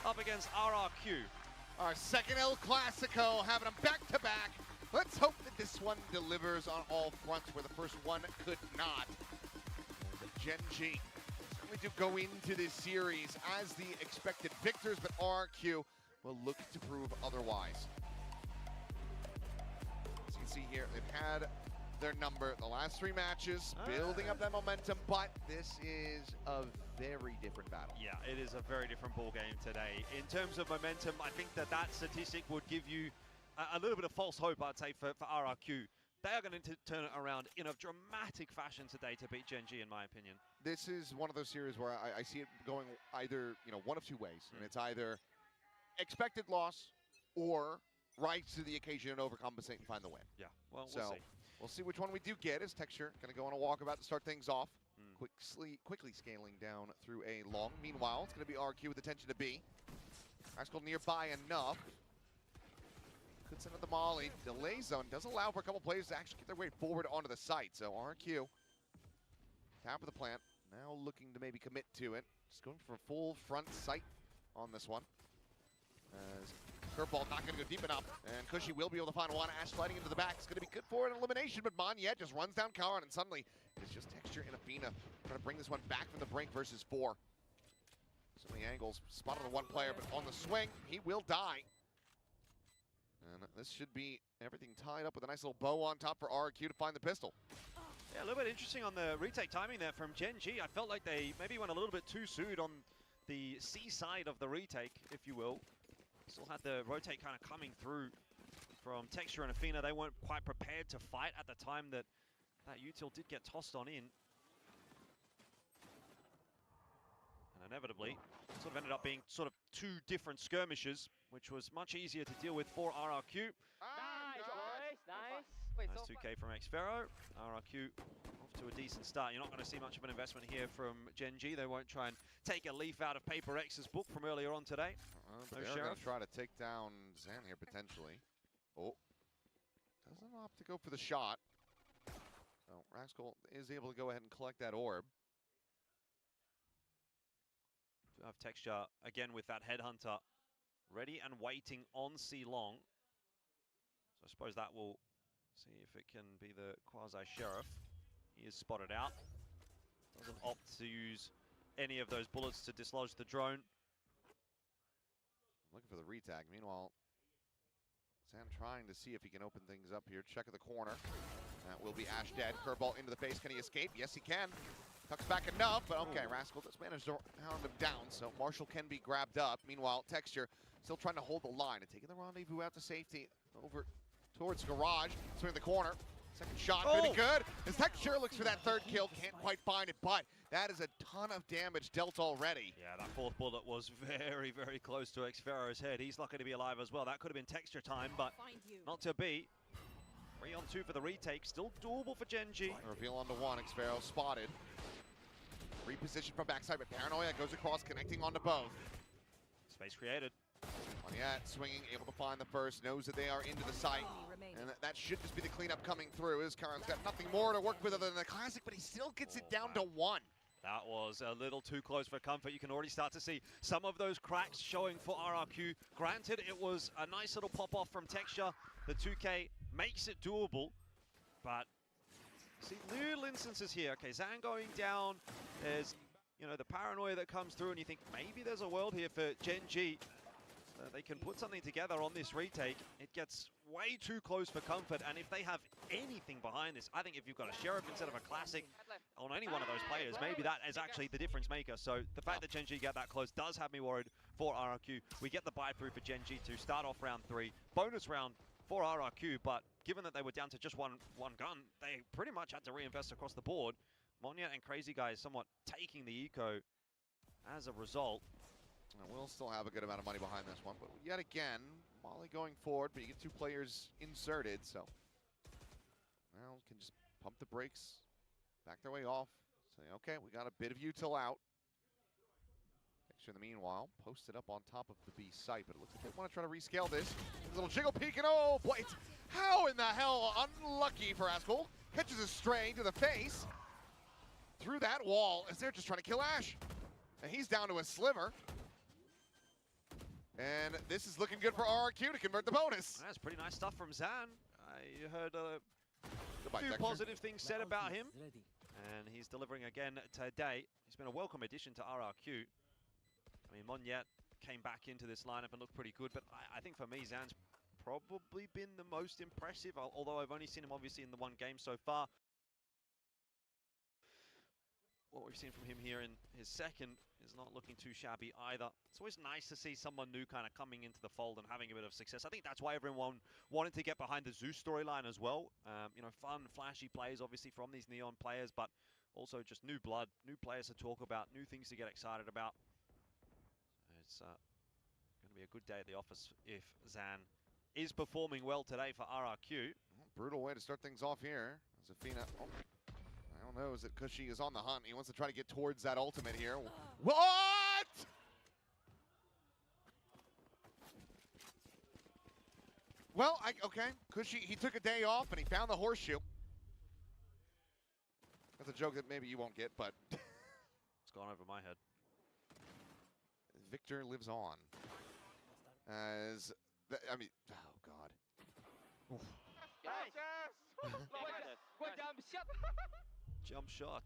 up against RRQ. Our second El Clasico, having them back-to-back. Let's hope that this one delivers on all fronts where the first one could not. Gen G certainly do go into this series as the expected victors, but RRQ will look to prove otherwise. As you can see here, they've had their number the last 3 matches, building up that momentum, but this is a very different battle. Yeah, it is a very different ball game today. In terms of momentum, I think that statistic would give you a little bit of false hope, I'd say, for RRQ. They are going to turn it around in a dramatic fashion today to beat Gen G, in my opinion. This is one of those series where I see it going either, you know, one of 2 ways, and it's either expected loss or rise to the occasion and overcompensate and find the win. Yeah, well, we'll see. We'll see which one we do get. As Texture going to go on a walkabout to start things off. Quickly scaling down through a long. Meanwhile, it's going to be RQ with attention to B. Raxkel nearby enough. Could send out the molly. Delay zone does allow for a couple players to actually get their way forward onto the site. So RQ, top of the plant. Now looking to maybe commit to it. Just going for a full front sight on this one. As curveball not going to go deep enough, and Cushy will be able to find one. Ash sliding into the back. It's going to be good for an elimination, but Monyet just runs down Karan, and suddenly it's just Texture and Afina trying to bring this one back from the brink versus 4. So many angles. Spotted on one player, but on the swing, he will die. And this should be everything tied up with a nice little bow on top for RQ to find the pistol. Yeah, a little bit interesting on the retake timing there from Gen G. I felt like they maybe went a little bit too soon on the C side of the retake, if you will. Still had the rotate kind of coming through from Texture and Afina. They weren't quite prepared to fight at the time that util did get tossed on in. inevitably sort of ended up being sort of two different skirmishes, which was much easier to deal with for RRQ. Nice, boys. Nice. Nice 2K from Xfero. RRQ off to a decent start. You're not going to see much of an investment here from Gen G. They won't try and take a leaf out of Paper X's book from earlier on today. They're going to try to take down Zan here potentially. Oh, doesn't opt to go for the shot. So Rascal is able to go ahead and collect that orb. To have Texture again with that Headhunter ready and waiting on C Long. So I suppose that will see if it can be the quasi-sheriff. He is spotted out. Doesn't opt to use any of those bullets to dislodge the drone. Looking for the retag. Meanwhile, Sam trying to see if he can open things up here. Check of the corner. That will be Ash dead. Curveball into the face. Can he escape? Yes, he can. Tucks back enough, but okay, Rascal does manage to hound him down, so Marshall can be grabbed up. Meanwhile, Texture still trying to hold the line and taking the rendezvous out to safety over towards Garage. Swing the corner. Second shot, pretty good. As Texture looks for that third kill, can't quite find it, but that is a ton of damage dealt already. Yeah, that fourth bullet was very, very close to Xfero's head. He's lucky to be alive as well. That could have been Texture time, but not to be. 3 on 2 for the retake, still doable for Gen G. Reveal onto one, Xfero spotted. Reposition from backside, but Paranoia goes across, connecting onto both. Space created. Monyet swinging, able to find the first, knows that they are into the site. And that should just be the cleanup coming through. Karon's got nothing more to work with other than the classic, but he still gets it down to one. That was a little too close for comfort. You can already start to see some of those cracks showing for RRQ. Granted, it was a nice little pop-off from Texture. The 2K makes it doable, but see little instances here. Okay, Zan going down. There's, you know, the paranoia that comes through, and you think maybe there's a world here for Gen G. They can put something together on this retake. It gets way too close for comfort, and if they have anything behind this, I think if you've got a Sheriff instead of a Classic on any one of those players, maybe that is actually the difference maker. So the fact that Gen G get that close does have me worried for RRQ. We get the buy-through for Gen G to start off round 3. Bonus round for RRQ, but given that they were down to just one gun, they pretty much had to reinvest across the board. Monyet and Crazy Guy somewhat taking the eco as a result. We'll still have a good amount of money behind this one, but yet again, Molly going forward, but you get 2 players inserted, so now can just pump the brakes, back their way off, say, okay, we got a bit of util out. Texture in the meanwhile, posted up on top of the B site, but it looks like they want to try to rescale this. A little jiggle peek, and oh boy, how in the hell unlucky for Askel. Catches a stray to the face, through that wall, as they're just trying to kill Ash. And he's down to a sliver. And this is looking good for RRQ to convert the bonus. That's pretty nice stuff from Zan. I heard a Goodbye, few Texture. positive things said about him. And he's delivering again today. He's been a welcome addition to RRQ. I mean, Monyet came back into this lineup and looked pretty good, but I think for me, Zan's probably been the most impressive, although I've only seen him obviously in the one game so far. What we've seen from him here in his second is not looking too shabby either. It's always nice to see someone new kind of coming into the fold and having a bit of success. I think that's why everyone wanted to get behind the Zeus storyline as well. You know, fun, flashy plays obviously from these Neon players, but also just new blood, new players to talk about, new things to get excited about. So it's going to be a good day at the office if Zan is performing well today for RRQ. Brutal way to start things off here. Zafina, I don't know, is it Cushy is on the hunt. He wants to try to get towards that ultimate here. What? Well, okay, Cushy, he took a day off and he found the horseshoe. That's a joke that maybe you won't get, but it's gone over my head. Victor lives on. As, I mean, oh God. Oof. Yes! Good jump shot! Jump shot.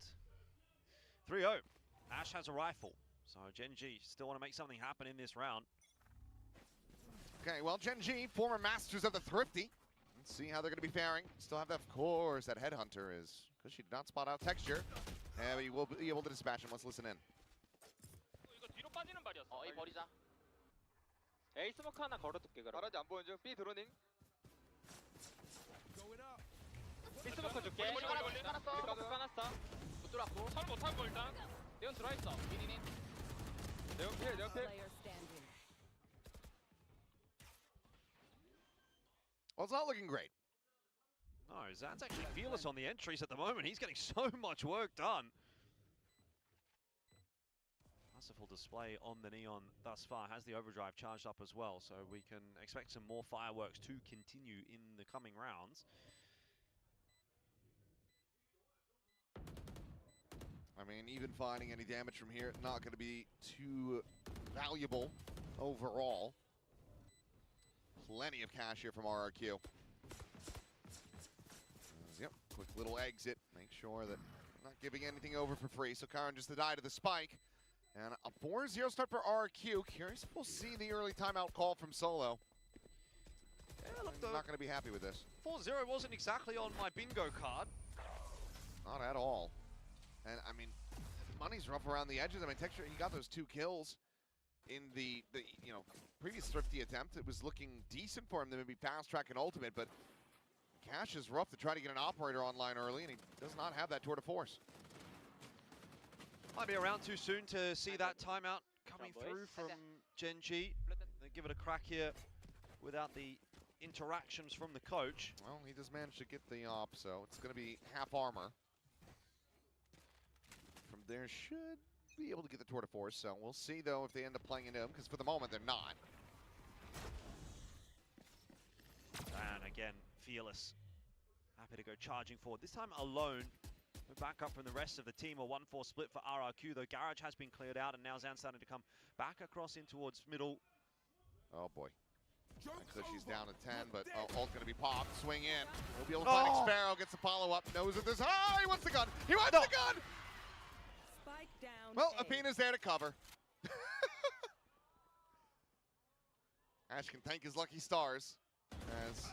3-0. Ash has a rifle. So Gen G still want to make something happen in this round. Okay, well, Gen G, former masters of the Thrifty. Let's see how they're going to be faring. Still have, that, of course, that Headhunter is, because she did not spot out Texture. And we will be able to dispatch him. Let's listen in. A 버리자. A 스모크 하나 걸어둘게 그럼. 바라지 안 보여 줘. B 드로닝. B 스모크 줄게. 머리 까놨어. 못 들어왔고. 선 못하고 일단. 내온 들어있어. 니니니. They're up here, they're up here. Well, it's not looking great. No, Zan's actually fearless on the entries at the moment. He's getting so much work done. Masterful display on the Neon thus far. Has the overdrive charged up as well, so we can expect some more fireworks to continue in the coming rounds. I mean, even finding any damage from here, not going to be too valuable overall. Plenty of cash here from RRQ. Yep, quick little exit. Make sure that not giving anything over for free. So Karan just the die to the spike. And a 4-0 start for RRQ. Curious if we'll see the early timeout call from Solo. Yeah, look, I'm not going to be happy with this. 4-0 wasn't exactly on my bingo card. Not at all. And I mean, money's rough around the edges. I mean, Texture, he got those 2 kills in the previous Thrifty attempt. It was looking decent for him to maybe fast track an ultimate, but cash is rough to try to get an operator online early, and he does not have that tour de force. Might be around too soon to see that timeout coming through from Gen G. They give it a crack here without the interactions from the coach. Well, he does manage to get the op, so it's going to be half armor. From there, should be able to get the tour de force, so we'll see, though, if they end up playing into him, because for the moment, they're not. And again, fearless. Happy to go charging forward. This time alone. We're back up from the rest of the team. A 1-4 split for RRQ, though Garage has been cleared out, and now Zan's starting to come back across in towards middle. Oh, boy. And Cushy's down to 10, but ult's going to be popped. Swing in. We'll be able to find Sparrow. Gets the follow-up. Knows that there's... Oh, he wants the gun! He wants the gun! Spike down. Well, Athena's there to cover. Ash can thank his lucky stars, as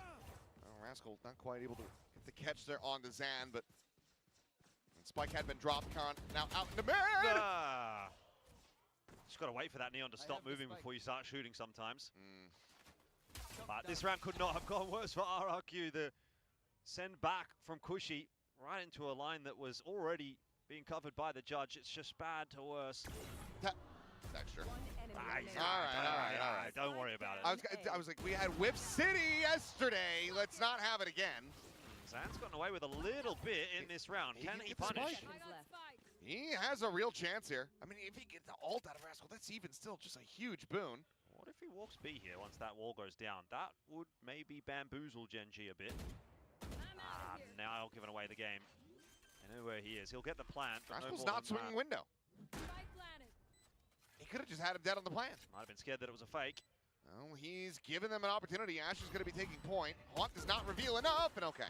Rascal not quite able to get the catch there onto Zan, but Spike had been dropped. Khan now out in the mid! Just got to wait for that Neon to stop moving before you start shooting sometimes. But this round could not have gone worse for RRQ. The send back from Cushy right into a line that was already being covered by the judge. It's just bad to worse. Texture. All right. Don't worry about it. I was like, we had Whip City yesterday. Let's not have it again. Zan's gotten away with a little bit in this round. Can he punish? He has a real chance here. I mean, if he gets the ult out of Rascal, that's even still just a huge boon. What if he walks B here once that wall goes down? That would maybe bamboozle Gen G a bit. Now giving away the game. I know where he is. He'll get the plant. Rascal's not swinging window. He could have just had him dead on the plant. Might have been scared that it was a fake. Well, he's given them an opportunity. Ash is going to be taking point. Hawk does not reveal enough, and okay.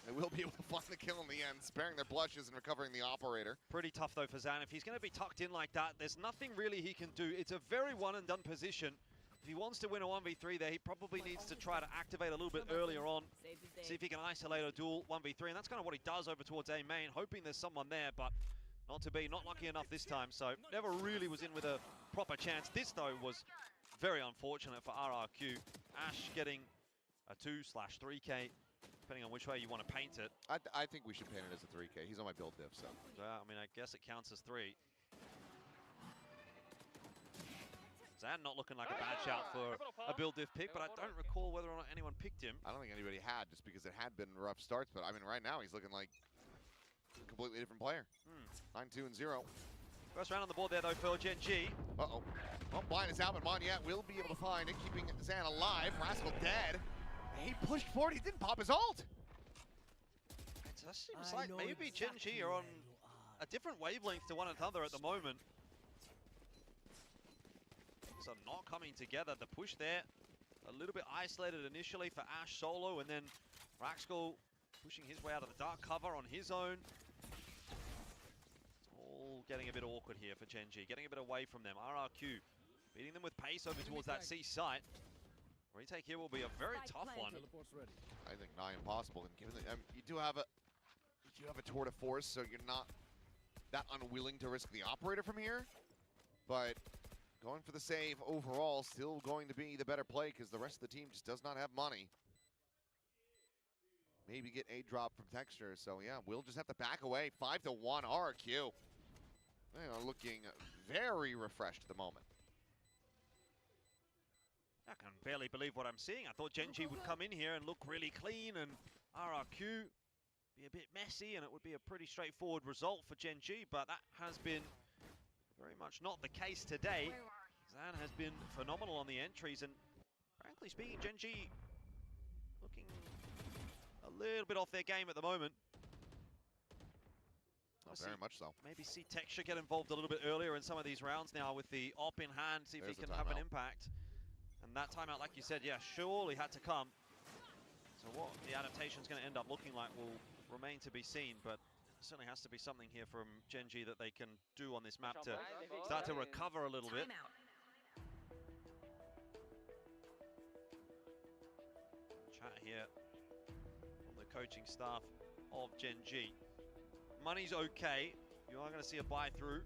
They will be able to find the kill in the end, sparing their blushes and recovering the operator. Pretty tough, though, for Zan. If he's going to be tucked in like that, there's nothing really he can do. It's a very one-and-done position. If he wants to win a 1v3 there, he probably needs to try to activate a little bit earlier on. See if he can isolate a duel 1v3, and that's kind of what he does over towards A main, hoping there's someone there, but not to be. Not lucky enough this time, so never really was in with a proper chance. This, though, was very unfortunate for RRQ. Ash getting a 2/3K, depending on which way you want to paint it. I think we should paint it as a 3K. He's on my build diff, so. I mean, I guess it counts as 3. Zan not looking like a bad shout for a build diff pick, but I don't recall whether or not anyone picked him. I don't think anybody had, just because it had been rough starts, but I mean, right now he's looking like a completely different player. 9-2-0. First round on the board there, though, for Gen G. Uh-oh. Well, blind is out, but Monyet will be able to find it, keeping Zan alive. Rascal dead. He pushed forward. He didn't pop his ult. It just seems like maybe Gen G are on a different wavelength to one another at the moment. Things are not coming together. The push there, a little bit isolated initially for Ash solo, and then Rascal pushing his way out of the dark cover on his own. It's all getting a bit awkward here for Gen G, getting a bit away from them. RRQ beating them with pace over towards that C site. Retake here will be a very tough one. I think nigh impossible. And given that you do have a tour de force, so you're not that unwilling to risk the operator from here. But going for the save overall, still going to be the better play because the rest of the team just does not have money. Maybe get a drop from Texture. So yeah, we'll just have to back away. 5-1 RQ. They are looking very refreshed at the moment. I can barely believe what I'm seeing. I thought Gen G would come in here and look really clean, and RRQ be a bit messy, and it would be a pretty straightforward result for Gen G, but that has been very much not the case today. Zan has been phenomenal on the entries, and frankly speaking, Gen G looking a little bit off their game at the moment. Very much so. Maybe see Texture get involved a little bit earlier in some of these rounds now with the op in hand, see if he can have an impact. And that timeout, like you said, yeah, surely had to come. So what the adaptation's going to end up looking like will remain to be seen, but certainly has to be something here from Gen G that they can do on this map to start to recover a little bit. Chat here from the coaching staff of Gen G. Money's okay. You are going to see a buy through.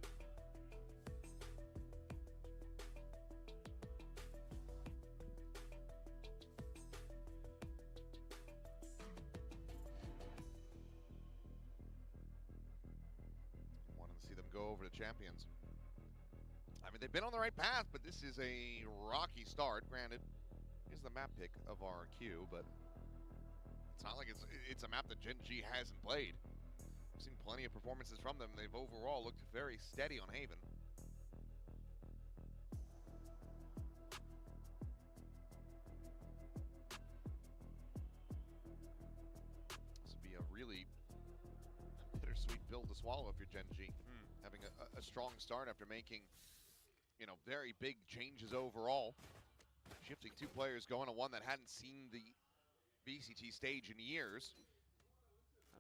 Wanted to see them go over to champions. I mean, they've been on the right path, but this is a rocky start. Granted, here's the map pick of our queue, but it's not like it's a map that Gen G hasn't played. I've seen plenty of performances from them. They've overall looked very steady on Haven. This would be a really bittersweet pill to swallow if you're Gen G. Having a strong start after making, you know, very big changes overall. Shifting 2 players, going to one that hadn't seen the VCT stage in years.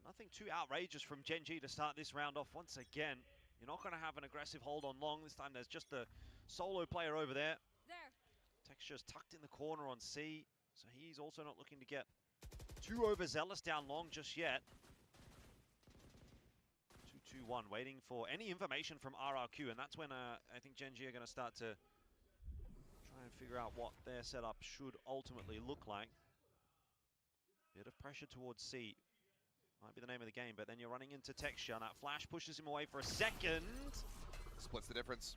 Nothing too outrageous from Gen G to start this round off once again. You're not going to have an aggressive hold on Long. This time there's just a solo player over there. Texture's tucked in the corner on C, so he's also not looking to get too overzealous down Long just yet. 2-2-1, waiting for any information from RRQ, and that's when I think Gen G are going to start to try and figure out what their setup should ultimately look like. Bit of pressure towards C. Might be the name of the game, but then you're running into Texture, and that flash pushes him away for a second. Splits the difference.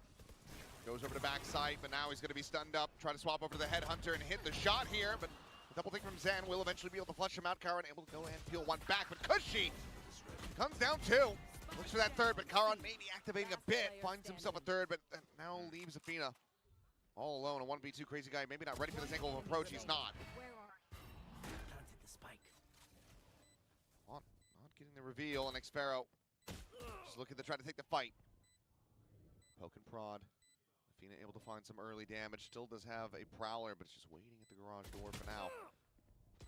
Goes over to backside, but now he's going to be stunned up. Try to swap over to the Headhunter and hit the shot here, but the double thing from Zan will eventually be able to flush him out. Karan able to go and peel one back, but Kushi comes down 2. Looks for that third, but Karan maybe activating a bit. Finds himself a third, but now leaves Athena all alone. A 1v2 crazy guy, maybe not ready for this angle of approach. He's not. Getting the reveal, and Xpharaoh just looking to try to take the fight. Poke and prod. Athena able to find some early damage. Still does have a Prowler, but it's just waiting at the garage door for now.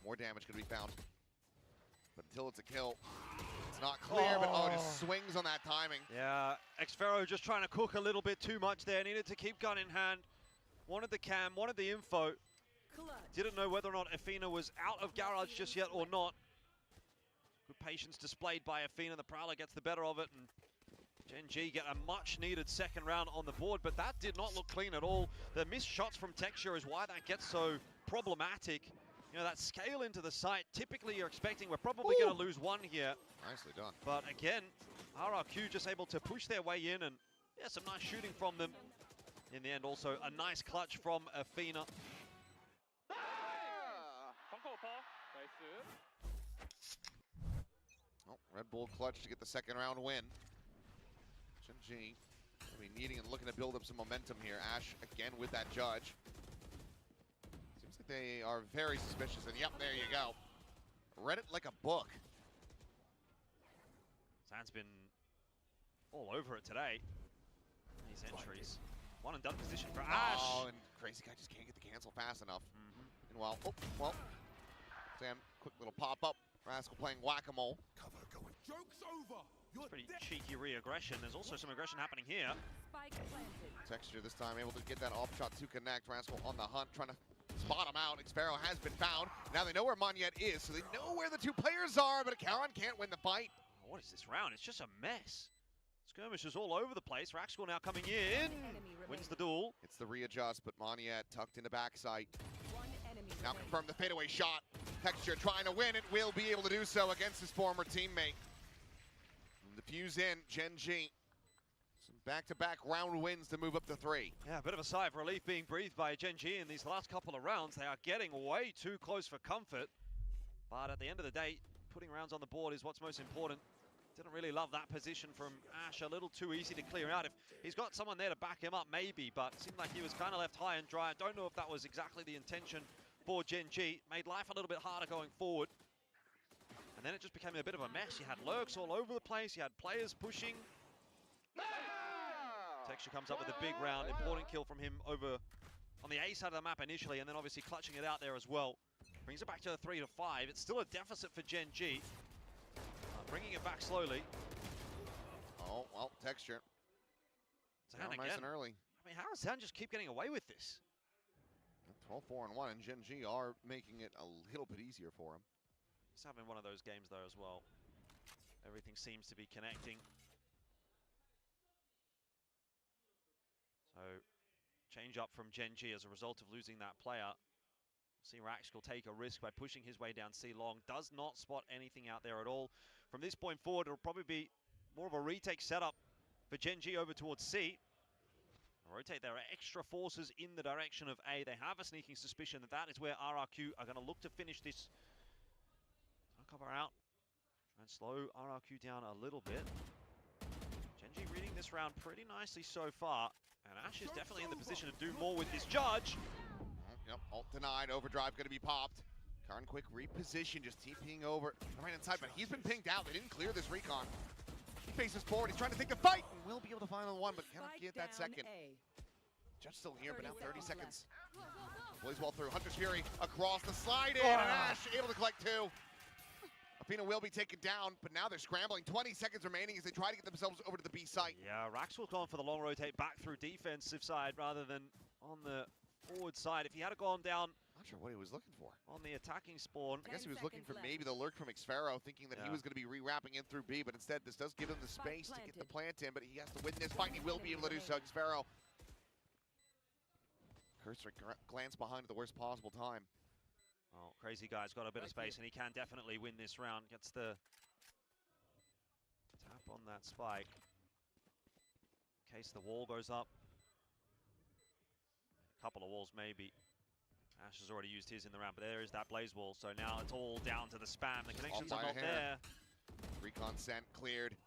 More damage could be found. But until it's a kill, it's not clear, but oh, just swings on that timing. Yeah, Xpharaoh just trying to cook a little bit too much there. Needed to keep gun in hand. Wanted the cam, wanted the info. Didn't know whether or not Athena was out of garage just yet or not. Good patience displayed by Athena. The Prowler gets the better of it, and Gen G get a much-needed second round on the board, but that did not look clean at all. The missed shots from Texture is why that gets so problematic. You know, that scale into the site, typically you're expecting we're probably going to lose one here. Nicely done. But again, RRQ just able to push their way in, and yeah, some nice shooting from them. In the end, also a nice clutch from Athena. Oh, Red Bull clutch to get the second round win. Gen G will be needing and looking to build up some momentum here. Ash again with that judge. Seems like they are very suspicious, and yep, there you go. Read it like a book. Zan's been all over it today. These entries. One and done position for Ash. Oh, and Crazy Guy just can't get the cancel fast enough. Meanwhile, oh, well, Zan, quick little pop-up. Rascal playing whack-a-mole. Cover going. Joke's over. It's pretty cheeky re-aggression. There's also some aggression happening here. Texture this time able to get that off shot to connect. Rascal on the hunt, trying to spot him out. Xpharaoh has been found. Now they know where Monyet is, so they know where the 2 players are, but Karan can't win the fight. Oh, what is this round? It's just a mess. Skirmishes all over the place. Rascal now coming in. Wins the duel. It's the readjust, but Monyet tucked in the backside. Now confirm the fadeaway shot. Texture trying to win it, will be able to do so against his former teammate. And the fuse in, Gen G. Some back-to-back round wins to move up to 3. Yeah, a bit of a sigh of relief being breathed by Gen G in these last couple of rounds. They are getting way too close for comfort. But at the end of the day, putting rounds on the board is what's most important. Didn't really love that position from Ash, a little too easy to clear out. If he's got someone there to back him up, maybe, but it seemed like he was kind of left high and dry. I don't know if that was exactly the intention for Gen G. Made life a little bit harder going forward. And then it just became a bit of a mess. You had lurks all over the place. You had players pushing. Texture comes up with a big round. Important kill from him over on the A side of the map initially, and then obviously clutching it out there as well. Brings it back to the 3 to 5. It's still a deficit for Gen G. Bringing it back slowly. Oh, well, Texture. Zan Nice and early. I mean, how does Zan just keep getting away with this? 12-4-1, and Gen G are making it a little bit easier for him. He's having one of those games, though, as well. Everything seems to be connecting. So, change up from Gen G as a result of losing that player. See, Rax will take a risk by pushing his way down C long. Does not spot anything out there at all. From this point forward, it'll probably be more of a retake setup for Gen G over towards C. Rotate their extra forces in the direction of A. They have a sneaking suspicion that that is where RRQ are going to look to finish this. Cover out. Try and slow RRQ down a little bit. Gen G reading this round pretty nicely so far. And Ash is definitely in the position to do more with this judge. Yep, ult denied, overdrive gonna be popped. Karn quick reposition, just TPing over right inside, but he's been pinged out. They didn't clear this recon. He faces forward, he's trying to take the fight, and will be able to find the one, but cannot get that second. Judge still here, but now 30 seconds. Plays well through, Hunter's Fury across the slide in, and Ash able to collect 2. Afina will be taken down, but now they're scrambling. 20 seconds remaining as they try to get themselves over to the B site. Yeah, Rax will go for the long rotate back through defensive side rather than on the forward side. If he had gone down, not sure what he was looking for on the attacking spawn. I guess he was looking for maybe the lurk from Xfero, thinking that he was going to be rewrapping in through B, but instead this does give him the space to get the plant in, but he has to win this fight. He will be able to do so. Xfero. Cursor glance behind at the worst possible time. Oh, Crazy Guy's got a bit of space, and he can definitely win this round. Gets the tap on that spike. In case the wall goes up. A couple of walls, maybe. Ash has already used his in the round, but there is that blaze wall. So now it's all down to the spam. The connections are not there. Recon sent, cleared.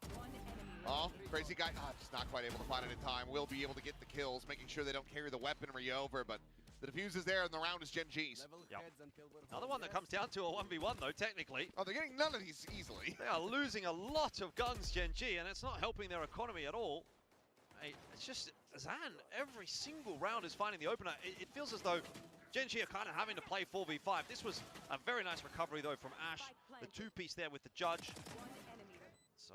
Oh, Crazy Guy, just not quite able to find it in time. Will be able to get the kills, making sure they don't carry the weaponry over, but the defuse is there, and the round is Gen G's. Yep. Another one that comes down to a 1v1, though, technically. Oh, they're getting none of these easily. They are losing a lot of guns, Gen G, and it's not helping their economy at all. It's just, Zan, every single round is finding the opener. It feels as though Gen G are kind of having to play 4v5. This was a very nice recovery, though, from Ash. The two-piece there with the judge. So,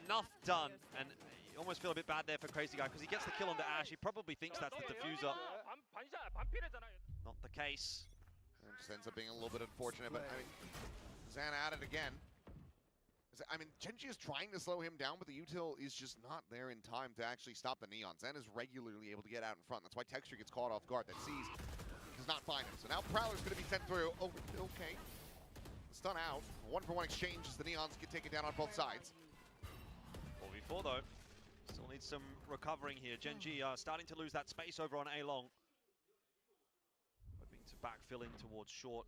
enough done, and you almost feel a bit bad there for Crazy Guy, because he gets the kill on the Ash. He probably thinks that's the diffuser. Not the case. It just ends up being a little bit unfortunate, but I mean, Zan at it again. I mean, Gen G is trying to slow him down, but the util is just not there in time to actually stop the Neon. Zan is regularly able to get out in front. That's why Texture gets caught off guard. That sees does not find him. So now Prowler's going to be sent through. Oh, okay. Stun out. 1-for-1 exchange as the Neons get taken down on both sides. 4v4 though. Still needs some recovering here. Gen G are starting to lose that space over on A long. Hoping to backfill in towards short.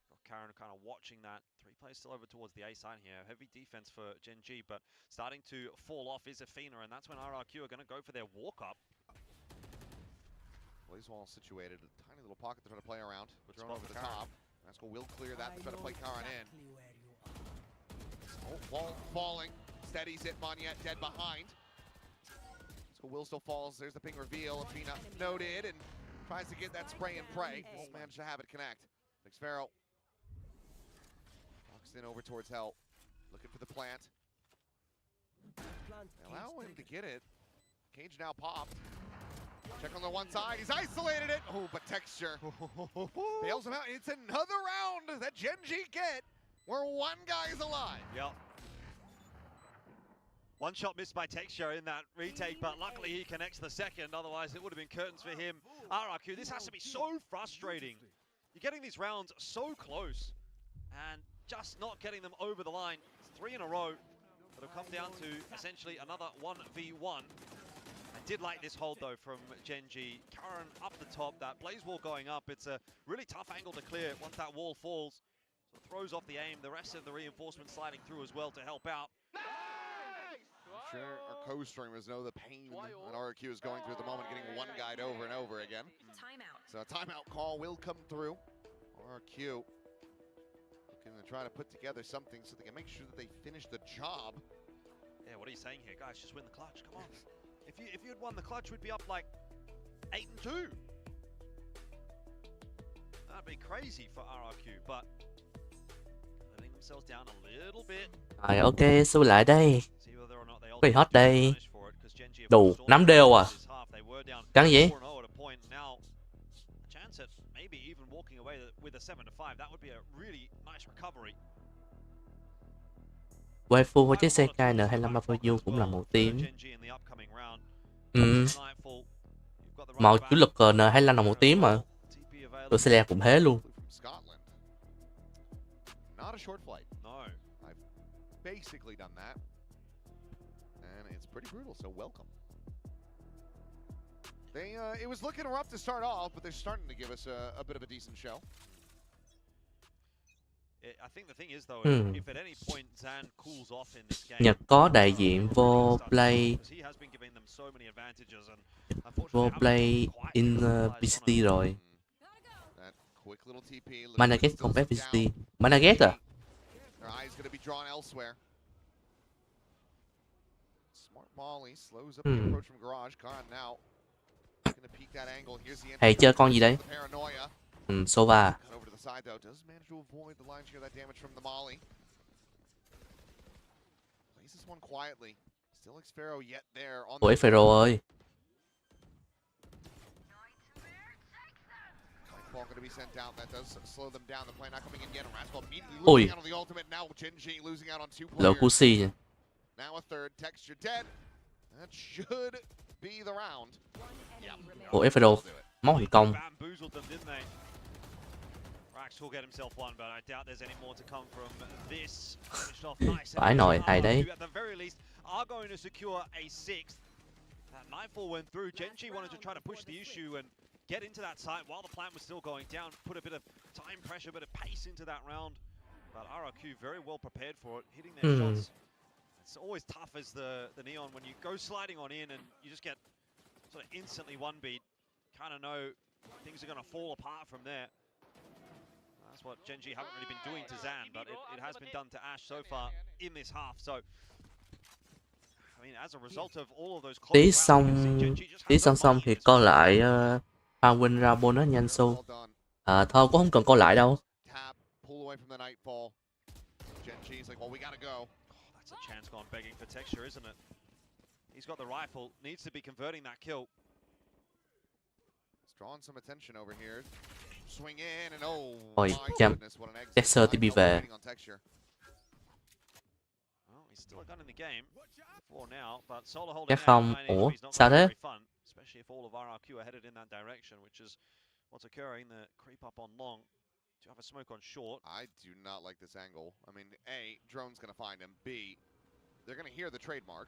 Got Karen kind of watching that. 3 players still over towards the A side here. Heavy defense for Gen G, but starting to fall off is Afina, and that's when RRQ are going to go for their walk-up. Blaze wall situated. A tiny little pocket to try to play around. Good Thrown spot over for the Karen. top. Rascal will clear that to try to play Karen in. Oh, wall falling. Steadies it. Monyet dead behind. So Will still falls. There's the ping reveal. Afina noted and tries to get that spray and pray. Won't manage to have it connect. Xfero walks in over towards Hell. Looking for the plant. They allow him to get it. Cage now popped. Check on the one side. He's isolated it. Oh, but Texture bails him out. It's another round that Gen G get where one guy is alive. Yep. One shot missed by Texture in that retake, but luckily he connects the second. Otherwise, it would have been curtains for him. RRQ, this has to be so frustrating. You're getting these rounds so close and just not getting them over the line. It's 3 in a row. It'll come down to essentially another 1v1. did like this hold though from Genji. Karen up the top, that blaze wall going up. It's a really tough angle to clear once that wall falls. So it throws off the aim. The rest of the reinforcements sliding through as well to help out. I'm sure our co-streamers know the pain that RQ is going through at the moment, getting one guide over and over again. Timeout. So a timeout call will come through. RQ looking to try to put together something so they can make sure that they finish the job. Yeah, what are you saying here, guys? Just win the clutch. Come on. If you had won the clutch, we'd be up like 8-2. That'd be crazy for RRQ, but letting themselves down a little bit. Rồi ok, xui lại đây. Quay hết đây. Đủ 5 đều à. Cắn gì? Chance at maybe even walking away with a 7-5. That would be a really nice recovery. Waifu với chiếc xe KN25 Vtuber cũng là màu tím. Màu chủ lực KN25 là màu tím mà. Tôi xe cũng thế luôn. Not a short flight. No. I've basically done that. And it's pretty brutal, so welcome. They it was looking rough to start off, but they're starting to give us a bit of a decent show. I think the thing is though, if at any point Zan cools off in this game, Nhật có đại diện vô play in VCT rồi. Managet không phải VCT. Managet à? Thầy chơi con gì đây? Sova. Ủa Pharaoh ơi. Ui. Lỡ Cusi nha. Ủa Pharaoh máu thành công. Phải nồi thầy đấy. Nightfall went through. Genji wanted to try to push the issue and get into that site while the plant was still going down, put a bit of time pressure, a bit of pace into that round. But RRQ very well prepared for it, hitting their shots. It's always tough as the Neon when you go sliding on in and you just get sort of instantly one beat. Kind of know things are going to fall apart from there. That's what Genji haven't really been doing to Zan, but it has been done to Ash so far in this half. So I mean, as a result of all of those tí xong thì co lại win ra bonus nhanh su. Thôi cũng không cần co lại đâu. That's a chance gone begging for Texture, isn't it? He's got the rifle, needs to be converting that kill. It's drawing some attention over here. Swing in and oh my goodness, what an exit. Texture TP về. Still a gun in the game for now, but solo holding Chắc không. Ủa, sao thế? Especially if all of RRQ are headed in that direction, which is what's occurring. The creep up on long to have a smoke on short. I do not like this angle. I mean, A, drone's going to find him. B, they're going to hear the trademark.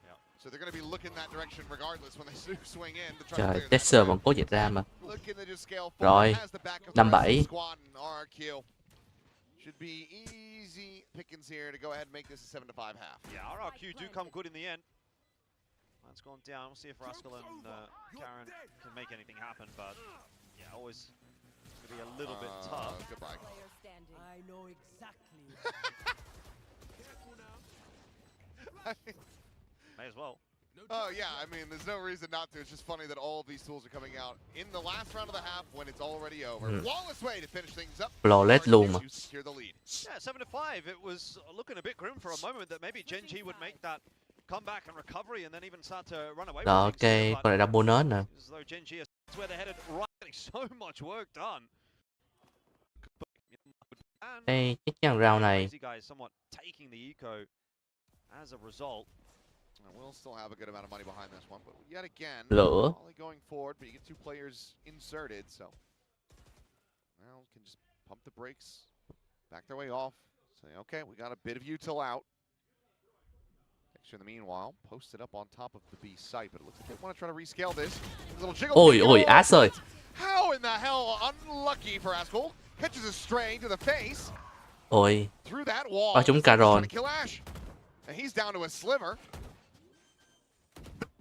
Yeah. So they're going to be looking that direction regardless when they swing in to try Trời, to clear Texture vẫn cố dịch ra mà. Rồi, 57. Should be easy pickings here to go ahead and make this a 7-5 half. Yeah, RRQ do come good in the end. That's gone down. We'll see if Rascal and Karen can make anything happen, but yeah, always going to be a little bit tough. Goodbye. I know exactly. May as well. Oh yeah, I mean, there's no reason not to. It's just funny that all of these tools are coming out in the last round of the half when it's already over. Flawless way to finish things up. Flawless luôn mà. Yeah, 7-5. It was looking a bit grim for a moment that maybe Genji would make that comeback and recovery and then even start to run away. Rồi ok, con này ra bonus nè. As though Genji is where they headed, right, getting so much work done. Đây, chắc chắn round này. These guys somewhat taking the eco as a result. We'll still have a good amount of money behind this one, but yet again, lửa. only going forward, but you get two players inserted, so now can just pump the brakes, back their way off, say, okay, we got a bit of util out. In the meanwhile, posted up on top of the B site, but it looks like they want to try to rescale this. Little jiggle. Ôi ôi Ash ơi. How in the hell unlucky for Askel? Catches a stray to the face. Ôi. Through that wall. Ba chúng Caron. And he's down to a sliver.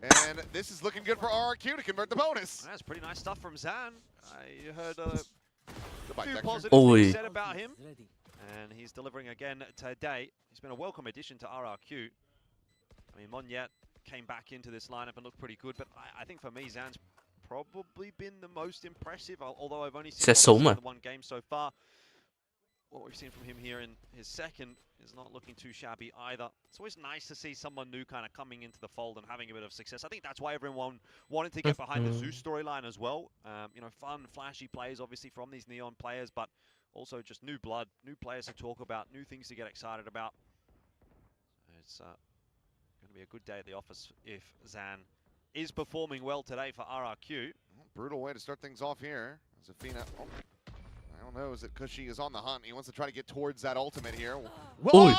And this is looking good for RRQ to convert the bonus. That's pretty nice stuff from Zan. I heard Goodbye, two Dexter. positive Ôi. things said about him. And he's delivering again today. He's been a welcome addition to RRQ. I mean, Mong, những came back into this lineup and looked pretty good, but I think for me, Zan's probably been the most impressive, although I've only seen him in one game so far. What we've seen from him here in his second is not looking too shabby either. It's always nice to see someone new kind of coming into the fold and having a bit of success. I think that's why everyone wanted to get behind the Zeus storyline as well. You know, fun, flashy plays, obviously, from these Neon players, but also just new blood, new players to talk about, new things to get excited about. It's going to be a good day at the office if Zan is performing well today for RRQ. Brutal way to start things off here. Zafina, I don't know, is it Cushy is on the hunt. He wants to try to get towards that ultimate here. What?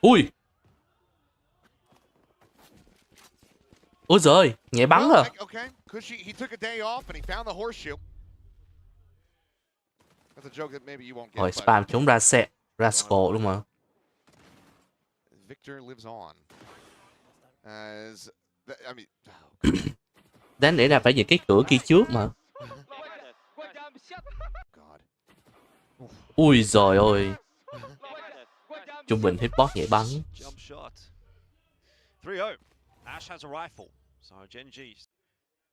Ui. Ôi giời, nhảy bắn à. Okay, Cushy, he took a day off and he found the horseshoe. That's a joke that maybe you won't get. Rồi spam chúng ra xe, ra score luôn mà. Victor lives on. As I mean, Đáng lẽ ra phải những cái cửa kia trước mà. Ui giời ơi. Trung bình hitbox nhảy bắn. Jump shot. 3-0. Ash has a rifle. So Genji.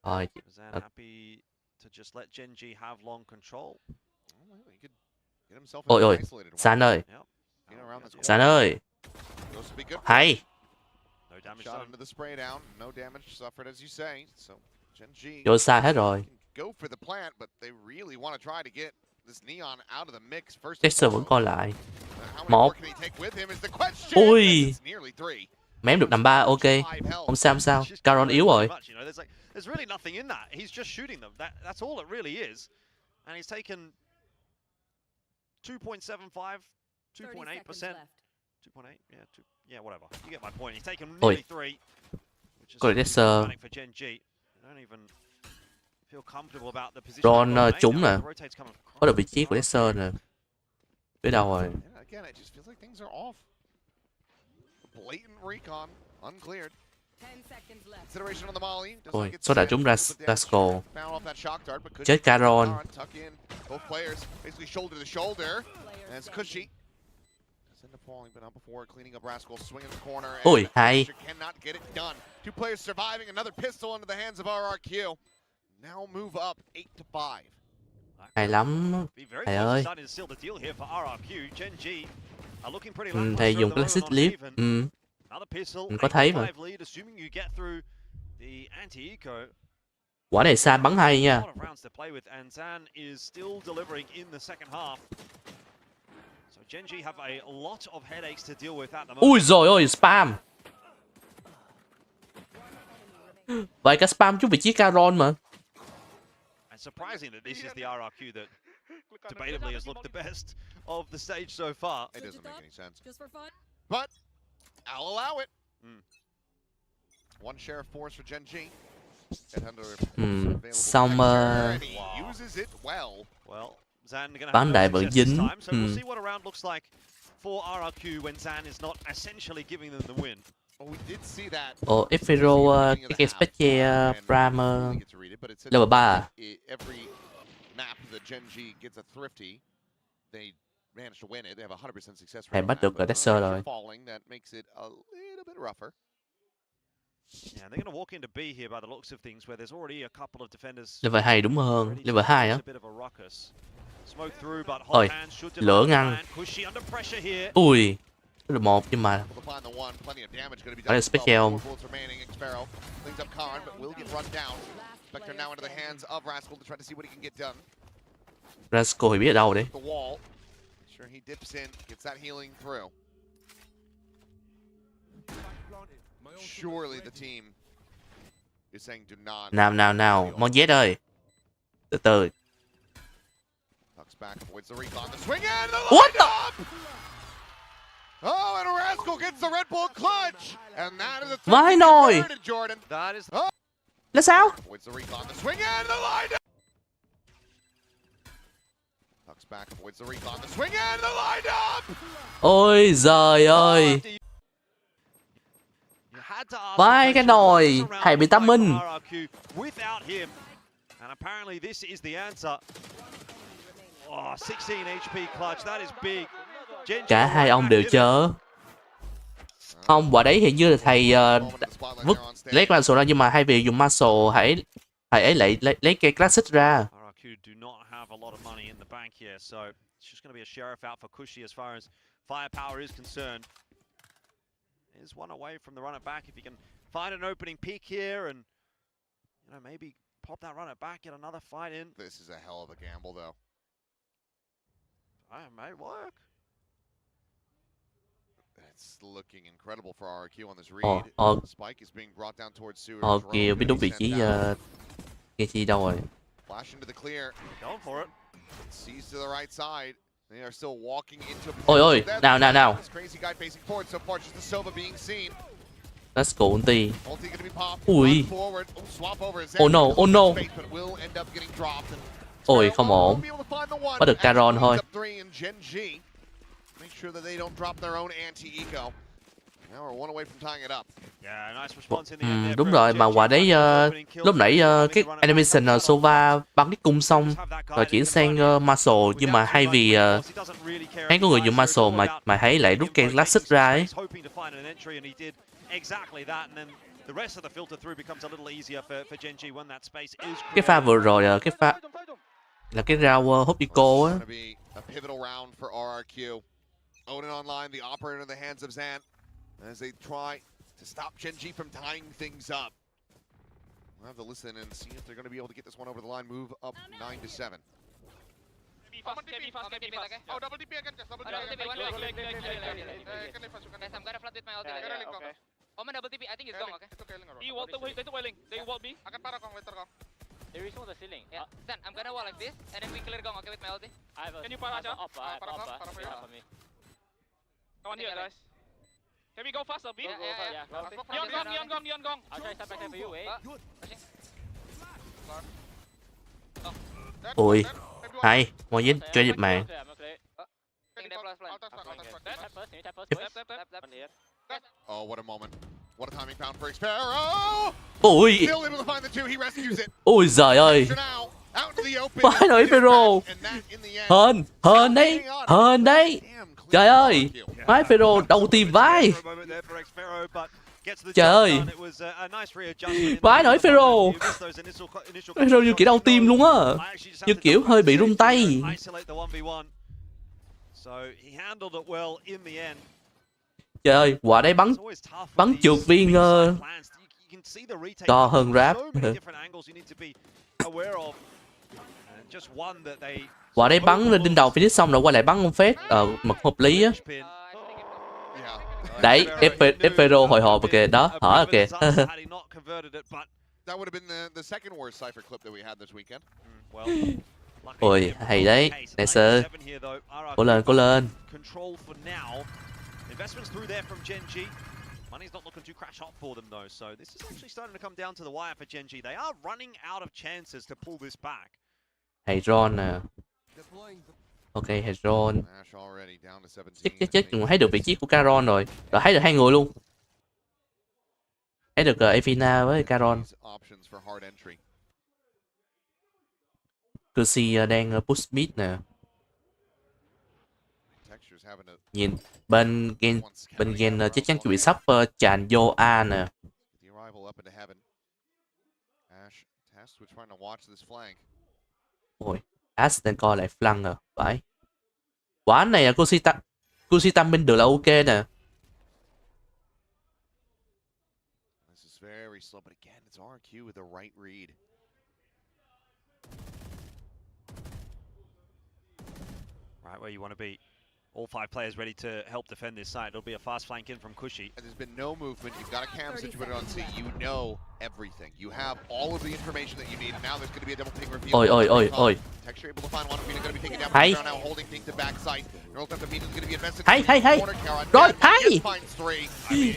Rồi. Zan happy to just let Genji have long control. Ôi ôi, San ơi. San ơi. Hay. Shot into the spray down, no damage suffered as you say. So Genji vô xa hết rồi. go for the plant, but they really want to try to get this Neon out of the mix first. Texas vẫn coi lại. How many Một. more can he take with him is the question. Ui. It's nearly 3. Mém được 5-3, ok. Không sao không sao. Caron yếu rồi. There's really nothing in that. He's just shooting them. That's all it really is. And he's taken 2.75, 2.8%. 2.8, yeah, whatever. You get my point. He's taken nearly 3. Coi Texas. For Genji. They don't even feel comfortable about the position. Ron trúng nè. Có được vị trí của Texas nè. Biết đâu rồi. Again, it just feels like things are off. Blatant recon, uncleared. Consideration on the molly. Ôi, số đã trúng ra score. Chết Caron. Tuck in both players, basically shoulder to shoulder. And it's Cushy. Falling, but not before cleaning up Rascal, swinging the corner. Ui, hay. Cannot get it done. Two players surviving, another pistol into the hands of RRQ. Now move up 8-5. Hay lắm. Thầy ơi. Thầy dùng classic clip. Mình có thấy mà. Quả này San bắn hay nha. Ui rồi ôi, spam. Vậy cả spam chút vị trí Caron mà. Surprising that this is the RRQ that debatably has looked the best of the stage so far. It doesn't make any sense. But I'll allow it. One share of force for Genji. Xong uses it well. Well, Zan gonna bắn đại vẫn dính. So we'll see what a round looks like for RRQ when Zan is not essentially giving them the win. We did see that. Ồ, Ephiro cái Spectre Prime level 3 Every map that Genji gets a thrifty, they manage to win it. They have 100% success rate. Thầy bắt được Texas rồi. Falling, that makes it a little bit rougher. Yeah, they're going to walk into B here by the looks of things where there's already a couple of defenders. Level 2 đúng hơn, level 2 á. Ôi, lửa ngăn. Ui. Được một nhưng mà phải là Spectre không? Rascal thì biết ở đâu đấy. Nào, Mong những ơi. Từ từ. What the? Oh, and Rascal gets the Red Bull clutch. And that is a Vãi nồi. Jordan. That is Là sao? Avoids the recon, the swing and the line. Tucks back, avoids the recon, the swing and the line up. Ôi giời ơi. Vãi cái nồi. Thầy bị tâm minh. Without him. And apparently this is the answer. Oh, 16 HP clutch. That is big. Cả hai ông đều chớ. Không, quả đấy hình như là thầy vứt lấy Muscle ra, nhưng mà thay vì dùng Muscle thầy ấy lại lấy cây Classic ra. RRQ do not have a lot of money in the bank here, so it's just going to be a sheriff out for Cushy as far as firepower is concerned. Is one away from the run it back if he can find an opening peak here and maybe pop that run it back, get another fight in. This is a hell of a gamble though. It may work. It's looking incredible for RRQ on this read. Spike is being brought down towards Sewers. Kìa biết đúng vị trí Kenji đâu rồi. Flash into the clear. Going for it. Sees to the right side. They are still walking into. Ôi, nào. This crazy guy facing forward so far, just the Sova being seen. Let's go ulti. Ulti gonna be popped. Ui. Forward. Swap over. Oh no. But will end up getting dropped. Ôi không ổn. Bắt được Caron thôi. Make sure that they don't drop their own anti-eco. Now we're one away from tying it up. Yeah, nice response in the end there. Đúng rồi, mà quả đấy lúc nãy cái animation Sova bắn cái cung xong rồi chuyển sang Muscle, nhưng mà hay vì thấy có người dùng Muscle mà thấy lại rút cây Classic ra ấy. Cái pha vừa rồi cái pha là cái round hút eco á. Odin online, the operator in the hands of Zan as they try to stop Genji from tying things up. We'll have to listen and see if they're going to be able to get this one over the line, move up 9-7. Oh, double DP again, just double DP again. Can I flash? I'm gonna flat with my ulti. Okay. Omen double DP, I think it's gone, okay? It's okay, He walled the way, they took my link. They walled me. Akan para kong, later kong. There is one on the ceiling. Yeah, Zan, I'm gonna wall like this, and then we clear gong, okay, with my ulti. Can you para up? Para for me. Come on here, guys. Can we go faster, B? Yeah. Neon gong. I'll try step back for you, wait. Ui, hay, Mong dính chơi dịp mạng. Oh, what a moment. What a timing found for Xpero. Ui. Still able to find the two, he rescues it. Ôi giời ơi. Vãi nồi Pharaoh. Hên đấy. Trời ơi, Vãi Pharaoh đầu tìm vai. Trời ơi. Vãi nồi Pharaoh. Pharaoh như kiểu đau tim luôn á. Như kiểu hơi bị run tay. Trời ơi, quả đấy bắn trượt viên to hơn Rap. Quả đấy bắn lên đỉnh đầu finish xong rồi quay lại bắn con phết mật hợp lý á. Đấy, Fero hồi hộp kìa, đó, hỏi kìa. Ôi, hay đấy, nice. Cố lên. Investments through there from Genji. Money's not looking too crash hot for them though, so this is actually starting to come down to the wire for Genji. They are running out of chances to pull this back. Hedron nè. Ok, Hedron. Chết, thấy được vị trí của Caron rồi. Rồi thấy được hai người luôn. Thấy được Evina với Caron. Cusi đang push mid nè. Nhìn bên gen chắc chắn chuẩn bị sắp tràn vô A nè. Ôi, Ash đang coi lại flank à, phải. Quả này là Cusi tăng binh được là ok nè. Right where you want to be. all 5 players ready to help defend this site. It'll be a fast flank in from Cushy. And there's been no movement. You've got a cam situated on C. You know everything. You have all of the information that you need. And now there's going to be a double ping reveal. Ôi. Texture able to find one. Going to be taken down. Hay. Now holding ping to backside. Neural Theft immediately going to be invested. Hay. Rồi, hay.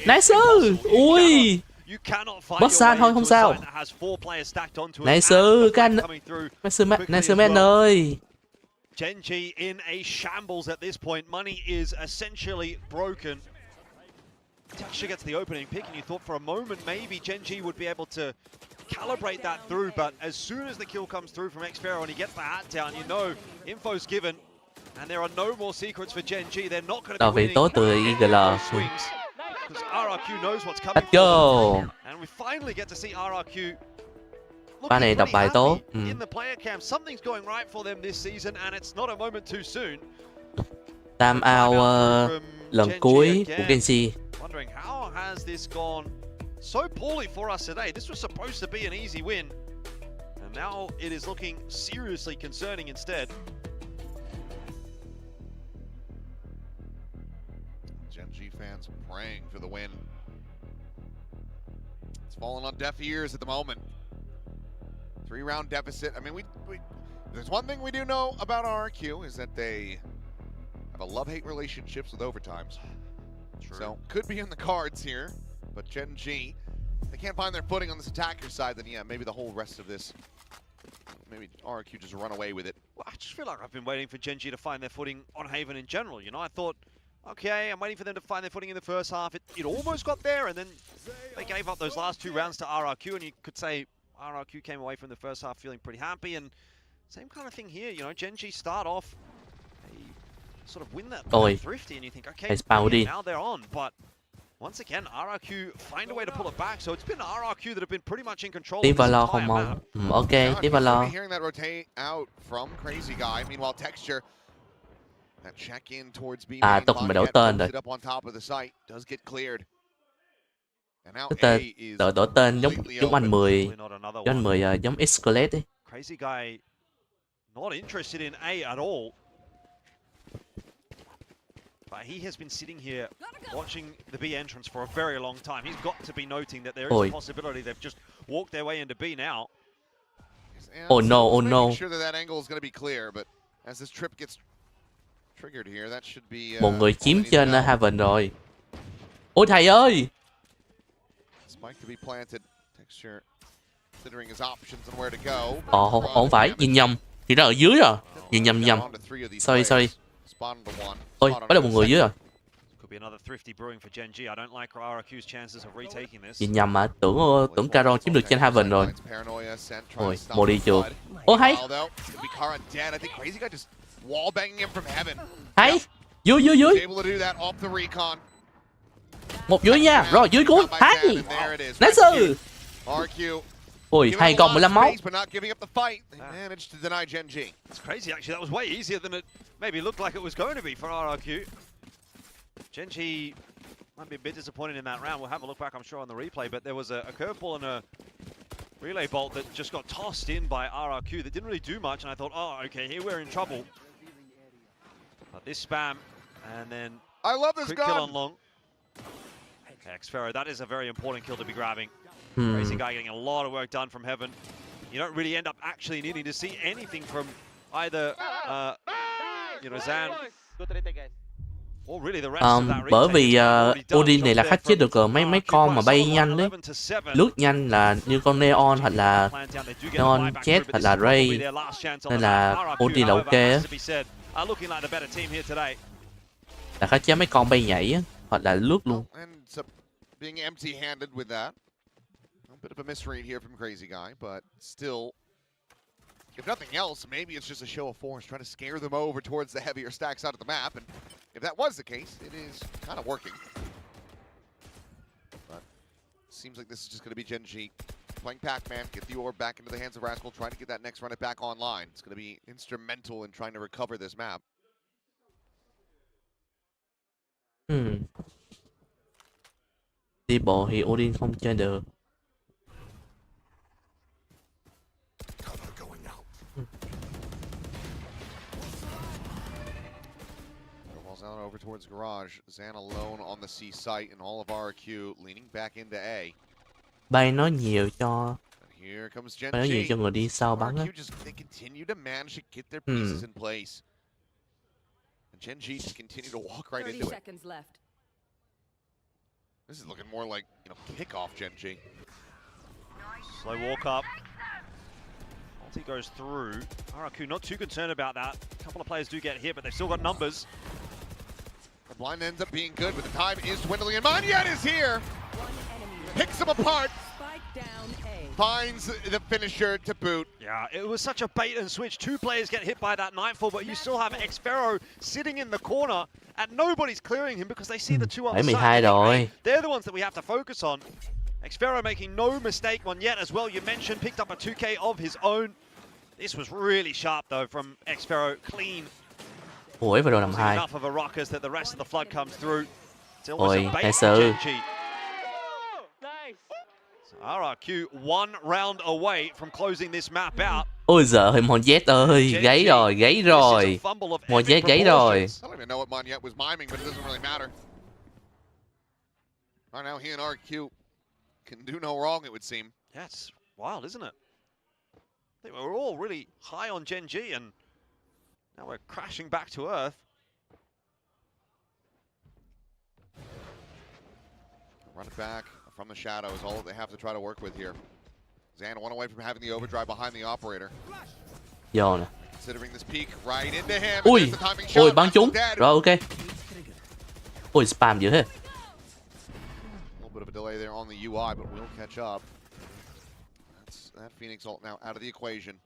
Nice. Ui. You cannot find Boss your thôi, way không into a sao. site that has 4 players stacked onto it. Nice and the các anh. flank coming through Nice quickly man as well. ơi. Genji in a shambles at this point. Money is essentially broken. Texture gets the opening pick, and you thought for a moment maybe Genji would be able to calibrate that through, but as soon as the kill comes through from Xfero and he gets the hat down, you know info's given, and there are no more secrets for Genji. They're not going to be winning Tố từ IGL. swings, because RRQ knows what's coming. Let's go. And we finally get to see RRQ. Ba này đọc bài tố. In the player cam, something's going right for them this season, and it's not a moment too soon. Time out lần cuối của Genji. Wondering how has this gone so poorly for us today? This was supposed to be an easy win, and now it is looking seriously concerning instead. Genji fans praying for the win. It's fallen on deaf ears at the moment. 3-round deficit. I mean, we there's one thing we do know about RRQ is that they have a love-hate relationships with overtimes. True. So could be in the cards here, but Genji, they can't find their footing on this attacker side, then yeah, maybe the whole rest of this, maybe RRQ just run away with it. Well, I just feel like I've been waiting for Genji to find their footing on Haven in general. You know, I thought, okay, I'm waiting for them to find their footing in the first half. It almost got there, and then they gave up those last 2 rounds to RRQ, and you could say RRQ came away from the first half feeling pretty happy, and same kind of thing here. You know, Genji start off, they sort of win that thrifty, and you think, okay, now they're on, but once again, RRQ find a way to pull it back, so it's been RRQ that have been pretty much in control of this entire map. Ok, tiếp vào lo. Hearing that rotate out from Crazy Guy. Meanwhile, Texture, that check in towards B. Tục mày đổi tên rồi. Up on top of the site does get cleared. And now Đổi tên giống anh 10, giống Escalate ấy. Crazy Guy not interested in A at all. But he has been sitting here watching the B entrance for a very long time. He's got to be noting that there is a possibility they've just walked their way into B now. Oh no. Make sure that angle is going to be clear, but as this trip gets triggered here, that should be một người chiếm trên Haven rồi. Ôi thầy ơi. Spike to be planted. Texture considering his options and where to go. Không phải, nhìn nhầm. Thì nó ở dưới rồi. Nhìn nhầm. Sorry. Ôi, có được một người dưới rồi. Nhìn nhầm mà, tưởng Caron chiếm được trên Haven rồi. Ôi, một đi chưa. Ô hay. Hay. Dưới. Một dưới nha, rồi dưới cuốn. Hay. Nice. Ôi, 2 con 15 máu. It's crazy actually, that was way easier than it maybe looked like it was going to be for RRQ. Genji might be a bit disappointed in that round. We'll have a look back, I'm sure, on the replay, but there was a curveball and a relay bolt that just got tossed in by RRQ that didn't really do much, and I thought, oh, okay, here we're in trouble. But this spam, and then I love this quick gun. kill on long. Xfero, that is a very important kill to be grabbing. Crazy Guy getting a lot of work done from Heaven. You don't really end up actually needing to see anything from either, Zan or really the rest of that. Bởi vì Odin này là khắc chế được mấy con mà bay nhanh đấy, lướt nhanh là như con Neon hoặc là Neon Jet hoặc là Ray, nên là Odin là ok á. Là khắc chế mấy con bay nhảy á, hoặc là lướt luôn. Being empty-handed with that. A bit of a misread here from Crazy Guy, but still, if nothing else, maybe it's just a show of force, trying to scare them over towards the heavier stack side of the map, and if that was the case, it is kind of working. But seems like this is just going to be Genji playing Pac-Man, get the orb back into the hands of Rascal, trying to get that next run it back online. It's going to be instrumental in trying to recover this map. Đi bộ thì Odin không chơi được. Pulls out over towards garage. Zan alone on the C site, and all of RQ leaning back into A. Bay nói nhiều cho Here comes Gen nói nhiều G. cho người đi sau bắn á. RQ just they continue to manage to get their pieces in place. And Gen G just continue to walk right 30 into it. seconds left. This is looking more like, kickoff Gen G. Slow walk up. Ulti goes through. RQ not too concerned about that. A couple of players do get hit, but they've still got numbers. The blind ends up being good, but the time is dwindling, and Monyet is here! Picks him apart! Finds the finisher to boot. Yeah, it was such a bait and switch. Two players get hit by that Nightfall, but you still have Xpharaoh sitting in the corner, and nobody's clearing him because they see the two on the side. rồi. They're the ones that we have to focus on. Xpharaoh making no mistake on yet as well. You mentioned picked up a 2K of his own. This was really sharp though from Xpharaoh. Clean. Ủa vào đồ làm hai. Enough of a ruckus that the rest of the flood comes through. It's almost Ôi, a bait nice. for Gen G. So RRQ one round away from closing this map out. Ôi giời, Monyet ơi, gáy rồi, gáy rồi. Monyet gáy rồi. I don't even know what Monyet was miming, but it doesn't really matter. Right now, he and RQ can do no wrong, it would seem. Yeah, it's wild, isn't it? I think we were all really high on Gen G, and now we're crashing back to earth. Run it back from the shadow is all that they have to try to work with here. Zan one away from having the overdrive behind the operator. Vô nè. Considering this peek right into him. Ui, And there's the timing ôi shot. bắn trúng. Dead. Rồi ok. Ôi spam dữ thế. A little bit of a delay there on the UI, but we'll catch up. That's that Phoenix ult now out of the equation.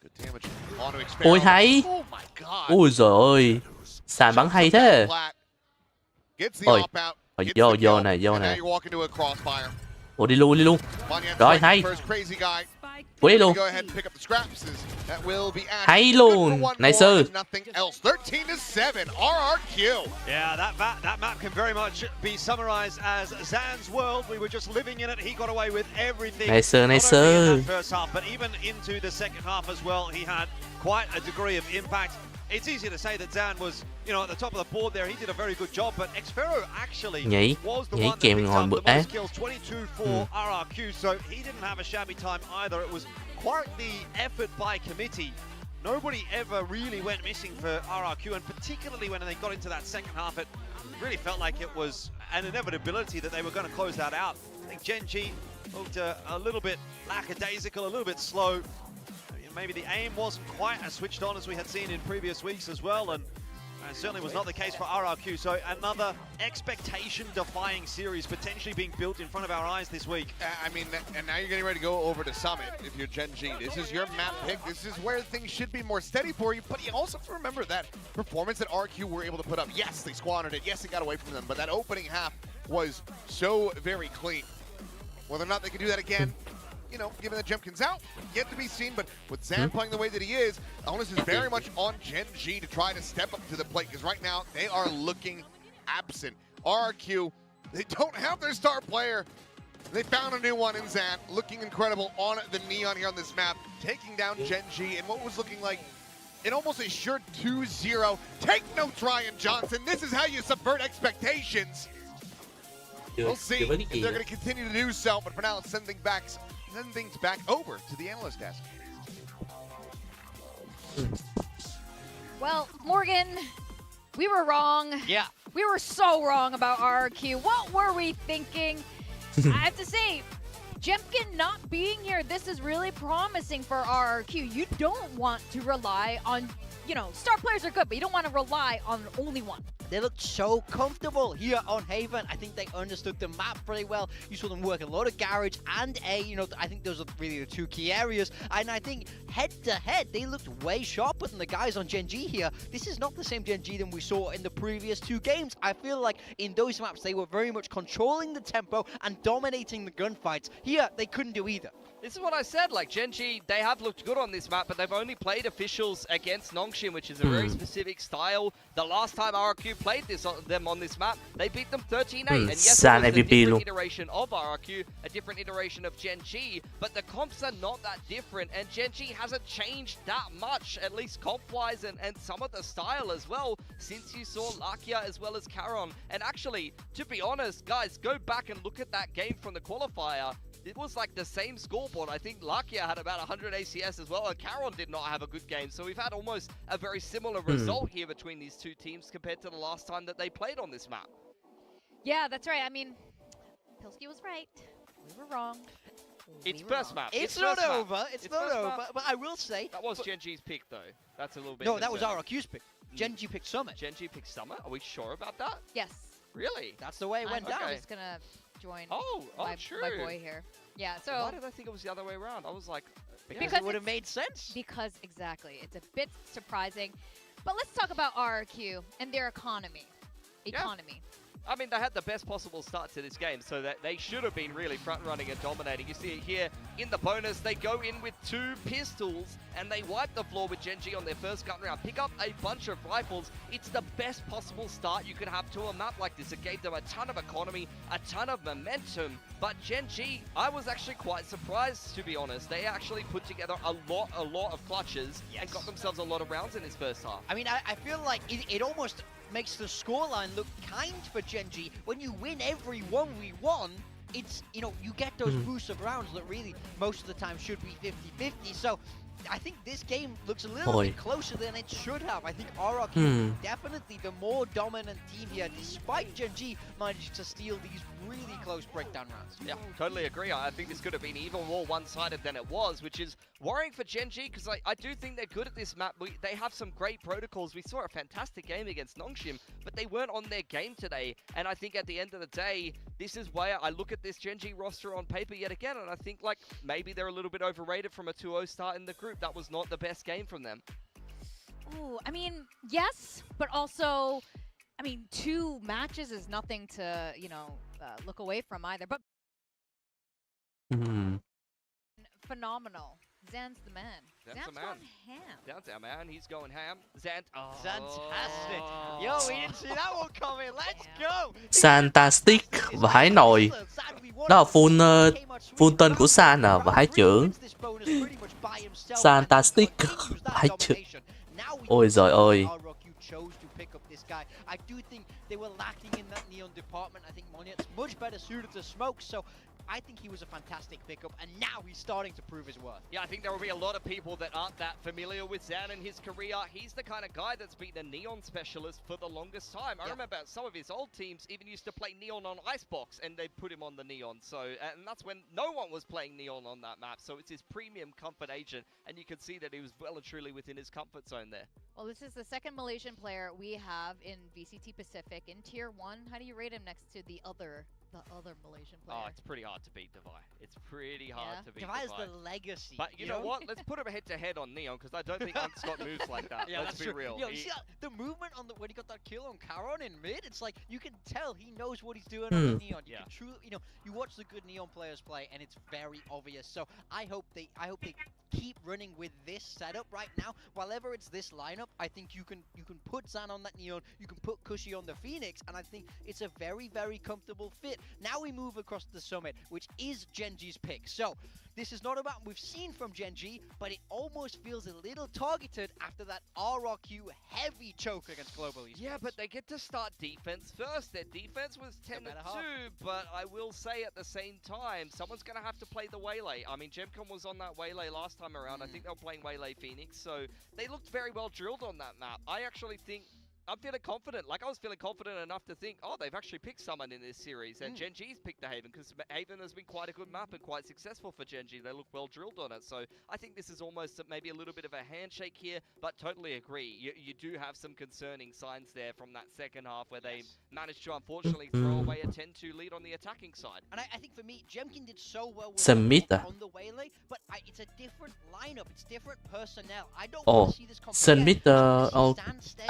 Good damage onto Xpharaoh. Ôi hay. Oh my god. Ôi giời ơi. Sàn bắn hay thế. Gets the Ôi. op out. Ôi, Gets vô the vô kill, này, vô and now này. you walk into a crossfire. Ủa đi luôn đi luôn. Monyet Rồi strikes hay. the first crazy guy. Quế luôn. Go ahead and pick up the scraps. That will be added. Hay Good for luôn. one Nice. more and nothing else. 13-7. RRQ. Yeah, that map can very much be summarized as Zan's world. We were just living in it. He got away with everything. Nice, nice. Not only in that first half, but even into the second half as well. He had quite a degree of impact. It's easy to say that Zan was, at the top of the board there. He did a very good job, but Xpharaoh actually was the one that kèm picked ngồi up bữa the á. most kills, 22 for RRQ, so he didn't have a shabby time either. It was quite the effort by committee. Nobody ever really went missing for RRQ, and particularly when they got into that second half, it really felt like it was an inevitability that they were going to close that out. I think Gen G looked a little bit lackadaisical, a little bit slow. Maybe the aim wasn't quite as switched on as we had seen in previous weeks as well, and certainly was not the case for RRQ. So another expectation-defying series potentially being built in front of our eyes this week. I mean, and now you're getting ready to go over to Summit if you're Gen G. This is your map pick. This is where things should be more steady for you, but you also have to remember that performance that RQ were able to put up. Yes, they squandered it. Yes, it got away from them, but that opening half was so very clean. Whether or not they can do that again, given that Jemkin's out, yet to be seen, but with Zan playing the way that he is, the onus is very much on Gen G to try to step up to the plate, because right now, they are looking absent. RRQ, they don't have their star player. They found a new one in Zan, looking incredible on the Neon here on this map, taking down Gen G in what was looking like an almost a sure 2-0. Take notes, Ryan Johnson. This is how you subvert expectations. We'll see if they're going to continue to do so, but for now, let's send things back over to the analyst desk. Well, Morgan, we were wrong. Yeah. We were so wrong about RRQ. What were we thinking? I have to say, Jemkin not being here, this is really promising for RRQ. You don't want to rely on, star players are good, but you don't want to rely on only one. They looked so comfortable here on Haven. I think they understood the map pretty well. You saw them work a lot of garage and A. I think those are really the two key areas. And I think head-to-head, they looked way sharper than the guys on Gen G here. This is not the same Gen G than we saw in the previous two games. I feel like in those maps, they were very much controlling the tempo and dominating the gunfights. Here, they couldn't do either. This is what I said, like Gen G, they have looked good on this map, but they've only played officials against Nongshim, which is a very specific style. The last time RRQ played them on this map, they beat them 13-8. And yes, it was a different iteration of RRQ, a different iteration of Gen G, but the comps are not that different, and Gen G hasn't changed that much, at least comp-wise and some of the style as well. since you saw Lakia as well as Caron. And actually, to be honest, guys, go back and look at that game from the qualifier. It was like the same scoreboard. I think Lakia had about 100 ACS as well, and Caron did not have a good game. So we've had almost a very similar result here between these two teams compared to the last time that they played on this map. Yeah, that's right. I mean, Pilsky was right. We were wrong. It's first map. It's not over. It's not over. But I will say that was Genji's pick, though. That's a little bit. No, that was RRQ's pick. Genji picked Summit. Genji picked Summit. Are we sure about that? Yes. Really? That's the way it went down. I'm just gonna join true. my boy here. Yeah. So why did I think it was the other way around? I was like, because it would have made sense. Because exactly, it's a bit surprising. But let's talk about RRQ and their economy. I mean, they had the best possible start to this game, so that they should have been really front-running and dominating. You see it here in the bonus. They go in with 2 pistols, and they wipe the floor with Genji on their first gun round. Pick up a bunch of rifles. It's the best possible start you could have to a map like this. It gave them a ton of economy, a ton of momentum. But Genji, I was actually quite surprised, to be honest. They actually put together a lot of clutches and got themselves a lot of rounds in this first half. I mean, I feel like it almost makes the scoreline look kind for Genji. When you win every 1v1, it's, you know, you get those boosts of rounds that really most of the time should be 50-50. So I think this game looks a little bit closer than it should have. I think RRQ definitely the more dominant team here, despite Genji managed to steal these really close breakdown rounds. Yeah, totally agree. I think this could have been even more one-sided than it was, which is worrying for Genji, because I do think they're good at this map. They have some great protocols. We saw a fantastic game against Nongshim, but they weren't on their game today. And I think at the end of the day, this is where I look at this Genji roster on paper yet again, and I think like maybe they're a little bit overrated from a 2-0 start in the group. That was not the best game from them. Ooh, I mean, yes, but also, I mean, 2 matches is nothing to, you know, look away from either. But phenomenal. Zan's the man. Zan's going ham. Zan's our man. He's going ham. Zan. Oh. Fantastic. Yo, we didn't see that one coming. Let's go. Fantastic và Hải Nội. Đó là full tên của San và Hải trưởng. Fantastic và Hải trưởng. Ôi giời ơi. I do think they were lacking in that neon department. I think Monyet's much better suited to smoke, so I think he was a fantastic pickup, and now he's starting to prove his worth. Yeah, I think there will be a lot of people that aren't that familiar with Zan and his career. He's the kind of guy that's been a Neon specialist for the longest time. I remember some of his old teams even used to play Neon on Icebox, and they put him on the Neon. So, and that's when no one was playing Neon on that map. So it's his premium comfort agent, and you can see that he was well and truly within his comfort zone there. Well, this is the second Malaysian player we have in VCT Pacific in Tier 1. How do you rate him next to the other Malaysian player? Oh, it's pretty hard to beat Devi. It's pretty hard to beat Devi. Devi is the legacy. But you know what? Let's put him head-to-head on Neon, because I don't think Unk's got moves like that. Yeah, let's be real. Yo, you see the movement on when he got that kill on Caron in mid? It's like you can tell he knows what he's doing on the Neon. You can truly, you know, you watch the good Neon players play, and it's very obvious. So I hope they keep running with this setup right now. Whenever it's this lineup, I think you can put Zan on that Neon, you can put Cushy on the Phoenix, and I think it's a very, very comfortable fit. Now we move across the Summit, which is Genji's pick. So this is not about we've seen from Genji, but it almost feels a little targeted after that RRQ heavy choke against Global Esports. Yeah, but they get to start defense first. Their defense was 10-2, but I will say at the same time, someone's going to have to play the Waylay. I mean, Gemcom was on that Waylay last time around. I think they were playing Waylay Phoenix, so they looked very well drilled on that map. I actually think I'm feeling confident. Like, I was feeling confident enough to think, oh, they've actually picked someone in this series. And Genji's picked the Haven, because Haven has been quite a good map and quite successful for Genji. They look well drilled on it. So I think this is almost maybe a little bit of a handshake here, but totally agree. You do have some concerning signs there from that second half where they managed to, unfortunately, throw away a 10-2 lead on the attacking side. And I think for me, Gemkin did so well with on the Waylay, but it's a different lineup. It's different personnel. I don't want to see this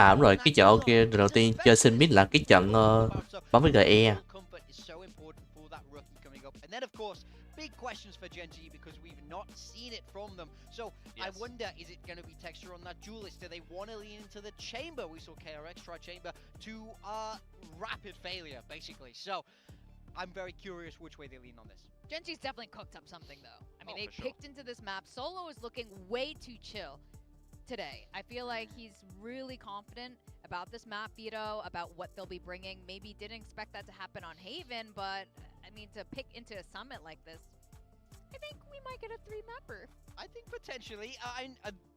đúng rồi, cái chợ kia đầu tiên chơi Sin Mid là cái trận bắn với GE. And then of course, big questions for Genji because we've not seen it from them. So I wonder, is it going to be texture on that duelist? Do they want to lean into the chamber? We saw KRX try chamber to rapid failure, basically. So I'm very curious which way they lean on this. Genji's definitely cooked up something, though. I mean, they picked into this map. Solo is looking way too chill today. I feel like he's really confident about this map, Vito, about what they'll be bringing. Maybe didn't expect that to happen on Haven, but I mean, to pick into a summit like this, I think we might get a 3-mapper. I think potentially.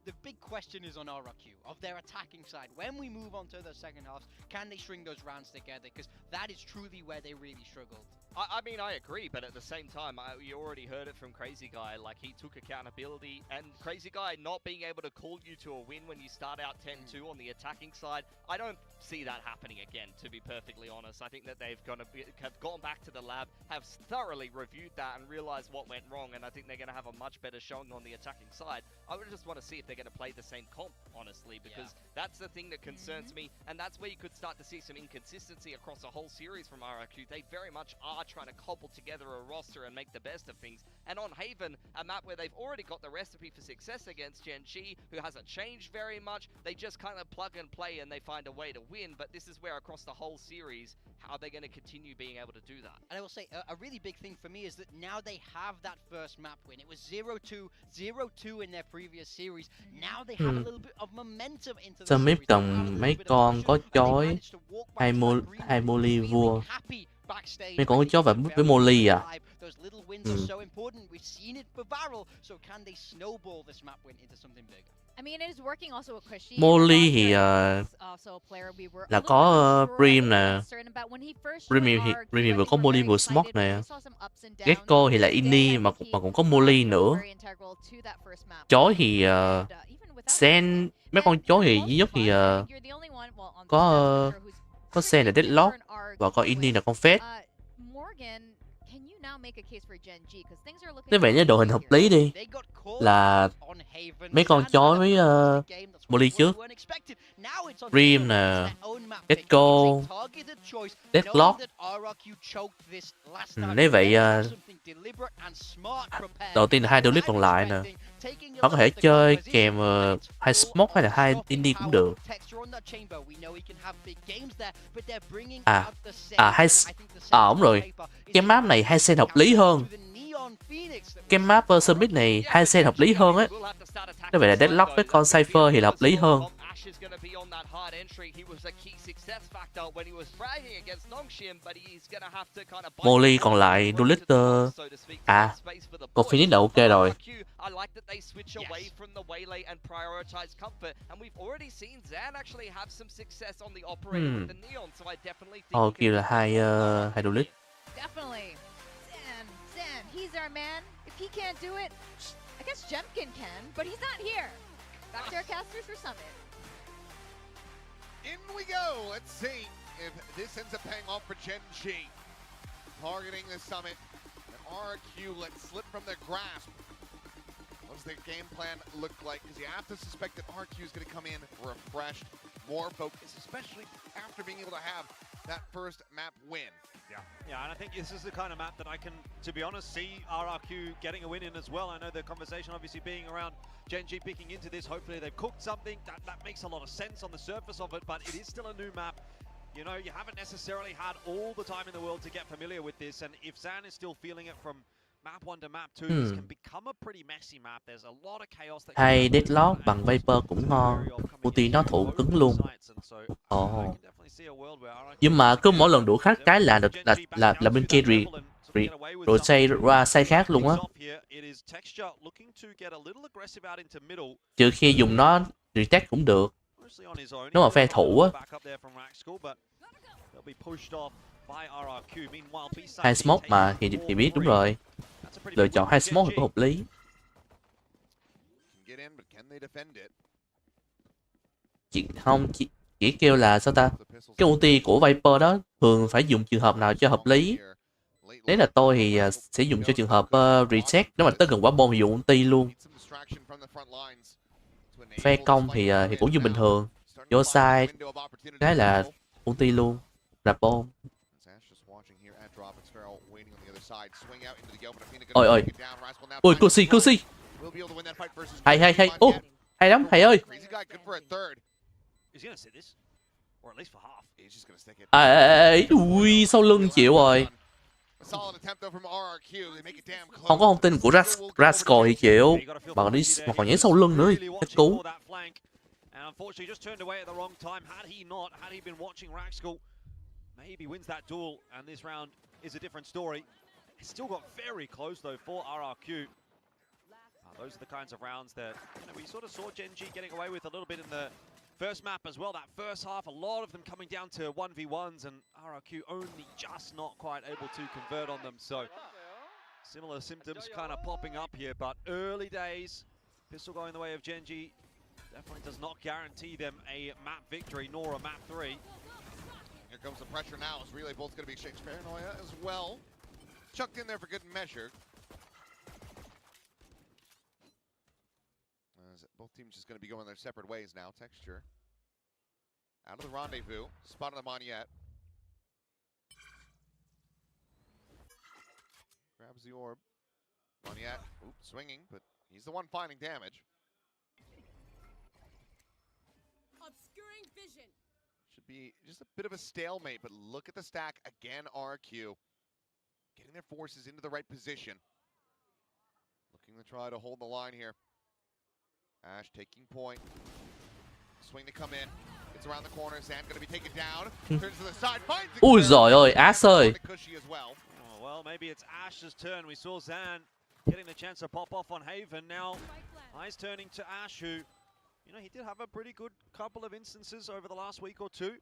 The big question is on RRQ, of their attacking side. When we move on to the second half, can they string those rounds together? Because that is truly where they really struggled. I mean, I agree, but at the same time, you already heard it from Crazy Guy. Like, he took accountability, and Crazy Guy not being able to call you to a win when you start out 10-2 on the attacking side, I don't see that happening again, to be perfectly honest. I think that they've have gone back to the lab, have thoroughly reviewed that and realized what went wrong, and I think they're going to have a much better showing on the attacking side. I would just want to see if they're going to play the same comp, honestly, because that's the thing that concerns me, and that's where you could start to see some inconsistency across a whole series from RRQ. They very much are trying to cobble together a roster and make the best of things. And on Haven, a map where they've already got the recipe for success against Gen G, who hasn't changed very much. They just kind of plug and play and they find a way to win. But this is where across the whole series, how are they going to continue being able to do that? And I will say, a really big thing for me is that now they have that first map win. It was 0-2, 0-2 in their previous series. Now they have a little bit of momentum into the Summit series. cần mấy con có chói, hai Molly vua. Mấy con có chó và với Molly à? Those little wins are so important. We've seen it for Varel. So can they snowball this map win into something bigger? I mean, it is working also with Cushy. Molly thì là có Brim nè. Brim vừa có Molly vừa Smoke nè. Gecko thì là Inni mà cũng có Molly nữa. Chó thì Sen, mấy con chó thì duy nhất thì có Sen là Deadlock và có Inni là con Fed. Thế vậy nhớ đội hình hợp lý đi là mấy con chó với Molly trước, Brim nè, Gecko, Deadlock. Nếu vậy đầu tiên là hai duelist còn lại nè, họ có thể chơi kèm hai Smoke hay là hai Indie cũng được. Đúng rồi, cái map này hai sen hợp lý hơn. Cái map Summit này hai sen hợp lý hơn á. Nếu vậy là Deadlock với con Cypher thì là hợp lý hơn. Molly còn lại duelist còn Phoenix đã ok rồi. Kêu là hai duelist. He's our man. If he can't do it, I guess Jemkin can, but he's not here. Back to our casters for Summit. In we go. Let's see if this ends up paying off for Gen G. Targeting the Summit. And RRQ let slip from their grasp. What does their game plan look like? Because you have to suspect that RRQ is going to come in refreshed, more focused, especially after being able to have that first map win. Yeah, and I think this is the kind of map that I can, to be honest, see RRQ getting a win in as well. I know the conversation obviously being around Gen G picking into this. Hopefully they've cooked something. That makes a lot of sense on the surface of it, but it is still a new map. You know, you haven't necessarily had all the time in the world to get familiar with this, and if Zan is still feeling it from map 1 to map 2, this can become a pretty messy map. There's a lot of chaos that hai Deadlock bằng Viper cũng ngon. Ulti nó thủ cứng luôn. Nhưng mà cứ mỗi lần đũa khác cái là bên kia rồi xây ra sai khác luôn á. Trừ khi dùng nó retake cũng được. Nếu mà phe thủ á. Hai Smoke mà thì biết đúng rồi. Lựa chọn hai Smoke thì có hợp lý. Chỉ kêu là sao ta, cái ulti của Viper đó thường phải dùng trường hợp nào cho hợp lý. Nếu là tôi thì sẽ dùng cho trường hợp reset. Nếu mà tới gần quả bom thì dùng ulti luôn. Phe công thì cũng như bình thường, vô side cái là ulti luôn, là bom. Ôi Cusi hay hay lắm thầy ơi. Ui sau lưng chịu rồi. Không có thông tin của Rascal thì chịu. Mà còn nhảy sau lưng nữa, hết cứu. And unfortunately just turned away at the wrong time. Had he been watching Raxkull, maybe wins that duel, and this round is a different story. It still got very close though for RRQ. Those are the kinds of rounds that we sort of saw Gen G getting away with a little bit in the first map as well. That first half, a lot of them coming down to 1v1s, and RRQ only just not quite able to convert on them. So similar symptoms kind of popping up here, but early days, pistol going the way of Gen G definitely does not guarantee them a map victory nor a map 3. Here comes the pressure now as Relay Bolt's going to be exchanged. Paranoia as well. Chucked in there for good measure. As both teams just going to be going their separate ways now. Texture out of the rendezvous. Spotted them on yet. Grabs the orb. On yet. Oops, swinging, but he's the one finding damage. Obscuring vision. Should be just a bit of a stalemate, but look at the stack again. RQ getting their forces into the right position. Looking to try to hold the line here. Ash taking point. Swing to come in. Gets around the corner. Zan going to be taken down. Turns to the side. Finds the Ui giời ơi, Ash ơi. Cushy as well. Oh, well, maybe it's Ash's turn. We saw Zan getting the chance to pop off on Haven. Now, eyes turning to Ash, who, he did have a pretty good couple of instances over the last week or two.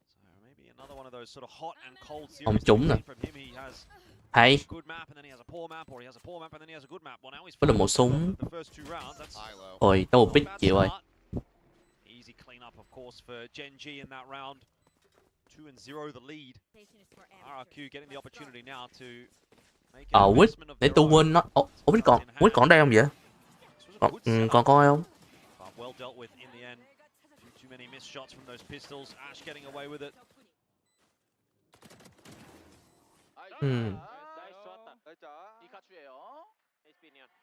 So maybe another one of those sort of hot and cold series. Ông Chủng nè. From him, he has Hay. a good map and then he has a poor map, or he has a poor map and then he has a good map. Well, now he's Có được một súng. the first two rounds. That's Ôi, có một pick chịu ơi. easy clean up, of course, for Gen G in that round. 2-0 the lead. RRQ getting the opportunity now to make an Quýt, investment of để their tôi own. quên nó. Quýt còn đây không vậy? Còn coi không? But well dealt with in the end. Too many missed shots from those pistols. Ash getting away with it.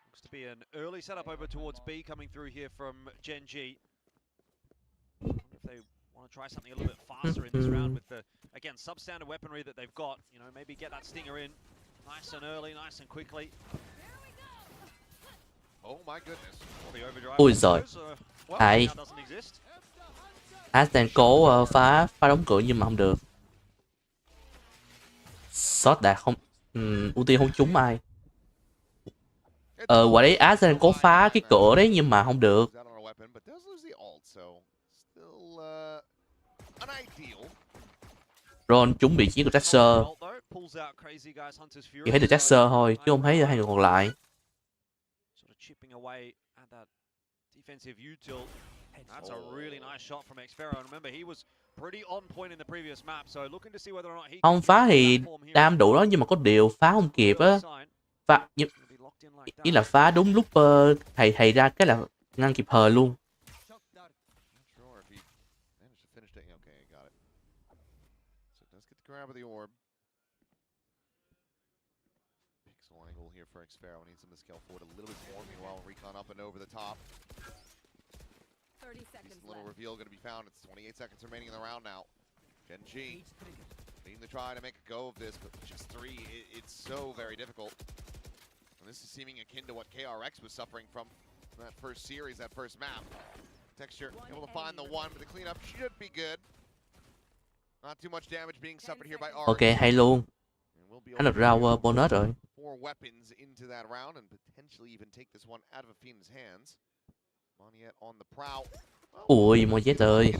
Looks to be an early setup over towards B coming through here from Gen G. Wonder if they want to try something a little bit faster in this round with the, again, substandard weaponry that they've got. Maybe get that stinger in nice and early, nice and quickly. Oh my goodness. The overdrive Ui giời. Hay. now doesn't exist. Ash đang cố phá đóng cửa nhưng mà không được. Shot đạt không, ưu tiên không trúng ai. Quả đấy Ash đang cố phá cái cửa đấy nhưng mà không được. Ron trúng vị trí của Traxxer. Chỉ thấy được Traxxer thôi chứ không thấy hai người còn lại. Chipping away at that defensive util. That's a really nice shot from Xfero. And remember, he was pretty on point in the previous map, so looking to see whether or not he Không phá thì đam đủ đó nhưng mà có điều phá không kịp á. Phá ý là phá đúng lúc thầy ra cái là ngăn kịp thời luôn. For Xfero, needs him to scale forward a little bit more. Meanwhile, Recon up and over the top. 30 seconds Little left. reveal going to be found. It's 28 seconds remaining in the round now. Gen G needing to try to make a go of this, but just 3, it's so very difficult. And this is seeming akin to what KRX was suffering from that first series, that first map. Texture able to find the one, but the cleanup should be good. Not too much damage being suffered here by R. Ok, hay luôn. Hắn được rau bonus rồi. 4 weapons into that round and potentially even take this one out of Afina's hands. Moniet on the prowl. Ui, Mojet ơi.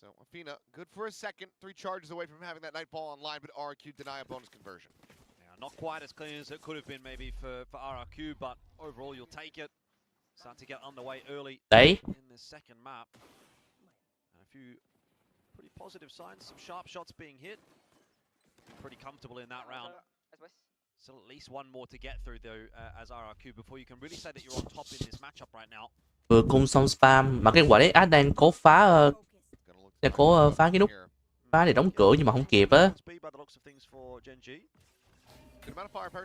So Afina, good for a second, 3 charges away from having that Nightfall online, but RRQ deny a bonus conversion. Yeah, not quite as clean as it could have been maybe for RRQ, but overall you'll take it. Start to get underway early Đấy. in the second map. And a few pretty positive signs, some sharp shots being hit. Pretty comfortable in that round. Still at least one more to get through though as RRQ before you can really say that you're on top in this matchup right now. Vừa cung xong spam mà cái quả đấy Ash đang cố phá phá cái nút phá để đóng cửa nhưng mà không kịp á.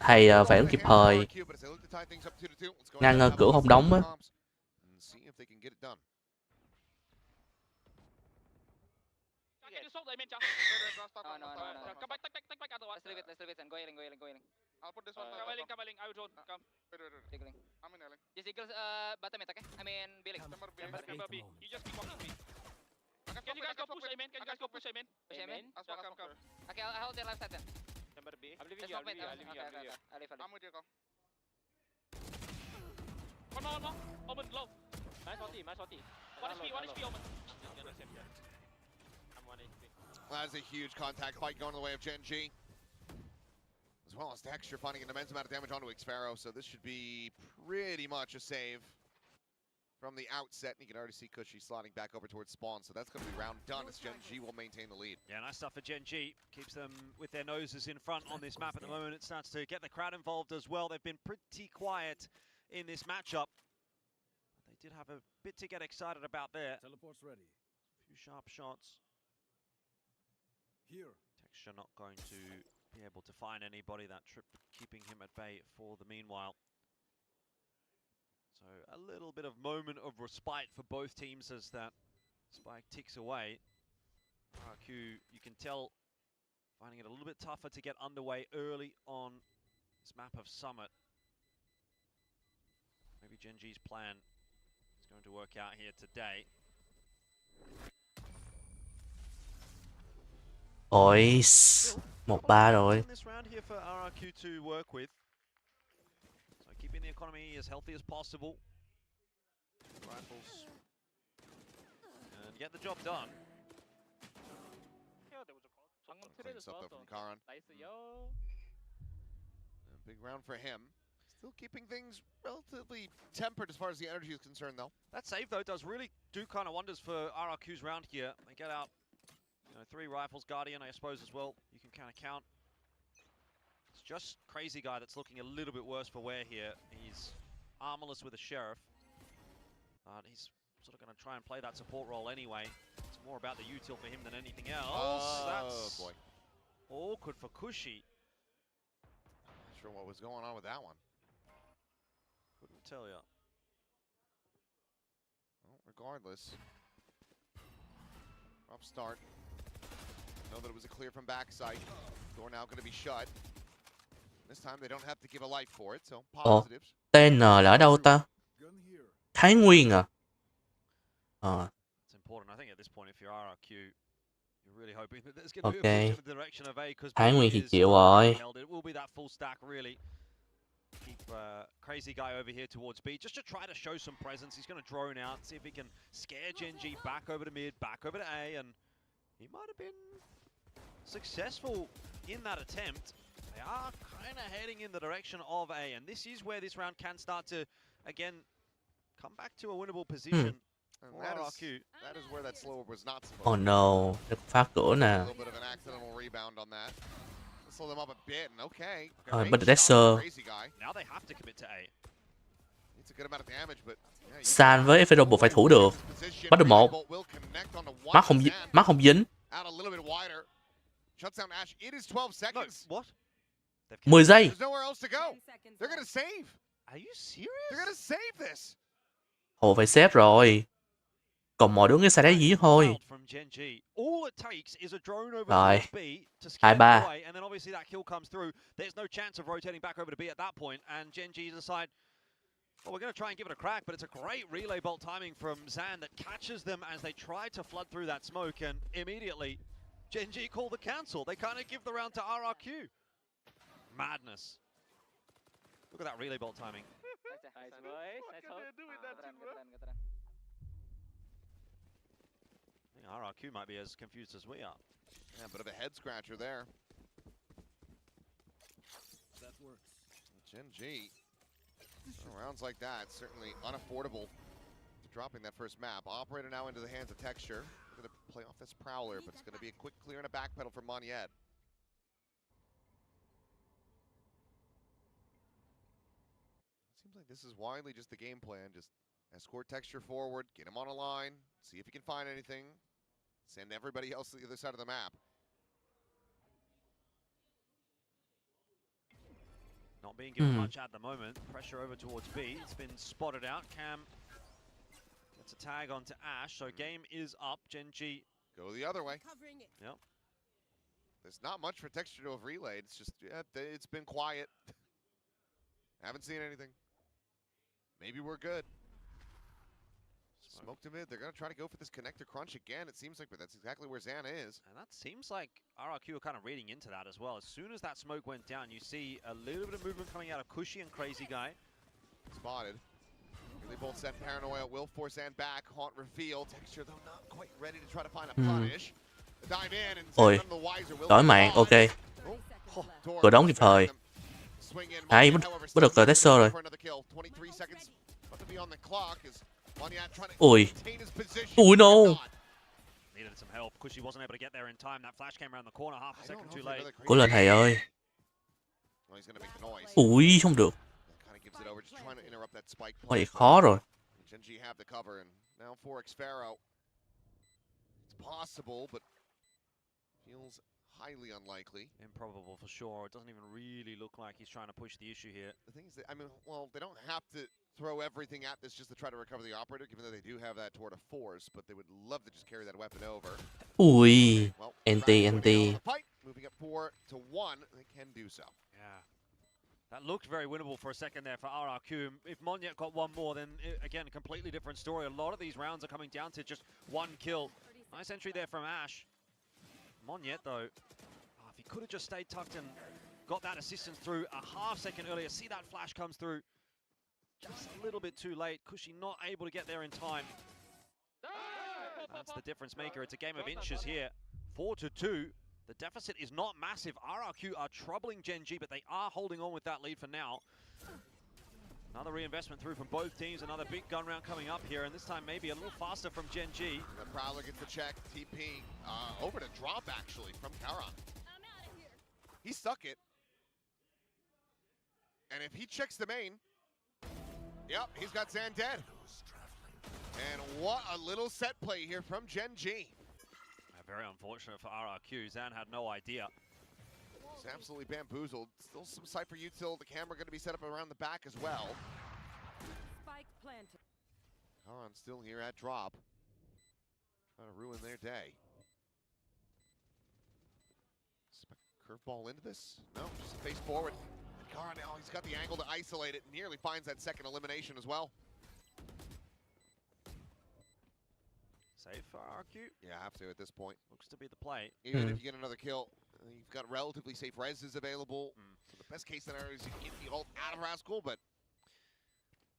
Thầy phải đóng kịp thời. Ngăn cửa không đóng á. Come back, take back out the one. Let's leave it and go healing. I'll put this one. Come, I will drone. Come. Wait. I'm in Ellen. Just equals bottom attack. I mean, B-link. Chamber B. Chamber B. You just keep walking B. Can you guys go push aim in? Can you guys go push aim in? Push aim in? Come. Okay, I'll hold the left side then. Chamber B. I'm leaving you. I'll leave you. I'll leave. I'm with you, go. One more. Omen low. Nice ulti. One HP, Omen. I'm 1 HP. That is a huge contact fight going the way of Gen G. As well as Texture finding an immense amount of damage onto Xpharaoh, so this should be pretty much a save from the outset. And you can already see Cushy sliding back over towards spawn, so that's going to be round done as Gen G will maintain the lead. Yeah, nice stuff for Gen G. Keeps them with their noses in front on this map at the moment. It starts to get the crowd involved as well. They've been pretty quiet in this matchup. But they did have a bit to get excited about there. Teleport's ready. A few sharp shots. Here. Texture not going to be able to find anybody. That trip keeping him at bay for the meanwhile. So a little bit of moment of respite for both teams as that spike ticks away. RRQ, you can tell, finding it a little bit tougher to get underway early on this map of Summit. Maybe Gen G's plan is going to work out here today. Boys, 1-3 rồi. This round here for RRQ to work with. So keeping the economy as healthy as possible. Rifles. And get the job done. Cleans up though from Karan. A big round for him. Still keeping things relatively tempered as far as the energy is concerned though. That save though does really do kind of wonders for RRQ's round here. They get out, 3 rifles, Guardian I suppose as well. You can kind of count. It's just Crazy Guy that's looking a little bit worse for wear here. He's armorless with a Sheriff. But he's sort of going to try and play that support role anyway. It's more about the util for him than anything else. That's boy. Awkward for Cushy. Not sure what was going on with that one. Couldn't tell ya. Well, regardless. Rough start. Know that it was a clear from backside. Door now going to be shut. This time they don't have to give a life for it, so positives. TN là ở đâu ta? Thái Nguyên à? It's important. I think at this point, if you're RRQ, you're really hoping that there's going to be a Okay. push in the direction of A because Thái Nguyên thì is chịu rồi. held. It will be that full stack really. Keep Crazy Guy over here towards B just to try to show some presence. He's going to drone out, see if he can scare Gen G back over to mid, back over to A, and he might have been successful in that attempt. They are kind of heading in the direction of A, and this is where this round can start to, again, come back to a winnable position. And for that RRQ. is where that slower was not supposed Oh to be. no, được phá cửa A nè. little bit of an accidental rebound on that. Slow them up a bit, and okay. Rồi, Great bên shot Dexter. from Crazy Guy. Now they have to commit to A. It's a good amount of damage, but San với Fedor buộc phải thủ được. Bắt được 1. Mắt không dính. out a little bit wider. Shuts down Ash. It is 12 seconds. What? 10 giây. There's nowhere else to go. They're gonna save. Are you serious? They're gonna save this. Ồ phải xếp rồi. Còn mọi đứa cái xe đá dí thôi. From Gen G. All it takes is a drone over Rồi. towards B to scare them 2-3. away, and then obviously that kill comes through. There's no chance of rotating back over to B at that point, and Gen G decide, well, we're going to try and give it a crack, but it's a great relay bolt timing from Zan that catches them as they try to flood through that smoke, and immediately Gen G call the cancel. They kind of give the round to RRQ. Madness. Look at that relay bolt timing. Nice boys. Nice hold. I think RRQ might be as confused as we are. Yeah, a bit of a head scratcher there. That works. Gen G. Rounds like that, certainly unaffordable to dropping that first map. Operator now into the hands of Texture. We're going to play off this Prowler, but it's going to be a quick clear and a backpedal from Monyet. Seems like this is widely just the game plan. Just escort Texture forward, get him on a line, see if he can find anything, send everybody else to the other side of the map. Not being given much at the moment. Pressure over towards B. It's been spotted out. Cam gets a tag onto Ash. So game is up. Gen G go the other way. Yep. There's not much for Texture to have relayed. It's just, yeah, it's been quiet. Haven't seen anything. Maybe we're good. Smoke to mid. They're going to try to go for this connector crunch again, it seems like, but that's exactly where Zan is. And that seems like RRQ are kind of reading into that as well. As soon as that smoke went down, you see a little bit of movement coming out of Cushy and Crazy Guy. Spotted. They both send Paranoia. Will force Zan back. Haunt reveal. Texture, though, not quite ready to try to find a punish. Dive in and Ôi, none the wiser. Will đổi mạng, ok. Cửa đóng kịp thời. Hay, bắt được cờ Texture rồi. Ui. Ui no. Needed some help. Cushy wasn't able to get there in time. That flash came around the corner half a second too late. Cố lên thầy ơi. Ui, không được. Ôi, khó rồi. Genji have the cover and now 4x Pharaoh. It's possible, but feels highly unlikely. Improbable for sure. It doesn't even really look like he's trying to push the issue here. The thing is that, I mean, well, they don't have to throw everything at this just to try to recover the operator, given that they do have that toward a force, but they would love to just carry that weapon over. Ui, well, NT. Moving up 4-1, they can do so. Yeah. That looked very winnable for a second there for RRQ. If Mong got one more, then again, completely different story. A lot of these rounds are coming down to just one kill. Nice entry there from Ash. Mong though, if he could have just stayed tucked and got that assistance through a half second earlier. See that flash comes through just a little bit too late. Cushy not able to get there in time. That's the difference maker. It's a game of inches here. 4-2. The deficit is not massive. RRQ are troubling Genji, but they are holding on with that lead for now. Another reinvestment through from both teams. Another big gun round coming up here, and this time maybe a little faster from Genji. The Prowler gets the check. TP over to drop, actually, from Karan. He stuck it. And if he checks the main, yep, he's got Zan dead. And what a little set play here from Genji. Very unfortunate for RRQ. Zan had no idea. He's absolutely bamboozled. Still some Cypher util. The camera going to be set up around the back as well. Spike planted. Karan still here at drop. Trying to ruin their day. Curveball into this? No, just face forward. And Karan now, he's got the angle to isolate it. Nearly finds that second elimination as well. Safe for RRQ? Yeah, have to at this point. Looks to be the play. Even if you get another kill, you've got relatively safe reses available. So the best case scenario is you get the ult out of Rascal, but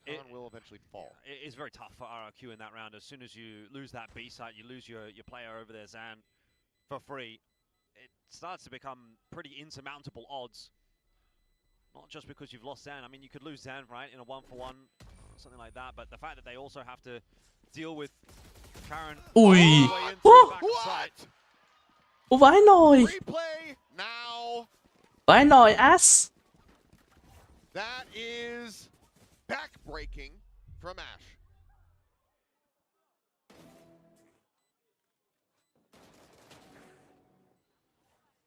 Karan will eventually fall. It is very tough for RRQ in that round. As soon as you lose that B site, you lose your player over there, Zan, for free. It starts to become pretty insurmountable odds. Not just because you've lost Zan. I mean, you could lose Zan, right, in a 1-for-1, something like that. But the fact that they also have to deal with Karan. Ui. Vãi nồi. Vãi nồi Ash. That is back-breaking from Ash.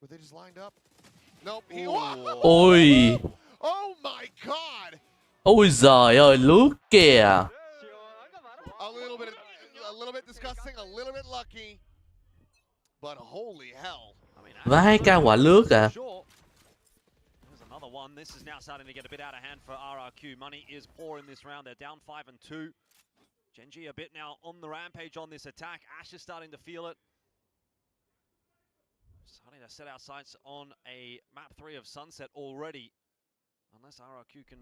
Were they just lined up? Nope. Ôi. Oh my god. Ôi giời ơi, lướt kìa. A little bit disgusting, a little bit lucky. But holy hell. Vãi ca quả lướt à. There's another one. This is now starting to get a bit out of hand for RRQ. Money is poor in this round. They're down 5-2. Genji a bit now on the rampage on this attack. Ash is starting to feel it. Starting to set our sights on a map 3 of Sunset already. Unless RRQ can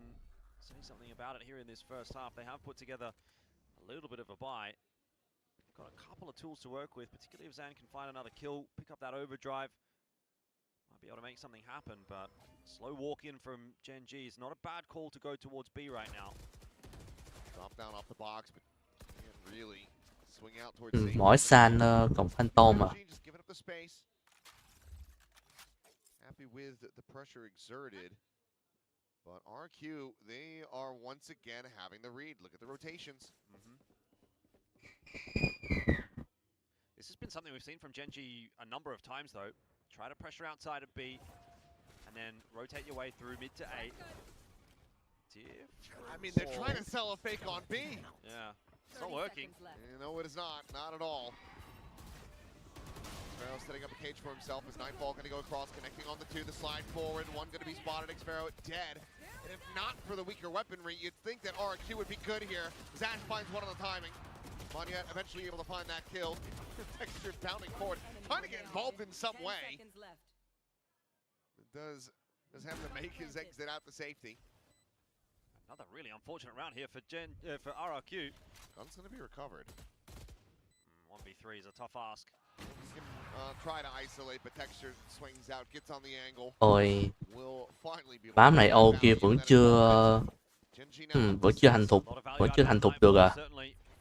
say something about it here in this first half. They have put together a little bit of a buy. Got a couple of tools to work with, particularly if Zan can find another kill, pick up that overdrive. Might be able to make something happen, but slow walk in from Genji is not a bad call to go towards B right now. Drop down off the box, but can't really swing out towards C. Mỗi San cộng Phantom à. Just giving up the space. Happy with the pressure exerted. But RQ, they are once again having the read. Look at the rotations. This has been something we've seen from Genji a number of times, though. Try to pressure outside of B, and then rotate your way through mid to A. I mean, they're trying to sell a fake on B. Yeah, it's not working. No, it is not. Not at all. Xfero setting up a cage for himself as Nightfall going to go across, connecting on the two, the slide forward, one going to be spotted, Xfero dead. And if not for the weaker weaponry, you'd think that RQ would be good here. Zash finds one on the timing. Monyet eventually able to find that kill. Texture bounding forward, trying to get involved in some way. It does have to make his exit out to safety. Another really unfortunate round here for RRQ. Gun's going to be recovered. 1v3 is a tough ask. He can try to isolate, but Texture swings out, gets on the angle. Ôi, Will finally be bám này ô kia vẫn chưa thành thục được à.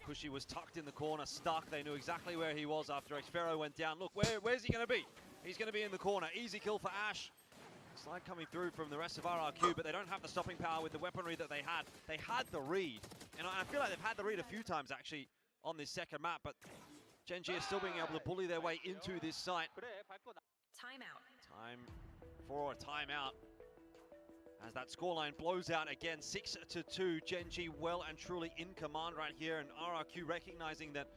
Kushi was tucked in the corner, stuck. They knew exactly where he was after Xfero went down. Look, where's he going to be? He's going to be in the corner. Easy kill for Ash. Slide coming through from the rest of RRQ, but they don't have the stopping power with the weaponry that they had. They had the read, and I feel like they've had the read a few times actually on this second map, but Gen.G is still being able to bully their way into this site. Timeout. Time for a timeout. As that scoreline blows out again, 6-2, Gen.G well and truly in command right here, and RRQ recognizing that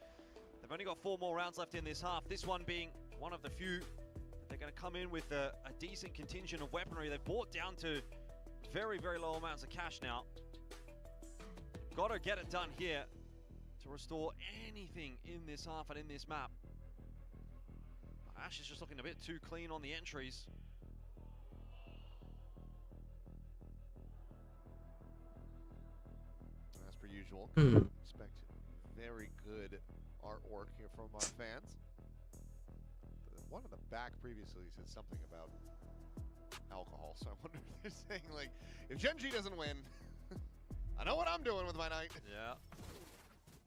they've only got 4 more rounds left in this half, this one being one of the few that they're going to come in with a decent contingent of weaponry. They've bought down to very, very low amounts of cash now. Got to get it done here to restore anything in this half and in this map. Ash is just looking a bit too clean on the entries. As per usual, expect very good artwork here from our fans. One of the back previously said something about alcohol, so I wonder if they're saying, like, if Gen.G doesn't win, I know what I'm doing with my night. Yeah.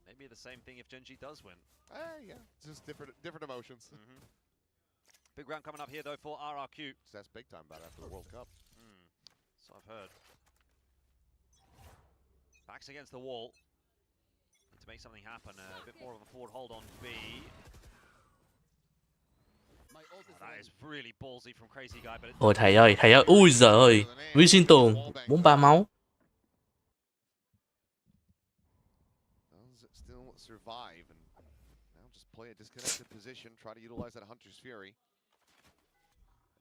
Maybe the same thing if Gen.G does win. Yeah, it's just different emotions. Big round coming up here, though, for RRQ. So that's big time about after the World Cup. So I've heard. Backs against the wall. Need to make something happen. A bit more of a forward hold on B. That is really ballsy from Crazy Guy, but Ôi thầy ơi, ui giời ơi, Vi Sinh Tường, 43 máu. Still survive and now just play a disconnected position, try to utilize that Hunter's Fury.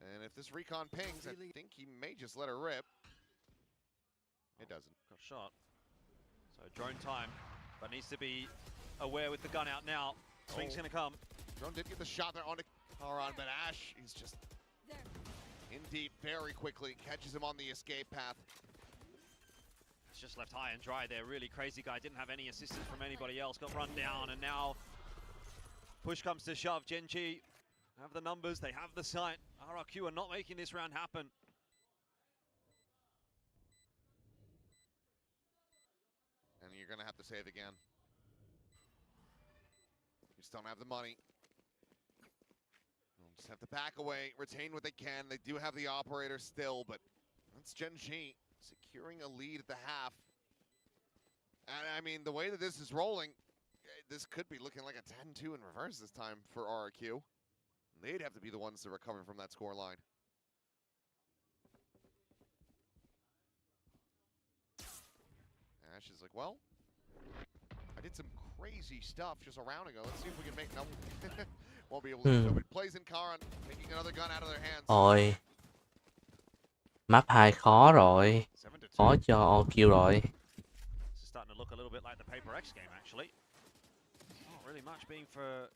And if this recon pings, I think he may just let her rip. It doesn't. Got shot. So drone time, but needs to be aware with the gun out now. Swing's gonna come. Drone did get the shot there onto Karan, but Ash is just in deep very quickly, catches him on the escape path. It's just left high and dry there. Really Crazy Guy didn't have any assistance from anybody else. Got run down, and now push comes to shove. Gen.G have the numbers, they have the sight. RRQ are not making this round happen. And you're gonna have to save again. You just don't have the money. They'll just have to back away, retain what they can. They do have the operator still, but that's Gen.G securing a lead at the half. And I mean, the way that this is rolling, this could be looking like a 10-2 in reverse this time for RRQ. They'd have to be the ones to recover from that score line. Ash is like, well, I did some crazy stuff just a round ago. Let's see if we can make... No, won't be able to do so. But plays in Karan, taking another gun out of their hands. Ôi, map 2 khó rồi, khó cho OQ rồi. This is starting to look a little bit like the Paper X game, actually. Not really much being for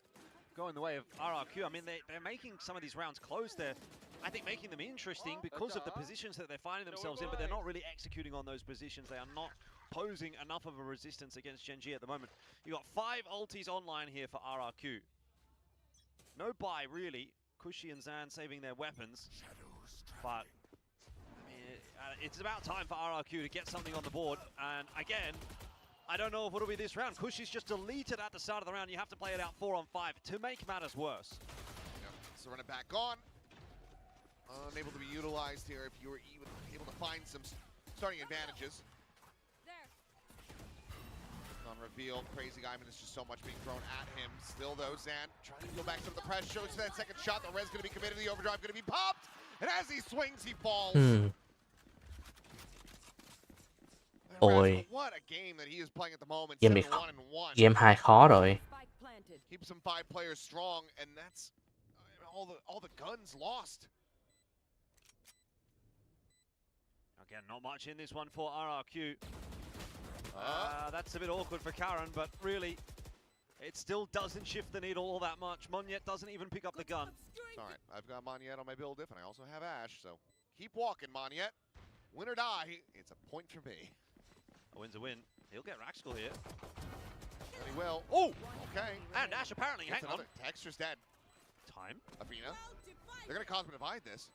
going the way of RRQ. I mean, they're making some of these rounds close. They're, I think, making them interesting because of the positions that they're finding themselves in, but they're not really executing on those positions. They are not posing enough of a resistance against Gen.G at the moment. You got 5 ultis online here for RRQ. No buy, really. Kushi and Zan saving their weapons. But, I mean, it's about time for RRQ to get something on the board. And again, I don't know if it'll be this round. Kushi's just deleted at the start of the round. You have to play it out 4-on-5 to make matters worse. Yep. So run it back on. Unable to be utilized here if you were even able to find some starting advantages. On reveal, Crazy Guy, there's just so much being thrown at him. Still though, Zan trying to go back to the press, shows that second shot. The res gonna be committed, the overdrive gonna be popped, and as he swings, he falls. Ôi, What a game that he is playing at the moment. game này 7-1-1. game 2 khó rồi. Keeps some 5 players strong, and that's, all the guns lost. Again, not much in this one for RRQ. That's a bit awkward for Karen, but really, it still doesn't shift the needle all that much. Monyet doesn't even pick up the gun. It's all right. I've got Monyet on my build diff, and I also have Ash, so keep walking, Monyet. Win or die, it's a point for me. A win's a win. He'll get Raxkel here. And he will. Oh, okay. And Ash apparently, hang on. Texture's dead. Time. Athena. They're going to cosmic divide this.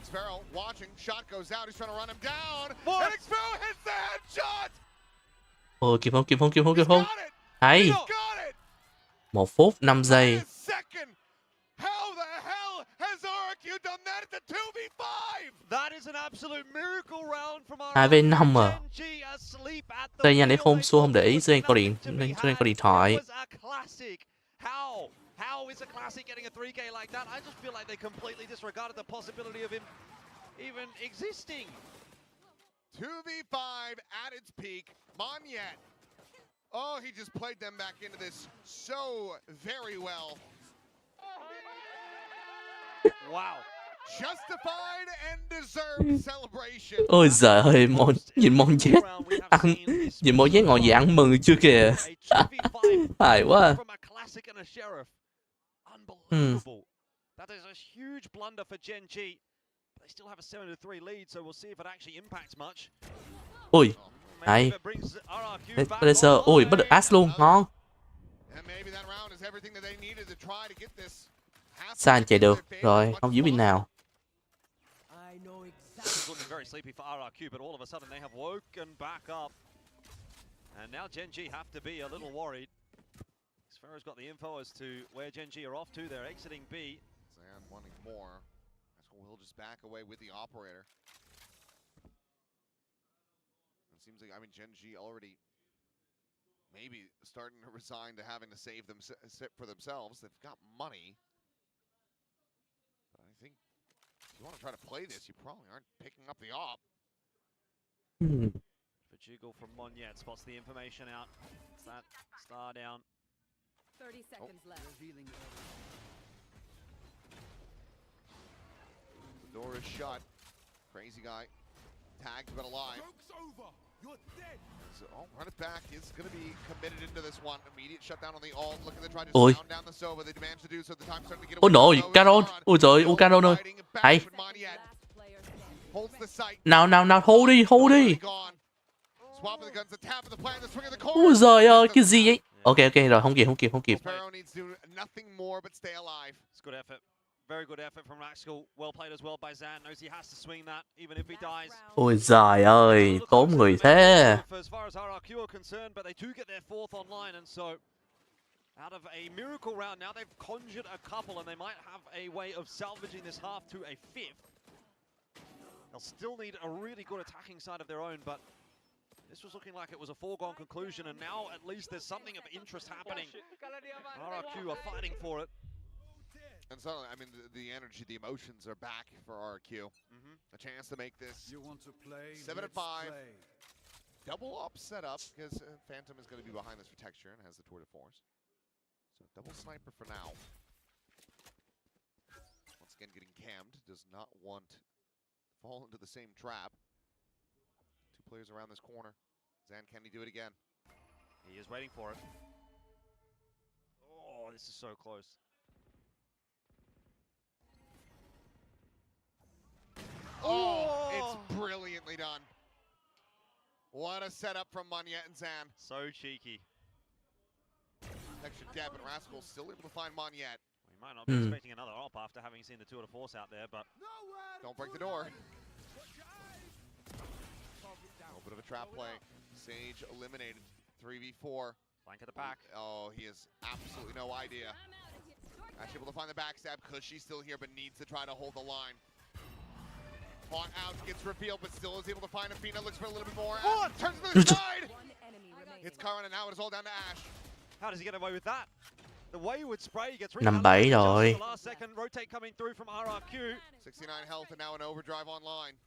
Sparrow watching. Shot goes out. He's trying to run him down. And Sparrow hits the headshot. Ôi kịp không? Hay. 1 phút 5 giây. How the hell has RRQ done that? It's a 2v5. That is an absolute miracle round from RRQ. 2v5 à. Đây nhanh để không xua không để ý, Duyên coi điện thoại. How is a classic getting a 3K like that? I just feel like they completely disregarded the possibility of him even existing. 2v5 at its peak. Monyet. Oh, he just played them back into this so very well. Wow. Justified and deserved celebration. Ôi giời ơi, nhìn Monyet ăn, nhìn Monyet ngồi gì ăn mừng chưa kìa. Hài quá. That is a huge blunder for Gen G. They still have a 7-3 lead, so we'll see if it actually impacts much. Ui, hay. Laser, ui, bắt được Ash luôn, ngon. San chạy được, rồi, không giữ pin nào. It's looking very sleepy for RRQ, but all of a sudden they have woken back up. And now Gen G have to be a little worried. Sfero's got the info as to where Gen G are off to. They're exiting B. Zan wanting more. He'll just back away with the operator. It seems like, I mean, Gen G already maybe starting to resign to having to save them for themselves. They've got money. But I think if you want to try to play this, you probably aren't picking up the op. Jiggle from Monyet spots the information out. It's that star down. 30 seconds left. The door is shut. Crazy guy. Tagged but alive. Joke's over. You're dead. So, run it back is going to be committed into this one. Immediate shutdown on the ult. Looking to try to Ôi. sound down the Sova. They managed to do so. The time starting to get Ôi away. nội, Carol. Ôi trời ôi, Carol ơi. Hay. Holds the site. Nào, hô đi. Swap of the guns, the tap of the plan, the swing of the Ôi core. giời ơi, cái gì vậy? Ok, rồi, không kịp. Sparrow needs to do nothing more but stay alive. It's good effort. Very good effort from Raxkel. Well played as well by Zan. Knows he has to swing that, even if he dies. Ôi giời ơi, tốn người thế. As far as RRQ are concerned, but they do get their 4th online, and so out of a miracle round now, they've conjured a couple, and they might have a way of salvaging this half to a 5th. They'll still need a really good attacking side of their own, but this was looking like it was a foregone conclusion, and now at least there's something of interest happening. RRQ are fighting for it. And suddenly, I mean, the energy, the emotions are back for RRQ. A chance to make this 7-5. Double up setup, because Phantom is going to be behind this for texture and has the tour de force. So double sniper for now. Once again, getting cammed. Does not want to fall into the same trap. 2 players around this corner. Zan, can he do it again? He is waiting for it. Oh, this is so close. Oh, it's brilliantly done. What a setup from Monyet and Zan. So cheeky. Extra dead, but Rascal still able to find Monyet. We might not be expecting another op after having seen the tour de force out there, but don't break the door. A little bit of a trap play. Sage eliminated. 3v4. Flank at the back. Oh, he has absolutely no idea. Actually able to find the backstab because she's still here, but needs to try to hold the line. Fought out, gets revealed, but still is able to find Athena. Looks for a little bit more. Oh, turns to the side. It's Karan, and now it is all down to Ash. How does he get away with that? The wayward spray gets 5-7 rồi. Last second rotate coming through from RRQ. 69 health and now an overdrive online.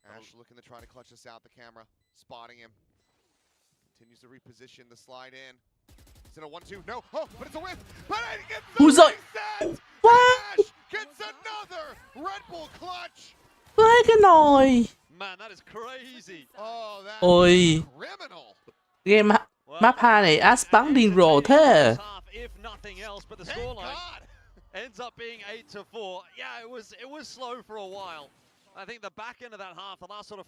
Ash looking to try to clutch this out. The camera spotting him. Continues to reposition the slide in. in a 1-2. No. Oh, but it's a whiff. But it gets Ui giời. Ash gets another Red Bull clutch. Vãi cái nồi. Man, that is crazy. Oh, that Ôi. criminal. Game map 2 này Ash bắn điên rồ thế. If nothing else, but the scoreline ends up being 8-4. Yeah, it was slow for a while. I think the back end of that half, the last sort of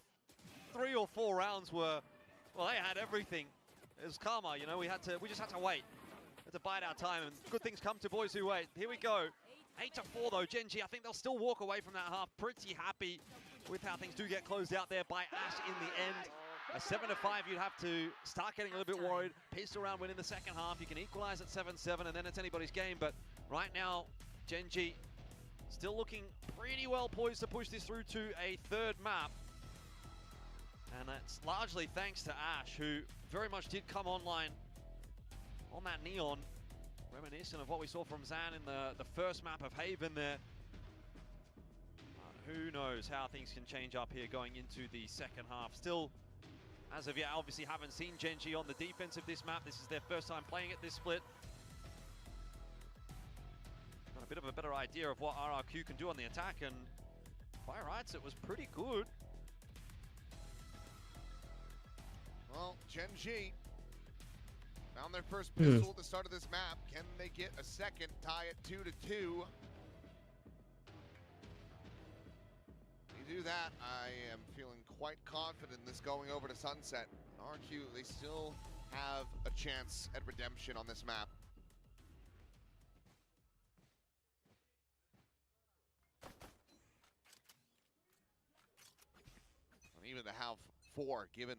3 or 4 rounds were, well, they had everything. It was karma, you know. We just had to wait. Had to bide our time, and good things come to boys who wait. Here we go. 8-4 though, Gen.G. I think they'll still walk away from that half pretty happy with how things do get closed out there by Ash in the end. A 7-5, you'd have to start getting a little bit worried. Pistol round win in the second half. You can equalize at 7-7, and then it's anybody's game. But right now, Gen.G still looking pretty well poised to push this through to a third map. And that's largely thanks to Ash, who very much did come online on that Neon. Reminiscent of what we saw from Zan in the first map of Haven there. Who knows how things can change up here going into the second half. Still, as of yet, obviously haven't seen Gen.G on the defense of this map. This is their first time playing at this split. Got a bit of a better idea of what RRQ can do on the attack, and by rights, it was pretty good. Well, Gen.G found their first pistol at the start of this map. Can they get a second, tie it 2-2? Do that, I am feeling quite confident in this going over to Sunset. RQ, they still have a chance at redemption on this map. And even to have 4, given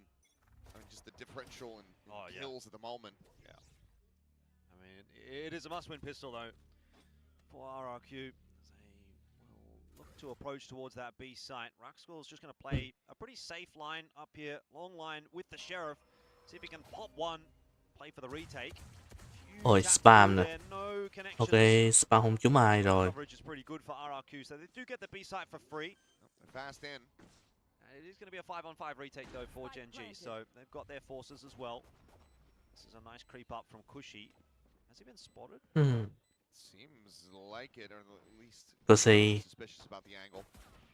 just the differential in kills at the moment. Yeah. I mean, it is a must-win pistol though for RRQ. To approach towards that B site. Ruxwell's just going to play a pretty safe line up here, long line with the Sheriff. See if he can pop one, play for the retake. Ôi, spam nè. Ok, spam không trúng ai rồi. Coverage is pretty good for RRQ, so they do get the B site for free. Fast in. It is going to be a 5-on-5 retake though for Gen.G, so they've got their forces as well. This is a nice creep up from Cushy. Has he been spotted? Seems like it, or at least Cushy. Suspicious about the angle.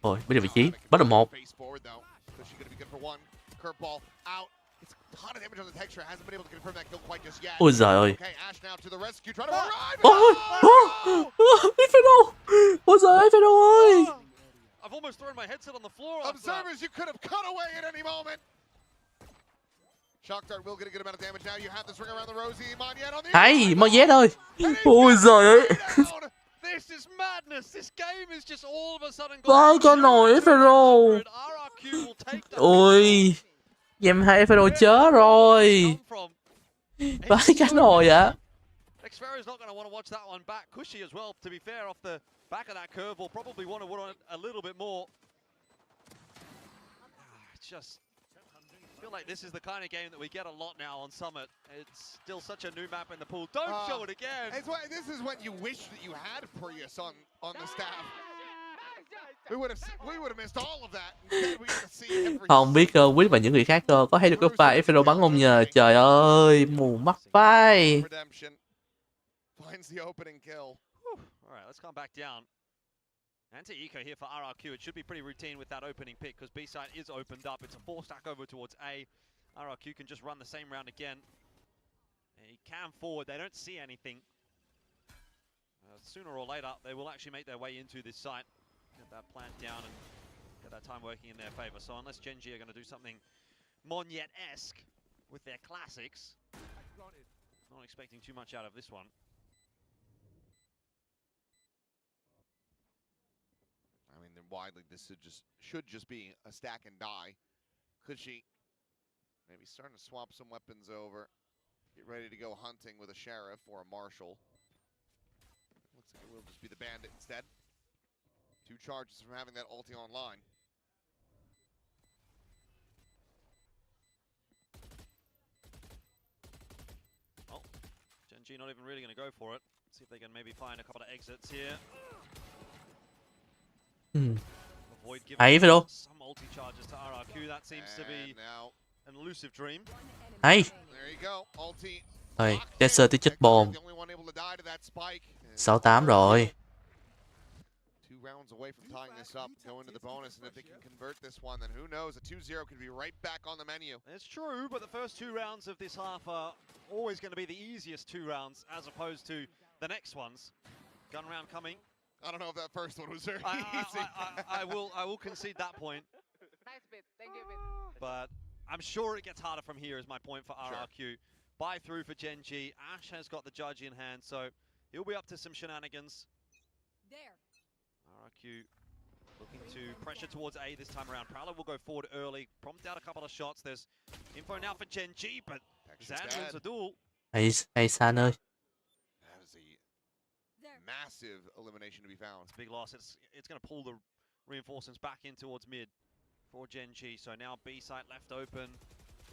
Ôi, biết được vị trí. Bắt được một. Face forward though. Cushy gonna be good for one. Curveball out. It's a ton of damage on the texture. Hasn't been able to confirm that kill quite just yet. Ôi giời ơi. Okay, Ash now to the rescue. Try to arrive. Inferno. Ôi giời, Inferno ơi. I've almost thrown my headset on the floor. Observers, you could have cut away at any moment. Shock Dart will get a good amount of damage now. You have this ring around the Rosie. Monjet on the Hay, Monjet ơi. Ôi giời ơi. This is madness. This game is just all of a sudden Vãi cái nồi Inferno. Ôi. Game 2 Inferno chết rồi. Vãi cái nồi ạ. Xfero's not going to want to watch that one back. Cushy as well, to be fair, off the back of that curve, will probably want to want a little bit more. It's just, I feel like this is the kind of game that we get a lot now on Summit. It's still such a new map in the pool. Don't show it again. This is when you wish that you had Prius on the staff. We would have missed all of that. Instead, we get to see every... Không biết Quý và những người khác có thấy được cái pha Inferno bắn không nhờ. Trời ơi, mù mắt vai. Finds the opening kill. All right, let's come back down. Anti-eco here for RRQ. It should be pretty routine with that opening pick because B site is opened up. It's a 4-stack over towards A. RRQ can just run the same round again. He can forward. They don't see anything. Sooner or later, they will actually make their way into this site. Get that plant down and get that time working in their favor. So unless Gen.G are going to do something Monjet-esque with their classics, not expecting too much out of this one. I mean, then widely this should just be a stack and die. Could she maybe starting to swap some weapons over, get ready to go hunting with a Sheriff or a Marshal? Looks like it will just be the Bandit instead. 2 charges from having that ulti online. Oh, Gen.G not even really going to go for it. See if they can maybe find a couple of exits here. Avoid giving some ulti charges to RRQ. That seems to be an elusive dream. Hey. There you go. Ulti Thôi, Desert tí chết bom. 6-8 rồi. 2 rounds away from tying this up, go into the bonus, and if they can convert this one, then who knows? A 2-0 could be right back on the menu. It's true, but the first 2 rounds of this half are always going to be the easiest 2 rounds, as opposed to the next ones. Gun round coming. I don't know if that first one was very easy. I will concede that point. Nice bit, thank you bit. But I'm sure it gets harder from here is my point for RRQ. Sure. Buy through for Gen G. Ash has got the judge in hand, so he'll be up to some shenanigans. There. RRQ looking to pressure towards A this time around. Prowler will go forward early, prompt out a couple of shots. There's info now for Gen G, but Zan wins the duel. Hay San ơi. That is a massive elimination to be found. It's a big loss. It's going to pull the reinforcements back in towards mid for Gen G. So now B site left open.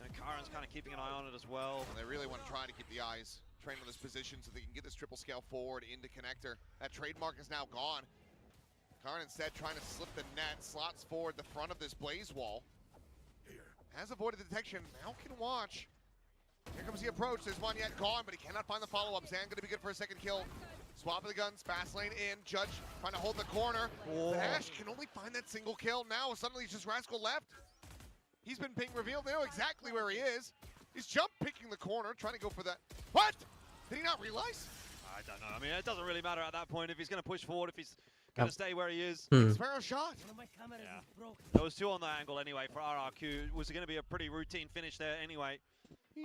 And Karen's kind of keeping an eye on it as well. And they really want to try to keep the eyes trained on this position so they can get this triple scale forward into connector. That trademark is now gone. Karen instead trying to slip the net, slots forward the front of this blaze wall. Has avoided the detection, now can watch. Here comes the approach, there's one yet gone, but he cannot find the follow-up. Zan gonna be good for a second kill. Swap of the guns, fast lane in, Judge trying to hold the corner. But Ash can only find that single kill. Now suddenly it's just Rascal left. He's been ping revealed, they know exactly where he is. He's jump picking the corner, trying to go for that. What? Did he not realize? I don't know, I mean, it doesn't really matter at that point if he's going to push forward, if he's going to stay where he is. Sparrow shot. Yeah. There was 2 on the angle anyway for RRQ. It was going to be a pretty routine finish there anyway.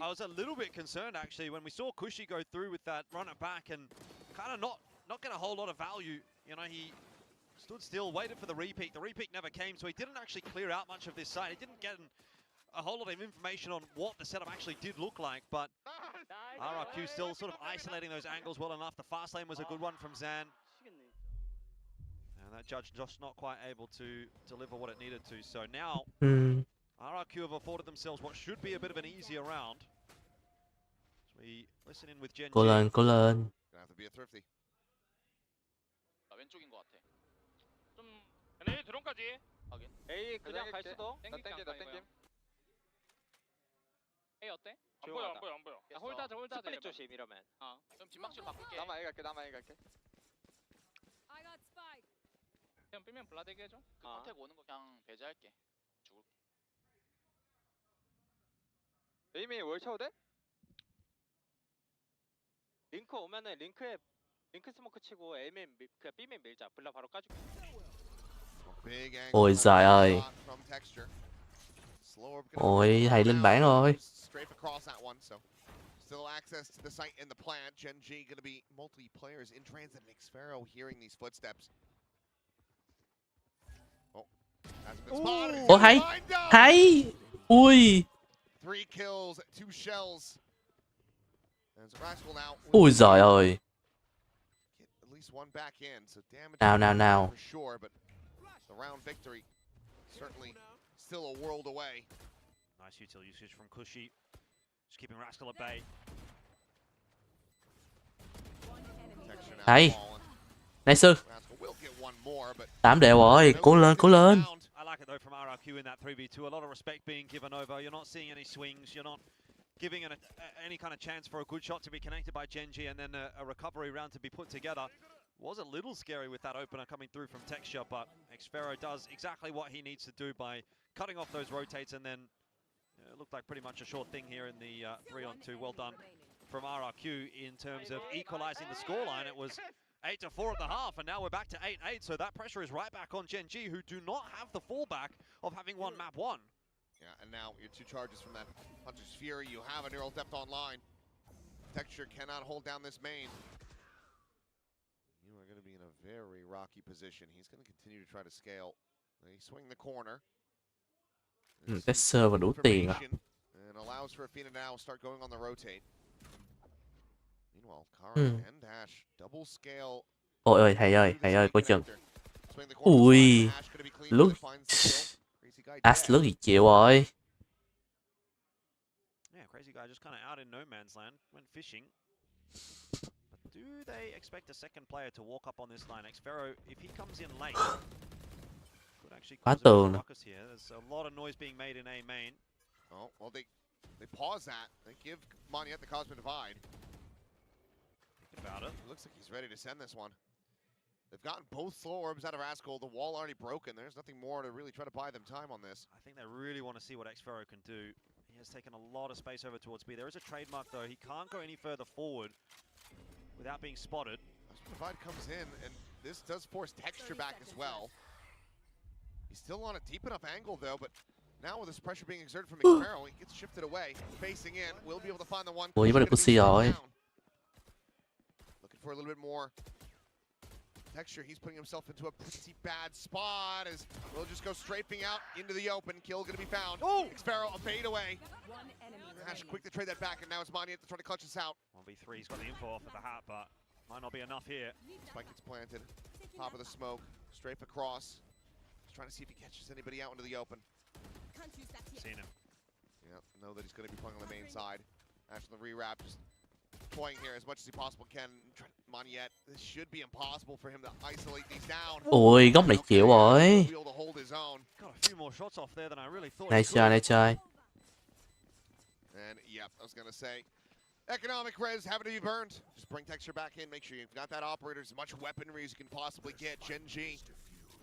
I was a little bit concerned actually when we saw Cushy go through with that runner back and kind of not get a whole lot of value. You know, he stood still, waited for the repeat. The repeat never came, so he didn't actually clear out much of this site. He didn't get a whole lot of information on what the setup actually did look like, but RRQ still sort of isolating those angles well enough. The fast lane was a good one from Zan. And that judge just not quite able to deliver what it needed to. So now, RRQ have afforded themselves what should be a bit of an easier round. So we listen in with Gen G. Cố lên. Gonna have to be a thrifty. 왼쪽인 것 같아. 좀 얘네 드론까지. 확인. A 그냥 갈 수도. 나 땡긴다 땡김. A 어때? 안 보여. 야, 홀다들. 스플릿 조심 이러면. 그럼 뒷막줄 바꿀게. 나만 A 갈게. I got spike. 그냥 삐면 블라데게 해줘. 그 컨택 오는 거 그냥 배제할게. 죽을. 에이미 월 쳐도 돼? 링크 오면은 링크 스모크 치고 A맨 그냥 B맨 밀자. 블라 바로 까줄게. Big angle. Ôi giời ơi. From Texture. Ôi, thầy lên bảng rồi. Strafe across that one, so still access to the site and the plant. Gen G going to be multi-players in transit. And Xfero hearing these footsteps. Oh, hasn't been spotted. Ồ, hay. Ui. 3 kills, 2 shells. And Rascal now. Ui giời ơi. Get at least one back in, so damage Nào. for sure, but the round victory certainly still a world away. Nice util usage from Cushy. Just keeping Rascal at bay. Hay. Nice. Rascal will get one more, but 8 đều rồi. Cố lên. I like it though from RRQ in that 3v2. A lot of respect being given over. You're not seeing any swings. You're not giving any kind of chance for a good shot to be connected by Gen G and then a recovery round to be put together. Was a little scary with that opener coming through from Texture, but Xfero does exactly what he needs to do by cutting off those rotates, and then it looked like pretty much a short thing here in the 3-on-2. Well done from RRQ in terms of equalizing the scoreline. It was 8-4 at the half, and now we're back to 8-8, so that pressure is right back on Gen G, who do not have the fallback of having won map 1. Yeah, and now your 2 charges from that Hunter's Fury. You have a neural depth online. Texture cannot hold down this main. You are going to be in a very rocky position. He's going to continue to try to scale. They swing the corner. Texture và đủ tiền à. And allows for Athena now start going on the rotate. Meanwhile, Karen and Dash double scale. Ôi ơi, thầy ơi, coi chừng. Ui, lướt. Ash lướt thì chịu rồi. Yeah, Crazy Guy just kind of out in no man's land, went fishing. But do they expect a second player to walk up on this line? Xfero, if he comes in late, could actually cause a ruckus here. There's a lot of noise being made in A main. Oh, well, they They pause that. They give Mong, những the Cosmic Divide. Think about it. Looks like he's ready to send this one. They've gotten both slow orbs out of Askel. The wall already broken. There's nothing more to really try to buy them time on this. I think they really want to see what Xfero can do. He has taken a lot of space over towards B. There is a trademark though. He can't go any further forward without being spotted. Divide comes in, and this does force Texture back as well. He's still on a deep enough angle though, but now with this pressure being exerted from Xfero, he gets shifted away. Facing in, will be able to find the one. Ủa, bắt được Pussy rồi. Looking for a little bit more Texture. He's putting himself into a pretty bad spot as we'll just go strafing out into the open. Kill gonna be found. Oh! Xfero a bait away. Ash quick to trade that back, and now it's Mong những trying to clutch us out. 1v3, he's got the info off of the hat, but might not be enough here. Spike gets planted. Top of the smoke. Strafe across. He's trying to see if he catches anybody out into the open. Seen him. Yeah, know that he's going to be playing on the main side. Ash on the re-wrap, just toying here as much as he possibly can. Mong những, this should be impossible for him to isolate these down. Ôi, góc này chịu rồi. Be able to hold his own. Got a few more shots off there than I really thought. Này chơi, này chơi. And yep, I was going to say, economic res having to be burned. Just bring Texture back in, make sure you've got that operator, as much weaponry as you can possibly get. Gen.G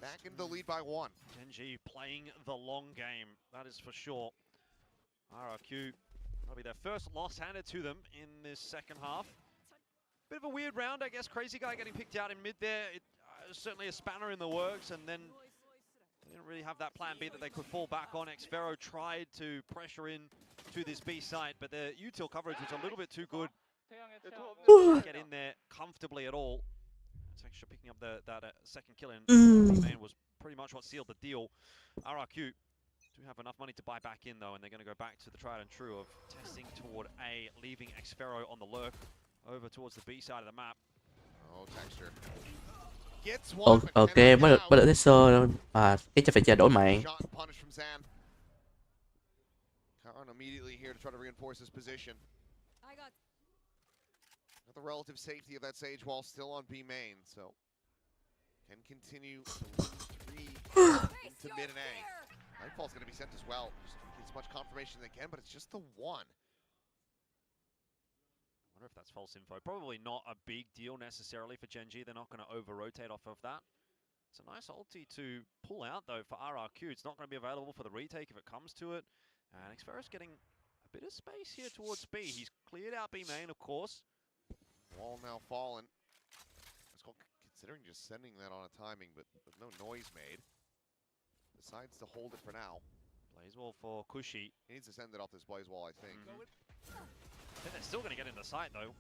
back into the lead by 1. Gen.G playing the long game, that is for sure. RRQ, that'll be their first loss handed to them in this second half. Bit of a weird round, I guess. Crazy Guy getting picked out in mid there. It certainly a spanner in the works, and then they didn't really have that plan B that they could fall back on. Xfero tried to pressure in to this B site, but the util coverage was a little bit too good. Get in there comfortably at all. Texture picking up that second kill in main was pretty much what sealed the deal. RRQ do have enough money to buy back in though, and they're going to go back to the tried and true of testing toward A, leaving Xfero on the lurk over towards the B side of the map. Oh, Texture. Gets one, Ok, mới được Texture mà cái cho phải chờ đổi mạng. Karan immediately here to try to reinforce his position. Got the relative safety of that Sage wall still on B main, so can continue to lead 3 into mid and A. Nightfall's going to be sent as well. Just as much confirmation as they can, but it's just the one. I wonder if that's false info. Probably not a big deal necessarily for Gen.G. They're not going to over-rotate off of that. It's a nice ulti to pull out, though, for RRQ. It's not going to be available for the retake if it comes to it. And Xfero's getting a bit of space here towards B. He's cleared out B main, of course. Wall now fallen. Considering just sending that on a timing, but with no noise made. Decides to hold it for now. Blaze wall for Kushi. He needs to send it off this Blaze wall, I think. I think they're still going to get in the site, though.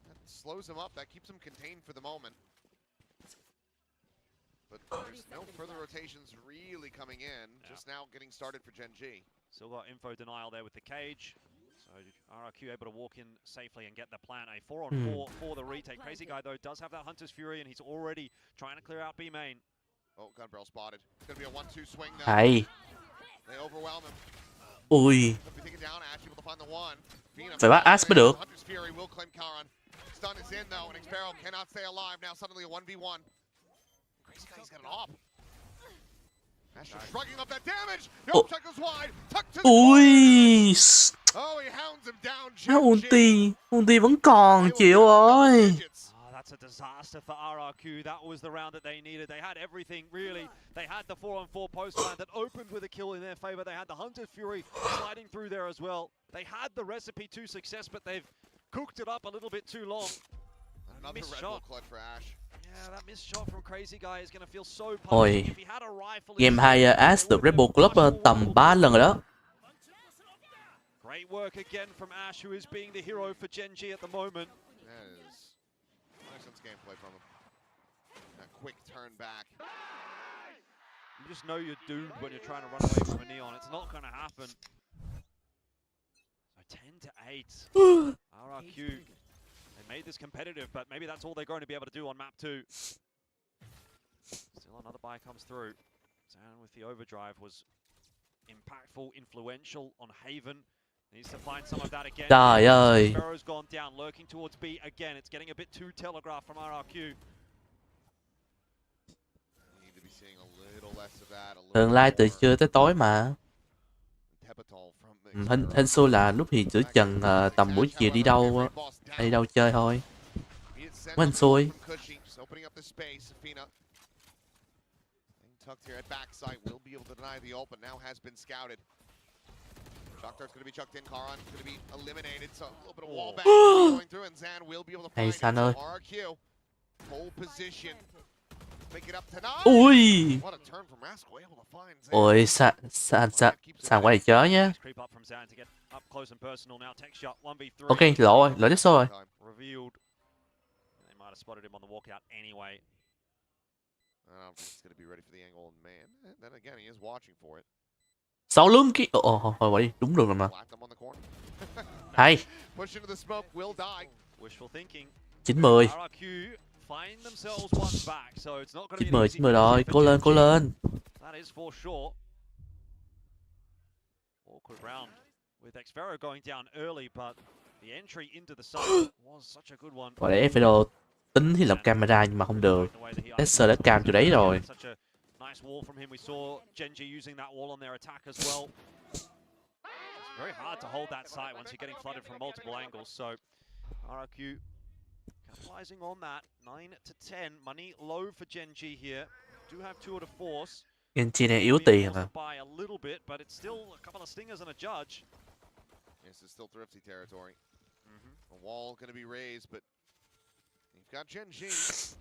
That slows him up. That keeps him contained for the moment. But there's no further rotations really coming in. Yeah. Just now getting started for Gen.G. Still got info denial there with the cage. So RRQ able to walk in safely and get the plan. A 4-on-4 for the retake. Crazy Guy, though, does have that Hunter's Fury, and he's already trying to clear out B main. Oh, gun barrel spotted. It's going to be a 1-2 swing now. Hay. They overwhelm him. Ui. Phải bắt Ash mới được. Hunter's Fury will claim Karan. Stun is in though, and Xfero cannot stay alive. Now suddenly a 1v1. Crazy Guy's got an op. Ash shrugging up that damage. No, check goes wide. Tuck to the Ui. Oh, he hounds him down. Ulti vẫn còn, chịu rồi. That's a disaster for RRQ. That was the round that they needed. They had everything, really. They had the 4-on-4 post plan that opened with a kill in their favor. They had the Hunter's Fury sliding through there as well. They had the recipe to success, but they've cooked it up a little bit too long. Another Red Bull clutch for Ash. Yeah, that missed shot from Crazy Guy is going to feel so Ôi, punished. If he had a rifle, game 2 Ash được Red Bull Club tầm 3 lần rồi đó. Great work again from Ash, who is being the hero for Gen.G at the moment. That is nice gameplay from him. That quick turn back. You just know you're doomed when you're trying to run away from a Neon. It's not going to happen. So 10-8. RRQ. They made this competitive, but maybe that's all they're going to be able to do on map 2. Still another buy comes through. Zan with the overdrive was impactful, influential on Haven. Needs to find some of that again. Trời ơi. Sparrow's gone down, lurking towards B again. It's getting a bit too telegraphed from RRQ. Thường live từ trưa tới tối mà. Hên xui là lúc thì giữa chừng tầm buổi chiều đi đâu chơi thôi. Hên xui. Tucked here at backside will be able to deny the ult, but now has been scouted. Shock dart's going to be chucked in. Karan's going to be eliminated, so a little bit of wall back going through, and Zan will be able to find San ơi. RQ. Pole position. Pick it up tonight. Ui. What a turn from Rascal, able to find Zan. Ôi San qua đây chớ nhá. Ok, lộ tiếp số rồi. Revealed. They might have spotted him on the walkout anyway. I don't think he's going to be ready for the angle, and man, then again, he is watching for it. Sáu lướm kia. Thôi vậy đúng đường rồi mà. Hay. Push into the smoke, will die. Wishful thinking. 9-10. Find themselves one back, so it's not going to be 9-10 rồi, cố lên. That is for sure. Awkward round with Xfero going down early, but the entry into the site was such a good one. Và để Fero tính thiết lập camera nhưng mà không được. Tesser đã cam chỗ đấy rồi. Nice wall from him. We saw Genji using that wall on their attack as well. It's very hard to hold that site once you're getting flooded from multiple angles. So RRQ capitalizing on that. 9-10. Money low for Genji here. Do have two to force. Genji này yếu tiền à. By a little bit, but it's still a couple of stingers and a judge. This is still thrifty territory. A wall going to be raised, but you've got Genji.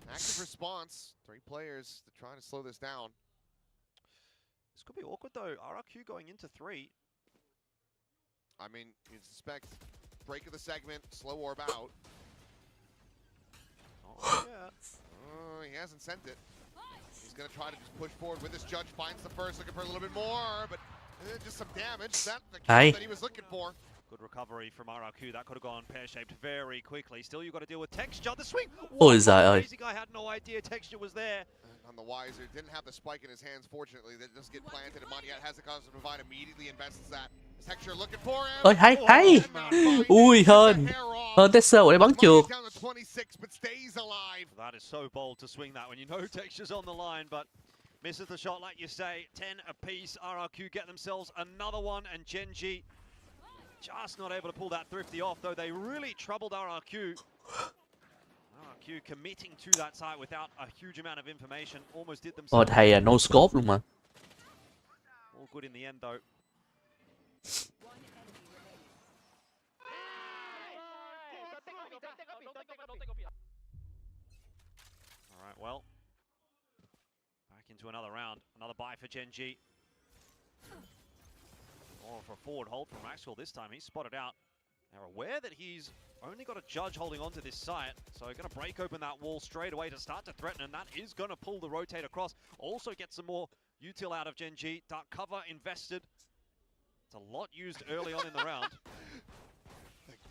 Active response. 3 players to try to slow this down. This could be awkward though. RRQ going into 3. I mean, you'd suspect break of the segment, slow orb out. Oh, yeah. He hasn't sent it. He's going to try to just push forward with this judge. Finds the first, looking for a little bit more, but just some damage. That's the kill that he was looking for. Good recovery from RRQ. That could have gone pear-shaped very quickly. Still, you've got to deal with texture. The swing. Ôi giời ơi. Crazy guy had no idea texture was there. On the Wiser, didn't have the spike in his hands. Fortunately, that does get planted. And Monyet has the cause to provide. Immediately invests that. Texture looking for him. Ôi hay. Ui hên Tesser của đây bắn chuột. That is so bold to swing that when you know texture's on the line, but misses the shot like you say. 10 apiece. RRQ get themselves another one, and Genji just not able to pull that thrifty off, though they really troubled RRQ. RRQ committing to that site without a huge amount of information, almost did themselves. Thầy no scope luôn mà. All good in the end, though. All right, well, back into another round, another buy for Genji. Or for a forward hold from Maxwell this time. He's spotted out. They're aware that he's only got a judge holding onto this site, so going to break open that wall straight away to start to threaten, and that is going to pull the rotate across. Also get some more util out of Genji. Dark cover invested. It's a lot used early on in the round.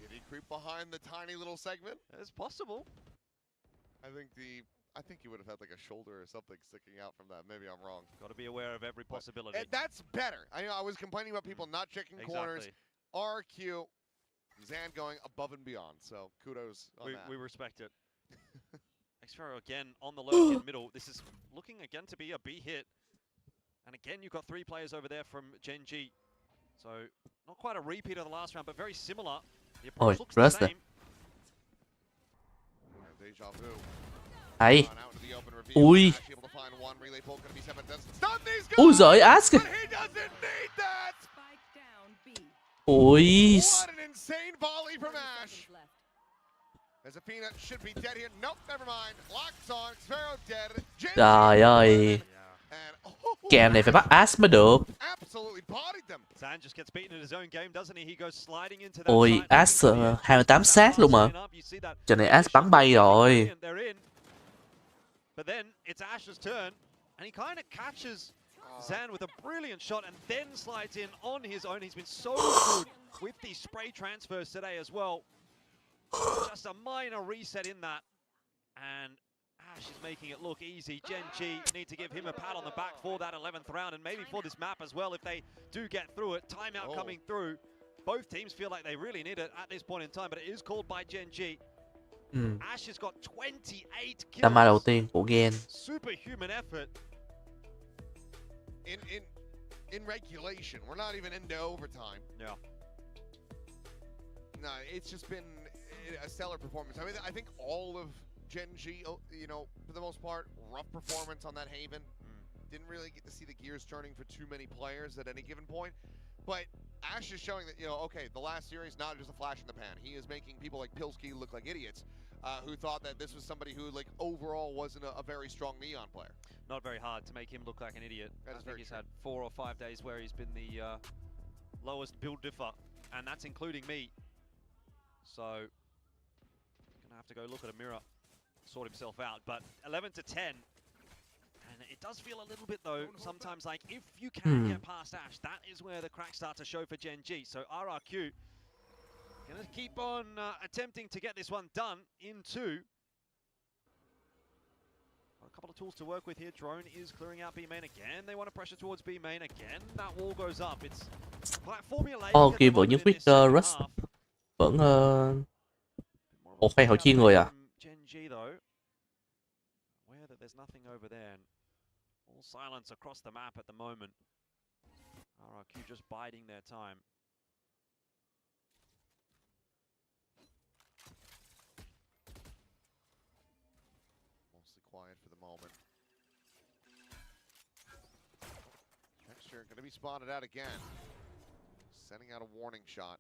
Did he creep behind the tiny little segment? It's possible. I think he would have had like a shoulder or something sticking out from that. Maybe I'm wrong. Got to be aware of every possibility. That's better. I was complaining about people not checking corners. RQ, Zan going above and beyond. So kudos on that. We respect it. Xfero again on the lurk in middle. This is looking again to be a B hit. And again, you've got 3 players over there from Genji. So not quite a repeat of the last round, but very similar. The approach looks the same. Deja vu. Hay. Ui. Ui giời Ask. Ui. What an insane volley from Ash. As Athena should be dead here. Nope, never mind. Locks on. Xfero dead. Trời ơi. Kèm này phải bắt Ash mới được. Zan just gets beaten in his own game, doesn't he? He goes sliding into that. Ôi Ash 28 sát luôn mà. Giờ này Ash bắn bay rồi. But then it's Ash's turn, and he kind of catches Zan with a brilliant shot and then slides in on his own. He's been so good with these spray transfers today as well. Just a minor reset in that, and Ash is making it look easy. Genji need to give him a pat on the back for that 11th round, and maybe for this map as well if they do get through it. Timeout coming through. Both teams feel like they really need it at this point in time, but it is called by Genji. Ash has got 28 kills. Tama đầu tiên của Gen. Superhuman effort. in regulation. We're not even into overtime. Yeah. No, it's just been a stellar performance. I mean, I think all of Gen G, you know, for the most part, rough performance on that Haven. Didn't really get to see the gears turning for too many players at any given point. But Ash is showing that, you know, okay, the last series, not just a flash in the pan. He is making people like Pilsky look like idiots, who thought that this was somebody who, like, overall wasn't a very strong Neon player. Not very hard to make him look like an idiot. I think he's had 4 or 5 days where he's been the lowest build differ, and that's including me. So, gonna have to go look at a mirror, sort himself out. But 11 to 10. And it does feel a little bit, though, sometimes like if you can get past Ash, that is where the cracks start to show for Gen G. So RRQ gonna keep on attempting to get this one done in 2. A couple of tools to work with here. Drone is clearing out B main again. They want to pressure towards B main again. That wall goes up. It's quite formulaic. Kia vẫn những quick rush vẫn một phe hậu chi người à. Gen G though, aware that there's nothing over there. And all silence across the map at the moment. RRQ just biding their time. Mostly quiet for the moment. Texture going to be spotted out again. Sending out a warning shot.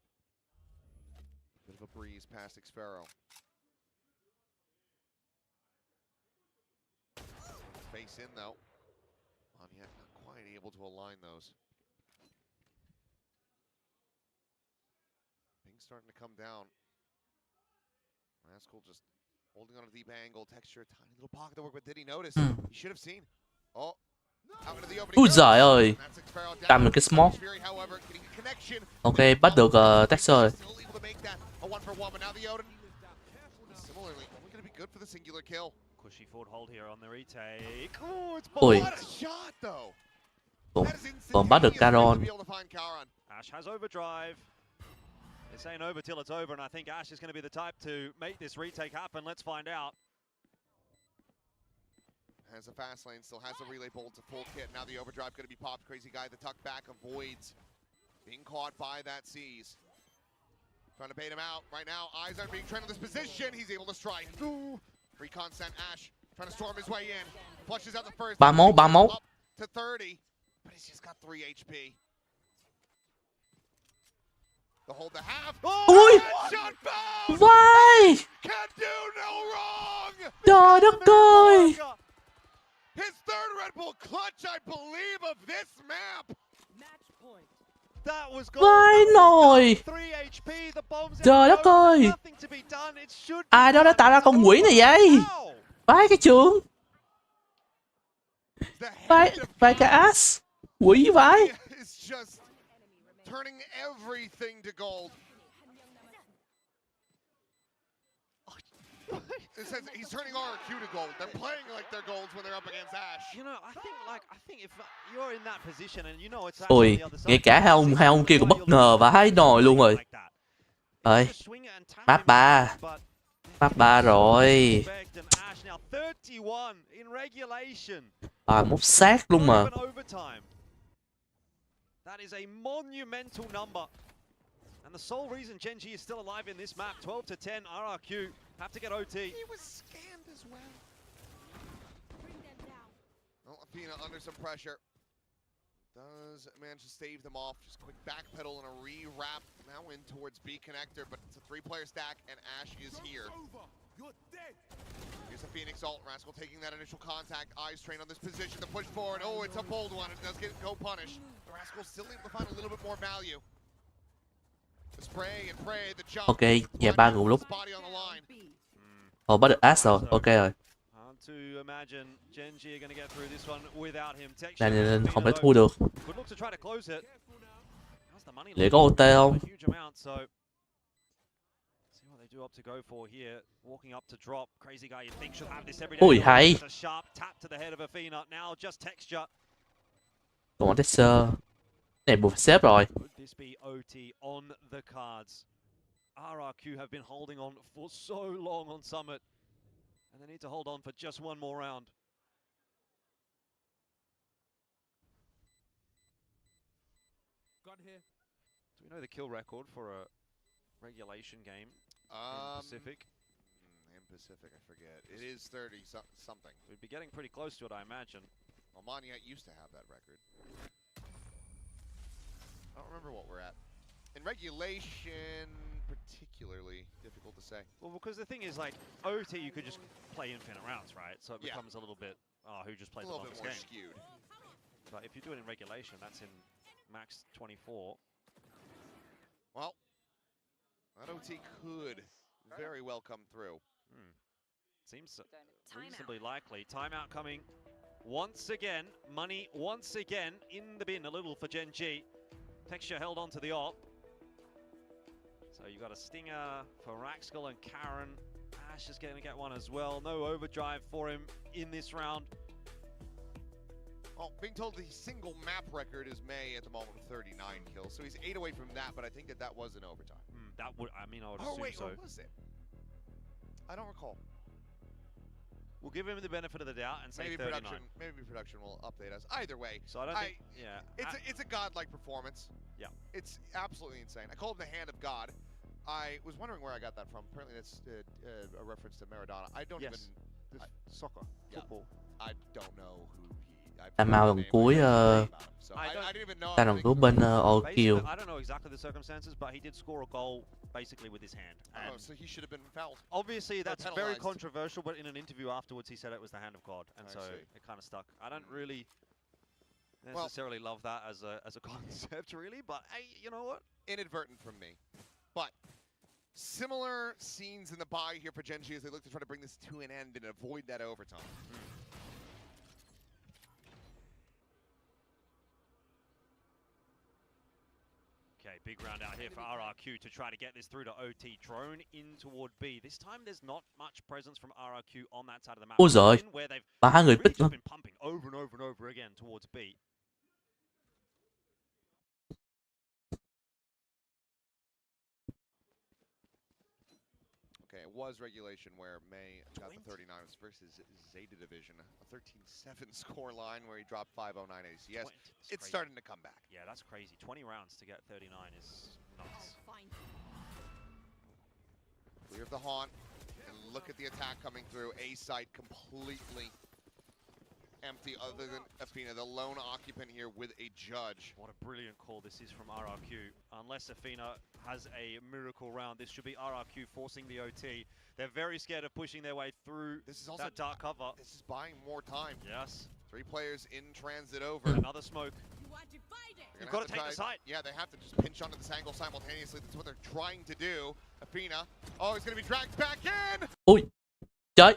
Bit of a breeze past Xfero. Face in though. On yet, not quite able to align those. Things starting to come down. Rascal just holding on a deep angle. Texture, tiny little pocket to work with. Did he notice? He should have seen. Oh. Úi giời ơi, cầm được cái smoke. Ok, bắt được Texture rồi. Ui, còn bắt được Caron. Ash has overdrive. This ain't over till it's over, and I think Ash is going to be the type to make this retake happen. Let's find out. Has a fast lane, still has the relay bolt to full kit. Now the overdrive going to be popped. Crazy guy, the tuck back avoids being caught by that C's. Trying to bait him out. Right now, eyes are being trained in this position. He's able to strike. Recon sent Ash, trying to storm his way in. Flushes out the first. 3 máu. Up to 30, but he's just got 3 HP. The hold the half. Ui! Vai! Can do no wrong! Trời đất ơi! His third Red Bull clutch, I believe, of this map. That was Vai nồi! Trời đất ơi! Ai đó đã tạo ra con quỷ này vậy? Vãi cái trường! Vãi cái ass! Quỷ vãi! Turning everything to gold. It says he's turning RRQ to gold. They're playing like they're golds when they're up against Ash. You know, I think if you're in that position and you know it's Ui, ngay cả hai ông kia cũng bất ngờ và hái nồi luôn rồi. Ơi, map 3. Map 3 rồi. Mốt sát luôn mà. That is a monumental number. And the sole reason Gen G is still alive in this map, 12 to 10, RRQ have to get OT. He was scanned as well. Well, Athena under some pressure. Does manage to stave them off. Just quick backpedal and a re-wrap. Now in towards B connector, but it's a 3-player stack, and Ash is here. Here's a Phoenix ult. Rascal taking that initial contact. Eyes trained on this position. The push forward. Oh, it's a bold one. It does go punish. Rascal still able to find a little bit more value. The spray and pray, the jump. Ok, nhà 3 cùng lúc. Bắt được Ash rồi. Ok rồi. Nên không thể thua được. Liệu có OT không? Ui hay. Còn Texture. Này buộc xếp rồi. RRQ have been holding on for so long on Summit, and they need to hold on for just one more round. Do we know the kill record for a regulation game in Pacific? In Pacific, I forget. It is 30 something. We'd be getting pretty close to it, I imagine. Well, Monyet used to have that record. I don't remember what we're at. In regulation, particularly difficult to say. Well, because the thing is, like, OT, you could just play infinite rounds, right? So it becomes a little bit, who just plays the longest game? Skewed. But if you do it in regulation, that's in max 24. Well, that OT could very well come through. Seems reasonably likely. Timeout coming once again. Money once again in the bin a little for Gen G. Texture held on to the op. So you got a stinger for Raxkel and Karen. Ash is going to get one as well. No overdrive for him in this round. Well, being told the single map record is May at the moment with 39 kills. So he's 8 away from that, but I think that was an overtime. That would, I mean, I would assume so. Or was it? I don't recall. We'll give him the benefit of the doubt and say Maybe 39. Maybe production will update us. Either way, so I don't think, it's a godlike performance. Yeah. It's absolutely insane. I call him the hand of God. I was wondering where I got that from. Apparently that's a reference to Maradona. I don't even... Soccer, football. I don't know who he... Màu lần cuối ta lần cuối bên OQ. I don't know exactly the circumstances, but he did score a goal basically with his hand. So he should have been fouled. Obviously, that's very controversial, but in an interview afterwards, he said it was the hand of God, and so it kind of stuck. I don't really necessarily love that as a concept, really, but hey, you know what? Inadvertent from me. But similar scenes in the bye here for Gen G as they look to try to bring this to an end and avoid that overtime. Okay, big round out here for RRQ to try to get this through to OT. Drone in toward B. This time there's not much presence from RRQ on that side of the map. Ôi giời, where they've ba người really bích just lắm. been pumping over and over and over again towards B. Okay, it was regulation where May got the 39 versus Zeta Division, a 13-7 score line where he dropped 509 ACS. It's starting to come back. Yeah, that's crazy. 20 rounds to get 39 is nuts. Clear of the haunt, and look at the attack coming through. A site completely empty other than Athena, the lone occupant here with a judge. What a brilliant call this is from RRQ. Unless Athena has a miracle round, this should be RRQ forcing the OT. They're very scared of pushing their way through that dark cover. This is buying more time. Yes. 3 players in transit over. Another smoke. You've got to take the site. Yeah, they have to just pinch onto this angle simultaneously. That's what they're trying to do. Athena, oh, he's going to be dragged back in! Ui, trời.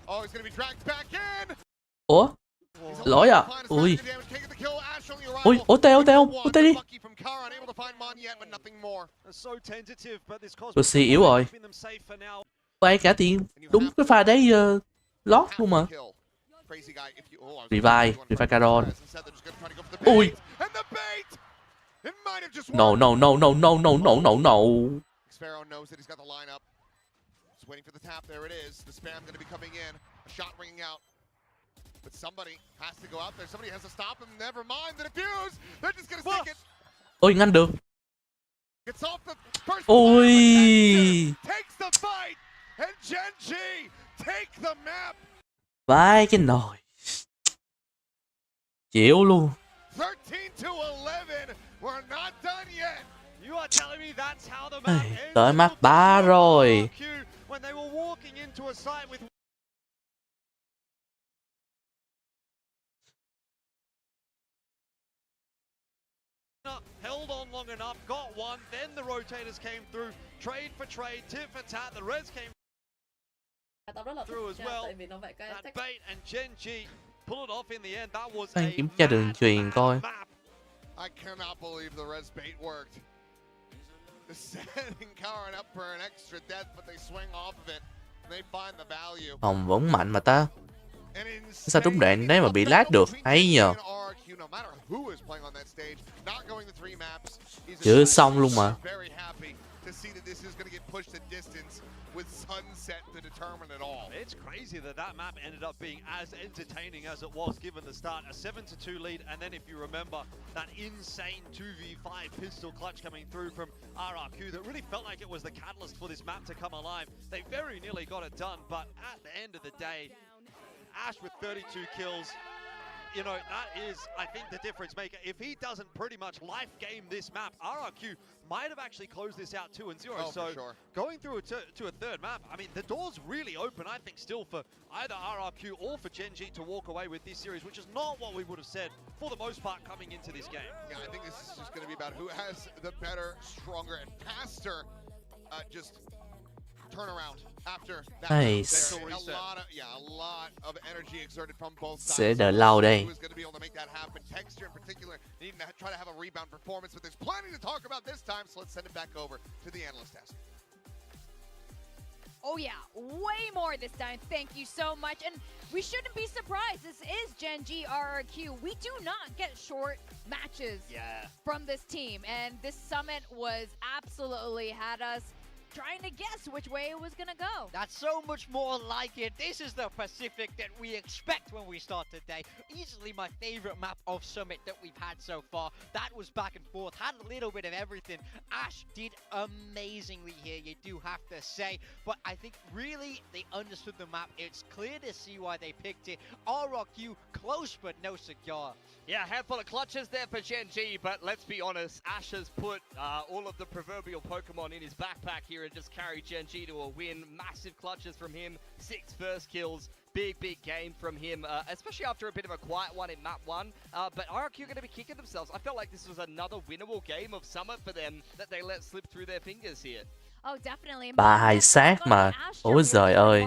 Oh, he's going to be dragged back in! Ủa? Lỗi à? Ui. Ui, OT đi. Lucy yếu rồi. Quay cả tiền. Đúng cái pha đấy lót luôn mà. Revive Caron. Ui. No. Sparrow knows that he's got the lineup. Just waiting for the tap. There it is. The spam going to be coming in. A shot ringing out. But somebody has to go out there. Somebody has to stop him. Never mind the defuse. They're just going to stick it. Ôi ngăn được. Gets off the first. Ôi. Takes the fight. And Gen G take the map. Vãi cái nồi. Chịu luôn. 13-11. We're not done yet. You are telling me that's how the map ends? Tới map 3 rồi. When they were walking into a site with held on long enough, got one, then the rotators came through, trade for trade, tit for tat, the reds came through as well. That bait and Gen G pull it off in the end. That was Đang kiểm tra đường truyền coi. I cannot believe the res bait worked. They're setting Karen up for an extra death, but they swing off of it. They find the value. Phòng vẫn mạnh mà ta. Sao trúng đoạn đấy mà bị lag được, hay nhờ. Chưa xong luôn mà. With sunset to determine it all. It's crazy that that map ended up being as entertaining as it was given the start. A 7-2 lead, and then if you remember, that insane 2v5 pistol clutch coming through from RRQ that really felt like it was the catalyst for this map to come alive. They very nearly got it done, but at the end of the day, Ash with 32 kills, you know, that is, I think, the difference maker. If he doesn't pretty much life game this map, RRQ might have actually closed this out 2-0. Oh, so for sure. going through to a third map, I mean, the door's really open, I think, still for either RRQ or for Gen G to walk away with this series, which is not what we would have said for the most part coming into this game. Yeah, I think this is just going to be about who has the better, stronger, and faster just turnaround after that. Nice. A lot of energy exerted from both sides. Sẽ đợi lâu đây. Who is going to be able to make that happen? Texture in particular needing to try to have a rebound performance, but there's plenty to talk about this time, so let's send it back over to the analyst desk. Oh yeah, way more this time. Thank you so much. And we shouldn't be surprised. This is Gen G RRQ. We do not get short matches from this team. And this summit was absolutely had us trying to guess which way it was gonna go. That's so much more like it. This is the Pacific that we expect when we start today. Easily my favorite map of Summit that we've had so far. That was back and forth, had a little bit of everything. Ash did amazingly here, you do have to say. But I think really they understood the map. It's clear to see why they picked it. RRQ close but no cigar. Yeah, a handful of clutches there for Gen G, but let's be honest, Ash has put all of the proverbial Pokemon in his backpack here and just carried Gen G to a win. Massive clutches from him, 6 first kills. Big game from him, especially after a bit of a quiet one in map 1. But RRQ are going to be kicking themselves. I felt like this was another winnable game of Summit for them that they let slip through their fingers here. Oh, definitely. Bài sát mà. Ôi giời ơi.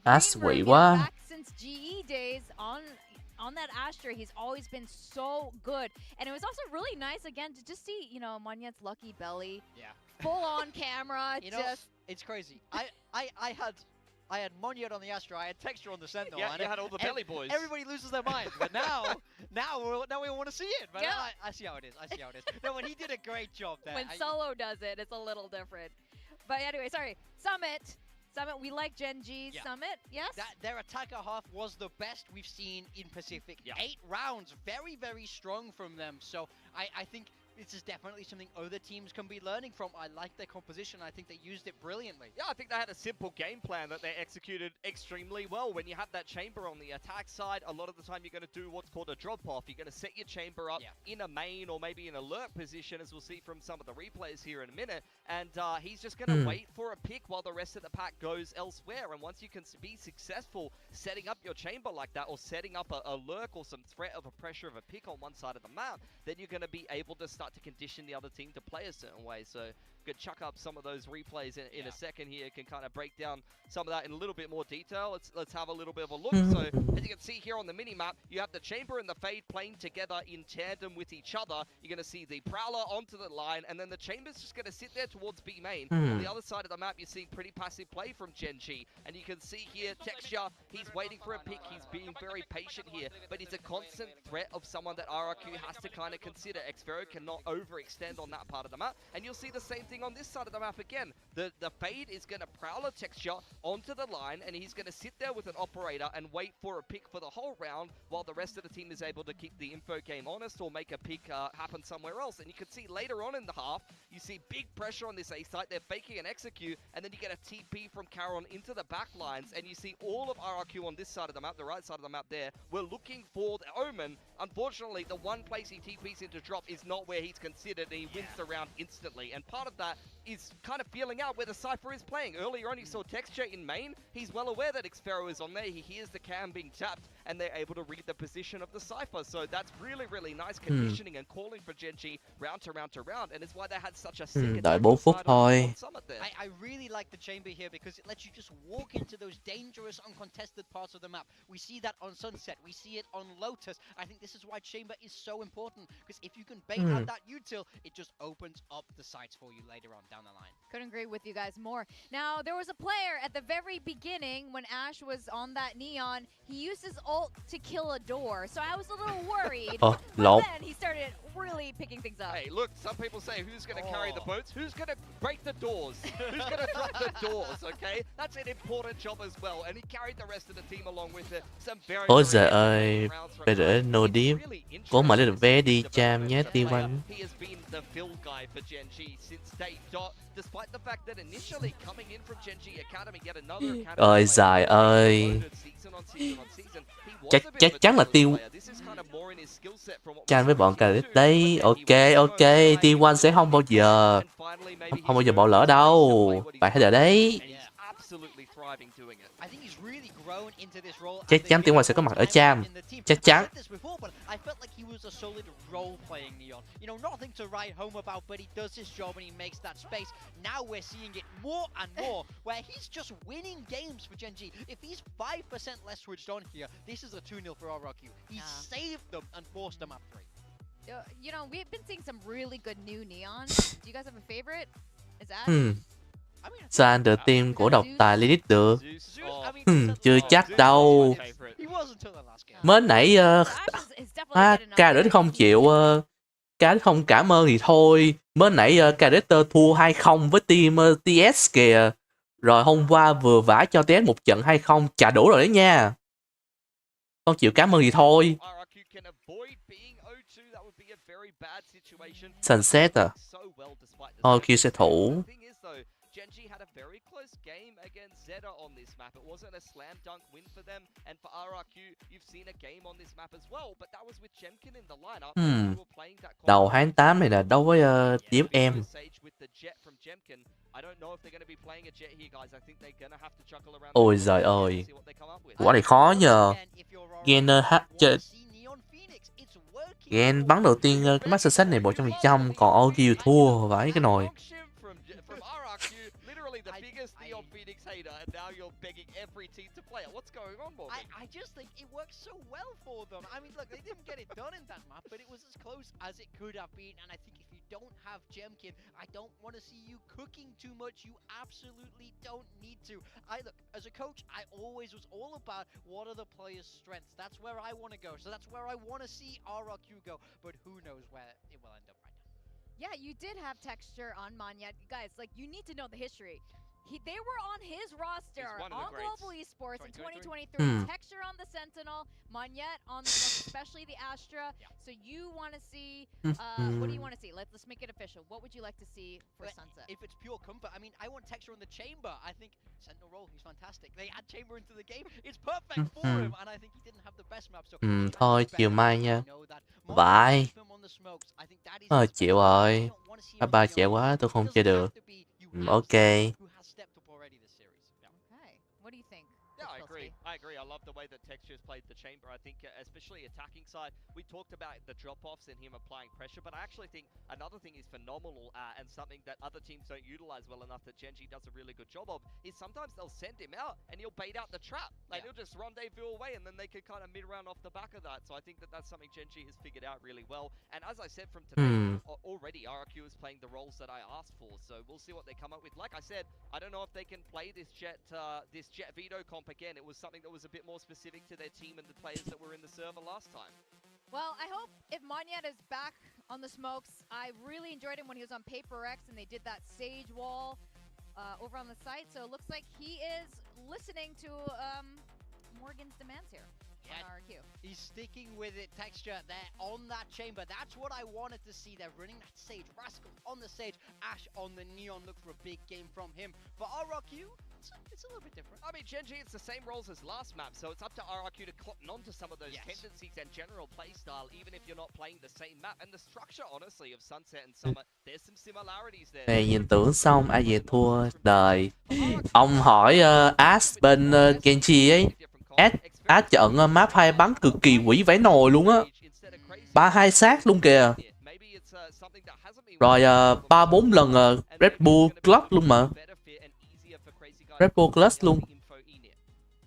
Ash quỷ quá. Since GE days on that Astra, he's always been so good. And it was also really nice, again, to just see, you know, Monyet's lucky belly. Yeah. Full on camera. You know, it's crazy. I had Monyet on the Astra, I had Texture on the Sentinel. Yeah, you had all the belly boys. Everybody loses their mind. But now we want to see it. But I see how it is. No, when he did a great job there. When Solo does it, it's a little different. But anyway, sorry. Summit, we like Gen G's Summit, yes? Their attacker half was the best we've seen in Pacific. 8 rounds, very strong from them. So I think this is definitely something other teams can be learning from. I like their composition. I think they used it brilliantly. Yeah, I think they had a simple game plan that they executed extremely well. When you have that chamber on the attack side, a lot of the time you're going to do what's called a drop-off. You're going to set your chamber up in a main or maybe in a lurk position, as we'll see from some of the replays here in a minute. And he's just going to wait for a pick while the rest of the pack goes elsewhere. And once you can be successful setting up your chamber like that, or setting up a lurk or some threat of a pressure of a pick on one side of the map, then you're going to be able to start to condition the other team to play a certain way. So could chuck up some of those replays in a second here, can kind of break down some of that in a little bit more detail. Let's have a little bit of a look. So as you can see here on the mini map, you have the chamber and the fade playing together in tandem with each other. You're going to see the prowler onto the line, and then the chamber's just going to sit there towards B main. On the other side of the map, you're seeing pretty passive play from Gen G, and you can see here Texture, he's waiting for a pick, he's being very patient here, but he's a constant threat of someone that RRQ has to kind of consider. Xfero cannot overextend on that part of the map, and you'll see the same thing on this side of the map again. The fade is going to prowler Texture onto the line, and he's going to sit there with an operator and wait for a pick for the whole round, while the rest of the team is able to keep the info game honest or make a pick happen somewhere else. And you can see later on in the half, you see big pressure on this A site. They're faking an execute, and then you get a TP from Caron into the back lines, and you see all of RRQ on this side of the map, the right side of the map there. We're looking for the Omen. Unfortunately, the one place he TPs into drop is not where he's considered, and he wins the round instantly. And part of that is kind of feeling out where the Cypher is playing. Earlier on, you saw Texture in main. He's well aware that Xfero is on there. He hears the cam being tapped, and they're able to read the position of the Cypher. So that's really nice conditioning and calling for Genji round to round, and it's why they had such a sick Đợi 4 phút thôi. I really like the chamber here because it lets you just walk into those dangerous uncontested parts of the map. We see that on Sunset, we see it on Lotus. I think this is why chamber is so important, because if you can bait out that util, it just opens up the sights for you later on down the line. Couldn't agree with you guys more. Now, there was a player at the very beginning when Ash was on that neon. He used his ult to kill a door, so I was a little worried. But then he started really picking things up. Hey, look, some people say who's going to carry the boats? Who's going to break the doors? Who's going to drop the doors, okay? That's an important job as well, and he carried the rest of the team along with it. Some very Ôi giời ơi, bây giờ no deep. Cố mở được vé đi Cham nhé T1. He has been the fill guy for Genji since day dot, despite the fact that initially coming in from Genji Academy, yet another academy. Ôi giời ơi. Chắc chắn là tiêu Cham với bọn cà đấy. Ok, T1 sẽ không bao giờ bỏ lỡ đâu. Bạn hãy đợi đấy. Chắc chắn T1 sẽ có mặt ở Cham. Chắc chắn. I felt like he was a solid role-playing Neon. You know, nothing to write home about, but he does his job and he makes that space. Now we're seeing it more and more, where he's just winning games for Genji. If he's 5% less switched on here, this is a 2-0 for RRQ. He saved them and forced them up 3. You know, we've been seeing some really good new Neon. Do you guys have a favorite? Is that? Sao anh được team của độc tài Lilith được? Chưa chắc đâu. Mới nãy ca đến không chịu, ca đến không cảm ơn thì thôi. Mới nãy Cadetter thua 2-0 với team TS kìa. Rồi hôm qua vừa vả cho TS một trận 2-0, chà đủ rồi đấy nha. Không chịu cảm ơn thì thôi. Sunset à? Thôi kia sẽ thủ. Genji had a very close game against Zeta on this map. It wasn't a slam dunk win for them, and for RRQ, you've seen a game on this map as well, but that was with Jemkin in the lineup. Đầu tháng 8 này là đấu với team em. Ôi giời ơi. Quả này khó nhờ. Gen Gen bắn đầu tiên cái Master Set này 100%, còn Ogi thua vãi cái nồi. And now you're begging every team to play it. What's going on, Morgan? I just think it works so well for them. I mean, look, they didn't get it done in that map, but it was as close as it could have been. And I think if you don't have Jemkin, I don't want to see you cooking too much. You absolutely don't need to. Look, as a coach, I always was all about what are the players' strengths. That's where I want to go. So that's where I want to see RRQ go. But who knows where it will end up right now. Yeah, you did have texture on Monyet. Guys, like, you need to know the history. They were on his roster on Global Esports in 2023. Texture on the Sentinel, Monyet on the, especially the Astra. So you want to see, what do you want to see? Let's make it official. What would you like to see for Sunset? If it's pure comfort, I mean, I want Texture on the Chamber. I think Sentinel role, he's fantastic. They add Chamber into the game. It's perfect for him, and I think he didn't have the best map. So thôi, chiều mai nha. Vãi. Chịu rồi. Ba trẻ quá, tôi không chơi được. Ok. I agree. I love the way that Texture's played the chamber. I think, especially attacking side, we talked about the drop-offs and him applying pressure, but I actually think another thing is phenomenal and something that other teams don't utilize well enough that Genji does a really good job of is sometimes they'll send him out and he'll bait out the trap. Like he'll just rendezvous away and then they can kind of mid-round off the back of that. So I think that that's something Genji has figured out really well. And as I said from today, already RRQ is playing the roles that I asked for. So we'll see what they come up with. Like I said, I don't know if they can play this Jet Veto comp again. It was something that was a bit more specific to their team and the players that were in the server last time. Well, I hope if Monyet is back on the smokes, I really enjoyed him when he was on Paper X and they did that Sage wall over on the site. So it looks like he is listening to Morgan's demands here. On RRQ. He's sticking with it, Texture. They're on that chamber. That's what I wanted to see. They're running that Sage. Rascal on the Sage. Ash on the Neon. Look for a big game from him. For RRQ, it's a little bit different. I mean, Genji, it's the same roles as last map, so it's up to RRQ to cotton onto some of those tendencies and general playstyle, even if you're not playing the same map. And the structure, honestly, of Sunset and Summer, there's some similarities there. Này, nhìn tưởng xong, ai về thua đời. Ông hỏi Ash bên Genji ấy, Át trận map 2 bắn cực kỳ quỷ vãi nồi luôn á. 3-2 sát luôn kìa. Rồi 3-4 lần Red Bull Club luôn mà. Red Bull Club luôn.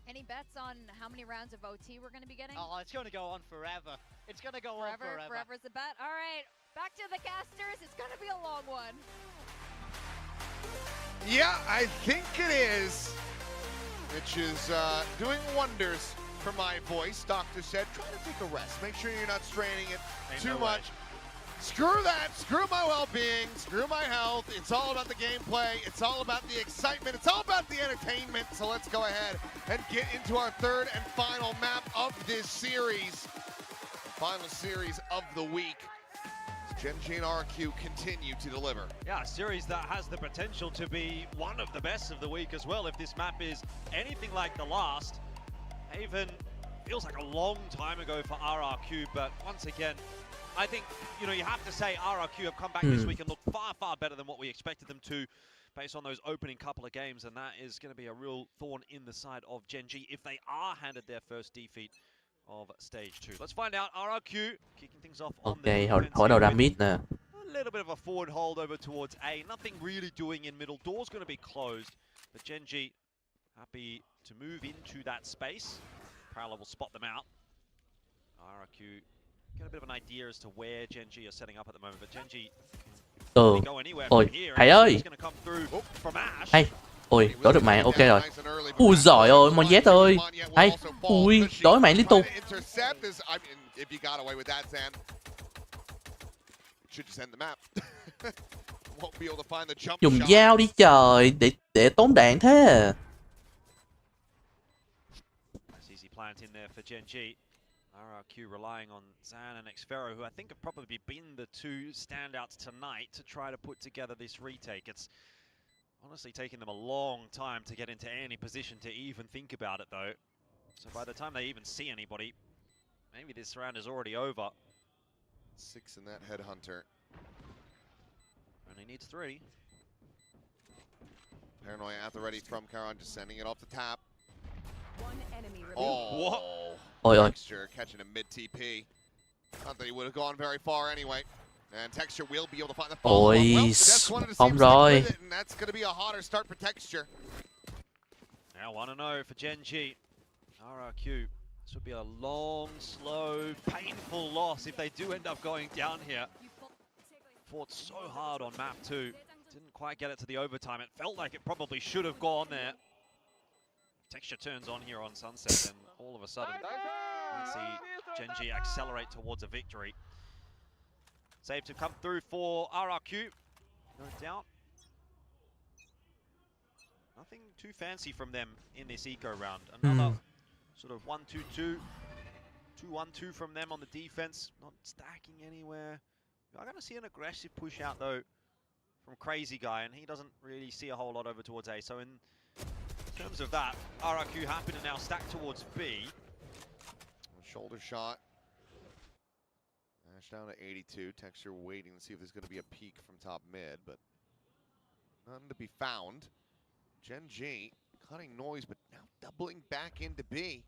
Any bets on how many rounds of OT we're going to be getting? Oh, it's going to go on forever. It's going to go on forever. Forever's the bet. All right, back to the casters. It's going to be a long one. Yeah, I think it is. Which is doing wonders for my voice. Doctor said, try to take a rest. Make sure you're not straining it too much. Screw that. Screw my well-being. Screw my health. It's all about the gameplay. It's all about the excitement. It's all about the entertainment. So let's go ahead and get into our third and final map of this series. Final series of the week. Gen.G and RQ continue to deliver. Yeah, a series that has the potential to be one of the best of the week as well if this map is anything like the last. Haven feels like a long time ago for RRQ, but once again, I think, you know, you have to say RRQ have come back this week and look far, far better than what we expected them to based on those opening couple of games, and that is going to be a real thorn in the side of Gen.G if they are handed their first defeat of stage 2. Let's find out. RRQ kicking things off on the hỏi đầu ra mid nè. a little bit of a forward hold over towards A. Nothing really doing in middle. Door's going to be closed, but Gen.G happy to move into that space. Parallel will spot them out. RRQ get a bit of an idea as to where Gen.G are setting up at the moment, but Gen.G can go anywhere from here. Thầy ơi. He's going to come through from Ash. Hay. Ui, đối được mạng, ok rồi. Ui giời ơi, Mon Z ơi. Hay. Ui, đối mạng liên tục. Dùng dao đi trời, để tốn đạn thế. Easy plant in there for Gen.G. RRQ relying on Zan and Xfero, who I think have probably been the two standouts tonight to try to put together this retake. It's honestly taken them a long time to get into any position to even think about it, though. So by the time they even see anybody, maybe this round is already over. 6 in that headhunter. Only needs 3. Paranoia at the ready from Karan, just sending it off the tap. Oh, ôi. Texture catching a mid TP. Not that he would have gone very far anyway. And Texture will be able to find the follow-up. Không rồi. And that's going to be a hotter start for Texture. Now 1-0 for Gen.G. RRQ. This would be a long, slow, painful loss if they do end up going down here. Fought so hard on map 2. Didn't quite get it to the overtime. It felt like it probably should have gone there. Texture turns on here on Sunset, and all of a sudden, let's see Gen.G accelerate towards a victory. Save to come through for RRQ, no doubt. Nothing too fancy from them in this eco round. Another sort of 1-2-2, 2-1-2 from them on the defense. Not stacking anywhere. I'm going to see an aggressive push out though from Crazy Guy, and he doesn't really see a whole lot over towards A. So in terms of that, RRQ happy to now stack towards B. Shoulder shot. Ash down to 82. Texture waiting to see if there's going to be a peek from top mid, but none to be found. Gen.G cutting noise, but now doubling back into B.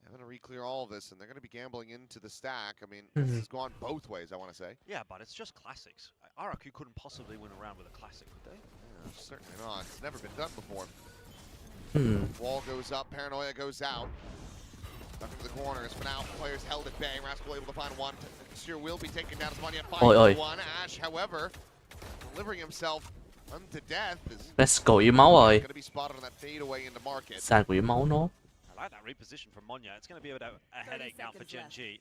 Having to re-clear all of this, and they're going to be gambling into the stack. I mean, this has gone both ways, I want to say. Yeah, but it's just classics. RRQ couldn't possibly win a round with a classic, could they? Yeah, certainly not. It's never been done before. Wall goes up, Paranoia goes out. Stuck into the corners, but now players held at bay. Rascal able to find one. Texture will be taken down as money at 5-1. Ash, however, delivering himself unto death. Rascal yếu máu rồi. Going to be spotted on that fadeaway into market. Sàn của yếu máu nó. I like that reposition from Monya. It's going to be a headache now for Gen.G.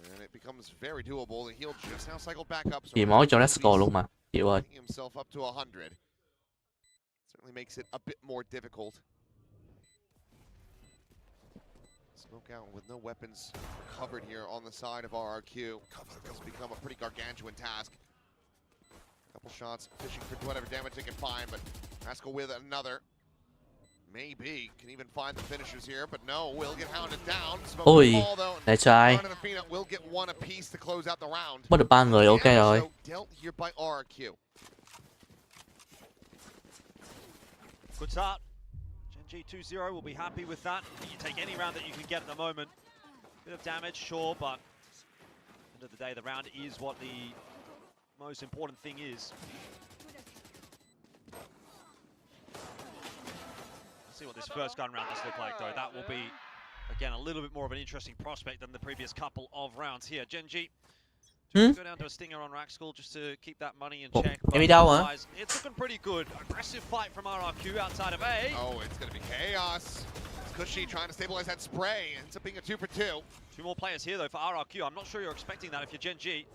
And it becomes very doable. The heal just now cycled back up. Yếu máu cho Rascal luôn mà. Chịu ơi. Himself up to 100. Certainly makes it a bit more difficult. Smoke out with no weapons recovered here on the side of RRQ. It's become a pretty gargantuan task. Couple shots, fishing for whatever damage they can find, but Rascal with another. Maybe can even find the finishers here, but no, will get hounded down. Ui, để trai. Will get one apiece to close out the round. Mất được 3 người, ok rồi. Dealt here by RRQ. Good start. Gen G 2-0 will be happy with that. You take any round that you can get at the moment. Bit of damage, sure, but end of the day, the round is what the most important thing is. Let's see what this first gun round does look like, though. That will be, again, a little bit more of an interesting prospect than the previous couple of rounds here. Gen G go down to a stinger on Rack School just to keep that money in check. Em đi đâu hả? It's looking pretty good. Aggressive fight from RRQ outside of A. Oh, it's going to be chaos. It's Cushy trying to stabilize that spray. Ends up being a 2 for 2. 2 more players here, though, for RRQ. I'm not sure you're expecting that if you're Gen G.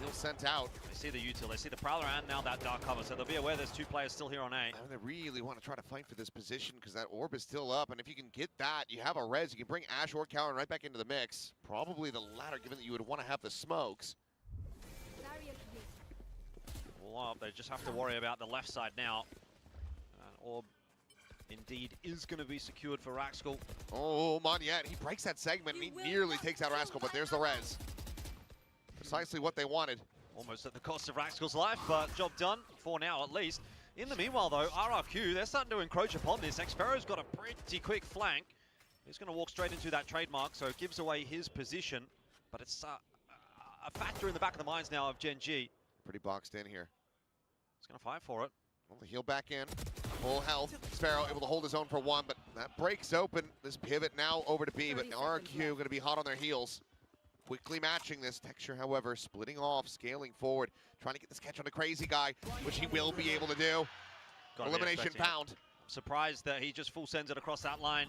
He'll sent out. They see the util, they see the Prowler, and now that dark cover, so they'll be aware there's 2 players still here on A. And they really want to try to fight for this position because that orb is still up, and if you can get that, you have a res. You can bring Ash or Cowan right back into the mix. Probably the latter, given that you would want to have the smokes. Well, they just have to worry about the left side now. Orb indeed is going to be secured for Raxkel. Oh, Monyet, he breaks that segment, and he nearly takes out Raxkel, but there's the res. Precisely what they wanted. Almost at the cost of Raxkel's life, but job done for now at least. In the meanwhile though, RRQ, they're starting to encroach upon this. Xfero's got a pretty quick flank. He's going to walk straight into that trademark, so it gives away his position. But it's a factor in the back of the minds now of Gen G. Pretty boxed in here. He's going to fight for it. Well, the heal back in. Full health. Xfero able to hold his own for 1, but that breaks open. This pivot now over to B, but RRQ going to be hot on their heels. Quickly matching this. Texture, however, splitting off, scaling forward, trying to get this catch on the crazy guy, which he will be able to do. Elimination pound. I'm surprised that he just full sends it across that line.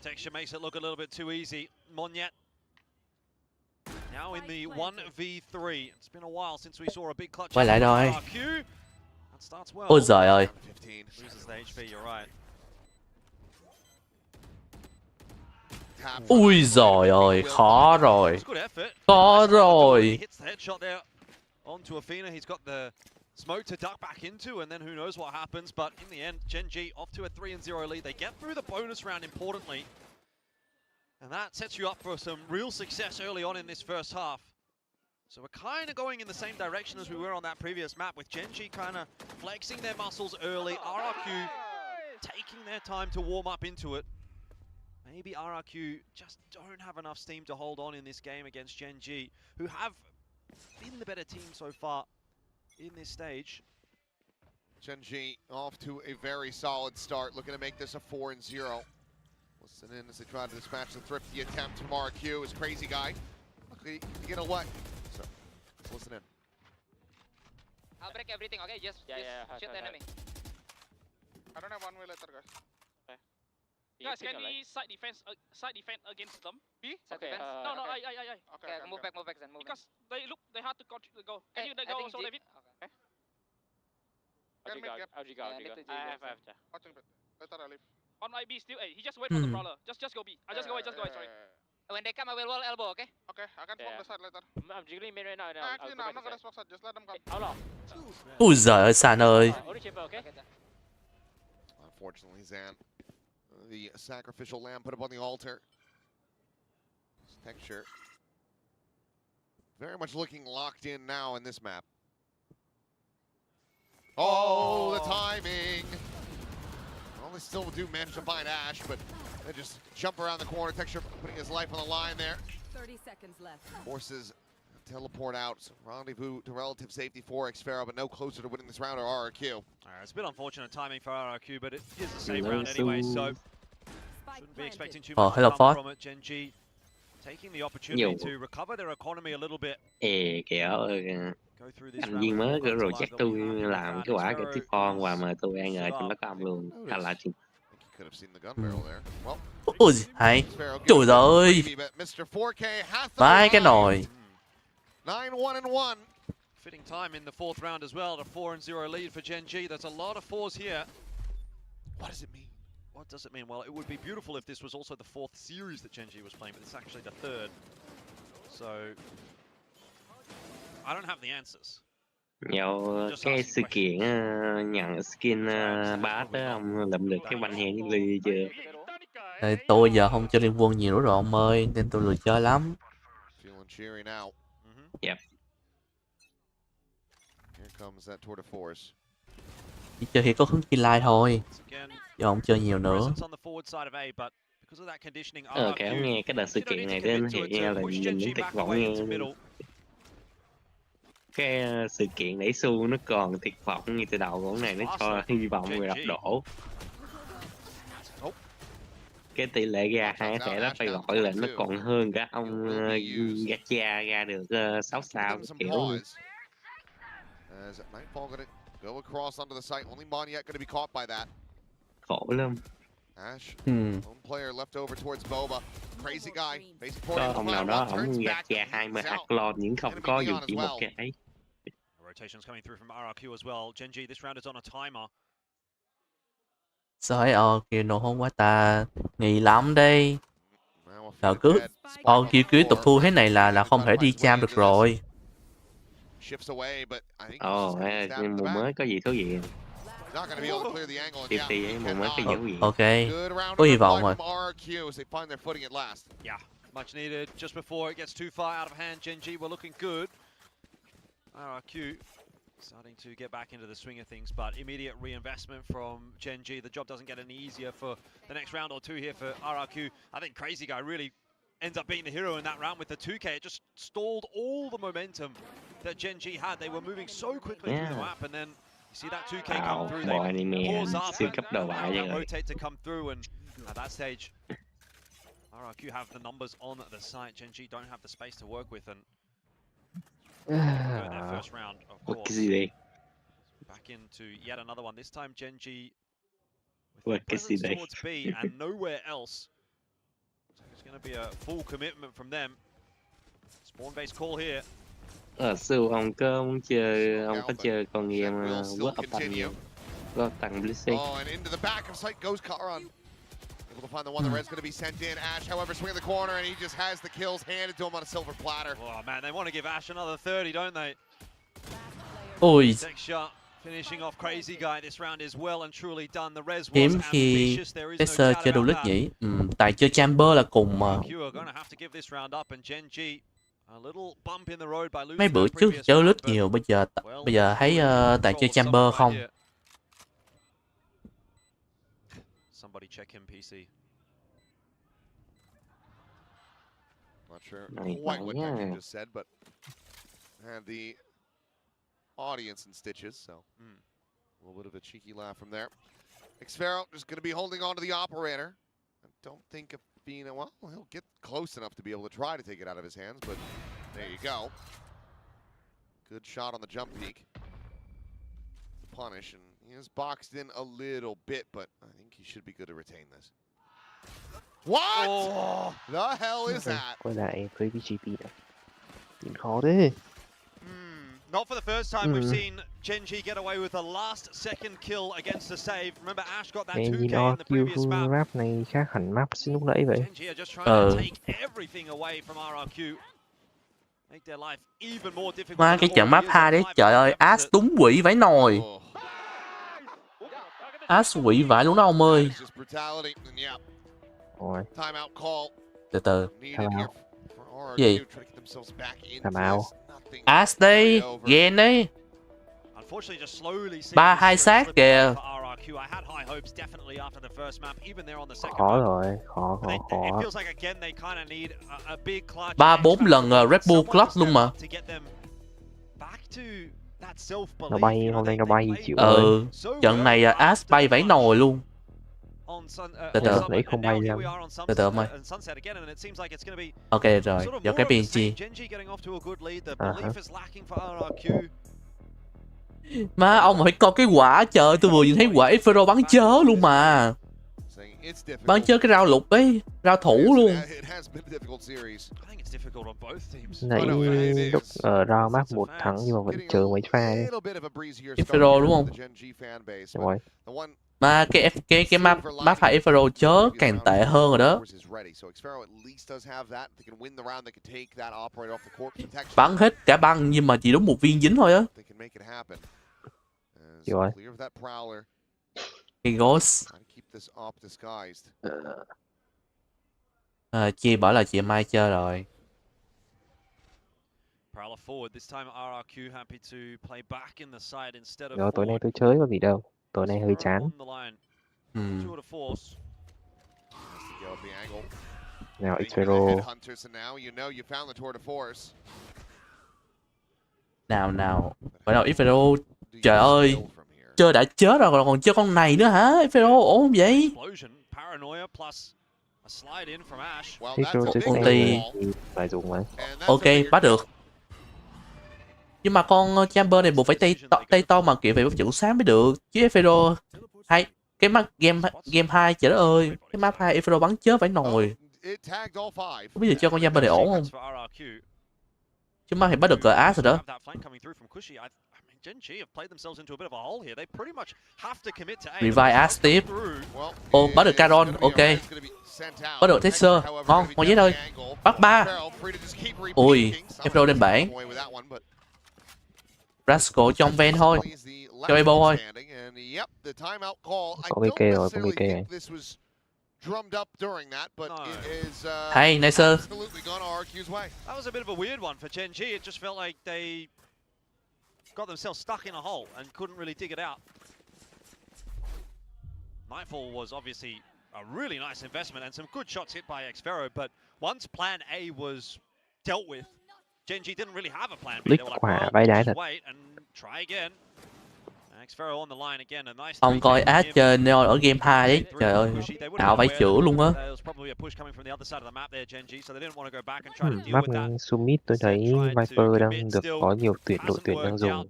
Texture makes it look a little bit too easy. Monyet now in the 1v3. It's been a while since we saw a big clutch. Quay lại rồi. That starts well. Ôi giời ơi. Loses the HP, you're right. Ui giời ơi, khó rồi. Khó rồi. Hits the headshot there onto Athena. He's got the smoke to duck back into, and then who knows what happens. But in the end, Gen G off to a 3-0 lead. They get through the bonus round importantly. And that sets you up for some real success early on in this first half. So we're kind of going in the same direction as we were on that previous map, with Gen G kind of flexing their muscles early. RRQ taking their time to warm up into it. Maybe RRQ just don't have enough steam to hold on in this game against Gen G, who have been the better team so far in this stage. Gen G off to a very solid start, looking to make this a 4-0. Listen in as they try to dispatch the thrifty attempt from RRQ. His crazy guy. Luckily, to get away. So, let's listen in. I'll break everything, okay? Just shoot the enemy. I don't have one way later, guys. Guys, can we side defense against them? B? Okay. No, I. Okay, move back then, move because they had to go. Can you go so David? Okay. I'll go. I have. Watching bit. Later I leave. On my B still A. He just wait for the brawler. Just go B. I just go away, sorry. When they come, I will wall elbow, okay? Okay, I can smoke the side later. I'm jiggling mid right now. Actually, no, I'm not gonna smoke side. Just let them come. How long? Ui giời ơi, San ơi. Only chamber, okay? Unfortunately, Zan, the sacrificial lamb put up on the altar. Texture very much looking locked in now in this map. Oh, the timing. Well, they still do manage to find Ash, but they just jump around the corner. Texture putting his life on the line there. 30 seconds left. Forces teleport out. So rendezvous to relative safety for Xfero, but no closer to winning this round or RRQ. It's a bit unfortunate timing for RRQ, but it is the same round anyway, so shouldn't be expecting too much to come from it. Gen G taking the opportunity to recover their economy a little bit. Kiểu thành viên mới rồi chắc tôi làm cái quả cái tiếp con và mời tôi ăn ở trong Techcombank luôn. Thật là chịu. Ôi hay. Trời ơi. Vãi cái nồi. 9-1-1. Fitting time in the fourth round as well, a 4-0 lead for Gen G. There's a lot of fours here. What does it mean? What does it mean? Well, it would be beautiful if this was also the fourth series that Gen G was playing, but it's actually the third. So, I don't have the answers. Dạo cái sự kiện nhận skin bát đó, ông làm được cái bánh hẹn ly chưa? Tôi giờ không chơi Liên Quân nhiều nữa rồi ông ơi, nên tôi lười chơi lắm. Cheery now. Yep. Here comes that tour de force. Chỉ chơi khi có hứng kênh+Like thôi. Chứ không chơi nhiều nữa. Kéo nghe cái đợt sự kiện này đến hiện nghe là nhìn những tuyệt vọng nghe. Cái sự kiện nãy xu nó còn tuyệt vọng như từ đầu của này, nó cho hy vọng người đập đổ. Cái tỷ lệ ra hai thẻ đó phải gọi là nó còn hơn cả ông Gacha ra được 6 sao kiểu nữa. Khổ lắm. Có ông nào đó ổng Gacha 20 hack lon nhưng không có dù chỉ một cái. Sao kêu nổ hôn quá ta, nghỉ lắm đi. Sợ cứ kiểu tục thu thế này là không thể đi cham được rồi. Mùa mới có gì thú vị. Mùa mới có gì thú vị. Ok, có hy vọng rồi. Much needed just before it gets too far out of hand. Gen G were looking good. RRQ starting to get back into the swing of things, but immediate reinvestment from Gen G. The job doesn't get any easier for the next round or two here for RRQ. I think Crazy Guy really ends up being the hero in that round with the 2K. It just stalled all the momentum that Gen G had. They were moving so quickly through the map, and then you see that 2K come through. They pause up and rotate to come through, and at that stage, RRQ have the numbers on the site. Gen G don't have the space to work with, and in their first round, of course. Back into yet another one. This time, Gen G with presence towards B and nowhere else. So it's going to be a full commitment from them. Spawn-based call here. Sư ông có chơi con game World of Tank có tặng Blissey. And into the back of site goes Karan. Able to find the one the red's going to be sent in. Ash, however, swing in the corner, and he just has the kills handed to him on a silver platter. Oh man, they want to give Ash another 30, don't they? Ôi. Next shot, finishing off Crazy Guy. This round is well and truly done. The res was Hiếm khi ambitious. There is no Tesser doubt chơi about Duelist that. nhỉ? Tại chơi Chamber là cùng mà. You are going to have to give this round up, and Gen G a little bump in the road by losing Mấy bữa trước chơi Duelist nhiều, bây giờ thấy tại chơi Chamber không. Somebody check him PC. Not sure quite what Becky just said, but had the audience in stitches, so a little bit of a cheeky laugh from there. Xfero just going to be holding on to the operator. I don't think of being, well, he'll get close enough to be able to try to take it out of his hands, but there you go. Good shot on the jump peak. Punish, and he is boxed in a little bit, but I think he should be good to retain this. What the hell is that? Quay lại với VGP này. Nhìn khó thế. Not for the first time we've seen Gen G get away with the last second kill against the save. Remember Ash got that 2K in the previous map. Map này khác hẳn map xin lúc nãy vậy. Gen G are just trying to take everything away from RRQ. Make their life even more difficult. Má cái trận map 2 đấy, trời ơi, Ash đúng quỷ vãi nồi. Ash quỷ vãi luôn đó ông ơi. Ôi. Từ từ. Time out. Gì? Time out. Ash đi, ghen đi. 3-2 sát kìa. Khó rồi, khó. 3-4 lần Red Bull Club luôn mà. Nó bay, hôm nay nó bay chịu. Trận này Ash bay vãi nồi luôn. Từ từ, nãy không bay ra. Từ từ ông ơi. Ok rồi, do cái PNG. Má ông phải coi cái quả, trời, tôi vừa nhìn thấy quả Fero bắn chớ luôn mà. Bắn chớ cái rau lục ấy, rau thủ luôn. Nãy lúc ở rau map 1 thắng nhưng mà vẫn chờ mấy pha ấy. Fero đúng không? Đúng rồi. Mà cái map 2 Fero chớ càng tệ hơn rồi đó. Bắn hết cả băng nhưng mà chỉ đúng một viên dính thôi á. Rồi. Cái Ghost. Chi bảo là chị Mai chơi rồi. Rồi tối nay tôi chơi có gì đâu. tối nay hơi chán. Nào Xero. Nào. Bắt đầu Xero. Trời ơi. Chơi đã chết rồi còn chơi con này nữa hả? Xero ổn không vậy? Xero chơi ulti phải dùng mà. Ok, bắt được. Nhưng mà con Chamber này buộc phải tay to mà kiểu phải bắp chữ sáng mới được. Chứ Xero hay cái map game 2 trời đất ơi, cái map 2 Xero bắn chết phải nồi. Không biết giờ cho con Chamber này ổn không? Chứ map thì bắt được cờ As rồi đó. Revive As tiếp. Ô, bắt được Caron, ok. Bắt được Texer, ngon giấy thôi. Bắt 3. Ui, Xero lên bảng. Rascal trong ven thôi. Cho Ebo thôi. Có BK rồi, có BK rồi. Hay, nice. That was a bit of a weird one for Gen G. It just felt like they got themselves stuck in a hole and couldn't really dig it out. Nightfall was obviously a really nice investment and some good shots hit by Xfero, but once plan A was dealt with, Gen G didn't really have a plan B. They were like, well, just wait and try again. Xfero on the line again, a nice. Ông coi As chơi Neon ở game 2 ấy, trời ơi, ảo vãi chữ luôn á. Map Summit tôi thấy Viper đang được có nhiều đội tuyển đang dùng.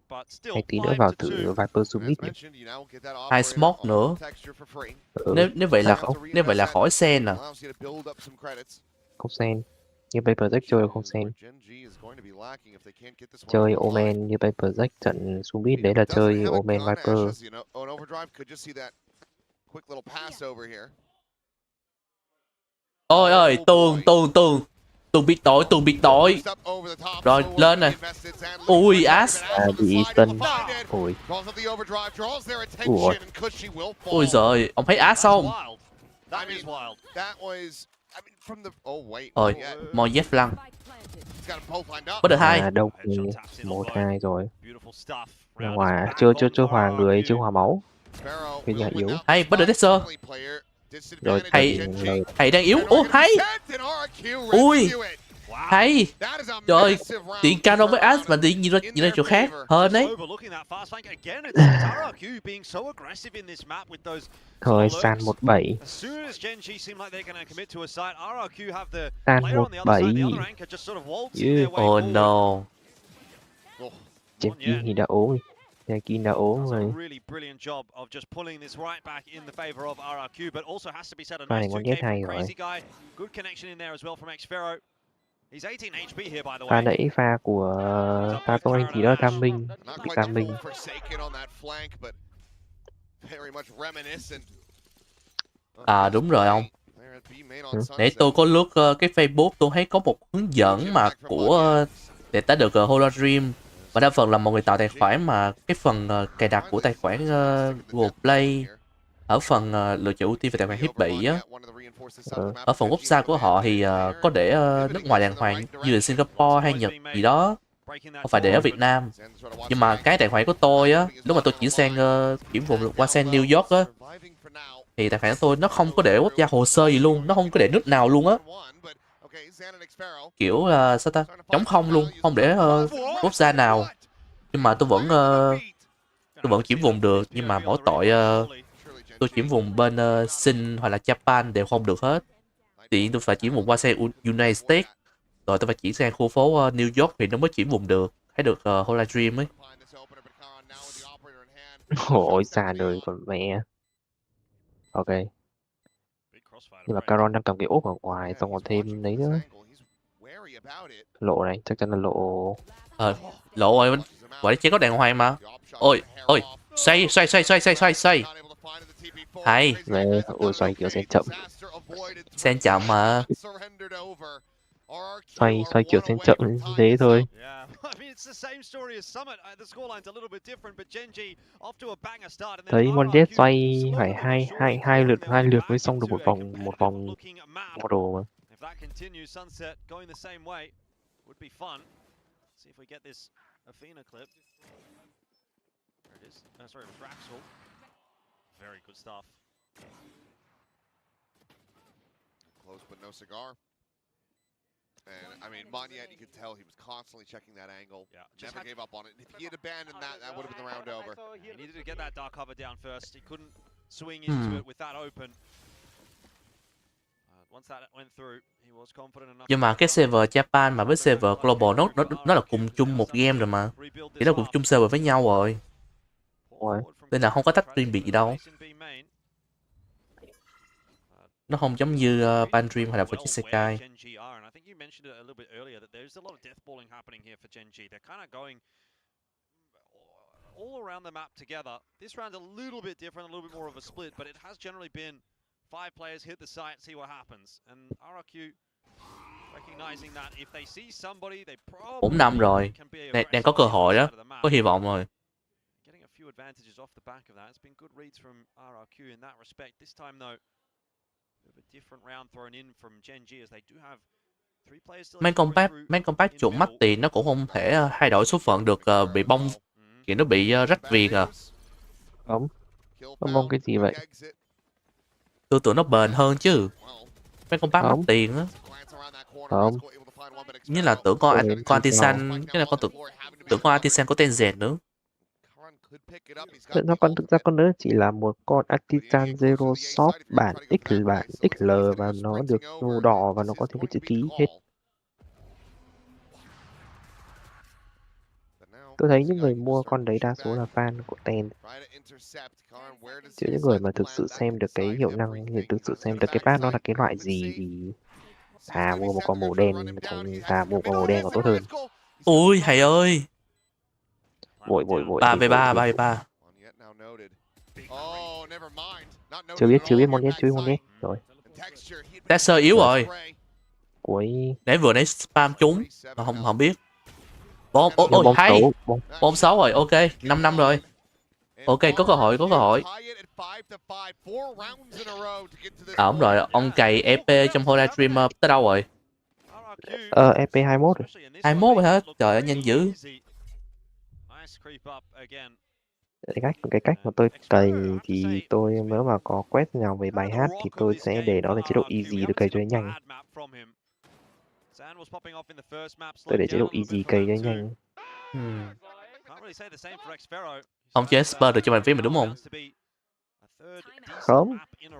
Hay tí nữa vào thử Viper Summit nhỉ? Hai smoke nữa. Nếu vậy là khỏi sen à. Không sen. Như Paper Jack chơi không sen. Chơi Omen như Paper Jack trận Summit đấy là chơi Omen Viper. Ôi ơi, tường bị tội. Rồi, lên nè. Ui, As. Bị stun. Ui. Ui giời, ông thấy As không? Ôi, mò dép lăng. Có được 2. Đâu 1-2 rồi. Ra ngoài chưa hòa người, chưa hòa máu. Cái nhà yếu. Hay, bắt được Texer. Rồi hay đang yếu. Ô, hay. Ui. Hay. Trời, tiện Canon với As mà tiện nhìn ra chỗ khác hơn đấy. Thôi, San 17. San 17. Oh no. Jackie thì đã ố. Jackie đã ố rồi. Pha này ngon nhất hay rồi. Pha nãy pha của pha công anh thì đó Cam Minh. Cam Minh. À đúng rồi ông. Để tôi có lướt cái Facebook tôi thấy có một hướng dẫn mà của để ta được Holodream và đa phần là mọi người tạo tài khoản mà cái phần cài đặt của tài khoản Google Play ở phần lựa chọn ưu tiên về tài khoản thiết bị á, ở phần website của họ thì có để nước ngoài đàng hoàng như là Singapore hay Nhật gì đó, không phải để ở Việt Nam. Nhưng mà cái tài khoản của tôi á, lúc mà tôi chuyển sang chuyển vùng qua sang New York á, thì tài khoản của tôi nó không có để quốc gia hồ sơ gì luôn, nó không có để nước nào luôn á, kiểu là sao ta, trống không luôn, không để quốc gia nào. Nhưng mà tôi vẫn chuyển vùng được, nhưng mà mỗi tội tôi chuyển vùng bên Sinh hoặc là Japan đều không được hết. Thì tôi phải chuyển vùng qua sang United States, rồi tôi phải chuyển sang khu phố New York thì nó mới chuyển vùng được, thấy được Holodream ấy. Ôi xa đời còn mẹ. Ok. Nhưng mà Caron đang cầm cái ốp ở ngoài, xong còn thêm đấy nữa. Lộ này, chắc chắn là lộ. Lộ rồi, quả đấy chỉ có đàng hoàng mà. Ôi, xoay. Hay. Ôi xoay kiểu sen chậm. Sen chậm mà. Xoay kiểu sen chậm thế thôi. Thấy Mondet xoay phải hai lượt mới xong được một vòng model mà. Very good stuff. Close but no cigar. And I mean, Mong, you could tell he was constantly checking that angle. Yeah, Never gave up on it. If he had abandoned that, that would have been the round over. He needed to get that dark cover down first. He couldn't swing into it with that open. Once that went through, he was confident enough. Nhưng mà cái server Japan mà với server Global nó là cùng chung một game rồi mà. Thì nó cùng chung server với nhau rồi. Nên là không có tách riêng biệt gì đâu. Nó không giống như Ban Dream hay là với Sekai. All around the map together. This round's a little bit different, a little bit more of a split, but it has generally been 5 players hit the site, see what happens. And RRQ recognizing that if they see somebody, they probably 4 năm rồi. Đang có cơ hội đó, có hy vọng rồi. Getting a few advantages off the back of that. It's been good reads from RRQ in that respect. This time though, a different round thrown in from Gen.G as they do have 3 players still. Mấy compact chủng mắc tiền nó cũng không thể thay đổi số phận được, bị bong kiểu nó bị rách viền à. Không. Nó mong cái gì vậy? Tôi tưởng nó bền hơn chứ. Mấy compact mắc tiền á. Không. Như là tưởng con Artisan, cái là con tưởng con Artisan có tên rèn nữa. Nó thực ra con đó chỉ là một con Artisan Zero Shop bản XL và nó được màu đỏ và nó có thêm cái chữ ký hết. Tôi thấy những người mua con đấy đa số là fan của Ten. Chứ những người mà thực sự xem được cái hiệu năng, thực sự xem được cái pass nó là cái loại gì thì thà mua một con màu đen, thà mua một con màu đen còn tốt hơn. Ui thầy ơi. Vội. 3v3. Chưa biết món nhé. Rồi. Texter yếu rồi. Cuối. Vừa nãy spam trúng mà không biết. Ôi hay. 4-6 rồi, ok, 5 năm rồi. Ok, có cơ hội. Đúng rồi, ông cày EP trong Hola Streamer tới đâu rồi? EP 21 rồi. 21 rồi hả? Trời ơi, nhanh dữ. Cái cách mà tôi cày thì tôi nếu mà có quét nào về bài hát thì tôi sẽ để đó là chế độ easy để cày cho nhanh. Tôi để chế độ easy cày cho nhanh. Ông chơi Esper được cho bàn phím mà đúng không? Không.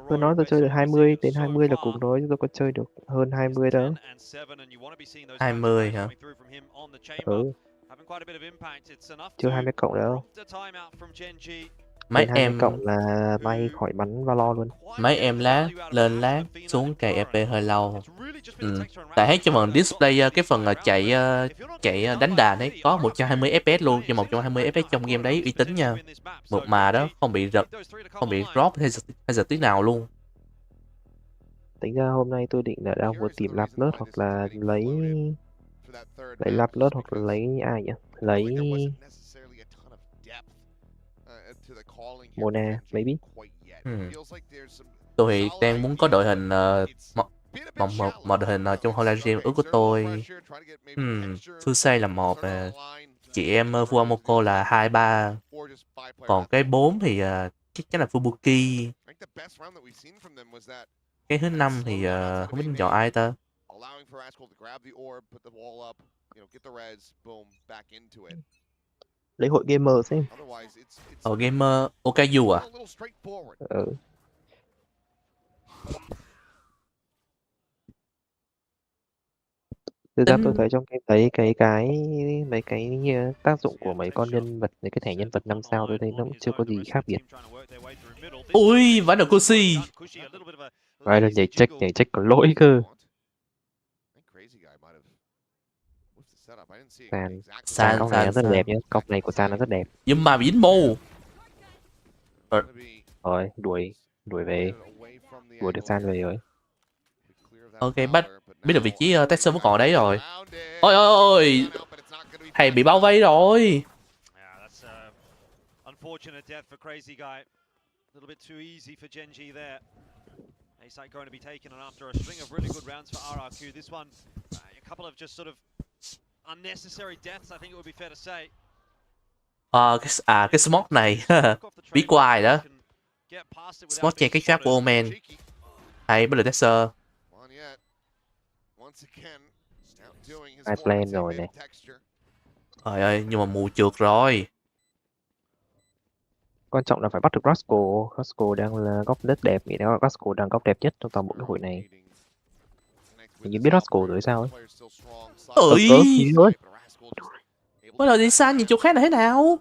Tôi nói tôi chơi được 20 đến 20 là cùng nói, tôi có chơi được hơn 20 đâu. 20 hả? Ừ. Chưa 20 cộng đâu. Mấy em cộng là bay khỏi bắn Valor luôn. Mấy em lên lát xuống cày EP hơi lâu. Tại thấy cho phần display cái phần chạy đánh đàn ấy có 120 FPS luôn, nhưng 120 FPS trong game đấy uy tín nha. Một mà đó không bị giật, không bị drop hay giật tí nào luôn. Tính ra hôm nay tôi định là đang vừa tìm Laplet hoặc là lấy Laplet hoặc là lấy ai nhỉ? Lấy Mona, maybe. Tôi thì đang muốn có đội hình một đội hình trong Hola Stream ước của tôi. Fusei là 1, chị em Fuamoko là 2-3. Còn cái 4 thì chắc chắn là Fubuki. Cái thứ 5 thì không biết chọn ai ta. Lấy hội gamer xem. Gamer Okayu à? Thực ra tôi thấy trong mấy cái tác dụng của mấy con nhân vật, mấy cái thẻ nhân vật 5 sao tôi thấy nó cũng chưa có gì khác biệt. Ui, vẫn được Koshi. Vai là nhảy check còn lỗi cơ. San cọc này rất đẹp nhá, cọc này của San nó rất đẹp. Nhưng mà bị dính mù. Rồi, đuổi về. Đuổi được San về rồi. Ok, biết được vị trí Texas vẫn còn đấy rồi. Ôi, thầy bị bao vây rồi. Cái smoke này biết của ai đó. Spot che cái trap của Omen. Hay bất lực Texer. Hai plan rồi nè. Trời ơi, nhưng mà mù trượt rồi. Quan trọng là phải bắt được Roscoe. Roscoe đang là góc rất đẹp, nghĩ đó Roscoe đang góc đẹp nhất trong toàn bộ cái hội này. Hình như biết Roscoe rồi sao ấy. Ơi. Ơi. Bắt đầu đi xa nhìn chỗ khác là thế nào?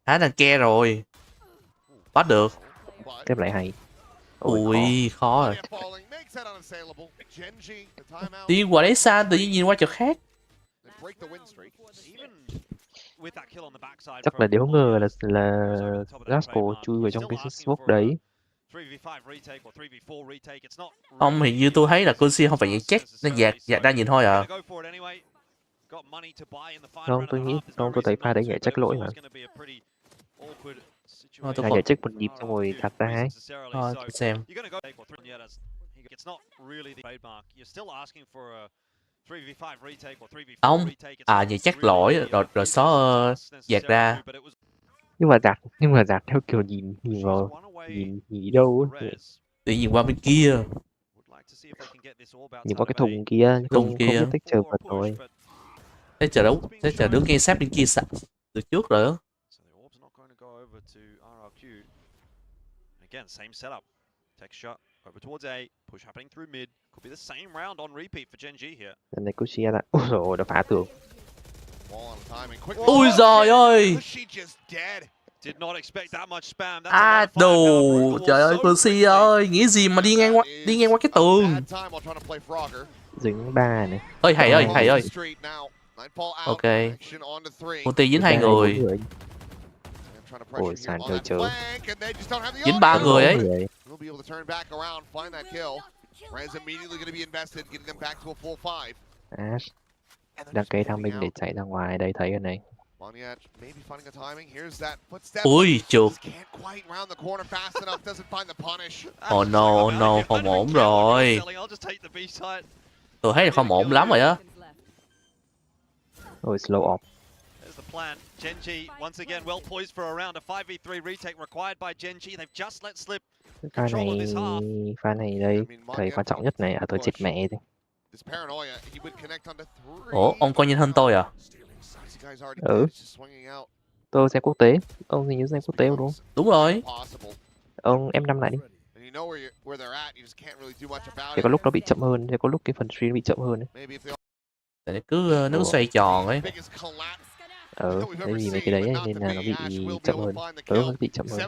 Đang ke rồi. Bắt được. Tiếp lại hay. Ui, khó rồi. Đi qua đấy xa tự nhiên nhìn qua chỗ khác. Chắc là đéo ngờ là Roscoe chui vào trong cái smoke đấy. Không, hình như tôi thấy là Cosi không phải nhận check, nên dạt ra nhìn thôi à. Không, tôi nghĩ không, tôi thấy pha đấy nhảy check lỗi mà. Tôi nhảy check một nhịp xong rồi thật ra ấy. Thôi, xem. Không, nhảy check lỗi rồi xóa dạt ra. Nhưng mà dạt theo kiểu nhìn vào nhìn đâu ấy. Tự nhìn qua bên kia. Nhìn qua cái thùng kia, không biết tích chờ vật rồi. Thế chờ đứng nghe sáp bên kia sẵn từ trước rồi á. Again, same setup. Tech shot over towards A. Push happening through mid. Could be the same round on repeat for Gen G here. Lần này Kushia đã... Ôi dồi ôi, đã phá tường. Ôi giời ơi. Did not expect that much spam. Đồ, trời ơi, Kushia ơi, nghĩ gì mà đi ngang qua cái tường. Dính 3 này. Ơi, hay ơi. Ok. Multi dính 2 người. Ôi, sàn chơi. Dính 3 người ấy. Ash đang cây thang binh để chạy ra ngoài đây, thấy cái này. Ui, chuột. Oh no, không ổn rồi. Tôi thấy là không ổn lắm rồi á. Ôi, slow off. Plan. Gen G once again well poised for a round. A 5v3 retake required by Gen G. They've just let slip control of this half. Pha này đây, thầy quan trọng nhất này, tôi chết mẹ đi. Ủa, ông coi nhanh hơn tôi à? Ừ. Tôi xem quốc tế. Ông hình như xem quốc tế đúng không? Đúng rồi. Ông M5 lại đi. Thì có lúc nó bị chậm hơn, thì có lúc cái phần stream bị chậm hơn ấy. Tại nó cứ xoay tròn ấy. Cái gì mấy cái đấy ấy, nên là nó bị chậm hơn. Nó bị chậm hơn.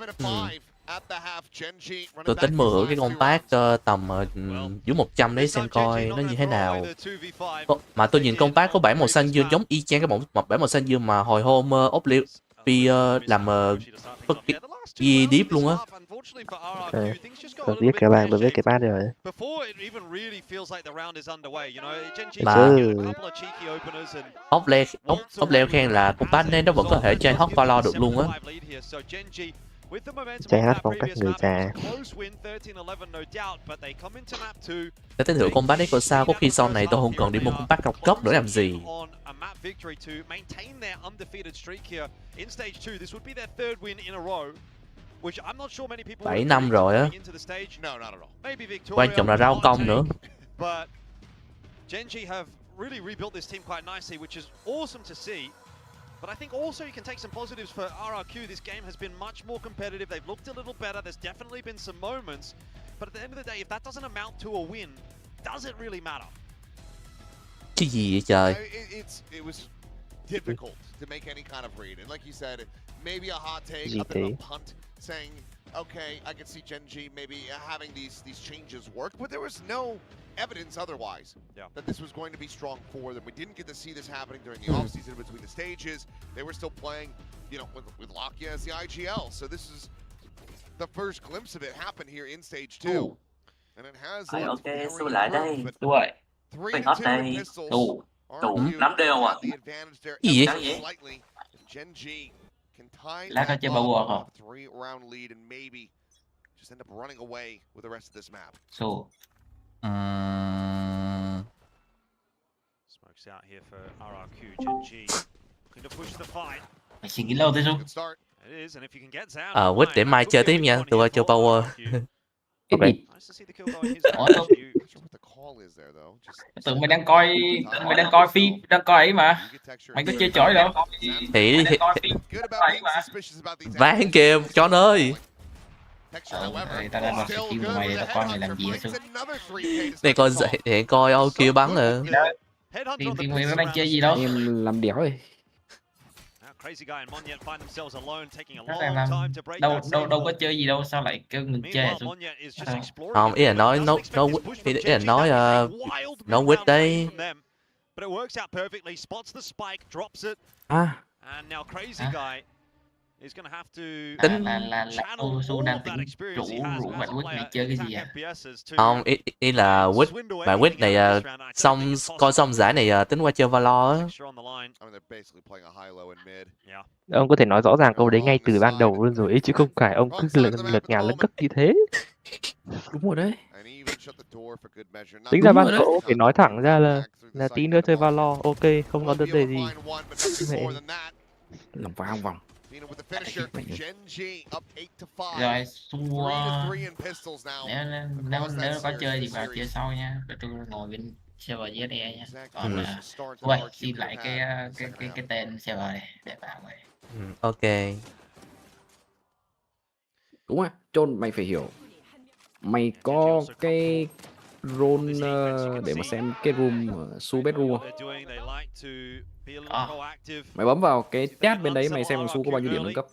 Tôi tính mở cái compact tầm dưới 100 đấy xem coi nó như thế nào. Mà tôi nhìn compact có bảng màu xanh dương giống y chang cái bảng màu xanh dương mà hồi hôm Opli làm ghi deep luôn á. Tôi biết cái bảng, tôi biết cái bát rồi. Mà ốc leo khen là compact nên nó vẫn có thể chơi hot valor được luôn á. Chơi hát phong cách người già. Để tới thử compact đấy coi sao, có khi sau này tôi không cần đi mua compact cao cấp nữa làm gì. 7 năm rồi á. Quan trọng là rao công nữa. Gen G have really rebuilt this team quite nicely, which is awesome to see. But I think also you can take some positives for RRQ. This game has been much more competitive. They've looked a little better. There's definitely been some moments. But at the end of the day, if that doesn't amount to a win, does it really matter? Cái gì vậy trời? It was difficult to make any kind of read. And like you said, maybe a hot take, a bit of a punt, saying, okay, I could see Gen G maybe having these changes work, but there was no evidence otherwise that this was going to be strong for them. We didn't get to see this happening during the offseason between the stages. They were still playing, with Lakia as the IGL. So this is the first glimpse of it happen here in stage 2. And it has looked very good, but 3 intimate pistols. RRQ had the advantage there ever so slightly. Gen G can tie that 3-round lead and maybe just end up running away with the rest of this map. Smokes out here for RRQ. Gen G looking to push the fight. Phải suy nghĩ lâu thế không? Quýt để mai chơi tiếp nha, tôi qua chơi power. Ok. Tưởng mày đang coi phim, đang coi ấy mà. Mày có chơi chổi đâu? Thì ván kìa chó ơi. Tao đang vào skill của mày để tao coi mày làm gì hết. Để coi OQ bắn rồi. Thì mày đang chơi gì đâu? Em làm đéo rồi. Đâu có chơi gì đâu, sao lại kêu ngừng chơi hả? Không, ý là nói nó quýt đấy. Tính là Su đang tính rủ bạn quýt này chơi cái gì à? Không, ý là quýt bạn quýt này xong coi xong giải này tính qua chơi Valor á. Ông có thể nói rõ ràng câu đấy ngay từ ban đầu luôn rồi ấy, chứ không phải ông cứ lật nhà lấn cất như thế. Đúng rồi đấy. Tính ra ban cậu phải nói thẳng ra là tí nữa chơi Valor, ok, không có vấn đề gì. Lòng vòng. Rồi xua nếu có chơi thì vào chơi sau nha, để tôi ngồi bên server ZE nha. Còn quay xin lại cái tên server này để vào vậy. Ok. Đúng rồi, Chôn mày phải hiểu, mày có cái role để mà xem cái room Su bedroom không? Mày bấm vào cái chat bên đấy, mày xem thằng Su có bao nhiêu điểm nâng cấp.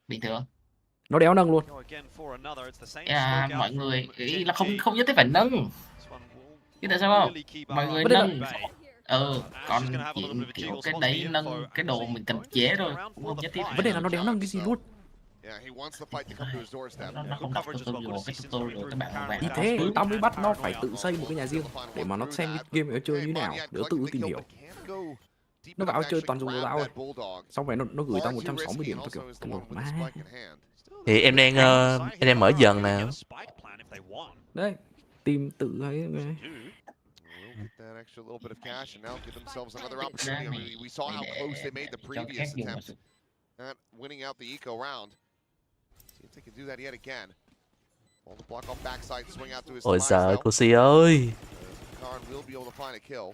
Bình thường. Nó đéo nâng luôn. Mọi người ý là không nhất thiết phải nâng. Biết tại sao không? Mọi người nâng. Còn kiểu cái đấy nâng cái đồ mình cần chế thôi, cũng không nhất thiết. Vấn đề là nó đéo nâng cái gì luôn. Nó không đọc tutorial, cái tutorial cái bảng vàng. Như thế tao mới bắt nó phải tự xây một cái nhà riêng để mà nó xem cái game nó chơi như nào, để nó tự tìm hiểu. Nó vào chơi toàn dùng đồ tao rồi. Xong rồi nó gửi tao 160 điểm, tao kiểu má. Thì em đang mở dần nè. Đấy, tìm tự ấy. That extra little bit of cash and now give themselves another opportunity. We saw how close they made the previous attempt at winning out the eco round. See if they can do that yet again. All the block off backside, swing out to his Ôi giời, cô Si ơi. Karn will be able to find a kill.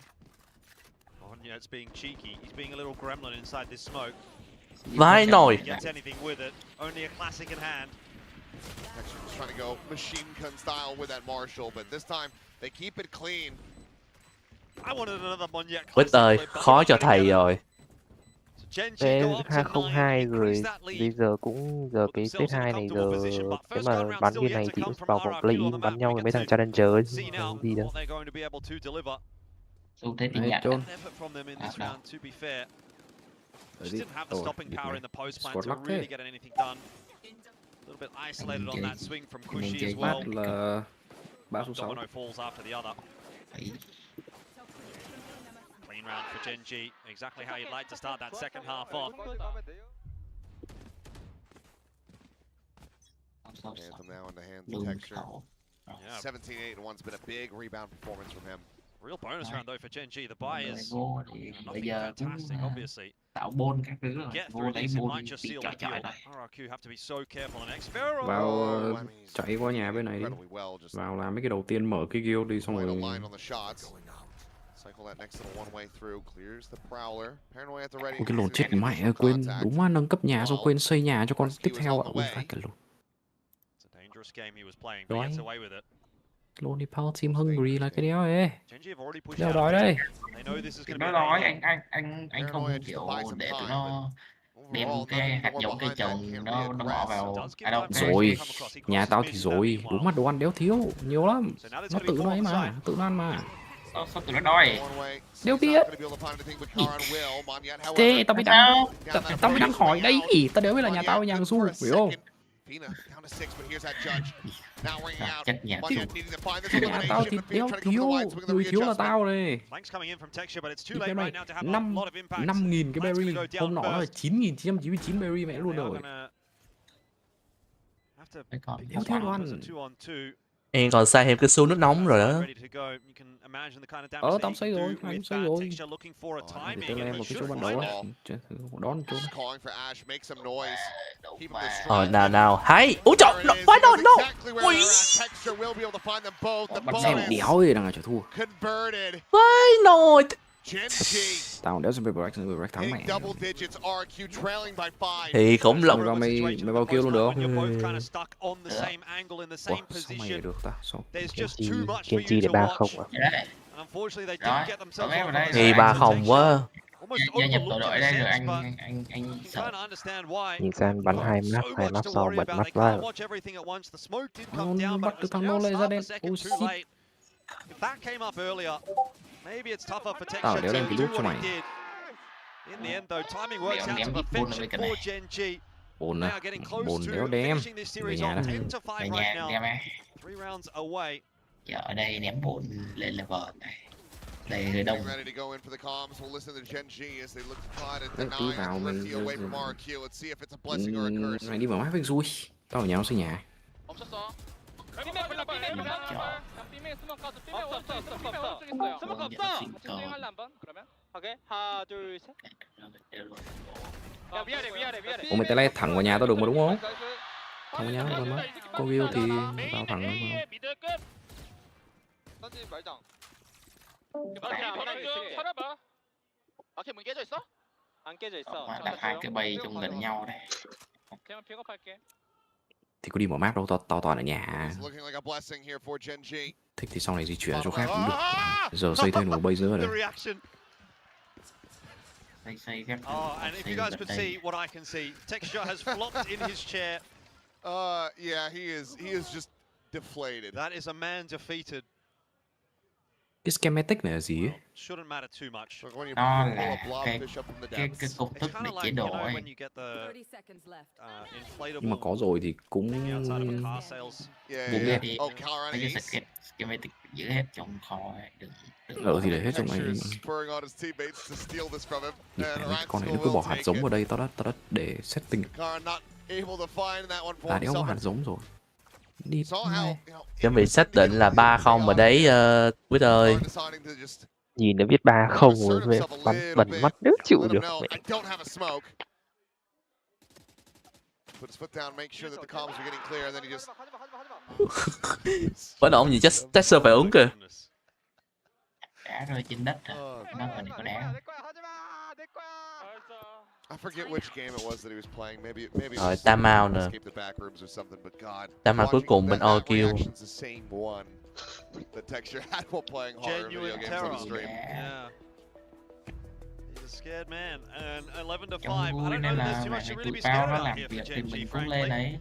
Monya is being cheeky. He's being a little gremlin inside this smoke. Vãi nồi. Gets anything with it. Only a classic in hand. Just trying to go machine gun style with that Marshall, but this time they keep it clean. Quýt ơi, khó cho thầy rồi. T202 rồi, bây giờ cái T2 này giờ cái mà bắn như này thì vào vòng play-in bắn nhau với mấy thằng Challenger gì đó. Su thế thì nhặt. Sport thế. Mình chơi bát là 3/6. Clean round for Genji, exactly how you'd like to start that second half off. Hands them now in the hands of Texture. 17-8 and one's been a big rebound performance from him. Real bonus round though for Genji. The buy is bây giờ fantastic, obviously. Tạo bôn các thứ rồi. Vô lấy bôn bị chọi rồi. Vào chạy qua nhà bên này đi. Vào làm mấy cái đầu tiên, mở cái guild đi xong rồi. Ôi cái lồn chết mẹ, quên đúng là nâng cấp nhà xong quên xây nhà cho con tiếp theo ạ. Ui phải cái lồn. Đói. Lồn đi Power Team Hungry là cái đéo ấy. Đéo đói đây. Nó đói, anh không kiểu để tụi nó đem cái hạt giống cây trồng nó bỏ vào rồi. Nhà tao thì rồi, đúng là đồ ăn đéo thiếu, nhiều lắm. Nó tự nó ấy mà, tự nó ăn mà. Sao tụi nó đói? Đéo biết. Thế tao mới đang hỏi đây, tao đéo biết là nhà tao nhà Su, hiểu không? Nhà tao thì đéo thiếu, người thiếu là tao đây. 5.000 cái berry, hôm nọ là 9.999 berry mẹ luôn rồi. Đéo thiếu ăn. Em còn sai thêm cái xu nước nóng rồi đó. Tao xây rồi, anh xây rồi. Để tao lên một cái chỗ ban đầu á. Đón chỗ này. Nào. Hay. Ủa trời, why not? No. Ui. Bắn xem đéo gì đang là trở thua. Why not? Tao đéo xem break thắng mẹ. Thì khủng long. Rồi mày bao kêu luôn được không? Ủa, sao mày được ta? Sao? Kiên trì để 3-0 à? Thì 3-0 quá. Gia nhập tổ đội đây rồi anh sợ. Nhìn sang bắn 2 mắt sau bật mắt vào. Bắt được thằng nô lên ra đen. Oh shit. Tao đéo lên cái lúc cho mày. Ném ít bồn lên cái này. Bồn à? Bồn đéo đem. Về nhà đó. Về nhà đem á. Giờ ở đây ném bồn lên level này. Đây người đông. Tí vào mày đi mở mắt với xui. Tao ở nhà xây nhà. 오케이 하나 둘 셋. 야 위아래. Ủa mày tay lay thẳng vào nhà tao được mà đúng không? Thẳng vào nhà tao mà. Có view thì tao thẳng mà. 던지지 말자. 살아봐. 오케이 문 깨져 있어? 안 깨져 있어. Đặt hai cái bay trong gần nhau đây. 그냥 픽업할게. Thì có đi mở map đâu, tao toàn ở nhà. Thích thì sau này di chuyển chỗ khác cũng được. Giờ xây thêm một base nữa rồi đấy. Xây ghép. And if you guys could see what I can see, Texture has flopped in his chair. Yeah, he is just deflated. That is a man defeated. Cái schematic này là gì ấy? Shouldn't matter too much. Nó là cái công thức để chế độ ấy. Nhưng mà có rồi thì cũng Bùm đi mấy cái schematic giữ hết trong kho ấy. Thì để hết trong này. Con này nó cứ bỏ hạt giống vào đây, tao đã để setting. Ta đéo có hạt giống rồi. Đi. Chuẩn bị xác định là 3-0 ở đấy Quyết ơi. Nhìn nó viết 3-0 rồi bắn bẩn mắt đéo chịu được mẹ. Vẫn ổn gì Texture phải ứng kìa. Đá rơi trên đất rồi. Nó còn có đá. I forget which game it was that he was playing. Maybe rồi timeout nè. Timeout cuối cùng bên all kill. Genuine terror. Yeah. He's a scared man. And 11-5. I don't know that there's too much to really be scared about here for Genji, frankly.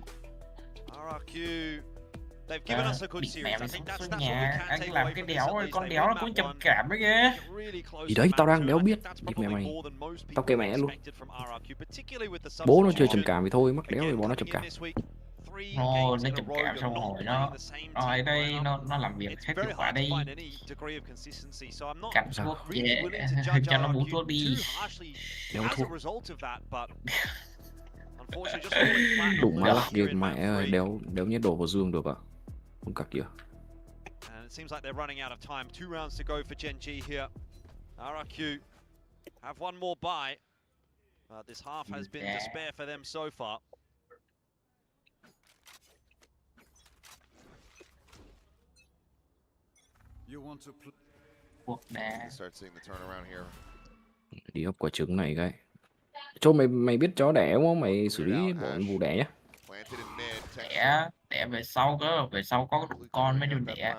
RRQ. They've given us a good series. I think that's what we can't take away from this. At least con they đéo nó win cũng that trầm one. cảm đấy kìa. Gì đấy tao đang đéo biết. Đi mẹ mày. Tao kệ mẹ luôn. Bố nó chơi trầm cảm thì thôi, mắc đéo thì bọn nó trầm cảm. Nó trầm cảm xong rồi nó ở đây nó làm việc hết hiệu quả đi. Cắn thuốc cho nó bú thuốc đi. Đéo thuốc. Đủ má lắc game mẹ ơi, đéo nhét đồ vào dương được à? Không cặc kìa. And it seems like they're running out of time. 2 rounds to go for Genji here. RRQ have one more buy. This half has been despair for them so far. You want to Quốc đá. Start seeing the turnaround here. Đi hấp quả trứng này cái. Cho mày biết chó đẻ đúng không? Mày xử lý bọn vụ đẻ nhá. Đẻ về sau cơ, về sau có đủ con mới được đẻ.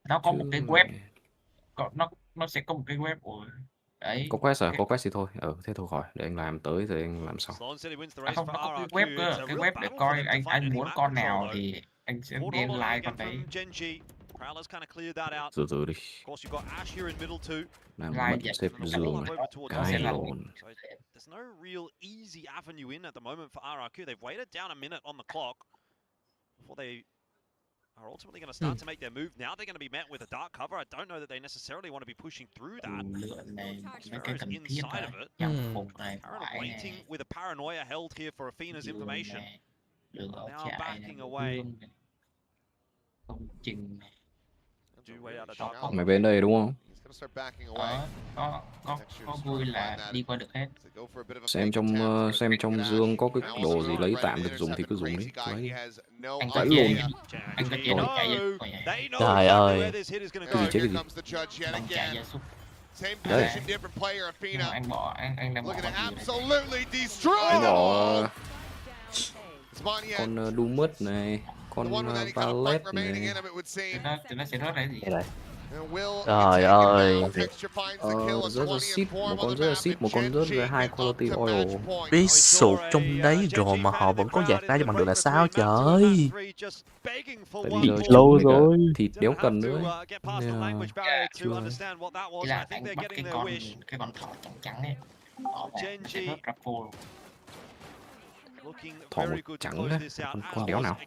Nó có một cái web, nó sẽ có một cái web của đấy. Có quest à? Có quest thì thôi. Thế thôi khỏi, để anh làm tới rồi anh làm sau. Không, nó có cái web cơ, cái web để coi anh muốn con nào thì anh sẽ đem like con đấy. Từ từ đi. Đang mất xếp giường này. Cái lộn. There's no real easy avenue in at the moment for RRQ. They've waited down a minute on the clock before they are ultimately going to start to make their move. Now they're going to be met with a dark cover. I don't know that they necessarily want to be pushing through that. Is inside of it. Aaron waiting with a paranoia held here for Athena's information. Now backing away. Công trình này. Mày bên đây đúng không? Có vui là đi qua được hết. Xem trong dương có cái đồ gì lấy tạm được dùng thì cứ dùng đi. Lấy. Anh có chế anh có chế độ chạy Trời ơi. Cái gì chế cái gì? Đồng chạy gia súc. Đấy. Anh bỏ anh đang bỏ Anh bỏ con Dumet này, con Valet này. Tụi nó sẽ rớt cái gì? Trời ơi. Rớt ra ship, một con rớt ra ship, một con rớt ra high quality oil. Biết sụt trong đấy rồi mà họ vẫn có dạt ra cho bằng được là sao trời. Tại bây giờ lâu rồi, thịt đéo cần nữa. Nên là chưa. Ý là anh bắt cái con thỏ trắng trắng ấy. Sẽ rớt ra full. Thỏ một trắng đấy, con đéo nào?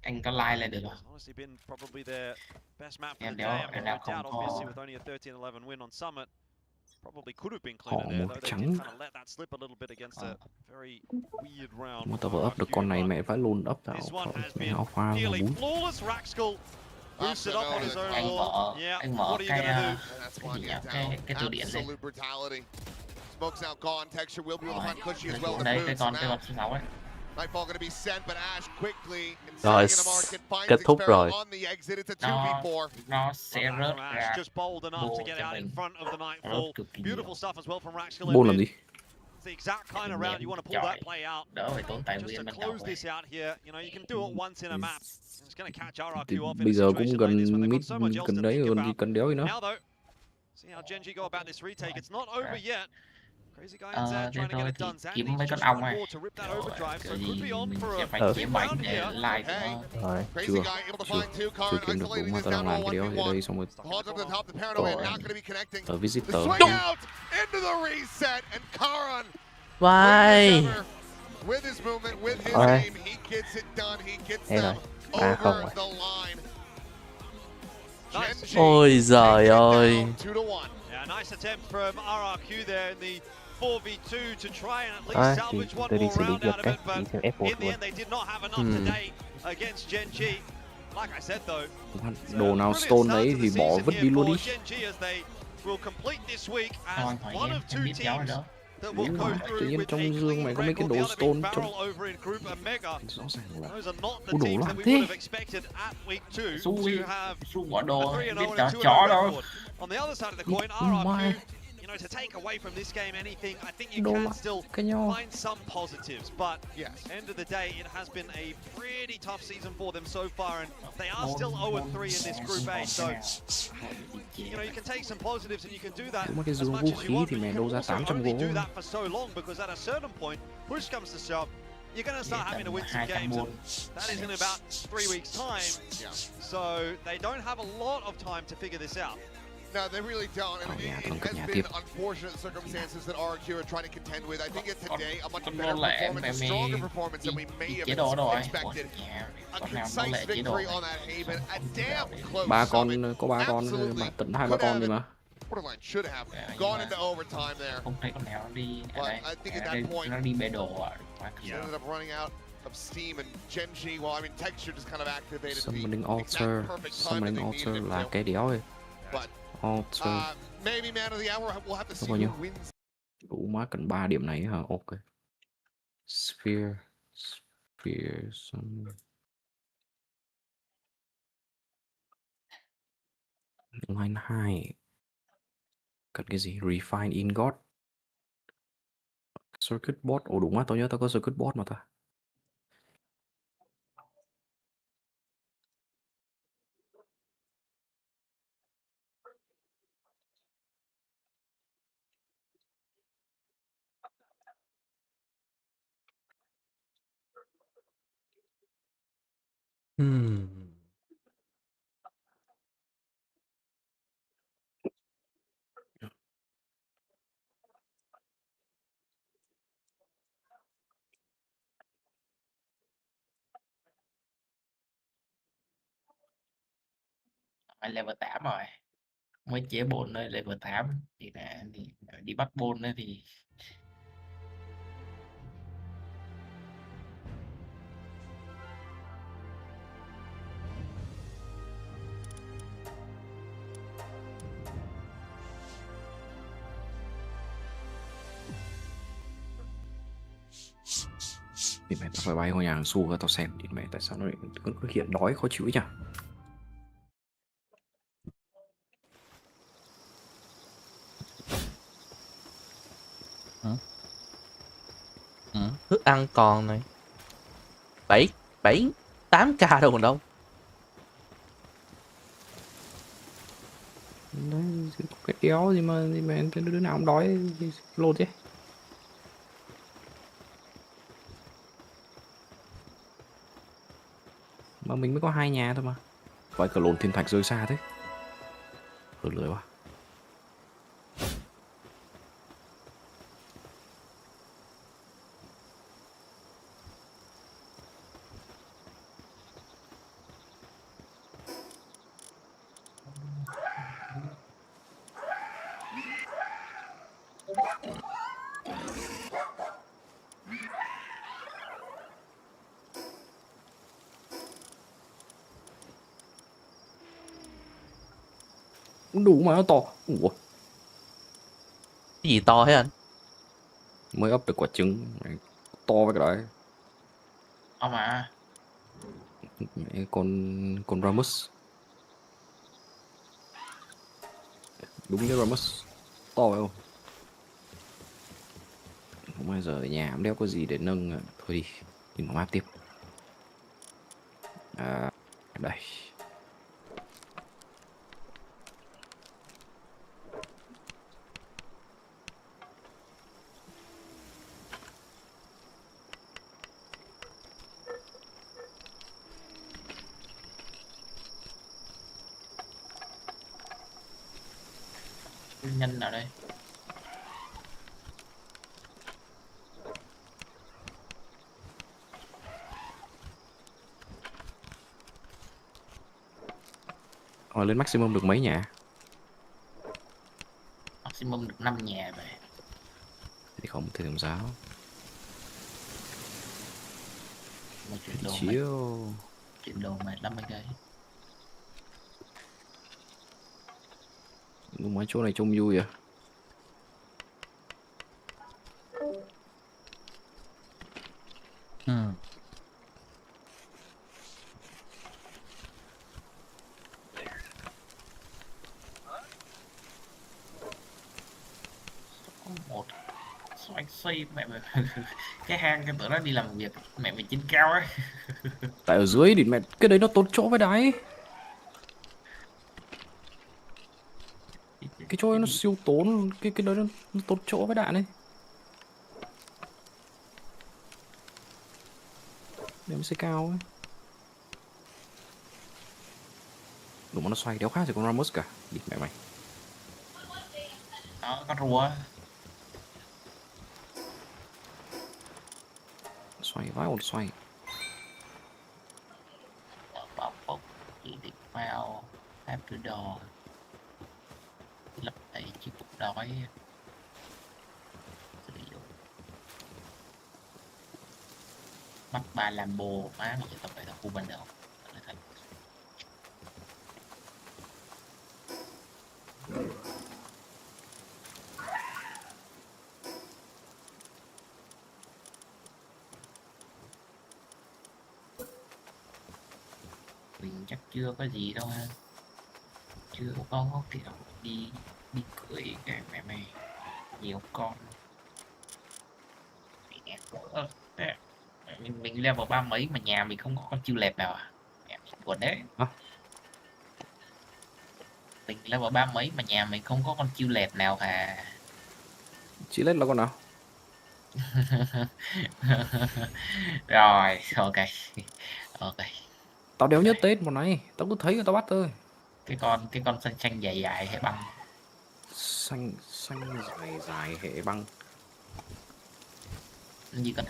Anh có like là được rồi. Em đéo không có. Họ một trắng. Mà tao vừa up được con này mẹ phải luôn up tao. Mẹ alpha mà bú. Anh mở cái gì nhỉ? Cái từ điển này. Đấy cái con số 6 ấy. Rồi, kết thúc rồi. Nó sẽ rớt ra bô cho mình. Rớt cực kỳ nhiều. Bô làm gì? Đỡ phải tốn tài nguyên ban đầu. Thì bây giờ cũng gần mid, gần đấy rồi, thì cần đéo gì nữa. Thế thôi thì kiếm mấy con ong này. Rồi, cái gì mình sẽ phải chế bánh để live nó. Rồi, chưa kiếm được đúng mà tao đang làm cái đéo ở đây xong rồi tao visitor. Vai. Rồi. Hay rồi. 3-0 rồi. Ôi giời ơi. Nice attempt from RRQ there in the 4v2 to try and at À, least thì salvage one tôi đi more xử lý round giật out of cách, it, but đi xem F1 in the luôn. end they did not have enough today against Gen.G. Like I said though, Đồ nào stone đấy thì bỏ vứt đi luôn đi. Gen.G as they will complete this week as one of two teams that will go Tự through nhiên with a trong dương mày có mấy cái clean đồ record. The other stone big trong barrel over in Group Omega. rõ ràng là Those are not the đồ teams loạn that we thế. would have expected at week 2 to have Su bỏ đồ, a 3-0 biết and chó 2-0 chó đâu. record. On the other side of the coin, RRQ, you know, to take away from this game anything, I think you can still find some positives. But end of the day, it has been a pretty tough season for them so far, and they are still 0-3 in this Group A. So, you know, you can take some positives and you can do that Đúng cái as dương much vũ as you khí want, thì but mẹ you đâu can ra also 800 only do gỗ. that for so long because at a certain point, push comes to shove, you're going to start having to win some games, and that is in about 3 weeks' time. So they don't have a lot of time to figure this out. No, they really don't. And it has been unfortunate circumstances that RQ are trying to contend with. I think that today a much better performance, a stronger performance than we may have expected. A concise victory on that Haven, a damn close Ba summit. con, có 3 con, mà tận 2-3 con rồi mà. Borderline should have gone into overtime there. Không thấy con nào đi. But I think at that point, nó đi bể đồ à. he ended up running out of steam, and Gen.G, well, I mean, Texture just kind of activated Summoning the exact altar, perfect time summoning that they needed altar him là to. cái đéo ấy. But Altar. maybe man of the hour, we'll have to see Bao nhiêu? who wins. Đủ má cần 3 điểm này hả? Ok. Sphere. Sphere. Line 2. Cần cái gì? Refine ingot. Circuit board. Ồ đúng á, tao nhớ tao có circuit board mà ta. Level 8 rồi. Mới chế bồn nơi level 8 thì là đi bắt bồn nữa thì Thì mẹ tao phải bay qua nhà hàng xu tao xem thì mẹ tại sao nó lại cứ hiện đói khó chịu ấy nhỉ? Thức ăn còn này 8k đâu còn đâu. Đấy, cái kéo gì mà đứa nào cũng đói lột chứ. Mà mình mới có 2 nhà thôi mà. Vậy cả lồn thiên thạch rơi xa thế. Lười quá. Đủ mà nó to. Ủa. Cái gì to thế anh? Mới ấp được quả trứng to với cái đấy. Không à. Mẹ con Ramus. Đúng như Ramus. To phải không? Không bao giờ ở nhà cũng đeo có gì để nâng. Thôi đi. Nhìn nó map tiếp. Đây. Nhân ở đây. Lên maximum được mấy nhà? Maximum được 5 nhà vậy. Thì không thể làm giáo. Một chuyện đồ chiếu. Chuyện đồ mệt lắm mấy cái. Nhưng mà chỗ này trông vui à? Một xoay mẹ cái hang cho tụi nó đi làm việc mẹ mày trên cao ấy. Tại ở dưới thì mẹ cái đấy nó tốn chỗ với đáy. Cái chỗ ấy nó siêu tốn, cái đấy nó tốn chỗ với đạn ấy. Để nó sẽ cao ấy. Đúng mà nó xoay đéo khác thì con Ramos cả. Địt mẹ mày. Đó, con rùa. Xoay vãi một xoay. Bảo phục chỉ định vào after door. Lấp đầy chiếc cục đói. Mắc 3 Lambo má mà tao phải là khu ban đầu. Mình chắc chưa có gì đâu ha. Chưa có kiểu đi cưỡi cái mẹ mày nhiều con. Mình level 3 mấy mà nhà mình không có con chiêu lẹp nào à? Mẹ quần đấy. Mình level 3 mấy mà nhà mình không có con chiêu lẹp nào à? Chị lết là con nào? Rồi, ok. Ok. Tao đéo nhớ tên một này, tao cứ thấy người tao bắt thôi. Cái con xanh xanh dài dài hệ băng. Xanh dài dài hệ băng. Như con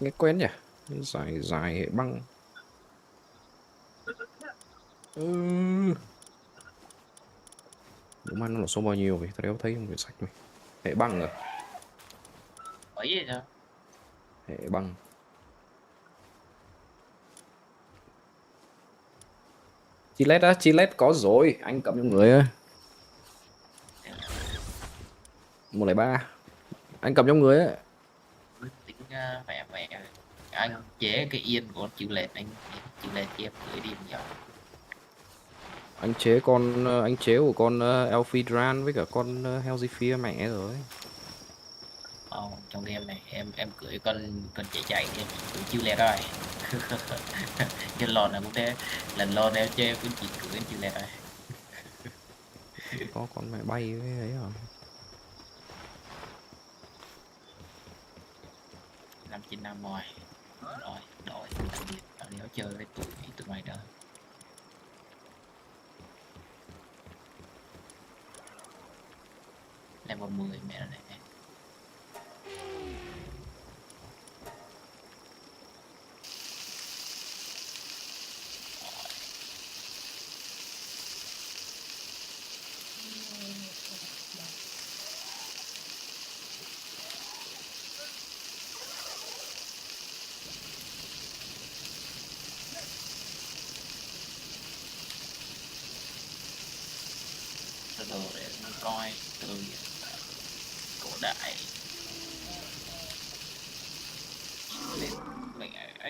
nghe quen nhỉ? Dài dài hệ băng. Đúng mà nó là số bao nhiêu vậy? Tao đéo thấy một quyển sách này. Hệ băng rồi. Mấy vậy sao? Hệ băng. Chi lết có rồi, anh cầm cho người ơi. 103. Anh cầm trong người ấy. Tính vẻ Anh chế cái yên của con chịu lệch, anh chịu lệch cho em gửi đi một giờ. Anh chế của con Elphidran với cả con Hellzephyr mẹ rồi. Trong game này em cưỡi con chạy em cưỡi chịu lệch rồi. Cái lòn là cũng thế, lần lòn em chơi cũng chỉ cưỡi chịu lệch rồi. Có con mẹ bay với ấy rồi. 595 rồi. Đổi nếu chơi với tụi mày nữa. Level 10 mẹ này. Đồ để coi từ cổ đại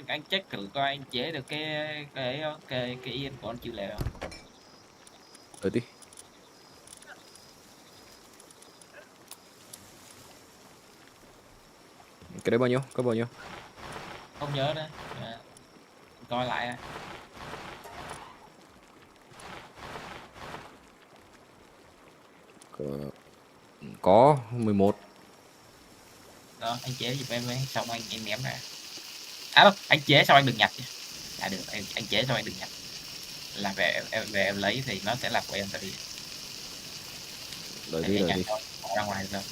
anh check thử coi anh chế được cái yên của con chịu lệ không? Đợi tí. Cái đấy bao nhiêu? Có bao nhiêu? Không nhớ nữa. Coi lại. Có 11. Đó, anh chế giúp em ấy, xong anh ném ra. Đâu, anh chế xong anh đừng nhặt. Được, anh chế xong anh đừng nhặt. Là về em lấy thì nó sẽ là của em tại vì. Đợi đi. Ra ngoài rồi.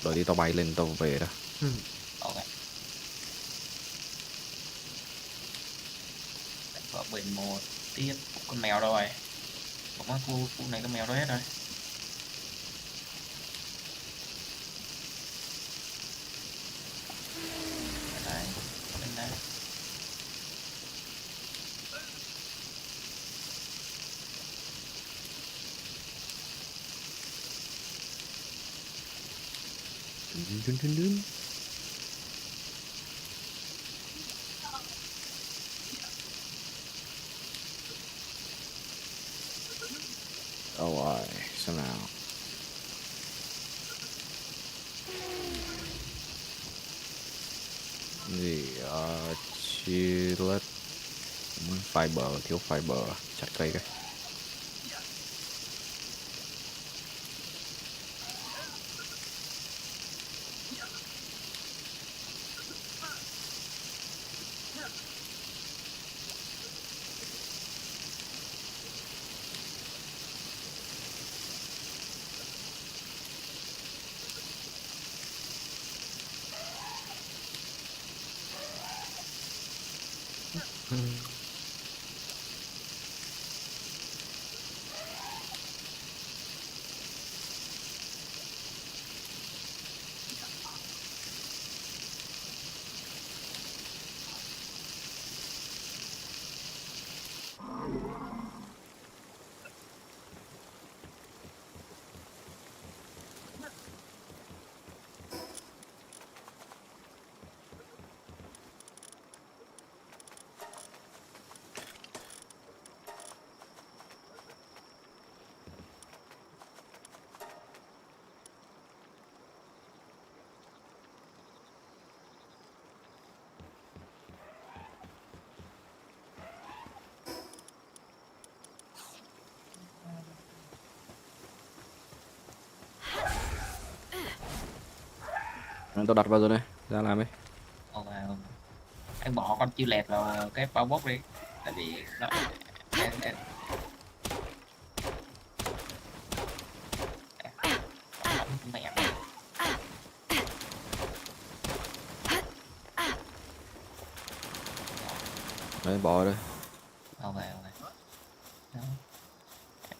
Đợi đi, tao bay lên tao về đó. Ok. Có 11 tiếp, con mèo đâu rồi? Có khu này có mèo đâu hết rồi. Dun. Đâu rồi, xem nào. Gì chillet fiber, thiếu fiber, chặt cây cái. Tao đặt vào rồi này, ra làm đi. Ok. Anh bỏ con chiêu lẹt vào cái bao bốc đi. Tại vì nó mẹ. Đấy, bỏ đây. Ok.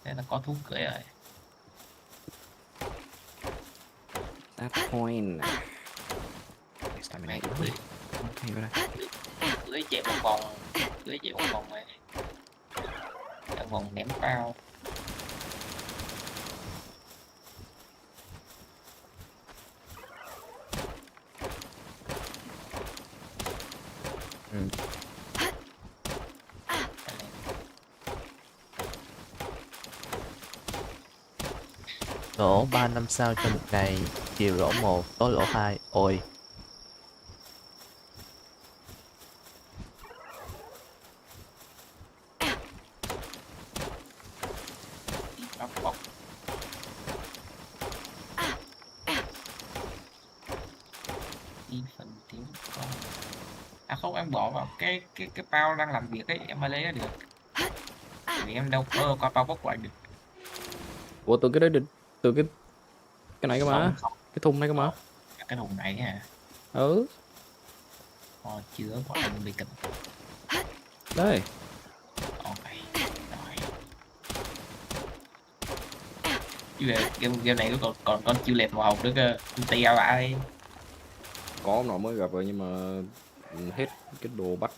Thế là có thú cưỡi rồi. That point. Stamina cưỡi chạy một vòng này. Một vòng ném bao. Ừ. Lỗ 3-5 sao cho một ngày, chiều lỗ 1, tối lỗ 2. Ôi. Phần tiếng con. À không, em bỏ vào cái bao đang làm việc ấy, em mới lấy ra được. Vì em đâu có bao bốc lại được. Ủa từ cái đấy từ cái này cơ mà. Cái thùng này cơ mà. Cái thùng này hả? Ừ. Chứa của anh bị kịch. Đây. Ok. Rồi. Game này còn con chiêu lẹt màu hồng nữa cơ. Teo ai. Có hôm nọ mới gặp rồi nhưng mà hết cái đồ bắt.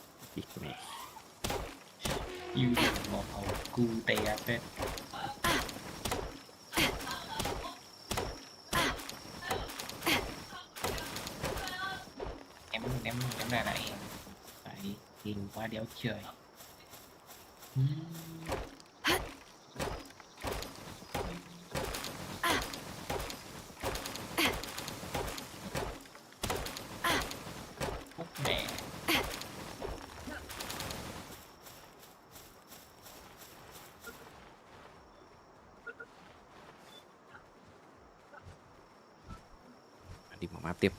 Mẹ. Chiêu lẹt màu hồng cu teo phết. Em ra này phải nhìn qua đéo trời. Phúc mẹ. Đi mở map tiếp.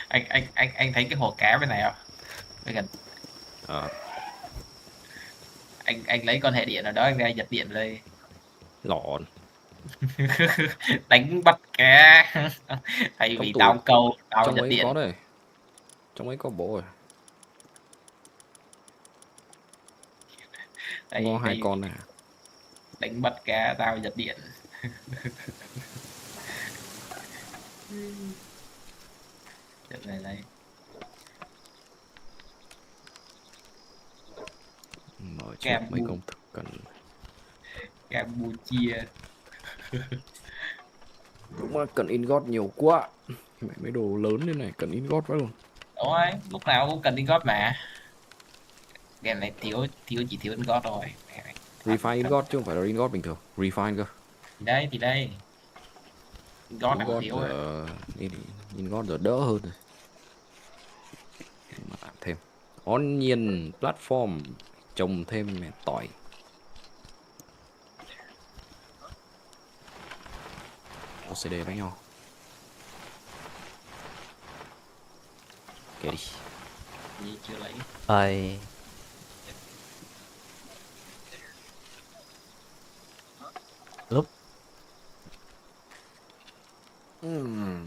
anh thấy cái hồ cá bên này không? Bên gần. Anh lấy con hệ điện ở đó, anh ra giật điện đây. Lộn. Đánh bắt cá. Thay vì tao câu, tao trong giật ấy điện. có đây. Trong ấy có bộ rồi. Có 2 con này. Đánh bắt cá, tao giật điện. Được này đây. Mở trước mấy công thức cần. Campuchia. Đúng mà cần ingot nhiều quá. Mấy đồ lớn như này cần ingot quá luôn. Đúng rồi, lúc nào cũng cần ingot mà. Game này chỉ thiếu ingot thôi. Refine ingot chứ không phải là ingot bình thường. Refine cơ. Thì đây. Ingot là thiếu rồi. Ingot giờ đỡ hơn rồi. Mà làm thêm. Onion platform. Trồng thêm tỏi. OCD với nhau. Kệ đi. Gì chưa lấy. Ây. Lúc. Dun.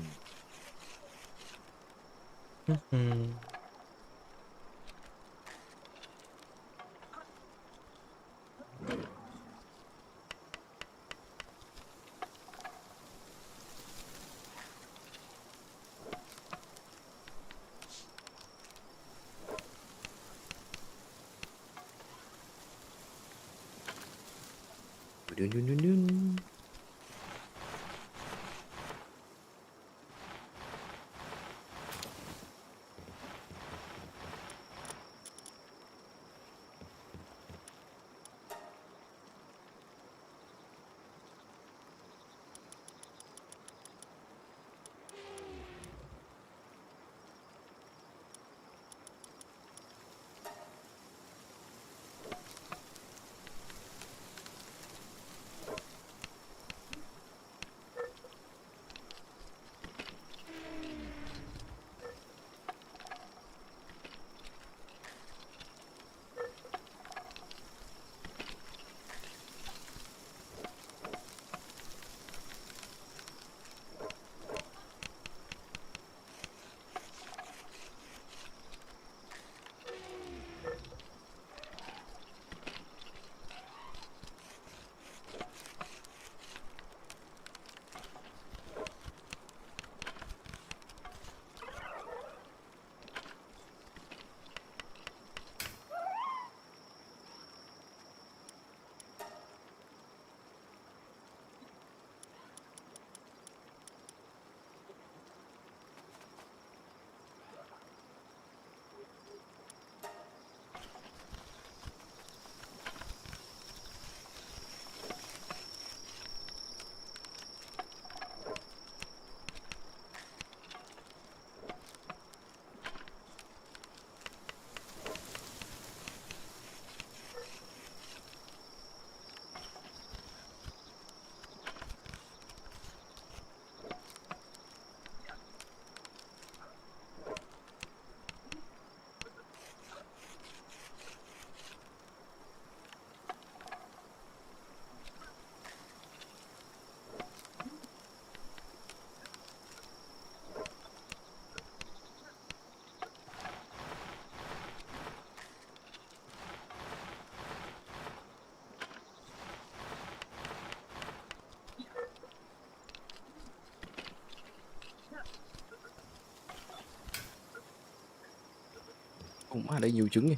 Cũng ở đây nhiều trứng nhỉ.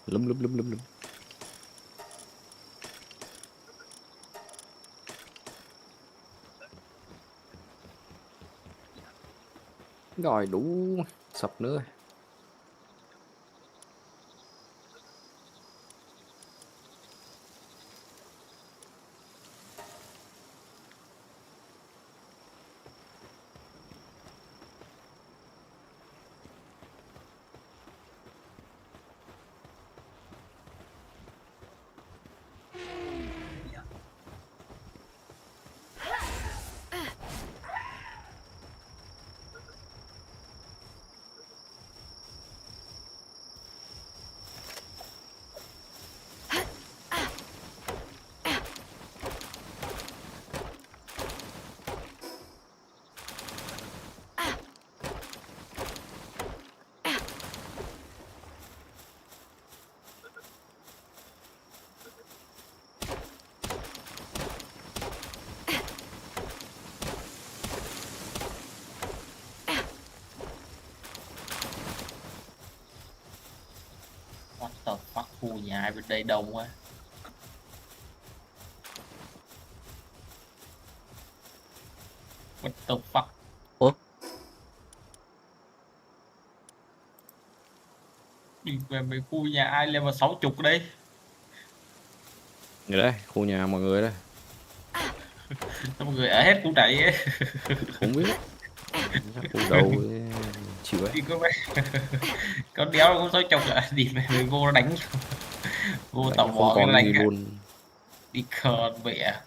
Lum lum lum lum lum. Rồi đủ sập nữa. What the fuck, khu nhà hai bên đây đông quá. What the fuck. Ủa? Đi về mấy khu nhà ai level 60 đây. Người đây, khu nhà mọi người đây. Mọi người ở hết khu này ấy. Không biết. Khu đầu chịu ấy. Đi có đéo cũng 60 là đi về vô nó đánh. Vô tàu mò cái đánh luôn. Đi cờ mẹ.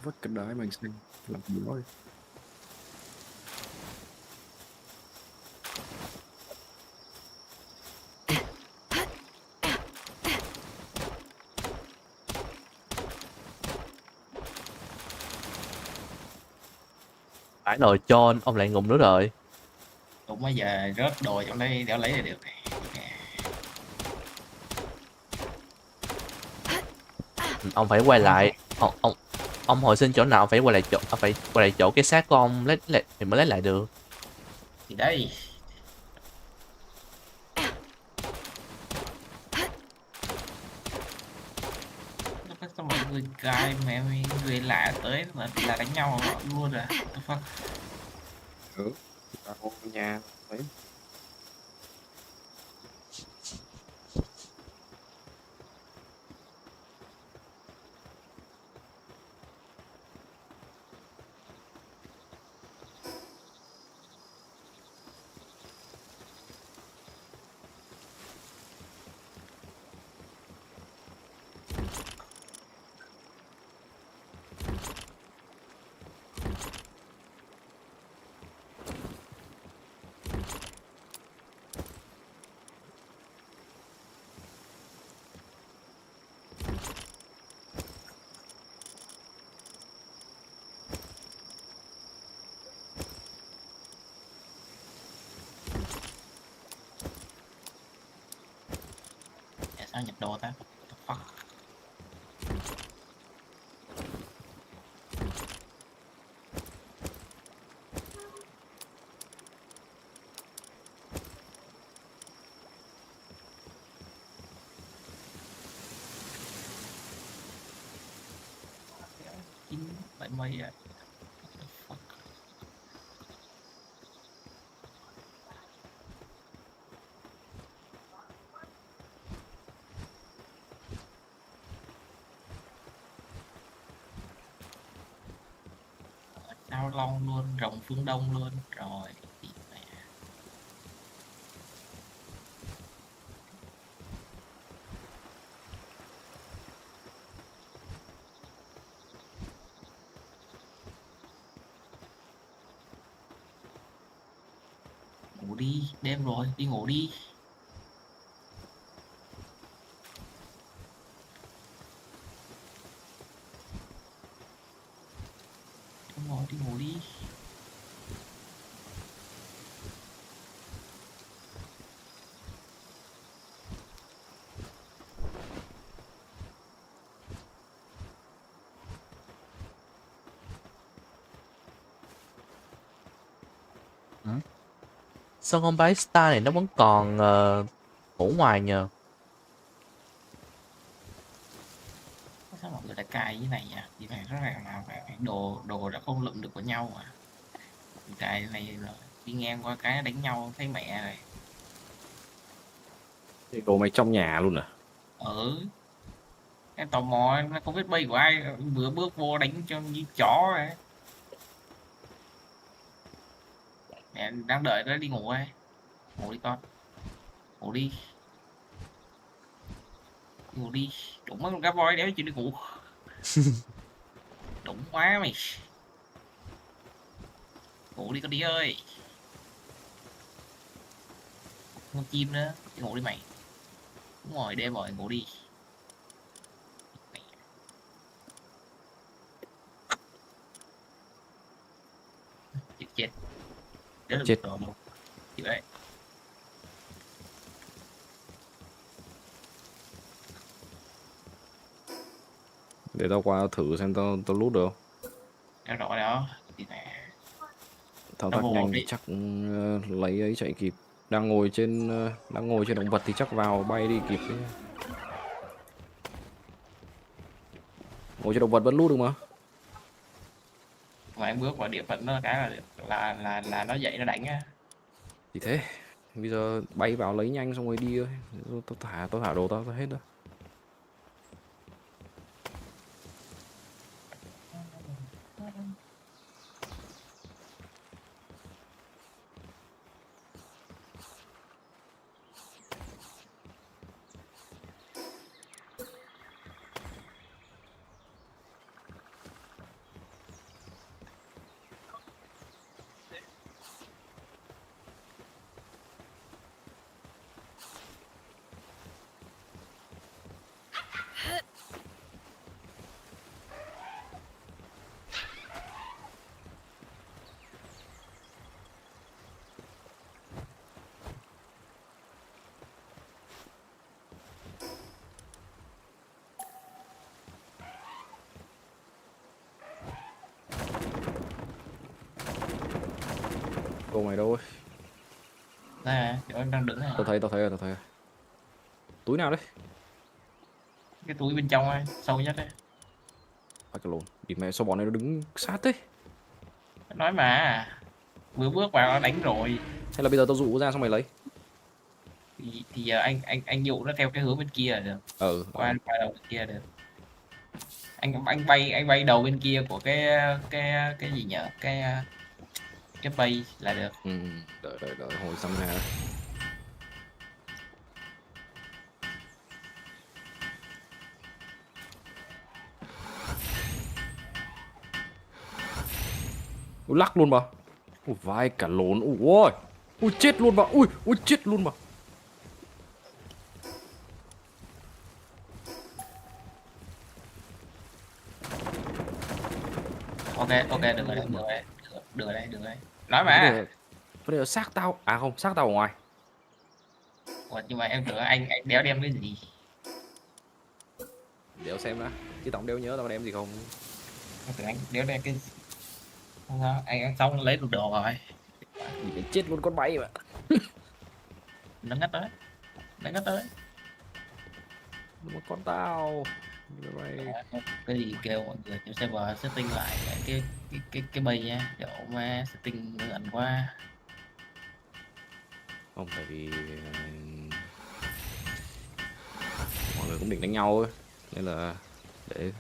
Vứt cái đáy mảnh xanh làm gì thôi. Phải rồi John, ông lại ngùng nữa rồi. Cũng bây giờ rớt đồ trong đây đéo lấy là được. Ông phải quay lại. Ông hồi sinh chỗ nào phải quay lại chỗ, phải quay lại chỗ cái xác của ông lấy lại thì mới lấy lại được. Thì đây. sao mọi người cài mẹ người lạ tới là đánh nhau luôn à? What the fuck? Ra ngôi nhà đấy. Sao nhập đồ ta? What the fuck? Bảy mấy à? Sao long luôn, rồng phương đông luôn rồi. Ngủ đi, đêm rồi, đi ngủ đi. Đúng rồi, đi ngủ đi. Sao con bái star này nó vẫn còn ngủ ngoài nhờ? Sao mọi người lại cài như này nhỉ? Như này rõ ràng là phải đồ đã không lượm được của nhau à. Cài này rồi đi ngang qua cái đánh nhau thấy mẹ rồi. Cái đồ mày trong nhà luôn à? Em tò mò nó không biết bay của ai vừa bước vô đánh cho như chó rồi. Mẹ đang đợi nó đi ngủ ấy. Ngủ đi con. Ngủ đi. Ngủ đi. Đúng mấy con cá voi đéo chịu đi ngủ. Đúng quá mày. Ngủ đi con đi ơi. Con chim nữa. Đi ngủ đi mày. Đúng rồi, đêm rồi, ngủ đi. Chết. Chết. Chịu đấy. Để tao qua thử xem tao loot được không? Đã rõ đó. Thao tác nhanh thì chắc lấy ấy chạy kịp. Đang ngồi trên động vật thì chắc vào bay đi kịp đấy. Ngồi trên động vật vẫn loot được mà. Mà em bước vào địa phận nó cái là nó dậy nó đánh á. Thì thế. Bây giờ bay vào lấy nhanh xong rồi đi thôi. Tao thả đồ tao hết rồi. Đồ mày đâu ấy? Đây, chỗ em đang đứng này. Tao thấy rồi. Túi nào đấy? Cái túi bên trong ấy, sâu nhất đấy. Phải cả lồn. Đi mẹ sao bọn này nó đứng sát thế? Nói mà. Vừa bước vào nó đánh rồi. Hay là bây giờ tao dụ ra xong mày lấy? Thì giờ anh dụ nó theo cái hướng bên kia là được. Qua đầu bên kia được. Anh bay đầu bên kia của cái gì nhở? Cái bay là được. Đợi hồi xong nè. Ui, lắc luôn mà. Ui, vai cả lồn. Ui, ui chết luôn mà. Ui chết luôn mà. Ok, được rồi đấy. Nói mà. Vấn đề là xác tao. À không, xác tao ở ngoài. Ủa, nhưng mà em tưởng anh đéo đem cái gì. Đéo xem đã. Chứ tao đéo nhớ tao đem gì không. Em tưởng anh đéo đem cái gì. Không sao, anh xong lấy được đồ rồi. Bị chết luôn con bay mà. Nó ngất đấy. Mà con tao. Cái gì kêu mọi người trong server setting lại cái bay nha. Chỗ mà setting gần quá. Không, tại vì mọi người cũng định đánh nhau ấy, nên là để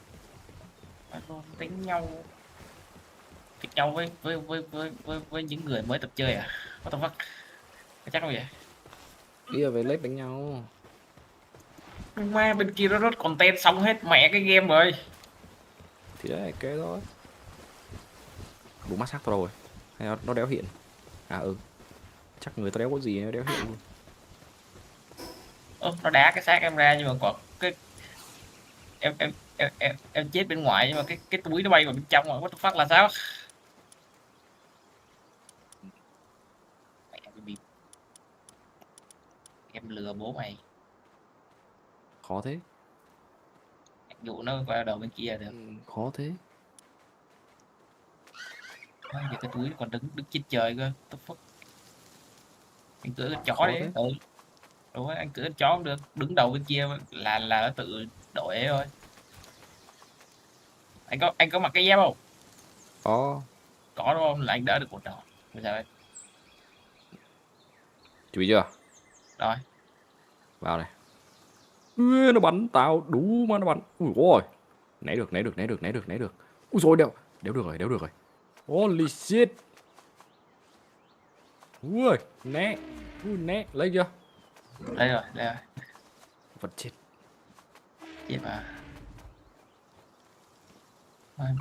đánh nhau với những người mới tập chơi à? What the fuck? Chắc không vậy? Đi là về lết đánh nhau. Mà bên kia nó rốt content xong hết mẹ cái game rồi. Thì đấy, kệ thôi. Đủ mắt xác tao đâu rồi? Hay nó đéo hiện? À chắc người tao đéo có gì nó đéo hiện luôn. Nó đá cái xác em ra nhưng mà còn cái em chết bên ngoài nhưng mà cái túi nó bay vào bên trong rồi. What the fuck là sao? Em lừa bố mày. Khó thế. Dụ nó qua đầu bên kia được. Khó thế. Giờ cái túi còn đứng trên trời cơ. What the fuck? Anh cưỡi con chó đấy. Đúng rồi, anh cưỡi con chó không được. Đứng đầu bên kia là nó tự đổi ấy thôi. Anh có mặc cái dép không? Có đúng không? Là anh đỡ được một đầu. Bây giờ đây. Chuẩn bị chưa? Rồi. Vào này. Nó bắn tao đủ mà nó bắn. Ui ôi. Né được. Ui rồi đéo được rồi. Holy shit. Ui, né, lấy chưa? Lấy rồi. Vật chết. Chết mà.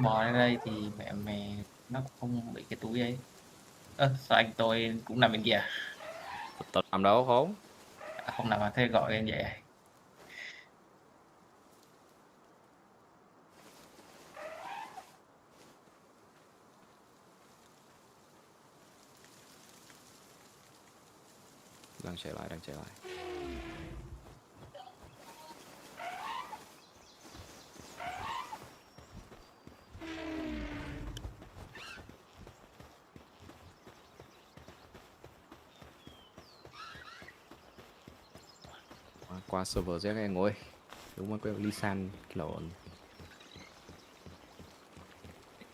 Bò lên đây thì mẹ nó không bị cái túi ấy. Sao anh tôi cũng nằm bên kia? Tao nằm đâu không? Không nằm mà thế gọi em vậy. Đang chạy lại. Qua server Z anh ơi. Đúng rồi, quay Lisan lộn.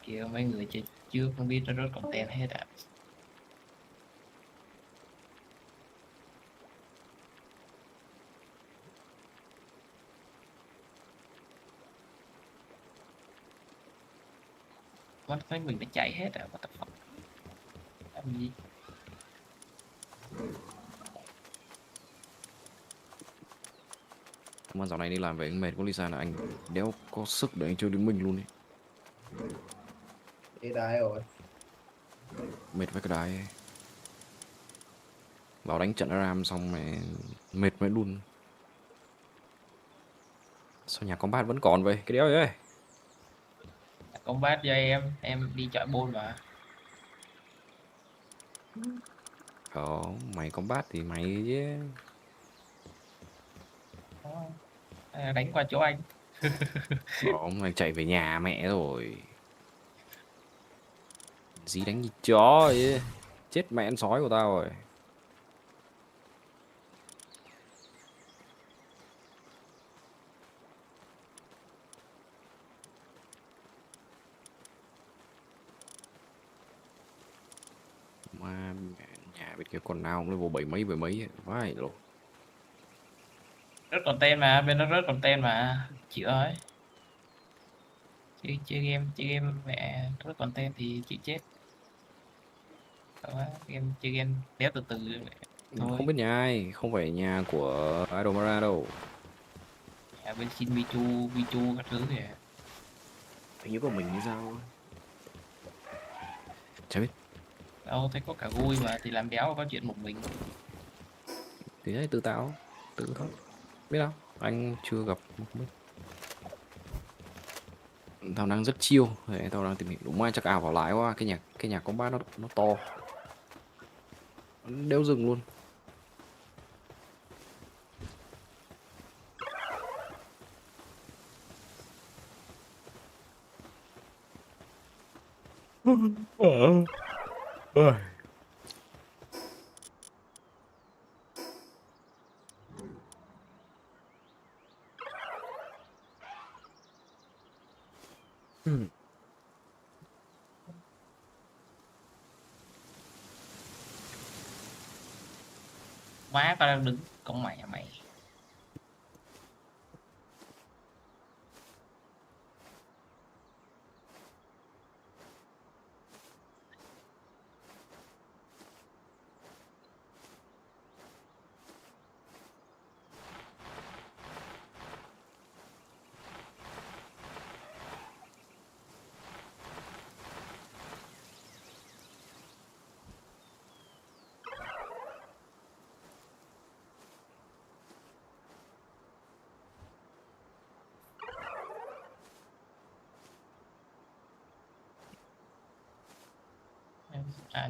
Kia mấy người chơi chưa không biết nó rất content hết ạ. Mắt mấy mình đã chạy hết rồi, what the fuck? Làm gì? Mà dạo này đi làm về anh mệt quá Lisa là anh đéo có sức để anh chơi đứng mình luôn đi. Đi đái rồi. Mệt với cái đái. Vào đánh trận RAM xong mày mệt mới luôn. Sao nhà combat vẫn còn vậy? Cái đéo ấy. Combat cho em đi chọi bôn mà. Không, mày combat thì mày chứ. Đánh qua chỗ anh. Không, anh chạy về nhà mẹ rồi. Gì đánh như chó vậy? Chết mẹ ăn sói của tao rồi. bên kia con nào cũng level 7 mấy vãi lộn. Rớt content mà, bên nó rớt content mà, chịu thôi. Chơi game mẹ rớt content thì chịu chết. Đó, chơi game đéo từ từ thôi. Không biết nhà ai, không phải nhà của Idomara đâu. Nhà bên xin Vichu các thứ kìa. Hình như của mình như sao? Chả biết. Đâu thấy có cả vui mà, thì làm béo có chuyện một mình. Thì đấy tự tạo, tự thôi. Biết không? Anh chưa gặp không biết. Tao đang rất chill, để tao đang tìm hiểu đúng mai chắc ảo vào lái quá, cái nhà combat nó to. Đéo dừng luôn. Má tao đang đứng con mày mày.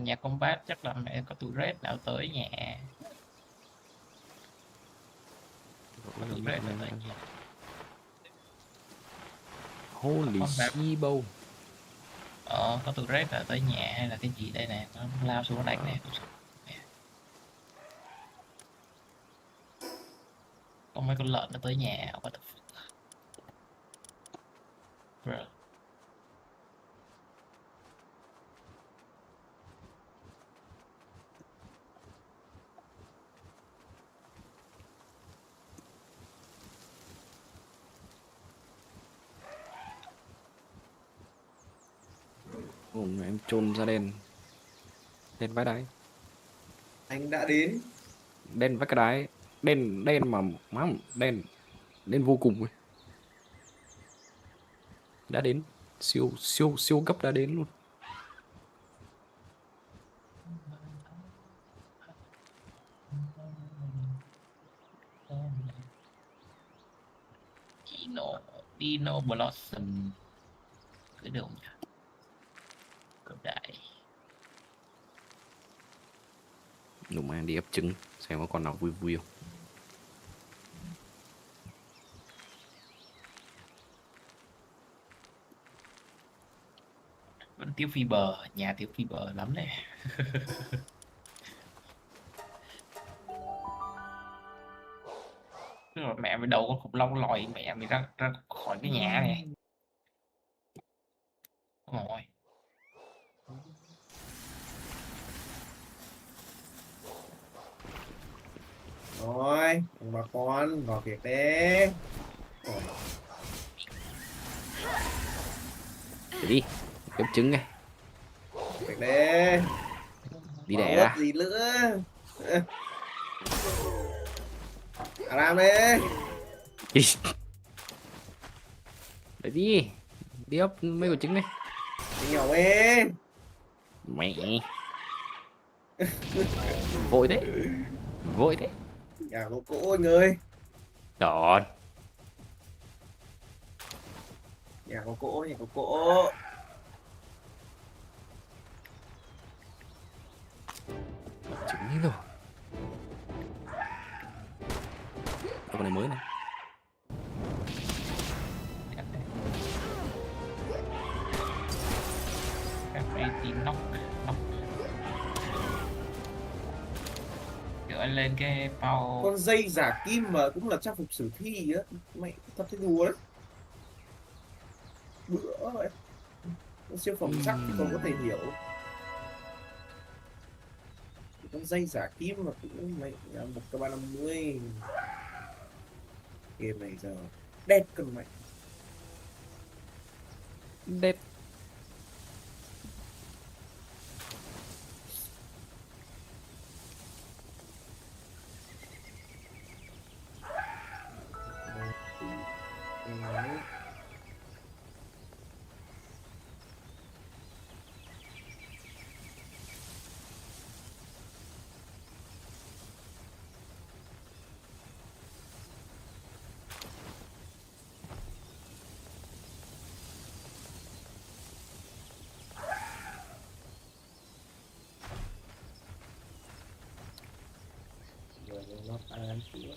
Nhà combat chắc là mẹ có tụi red nào tới nhà. Có tụi red nào tới nhà. Holy shit. Có tụi red nào tới nhà hay là cái gì đây nè, nó lao xuống đánh nè. Có mấy con lợn nó tới nhà. What the fuck? Bro. Em chôn ra đen vãi đáy. Anh đã đến. Đen vãi cái đáy. Đen mà má đen vô cùng ấy. Đã đến siêu cấp đã đến luôn. Dino Blossom cái đường nhỉ? Cực đại. Đúng mà đi ấp trứng xem có con nào vui vui không. Vẫn thiếu fiber, nhà thiếu fiber lắm đấy. Mẹ mày đầu con khủng long lòi mẹ mày ra khỏi cái nhà này. Rồi. Rồi, bà con vào việc đi. Đi ấp trứng này. Việc đi. Đi đẻ ra. Gì nữa. Làm đi. Đấy đi ấp mấy quả trứng này. Đi nhỏ đi. Mẹ. Vội thế. Nhà có cỗ anh ơi. Đòn. Nhà có cỗ. Trứng rồi. Con này mới này. Nóc kiểu anh lên cái bao con dây giả kim mà cũng là trang phục sử thi á, mày thật thấy đùa đấy. Bữa vậy siêu phẩm sắc thì còn có thể hiểu. Con dây giả kim mà cũng mày một cái 350. Game này giờ đét cần mày. Đét. Nó ăn chữa.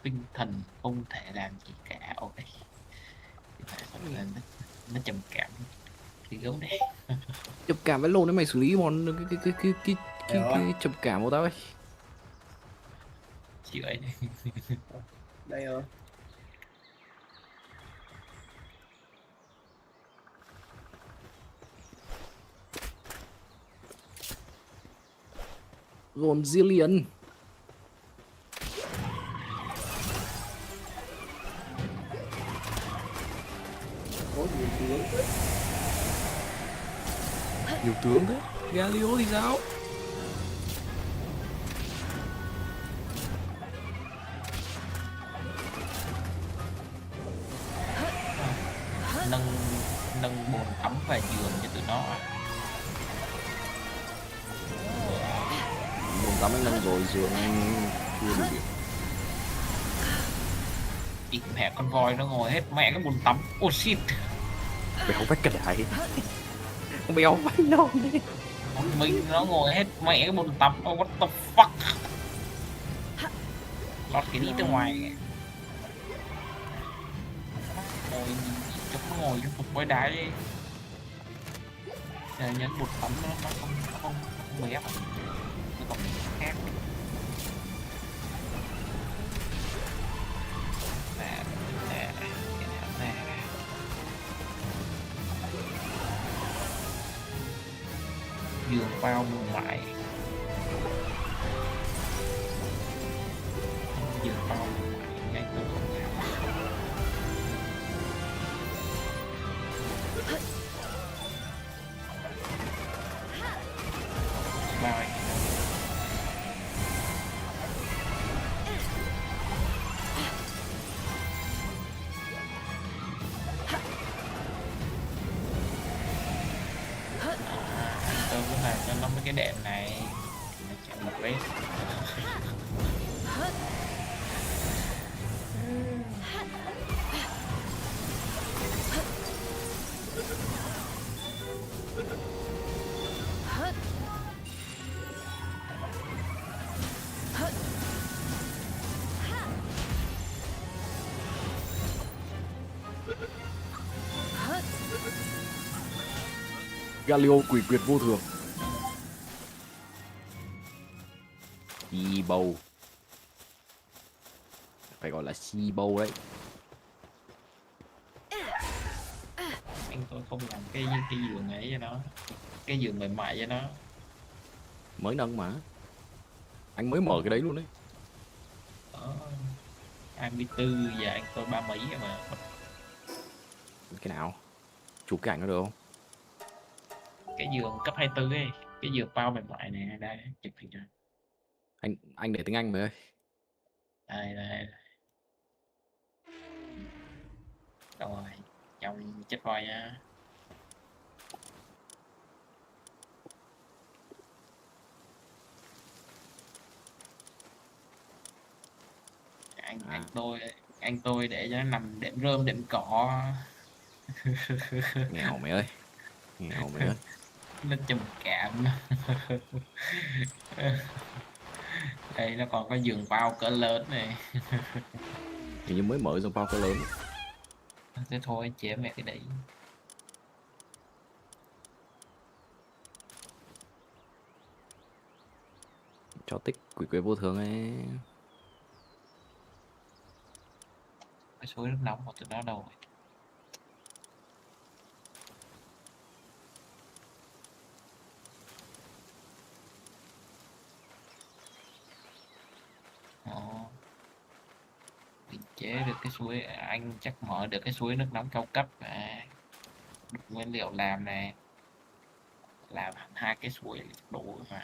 Tinh thần không thể làm gì cả. Ok, nó trầm cảm thì gấu đấy. Trầm cảm với lồn đấy, mày xử lý bọn cái trầm cảm của tao ấy. Chịu ấy. Đây rồi. Gồn Zillion. Nhiều tướng thế. Galio thì sao? Nâng bồn tắm và giường cho tụi nó. Bồn tắm anh nâng rồi, giường anh chưa đủ điểm. Ít mẹ con voi nó ngồi hết mẹ cái bồn tắm. Oh shit. Béo vách cả đại. Béo vách non đi. Mình nó ngồi hết mẹ cái bồn tắm. Oh, what the fuck. Lọt cái đi từ ngoài. Ngồi chụp nó ngồi trong phục quay đá đi. Nhấn bột tắm nó không bé. Nó còn khác. Giường bao mùa mại. Giường bao mùa mại ngay từ bao anh. Tôi cũng làm cho nó mấy cái đệm này chạy một vết. Galio quỷ quyệt vô thường. Sibo. Phải gọi là Sibo đấy. Anh tôi không làm cái giường ấy cho nó. Cái giường mềm mại cho nó. Mới nâng mà. Anh mới mở cái đấy luôn đấy. 24 giờ anh tôi 3 mấy mà. Cái nào? Chụp cái ảnh nó được không? Cái giường cấp 24 ấy. Cái giường bao mềm mại này. Đây, chụp hình cho. Anh để tiếng Anh mày ơi. Đây. Rồi, trong chết voi nha. Anh anh tôi để cho nó nằm đệm rơm đệm cỏ. Nghèo mày ơi, nghèo mày ơi. Nó trầm cảm. Đây nó còn có giường bao cỡ lớn này. Hình như mới mở giường bao cỡ lớn. Thế thôi chế mẹ cái đấy. Cho tích quỷ quỷ vô thường ấy. Cái suối nước nóng của tụi nó đâu rồi? Định chế được cái suối, anh chắc mở được cái suối nước nóng cao cấp à. Đủ nguyên liệu làm này, làm 2 cái suối đủ mà.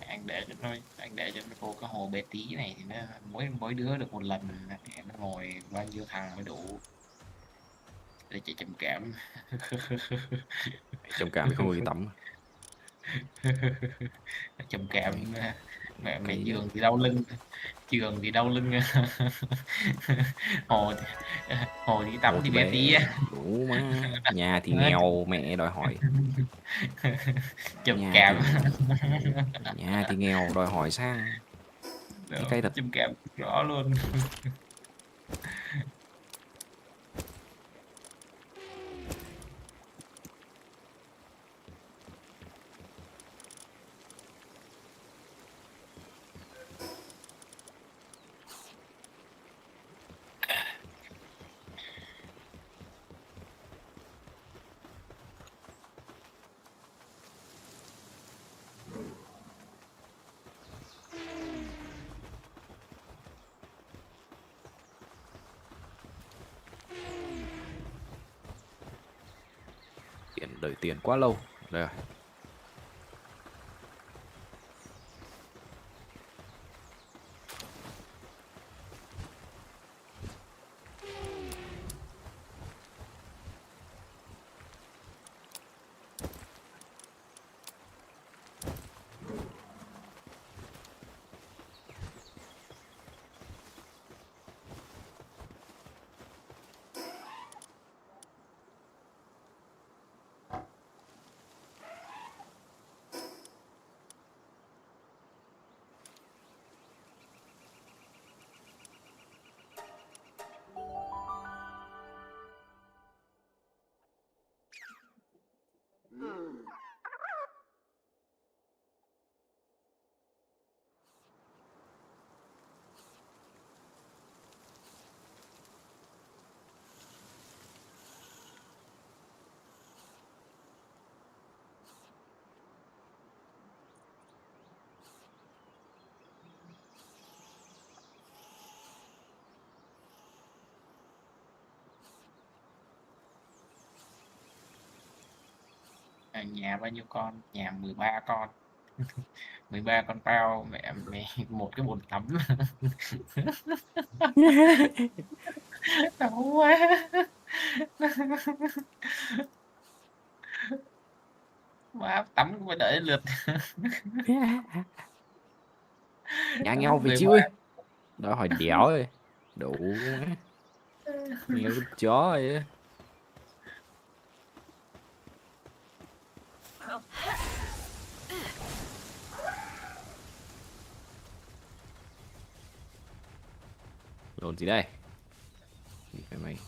Anh để cho nó vô cái hồ bé tí này thì nó mỗi đứa được một lần, nó ngồi bao nhiêu thằng mới đủ để chạy trầm cảm. Trầm cảm thì không có đi tắm. Trầm cảm mẹ giường thì đau lưng, giường thì đau lưng. hồ đi tắm thì bé tí á. Đủ má. Nhà thì nghèo mẹ đòi hỏi. Trầm cảm. Nhà thì nghèo đòi hỏi sang. Cái thật. Trầm cảm rõ luôn. Đợi tiền quá lâu. Đây rồi. Nhà bao nhiêu con? Nhà 13 con. 13 con bao mẹ một cái bồn tắm. Đau quá. Má tắm cũng phải đợi lượt. Nhà nghèo phải chịu ấy. Đòi hỏi đéo ấy. Đủ má. Nghèo con chó ấy. Lộn gì đây? Đi phải mày.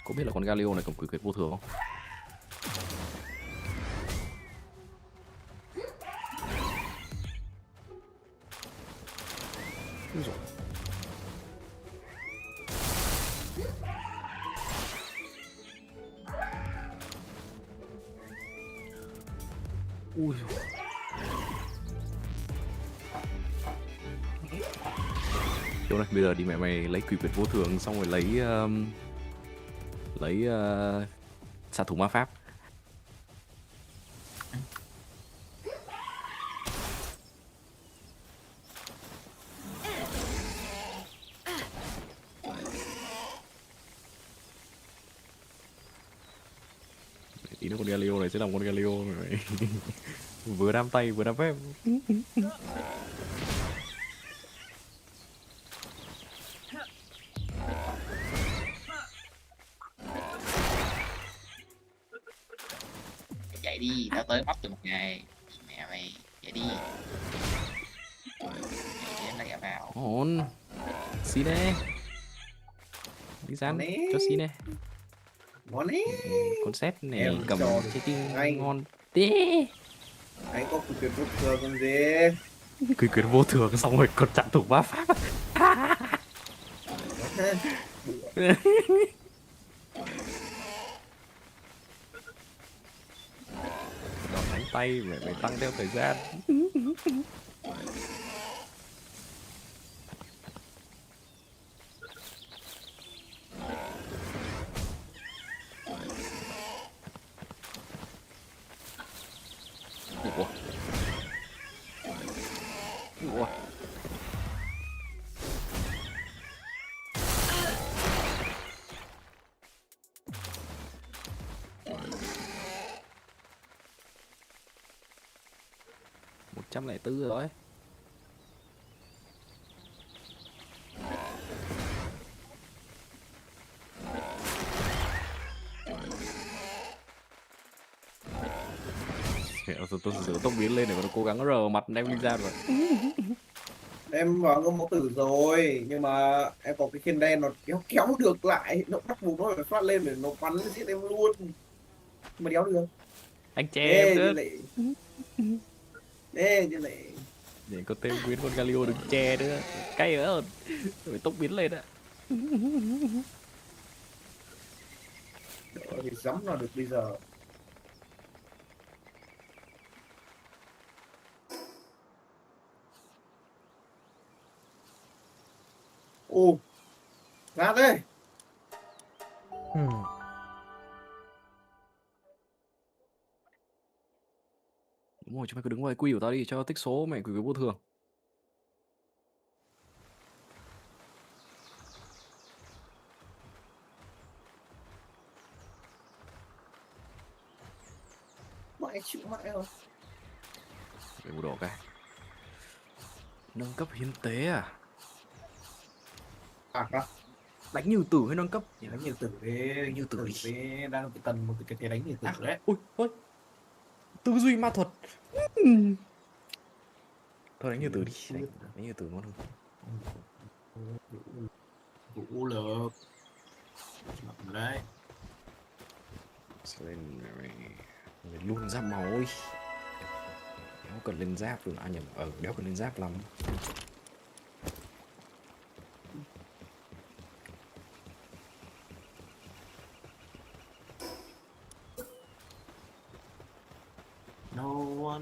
Có biết là con Galio này cầm quỷ quyệt vô thường không? Ui dồi. Chỗ này bây giờ đi mẹ mày lấy quỷ quyệt vô thường xong rồi lấy xạ thủ ma pháp. Tí nữa con Galio này sẽ làm con Galio này. Vừa đam tay vừa đam phép. Chạy đi, tao tới bắp từ một ngày. Mẹ mày, chạy đi. Em lại vào. Ổn. Xí nè. Đi dán cho xí nè. Ngon ý. Con xét này Em cầm cho trái tim anh. ngon thế. Anh có cực vô thường còn gì. Cười cười vô thường xong rồi còn chặn thủ ba pháp. Đòn đánh tay phải tăng theo thời gian. Ủa. Ủa. Một 104 rồi. Tôi sửa tốc biến lên để mà cố gắng rờ mặt đem linh ra rồi. Em vào ngâm máu tử rồi, nhưng mà em có cái khiên đen nó kéo được lại, nó bắt buộc nó phải phát lên để nó bắn giết em luôn. Mà đéo được. Anh che em nữa. Ê, như này. Để có thêm quyến con Galio đừng che nữa. Cay hơn. Phải tốc biến lên ạ. Đó thì dám nào được bây giờ. Ồ, ra đây. Đúng rồi, chúng mày cứ đứng ngoài quy của tao đi cho tích số mày cứ vô thường. Mãi chịu mãi rồi. Để bù đỏ cái. Nâng cấp hiến tế à? À, đánh như tử hay nâng cấp? Đánh như tử đi, như tử đi, đang cần một cái thế đánh như tử đấy. Ui, ôi. Tư duy ma thuật. Thôi đánh như tử đi, đánh như tử ngon hơn. Vũ lực. Đấy. Lên luôn giáp máu đi. Đéo cần lên giáp luôn, nhầm, đéo cần lên giáp lắm. No one.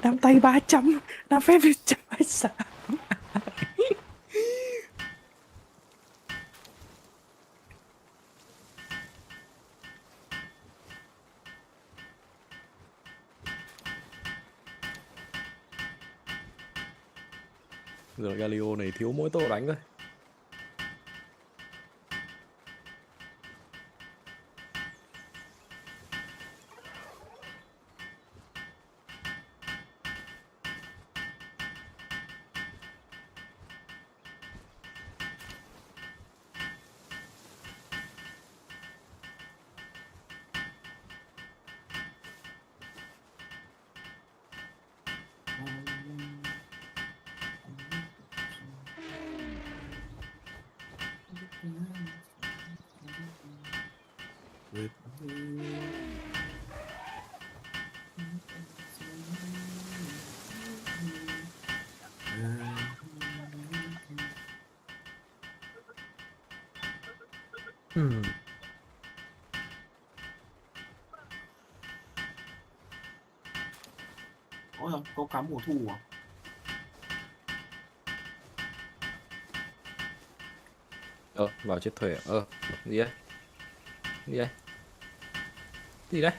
Đám tay 300, đám phép 126. Giờ Galio này thiếu mỗi tổ đánh thôi. Ôi, có cắm mùa thu à? Vào chết thuê à? Gì đấy? Gì đấy? Gì đấy?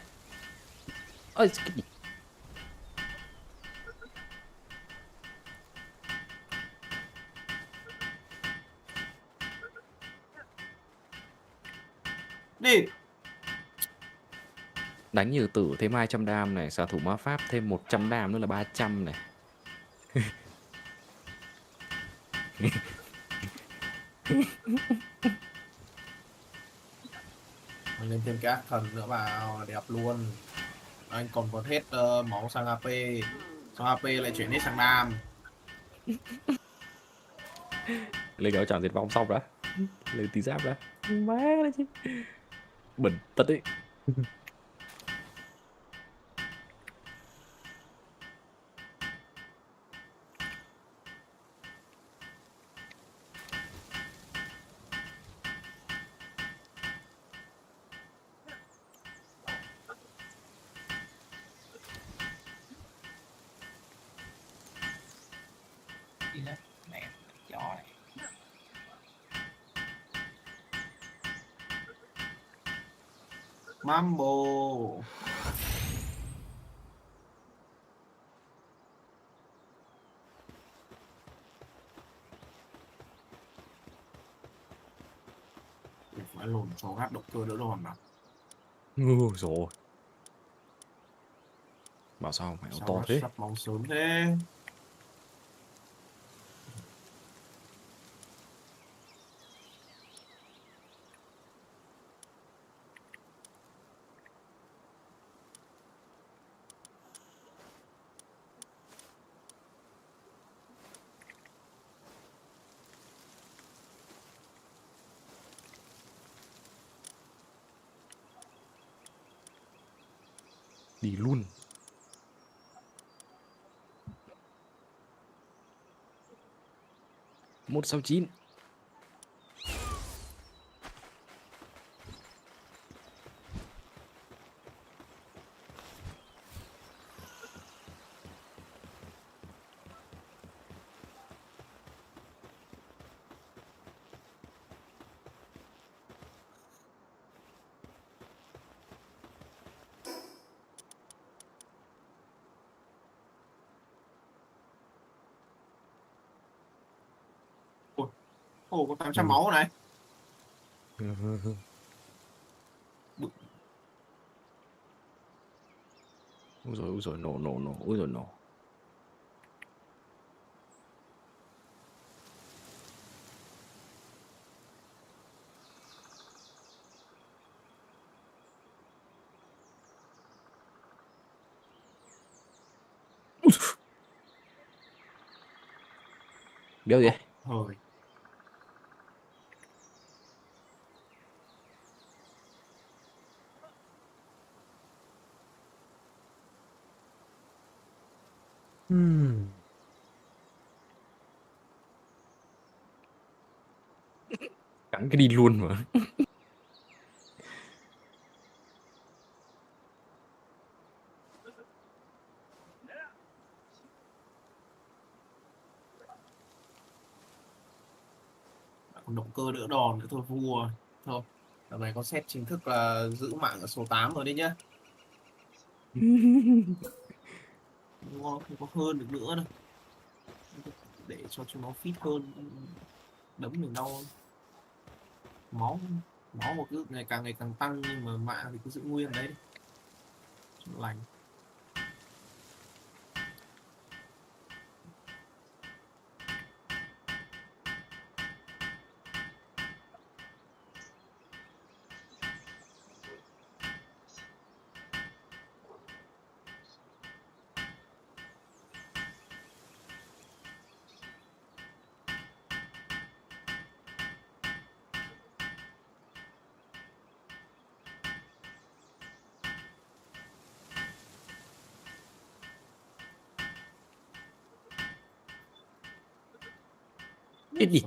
Ôi, cái gì? Đi. Đánh nhiều tử thêm 200 đam này, xạ thủ ma pháp thêm 100 đam nữa là 300 này. Mình lên thêm cái ác thần nữa vào đẹp luôn. Anh còn vượt hết máu sang AP. Sang AP lại chuyển hết sang đam. Lên đó chọn diệt vong xong đã. Lên tí giáp đã. Má đấy chứ. Bẩn tật ấy. Đi lên. Mẹ chó này. Mambo. Phải lồn cho gắt động cơ đỡ đòn nào. Rồi. Bảo sao mày to Sao thế? sắp máu sớm thế. Đi luôn. Một sáu chín. Ồ, có 800 máu này. Ui rồi, nổ, ui rồi nổ. Điều gì? Thôi. Cắn cái đi luôn mà. Còn động cơ đỡ đòn nữa thôi vua. Thôi, lần này có set chính thức là giữ mạng ở số 8 rồi đấy nhá. Ngon, không có hơn được nữa đâu. Để cho chúng nó fit hơn, đấm mình đau. Máu mà cứ ngày càng tăng, nhưng mà mạng thì cứ giữ nguyên đấy cho lành. Ít đi.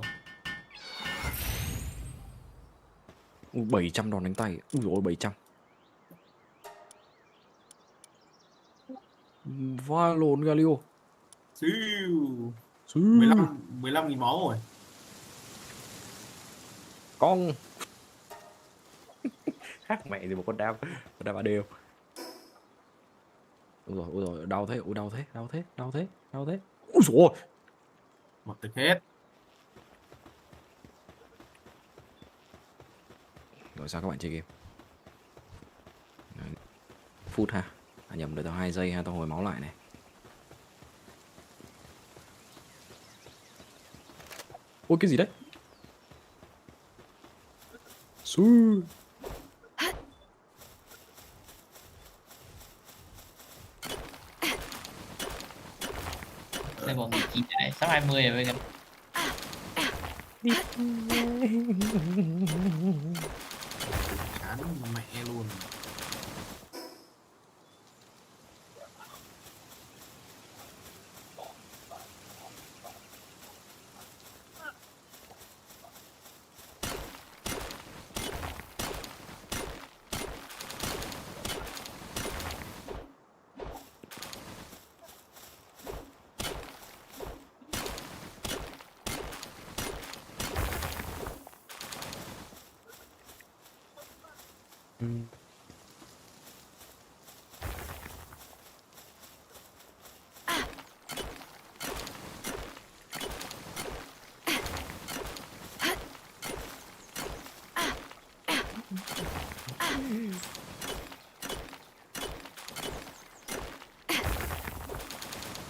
700 đòn đánh tay. Ui dồi ôi 700. Va lồn Galio. Siêu. Siêu. 15.000 máu rồi. Con. Khác mẹ gì một con đam ba đều. Ui rồi, đau thế, đau thế. Ui dồi ôi. Một tịch hết. Rồi sao các bạn chơi game? phút ha. À, nhầm, đợi tao 2 giây ha, tao hồi máu lại này. Ôi cái gì đấy? Xui. Level 19 này, sắp 20 rồi bây giờ. Chán mẹ luôn.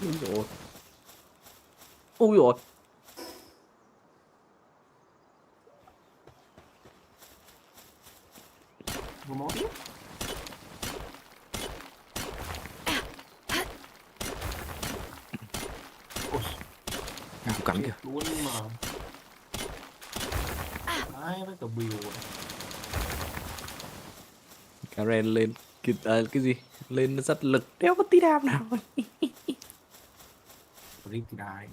Ui dồi. Ui dồi. Một máu tiếp. Ôi. Cắn kìa. Luôn mà. Ai với cả biểu. Karen lên cái gì? Lên rất lực đéo có tí đam nào. Riptide.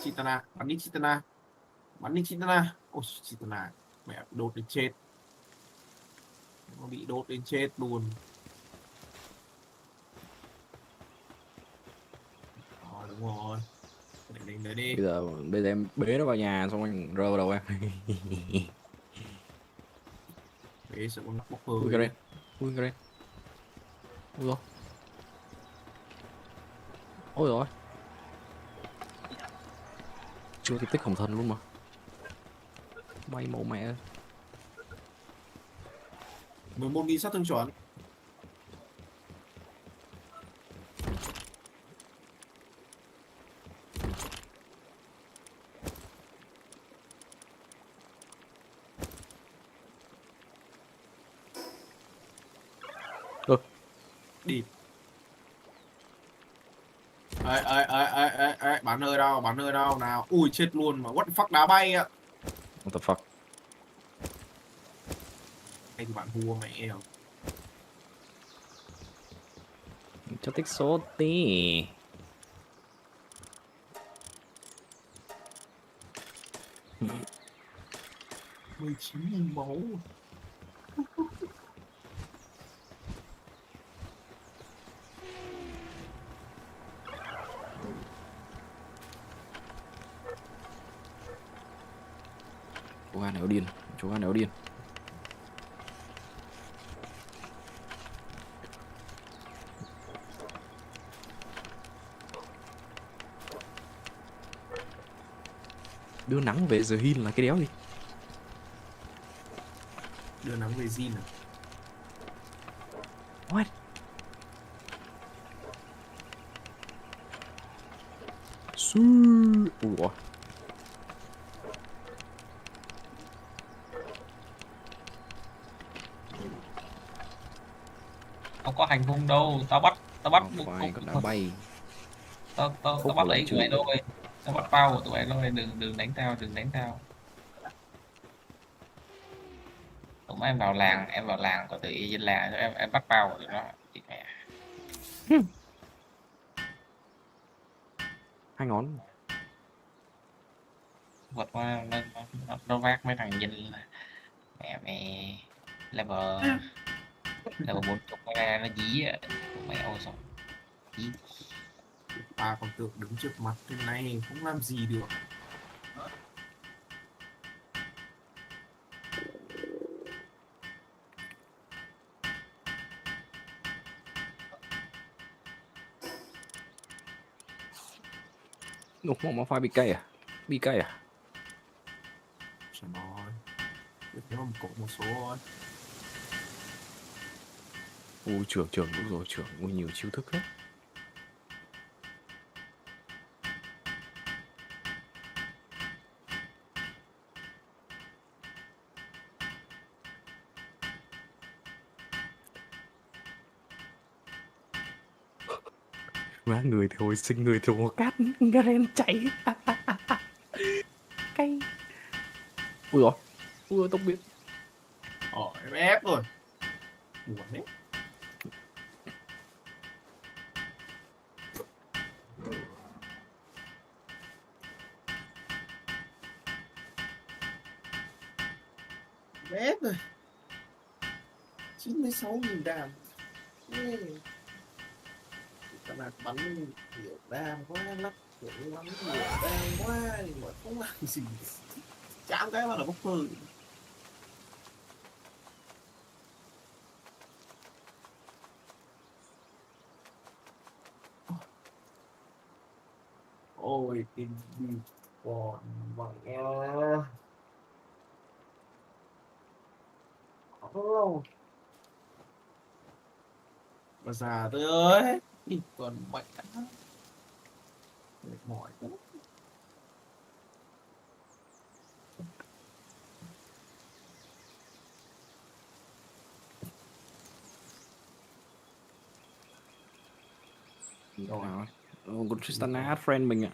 Chitana, bắn đi Chitana. Bắn đi Chitana. Ôi Chitana, mẹ đột đến chết. Nó bị đột đến chết luôn. Đúng rồi. Để đi. Bây giờ em bế nó vào nhà xong anh rơ vào đầu em. Bế sợ con bốc hơi. Ui Karen. Ui Karen. Ui rồi. Ôi rồi. Chưa kịp tích hồng thần luôn mà. Bay mẫu mẹ ơi. 11.000 sát thương chuẩn. Đi. Ê, bắn nơi đâu nào. Ui chết luôn mà, what the fuck, đá bay ạ. What the fuck. Hay thì bạn thua mẹ rồi. Cho tích số tí. Ừ. 19.000 máu. Chú gà này điên, chú gà này điên. Đưa nắng về giờ hin là cái đéo gì? Đưa nắng về Jin à? What? Su. Ủa. Không có hành hung đâu, tao bắt phải còn đá bay. Tao bắt lấy tụi mày thôi. Tao bắt bao của tụi mày thôi, đừng đánh tao. Tụi em vào làng có tự dân làng cho em bắt bao của tụi nó. Chị mẹ. Hai ngón. Vượt qua nó vác mấy thằng dân mẹ level 40 nó dí á. Tụi mày ôi sao dí. Ta còn tưởng đứng trước mặt thế này không làm gì được. Ủa, mà pha bị cay à? Bị cay à? Trời ơi. Được thêm một số thôi. Ui trưởng đúng rồi, trưởng ui nhiều chiêu thức hết. Má người thì hồi sinh, người thì hồ cát, Garen chạy. Cay. Ui rồi tốc biến. Em ép rồi. Buồn đấy. Ép rồi. 96.000 đam. Các bạn bắn nhiều đam quá, lắc kiểu bắn nhiều đam quá mà không làm gì. Chạm cái mà là bốc phơi. Ôi cái gì còn bằng nha. Bà già tôi ơi, còn bệnh mệt mỏi quá. Đâu rồi? Con Tristana add friend mình ạ.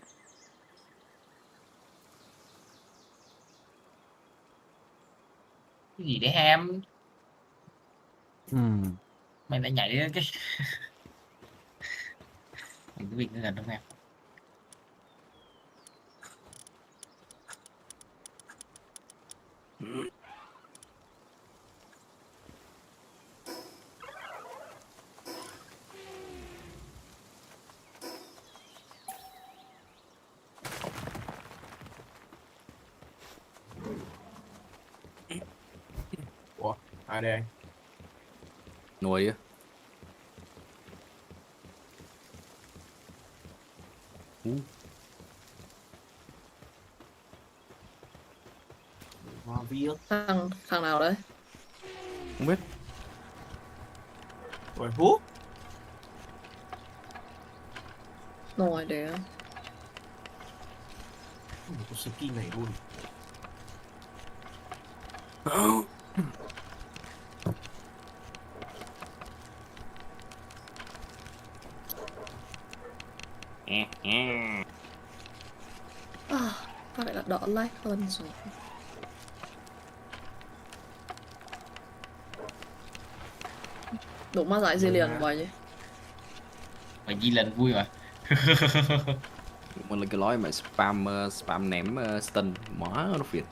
Cái gì để ham? Mày đã nhảy đến cái cái việc nó gần đúng không em? Ủa, ai đây anh? Nuôi á. Thằng nào đấy? Không biết. Rồi hút. Rồi để Không có skin này luôn. có vẻ là đỡ like hơn rồi. Đúng mà giải gì liền vậy nhỉ? Mày gì lần vui mà. Mình là cái lối mà spam ném stun mở nó phiền.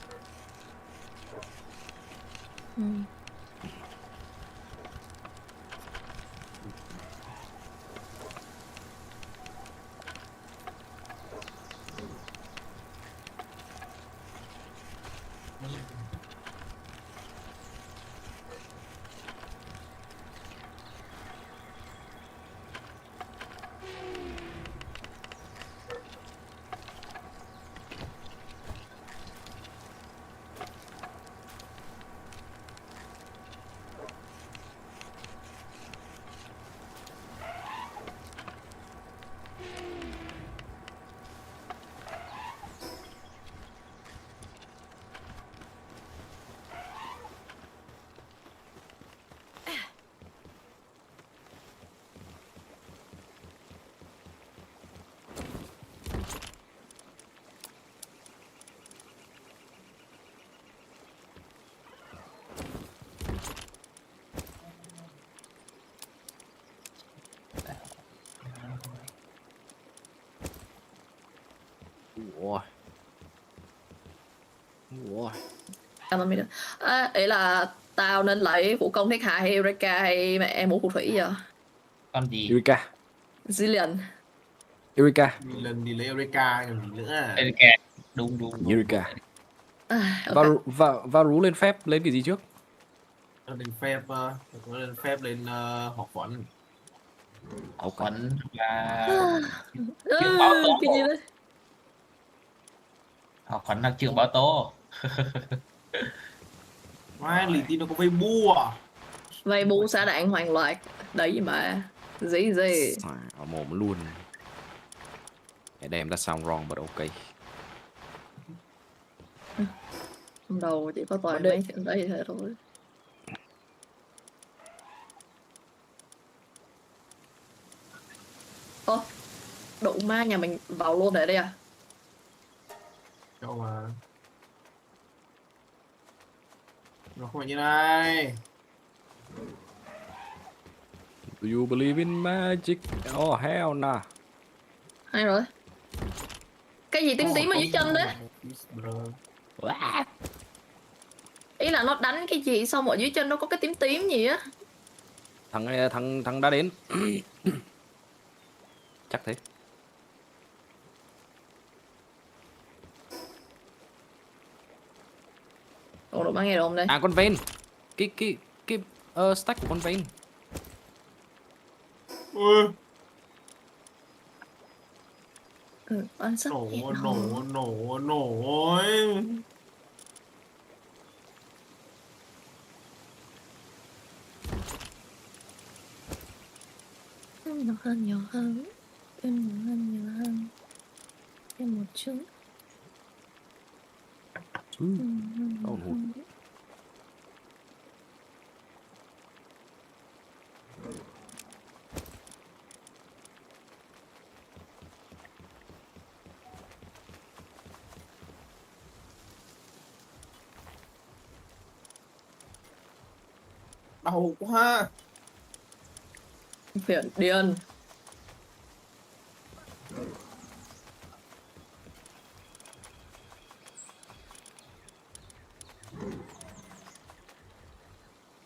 Ý là tao nên lấy vũ công thiết hạ hay Eureka hay mẹ em ngũ phù thủy giờ? Con gì? Eureka. Zillion. Eureka. Lần đi lấy Eureka còn gì nữa. Eureka. Đúng. Eureka. Okay. Và rú lên phép lên cái gì trước? Lên phép lên học phận. Học phận là trường báo tố. Cái gì đấy? Học phận là trường báo tố. Mai lì tin nó có vây bua. Vây bu xả đạn hoàng loạt. Đấy mà. Gì. Ở mồm luôn. Damn, that sound wrong but okay. Trong đầu chỉ có toàn mấy chuyện đấy thế thôi. Ô, đủ ma nhà mình vào luôn để đây à? Đâu mà. Nó không phải như này. Do you believe in magic? Oh hell nah. Hay rồi. Cái gì tím tím ở dưới chân đấy? Ý là nó đánh cái gì xong ở dưới chân nó có cái tím tím gì á. Thằng đã đến. Chắc thế. Ủa đâu nghe đồn đây. À, con ven. Cái stack của con ven. Anh sắp nổ ấy. Nhỏ hơn. Thêm một chút. Đau quá. Phiền điên.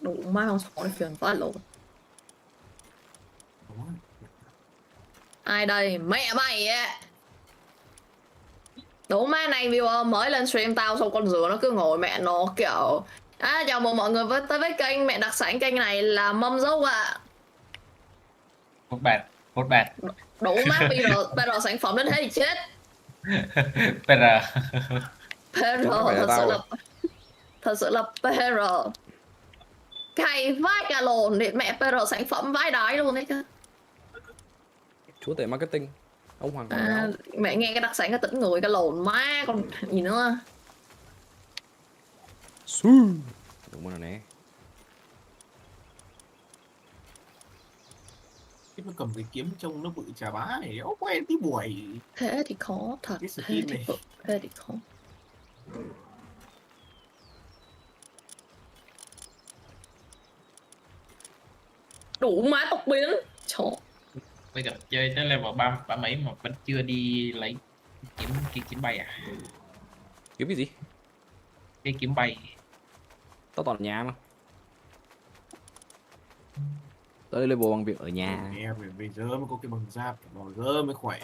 Đủ má không sống phiền quá lộ. Ai đây? Mẹ mày á. Đủ má này viewer mới lên stream tao xong con rửa nó cứ ngồi mẹ nó kiểu chào mừng mọi người tới với kênh mẹ đặc sản kênh này là mâm dốc ạ. Một bạn. Đủ má PR sản phẩm đến thế thì chết. PR thật sự là PR. Cày vãi cả lồn để mẹ PR sản phẩm vãi đái luôn đấy chứ. Chúa tể marketing. Ông Hoàng mẹ nghe cái đặc sản cái tỉnh người cái lồn má còn gì nữa. Đúng rồi nè. Nó cầm cái kiếm trông nó bự chà bá này, nó quen tí buổi. Thế thì khó thật. Thế thì khó. Đủ má tộc biến. Trời. Bây giờ chơi tới level 3 mấy mà vẫn chưa đi lấy kiếm bay à? Kiếm cái gì? Cái kiếm bay. Tao toàn nhà mà. Tới level bằng việc ở nhà. Bây giờ mới có cái bằng giáp, bao giờ mới khỏe.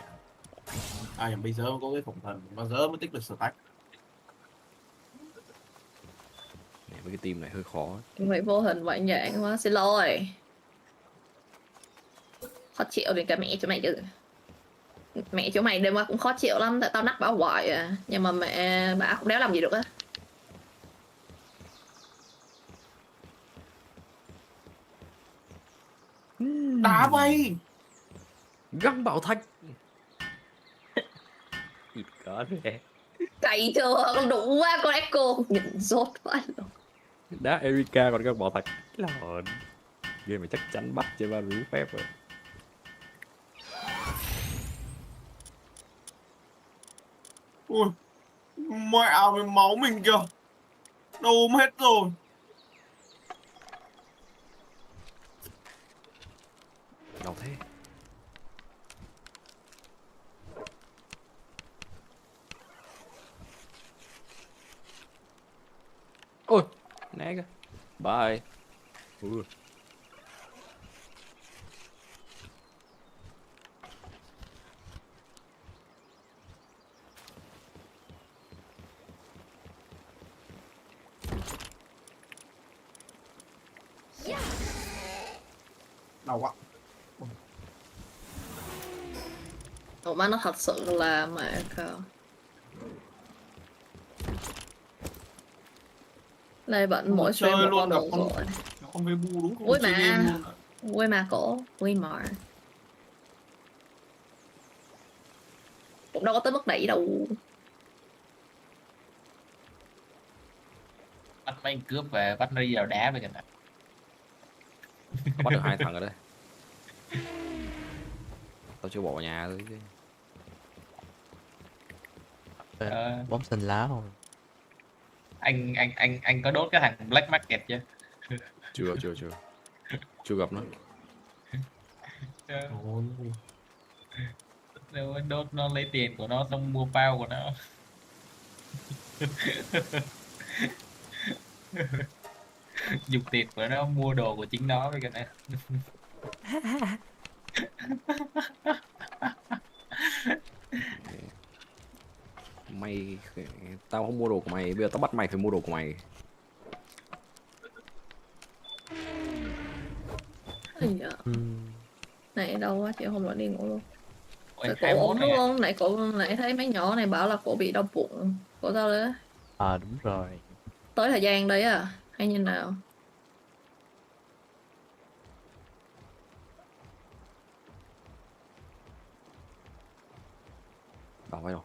Bây giờ mới có cái phỏng thần, bao giờ mới tích được stack. Mấy cái team này hơi khó. Vậy vô hình vậy nhãn quá, xin lỗi. Khó chịu thì cả mẹ chỗ mày chứ. Mẹ chỗ mày đêm qua cũng khó chịu lắm, tại tao nắc bảo hoài à. Nhưng mà mẹ bà cũng đéo làm gì được á. Đá bay. Găng bảo thạch. Ít có nè. Cày chưa, con đủ quá, con Echo nhìn rốt quá luôn. Đá Erika còn găng bảo thạch. Lộn. Game này chắc chắn bắt chơi ba rú phép rồi. Ui, mẹ ảo với máu mình kìa. Đâu hết rồi. Đâu thế? Ôi, né kìa. Bye. Đau quá. Ủa má nó thật sự là mẹ cao. Đây vẫn mỗi stream một con đầu rồi. Con về bu đúng không? Ui Chơi game mà. luôn. Ui mà cổ. Ui mà. Cũng đâu có tới mức đẩy đâu. Bắt mấy anh cướp về, bắt nó đi vào đá về kìa. Tao bắt được 2 thằng ở đây. Tao chưa bỏ nhà thôi chứ. Bóng xanh lá không? Anh có đốt cái thằng Black Market chưa? Chưa gặp nó. Nếu đốt nó lấy tiền của nó xong mua bao của nó. Dùng tiền của nó mua đồ của chính nó với cái này. Mày, tao không mua đồ của mày, bây giờ tao bắt mày phải mua đồ của mày. Này đâu quá chị không nói đi ngủ luôn. Ôi, Cổ ốm đúng không? Nãy thấy mấy nhỏ này bảo là cổ bị đau bụng. Cổ sao đấy? Đúng rồi. Tới thời gian đấy à? Hay như nào? Bảo vai rồi.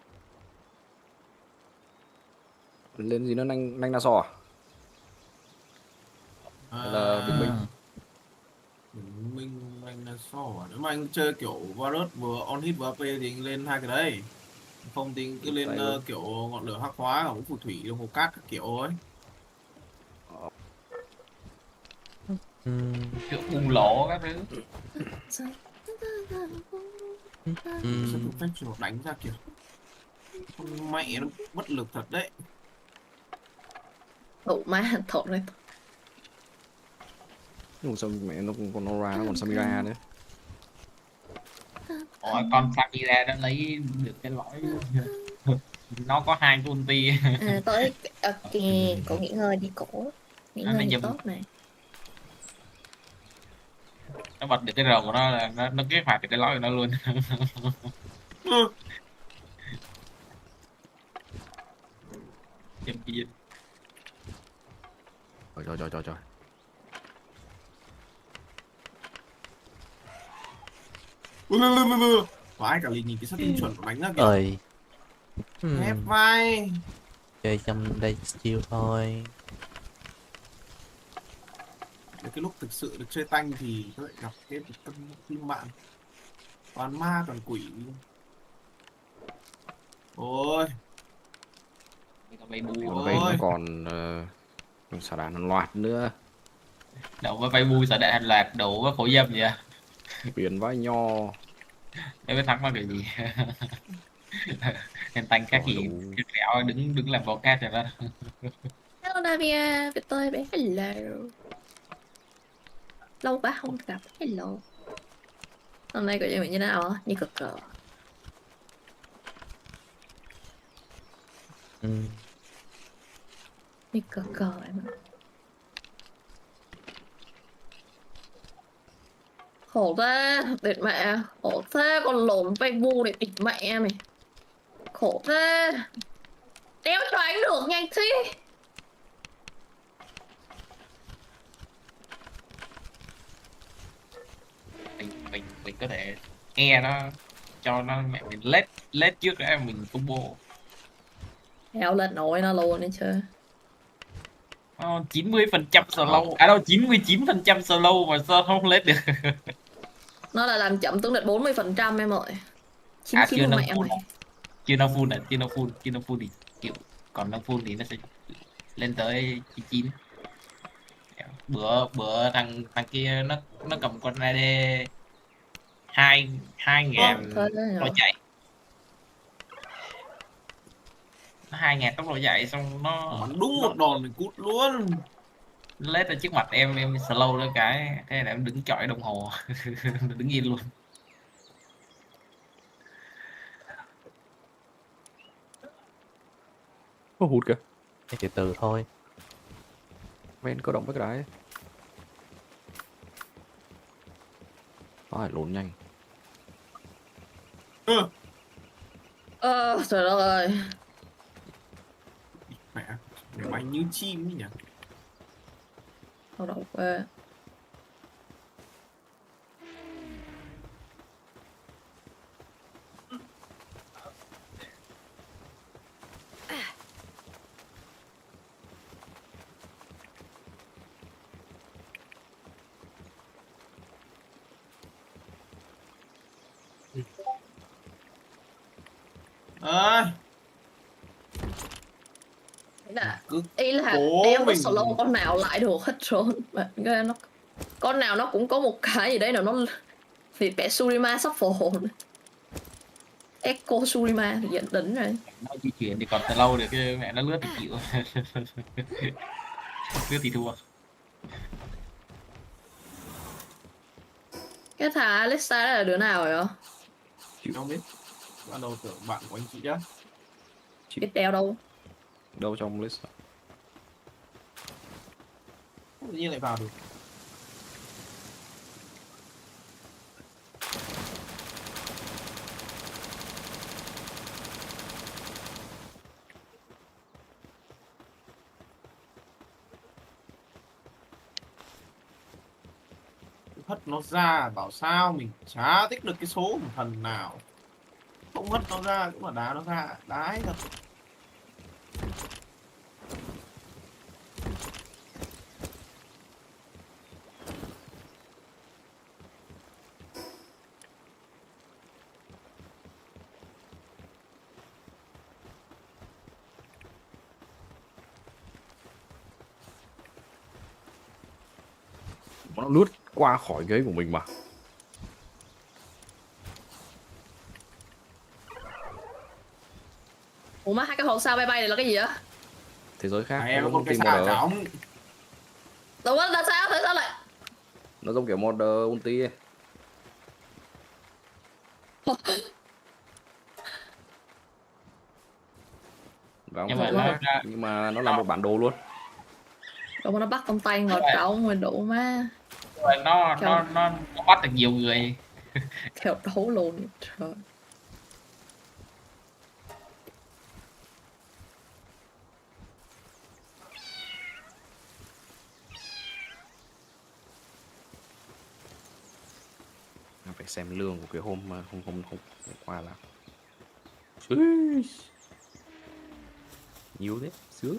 Lên gì nữa nanh na so à? Hay là Bình Minh? Bình Minh anh là so à? Nếu mà anh chơi kiểu virus vừa on hit vừa AP thì anh lên hai cái đấy. Không thì anh cứ lên kiểu ngọn lửa hắc hóa ở phù thủy đồng hồ cát các kiểu ấy. Kiểu bùng lỗ các thứ. Sao tụi phép cho đánh ra kìa. Con mẹ nó bất lực thật đấy. Ủa má thật đấy. Nhưng sao mẹ nó còn Nora, nó còn Samira nữa. Ủa, con Samira nó lấy được cái lõi. Nó có 2 ulti. Tới ok, cổ nghỉ ngơi đi cổ. Nghỉ ngơi thì tốt này. Nó bật được cái rồng của nó là nó kích hoạt được cái lõi của nó luôn. Trời. Vãi cả nhìn cái setting chuẩn của đánh ra kìa. Ép vai. Chơi trong đây chill thôi. Cái lúc thực sự được chơi tanh thì các bạn gặp cái tâm phim mạng. Toàn ma toàn quỷ. Ôi. Nó còn xả đạn hàng loạt nữa. Đậu với vay bu xả đạn hàng loạt, đổ với phổ dâm vậy. Biển vãi nho. Em mới thắc mắc cái gì. Em tanh khác gì kẹo đứng làm bò cát rồi đó. Hello Davia, Việt tôi bé hello. Lâu quá không gặp, hello. Hôm nay của chị mình như thế nào hả? Như cực cờ. Như cực cờ em ạ. Khổ thế, địt mẹ. Khổ thế, con lồn vay vu để địt mẹ mày. Khổ thế. Đéo cho anh được nhanh thế. Mình có thể nghe nó cho nó mẹ mình lết trước để mình combo. Đéo lên nổi nó luôn đấy chứ. 90% slow. À đâu 99% slow mà sao không lết được. Nó là làm chậm tướng địch 40% em ơi. 99 chưa mẹ mày. Chưa nó full thì kiểu còn nó full thì nó sẽ lên tới 99. Bữa thằng kia nó cầm con AD 2.000 nó chạy. Nó 2.000 tốc độ chạy xong nó bắn đúng một đòn mình cút luôn. Nó lết ra trước mặt em slow đó cái là em đứng chọi đồng hồ. Đứng yên luôn. Nó hụt kìa. Từ từ thôi. Ven cơ động với cái đấy. Phải lộn nhanh. Trời đất ơi. Mẹ, bay như chim ấy nhỉ. Đau đầu quá. Ý là cố em có mình. slow con nào lại được hết trơn mà nó con nào nó cũng có một cái gì đấy nào nó thì vẽ Surima sắp phổ hồn. Echo Surima thì dẫn đỉnh rồi. Nó di chuyển thì còn từ lâu được chứ mẹ nó lướt thì chịu. Lướt thì thua. Cái thằng Alexa đó là đứa nào rồi đó? Không biết. Ban đầu tưởng bạn của anh chị á. Biết đeo đâu. Đâu trong list. Tự nhiên lại vào được. Hất nó ra bảo sao mình chả tích được cái số của thần nào. Không hất nó ra cũng là đá nó ra. Đái thật. Nó lướt qua khỏi ghế của mình mà. Ủa má, hai cái hộp sao bay bay này là cái gì á? Thế giới khác. Em không cái sao trọng. Đúng á, tại sao lại? Nó giống kiểu mod ulti ấy. Nhưng mà nó là một bản đồ luôn. Rồi mà nó bắt con tay ngọt trống rồi đủ má. Rồi nó bắt được nhiều người. Kẹo đấu luôn trời. Phải xem lương của cái hôm mà không qua là nhiều thế sướng.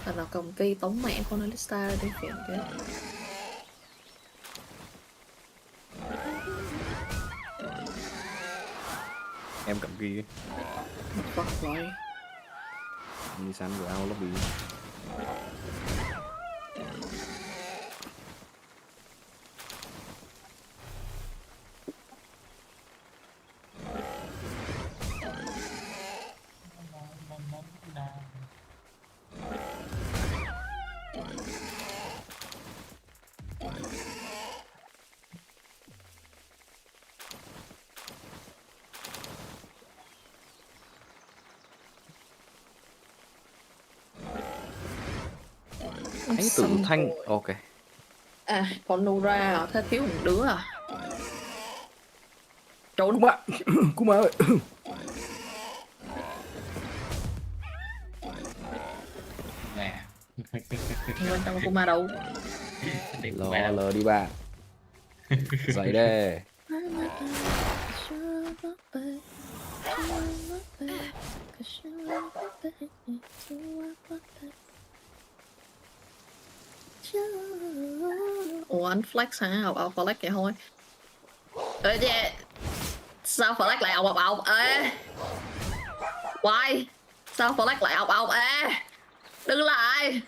Là nào cầm cây tống mẹ con Alista ra đi phiền cái. Em cầm ghi Fuck rồi. đi săn của ao lobby. Thái tử thanh, ok. À, con Nura à, thế thiếu một đứa à? Trốn quá. Kuma ơi. Nè. Bên trong Kuma đâu? Lờ đi bà. Dậy đây. Ủa anh flex hả? Ọc flex vậy thôi. Ê yeah. Sao flex lại ọc ê. Why? Sao flex lại ọc ê. Đừng lại.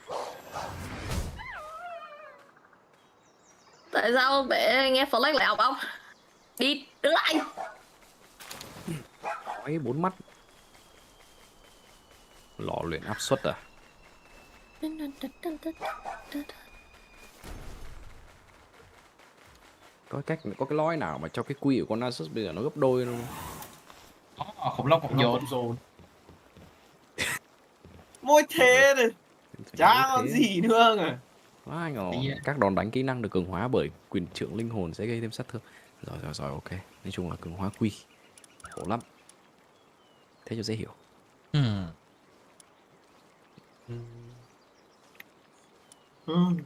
Tại sao để nghe flex lại ọc? Đi, đứng lại. Hỏi 4 mắt. Lò luyện áp suất à? Có cái lối nào mà cho cái quy của con Nasus bây giờ nó gấp đôi luôn không? Khủng long cộng dồn. Mỗi thế này. Chả có gì nữa rồi. Quá ngầu. Các đòn đánh kỹ năng được cường hóa bởi quyền trưởng linh hồn sẽ gây thêm sát thương. Rồi ok. Nói chung là cường hóa quy. Khổ lắm. Thế cho dễ hiểu.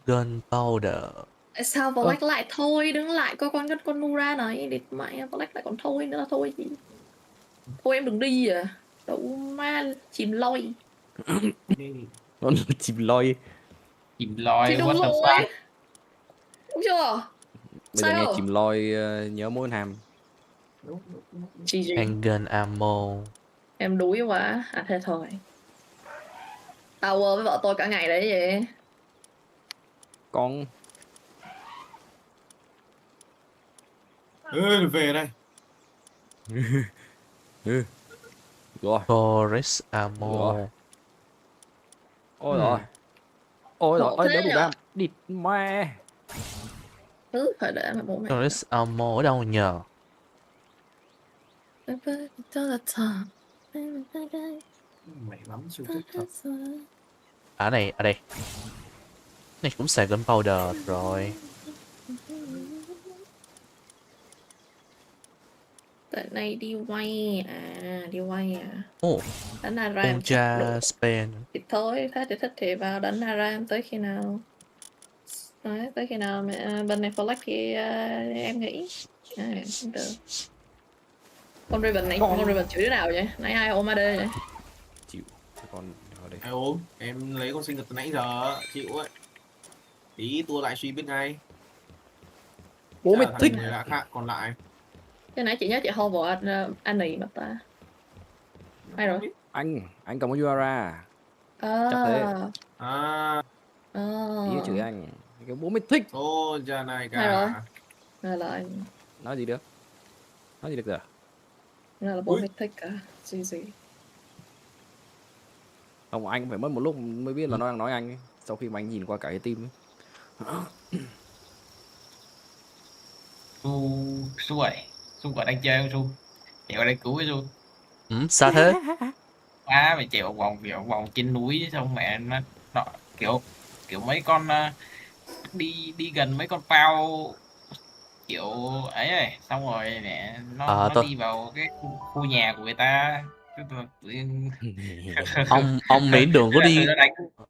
Gunpowder. Tại sao Black lại thôi, đứng lại coi con Nura này, địt mẹ Black lại còn thôi nữa là thôi gì. Thôi em đừng đi à. Đậu ma chìm lôi. Con chìm lôi. Chìm lôi, Thì đúng what the rồi. fuck. Đúng chưa? Bây giờ nghe chìm lôi nhớ mối hàm. Handgun ammo. Em đuối quá. À thế thôi. Tao với vợ tôi cả ngày đấy vậy. Con. Ê, về đây. Rồi. Forest ammo. Rồi. Ôi rồi. Ôi rồi, ơi đỡ bị đam. Địt ma. Phải để mà bố mẹ. Forest ammo ở đâu nhờ? Mẹ lắm siêu thích thật. Ở đây, ở đây. Này cũng xài gunpowder rồi. Tại này đi quay à, đi quay à. Ồ. Đánh Aram Ultra Span. thì thôi,ถ้าthích thì vào đánh Aram tới khi nào. Đấy, tới khi nào mẹ bên này Flex thì em nghĩ. Cũng được. Con Raven này, con Raven chửi đứa nào vậy? Nãy ai ôm AD vậy? Chịu. Con ở đây. Ai ôm? Em lấy con sinh nhật từ nãy giờ, chịu ấy. Tí tua lại suy biết ngay. Bố mày thích. Người lạ khác còn lại. Cái nãy chị nhớ chị hô vào anh nỉ mặt ta. Ai rồi? Anh cầm cái Yuara. Chắc thế. Ý chửi anh. Cái bố mày thích. Ô, giờ này cả. Ai rồi? Này là anh. Nói gì được? Nói gì được giờ? Này là bố mày thích cả. Gì. Không, anh phải mất một lúc mới biết là nó đang nói anh ấy. Sau khi mà anh nhìn qua cả cái team ấy. Su ơi, Su còn đang chơi không Su? Chạy qua đây cứu với Su. Sao thế? Mày chạy vòng trên núi xong mẹ nó kiểu mấy con đi gần mấy con phao kiểu ấy xong rồi mẹ nó đi vào cái khu nhà của người ta. Ông miễn đừng có đi.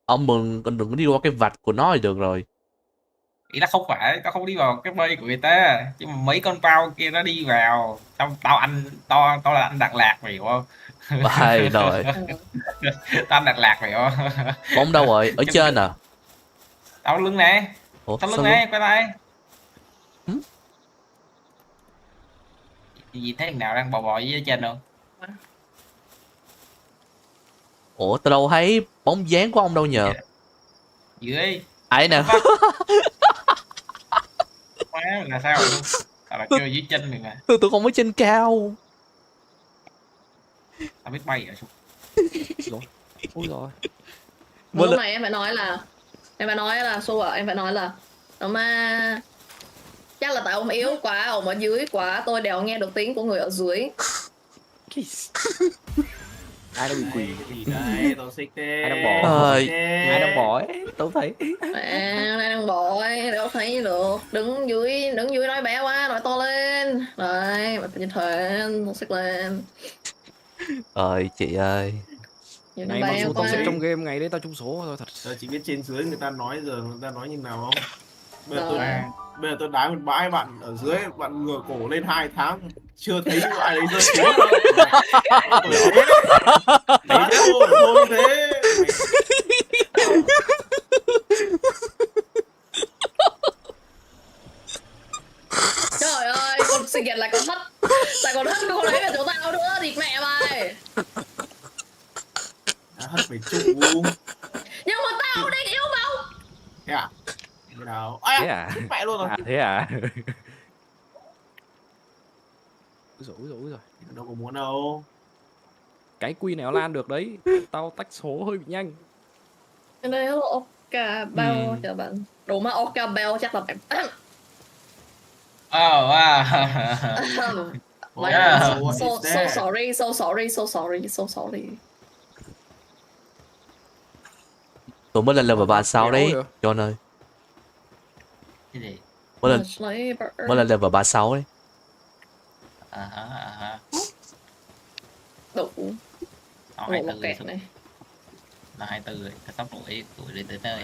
Ông đừng có đi qua cái vạch của nó thì được rồi. Ý là không phải, tao không đi vào cái vây của người ta, chứ mà mấy con phao kia nó đi vào, xong tao là anh Đạt Lạc mày hiểu không? Bài rồi. Tao anh Đạt Lạc mày hiểu không? Bóng đâu rồi? Ở trên à? Tao lưng nè. Ủa, Tao lưng nè, quay đây. Gì thấy thằng nào đang bò dưới trên không? Ủa, tao đâu thấy bóng dáng của ông đâu nhờ. Dưới. Ai nè. Má là sao rồi? Tao là kêu dưới chân mày mà. Tôi không ở trên cao. Tao biết bay rồi. Ôi rồi. Lúc này em phải nói là Su à, em phải nói là nó mà chắc là tại ông yếu quá, ông ở dưới quá, tôi đều nghe được tiếng của người ở dưới. Ai đang bị quỳ? Đấy, tôi xích thế. Ai đang bỏ? Ai đang bỏ ấy? Tôi thấy. Ai đang bỏ ấy, đâu thấy được. Đứng dưới nói bé quá, nói to lên. Đấy, mà nhìn thuyền, tôi xích lên. Ơi chị ơi. Ngày mặc dù tao sẽ trong game, ngày đấy tao trúng số thôi thật. Giờ chỉ biết trên dưới người ta nói giờ người ta nói như nào không? Bây giờ tôi đá một bãi bạn ở dưới, bạn ngửa cổ lên 2 tháng chưa thấy ai đấy rơi xuống đâu. Đấy thôi thế. Trời ơi, con sinh nhật lại còn thất. Tại còn thất con đấy là chỗ tao nữa, địt mẹ mày. Hất phải trụ. Nhưng mà tao đang yếu màu. Thế à? Thế nào? Thế à? Mẹ luôn rồi. Thế à? Úi rồi. Đâu có muốn đâu. Cái quy này nó lan được đấy. Tao tách số hơi bị nhanh. Cái này là Oka Bell cho bạn. Đúng mà Oka Bell chắc là bạn. So sorry. Tôi mới lên level 36 đấy, John ơi. Cái gì? Mới lên level 36 đấy. Đủ. Một kẹt này. Là 24 rồi, sắp tuổi lên tới nơi.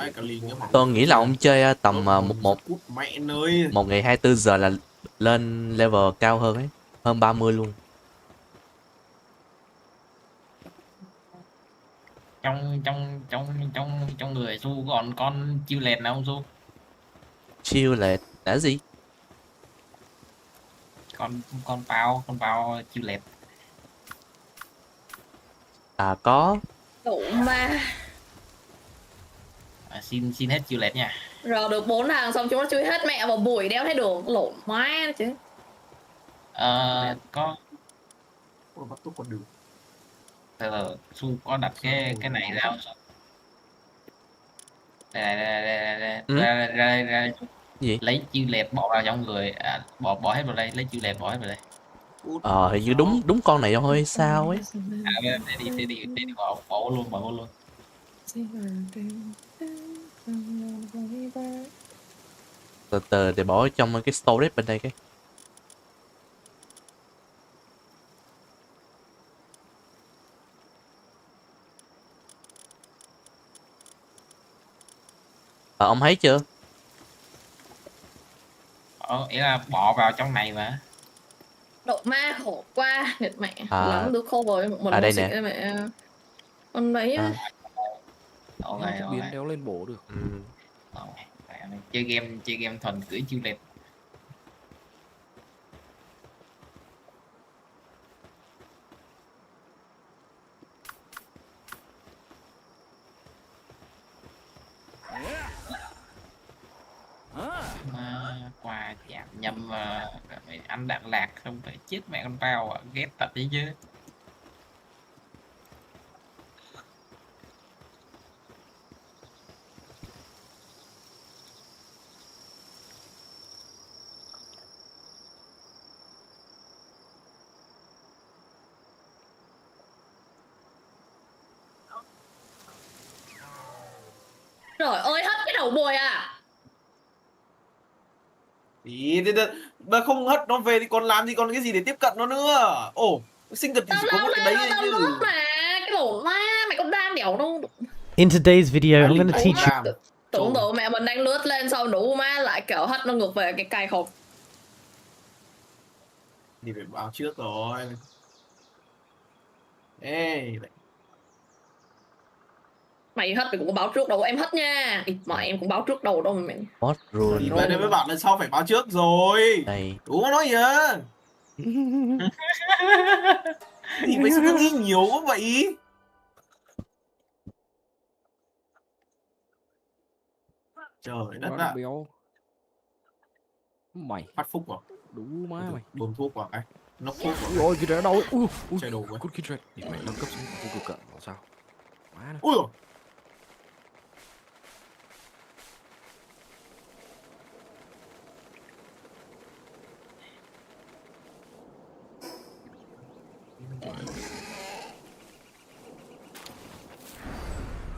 Ai cả liền Tôi nghĩ là ông chơi tầm một mẹ nơi một ngày 24 giờ là lên level cao hơn ấy, hơn 30 luôn. Trong người Su còn con chiêu lẹt nào không Su? Chiêu là đã gì? Con bao chiêu lẹt. À có. Đủ ma. Xin hết chiêu lẹt nha. Rồi được 4 thằng xong chúng nó chui hết mẹ vào bụi đeo thấy đường lộn má đó chứ. Có bắt tốt con đường. Su có đặt cái này ra không? Đây. Gì? Lấy chiêu lẹt bỏ vào trong người, bỏ hết vào đây, lấy chiêu lẹt bỏ hết vào đây. Hình như đúng con này thôi sao ấy. Đây đi bỏ luôn. Từ từ để bỏ trong cái storage bên đây cái. Ông thấy chưa? Ý là bỏ vào trong này mà. Độ ma khổ quá, nghịch mẹ. À, Lắm đứa khô rồi, một đây xịt nè. mẹ. Con đấy á. Biến đéo lên bổ được. Chơi game thuần cưỡi chiêu lẹt. Qua chạm nhầm ăn đạn lạc không phải chết mẹ con tao ghét thật đấy chứ. Trời ơi hết cái đầu bùi à. Ý, bà không hất nó về thì còn làm gì, còn cái gì để tiếp cận nó nữa. Ồ, sinh vật thì chỉ có một cái đấy chứ. Mà cái lỗ ma mày con đan đẻo đâu. In today's video, I'm gonna teach you. Tưởng tượng mẹ mình đang lướt lên sau đủ má lại kiểu hất nó ngược về cái cây khục. Thì phải báo trước rồi. Ê, mày hất mày cũng có báo trước đâu, em hất nha. Mà em cũng báo trước đầu đâu mà mày. What rule? Thì bên đây mới bảo lần sau phải báo trước rồi. Đây. Đúng nói gì á. Thì mày cứ nghĩ nhiều quá vậy. Trời đất ạ. Mày phát phúc vào. Đủ má mày. Đồn thuốc vào cái. Nó thuốc vào. Rồi kìa đâu ấy. Ui. Chạy đồ quá. Cút kít rồi. Mày nâng cấp xuống vô cực cận. Sao? Má nó. Ui rồi.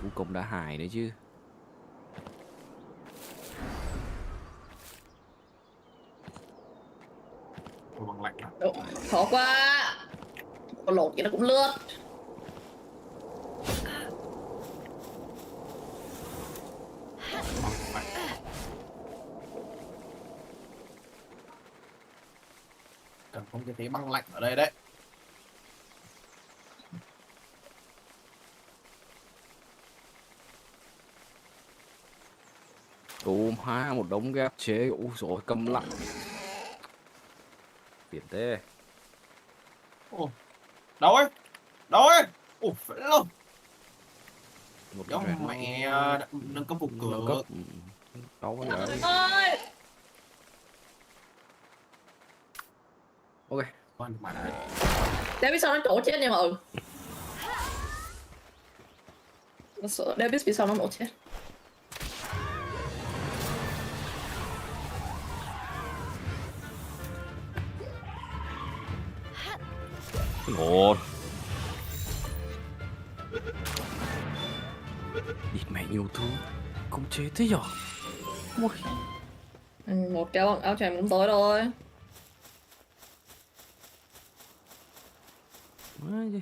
Vũ công đã hài đấy chứ. Bằng lạnh à? Khó quá. Con lột vậy nó cũng lướt. Cần không cái thế băng lạnh ở đây đấy. Ôm há một đống ghép chế. Ui rồi câm lặng. Phiền thế. Ồ. Đâu ấy? Đâu ấy? Ồ, phải luôn. Giống mẹ nâng cấp phục cửa. Đâu có vậy. Ơi. Ok. Để biết sao nó trổ chết nhưng mà nó sợ để biết vì sao nó nổ chết. Ngon. Địt mẹ nhiều thứ. Không chế thế nhở. Một cái áo choàng cũng tối thôi. Má gì.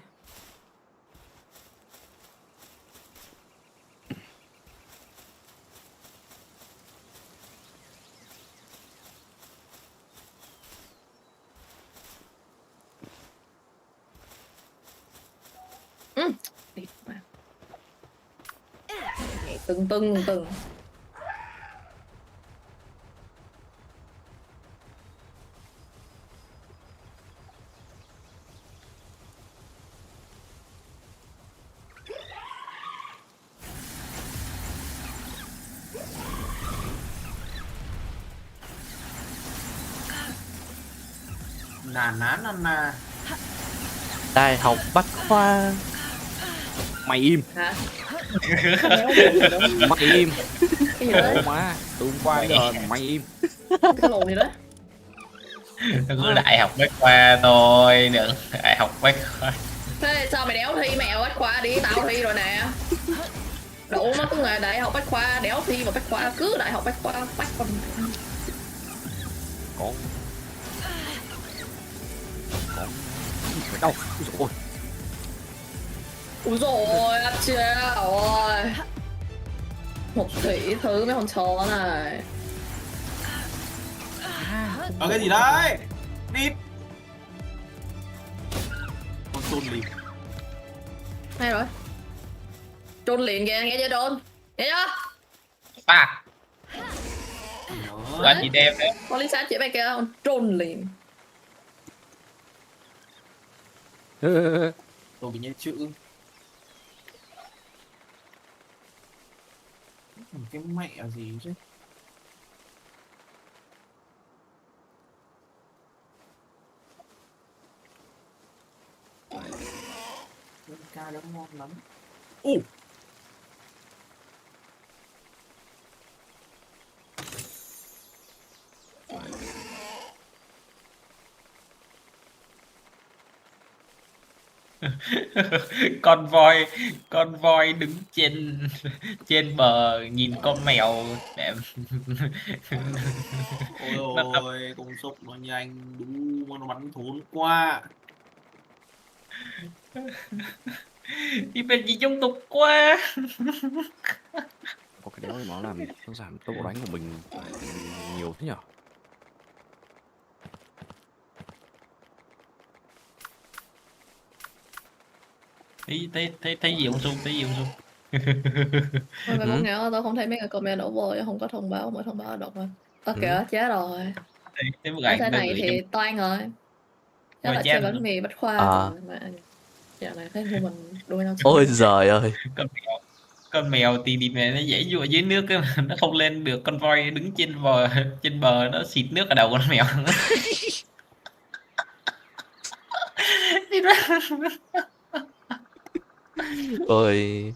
Từng từng từng. Nà. Đại học Bách Khoa. Mày im. Hả? Mày im. Cái gì đấy? Ồ má, từ hôm qua đến giờ mày im. Cái lồn gì đó? Cứ đại học bách khoa thôi, đừng đại học bách khoa. Thế sao mày đéo thi mèo bách khoa đi, tao thi rồi nè. Đủ nó cứ ngày đại học bách khoa, đéo thi vào bách khoa, cứ đại học bách khoa, bách khoa. Con phải đâu? Úi dồi ôi, anh chết rồi. Một tỷ thứ mấy con chó này. Ở cái gì đấy? Đi. Con tôn đi. Hay rồi. Trôn liền kìa, nghe chưa trôn? Nghe chưa? À. Là gì đem đấy? Con Lisa chỉ mày kìa, con trôn liền. Tôi bị nhớ chữ. Cái mẹ gì chứ? Ca đó ngon lắm. Con voi đứng trên bờ nhìn con mèo để Ôi công xúc nó nhanh đú nó bắn thốn quá. đi bên gì dung tục quá. Có cái đéo thì nó làm nó giảm tốc độ đánh của mình nhiều thế nhở? Thấy gì ông Dung, thấy gì ông Dung? Thôi mày muốn nhớ tao không thấy mấy cái comment đổ vô, không có thông báo, mới thông báo đọc rồi. Ơ kìa, chết rồi. Thế bức Cái ảnh này thì toan rồi. Chắc là chơi bánh mì bách khoa rồi mà. Dạo này thấy mình đuôi nhau. Ôi giời ơi. Con mèo thì mẹ nó dễ dụa dưới nước ấy, mà nó không lên được. Con voi đứng trên bờ nó xịt nước ở đầu con mèo. Ôi.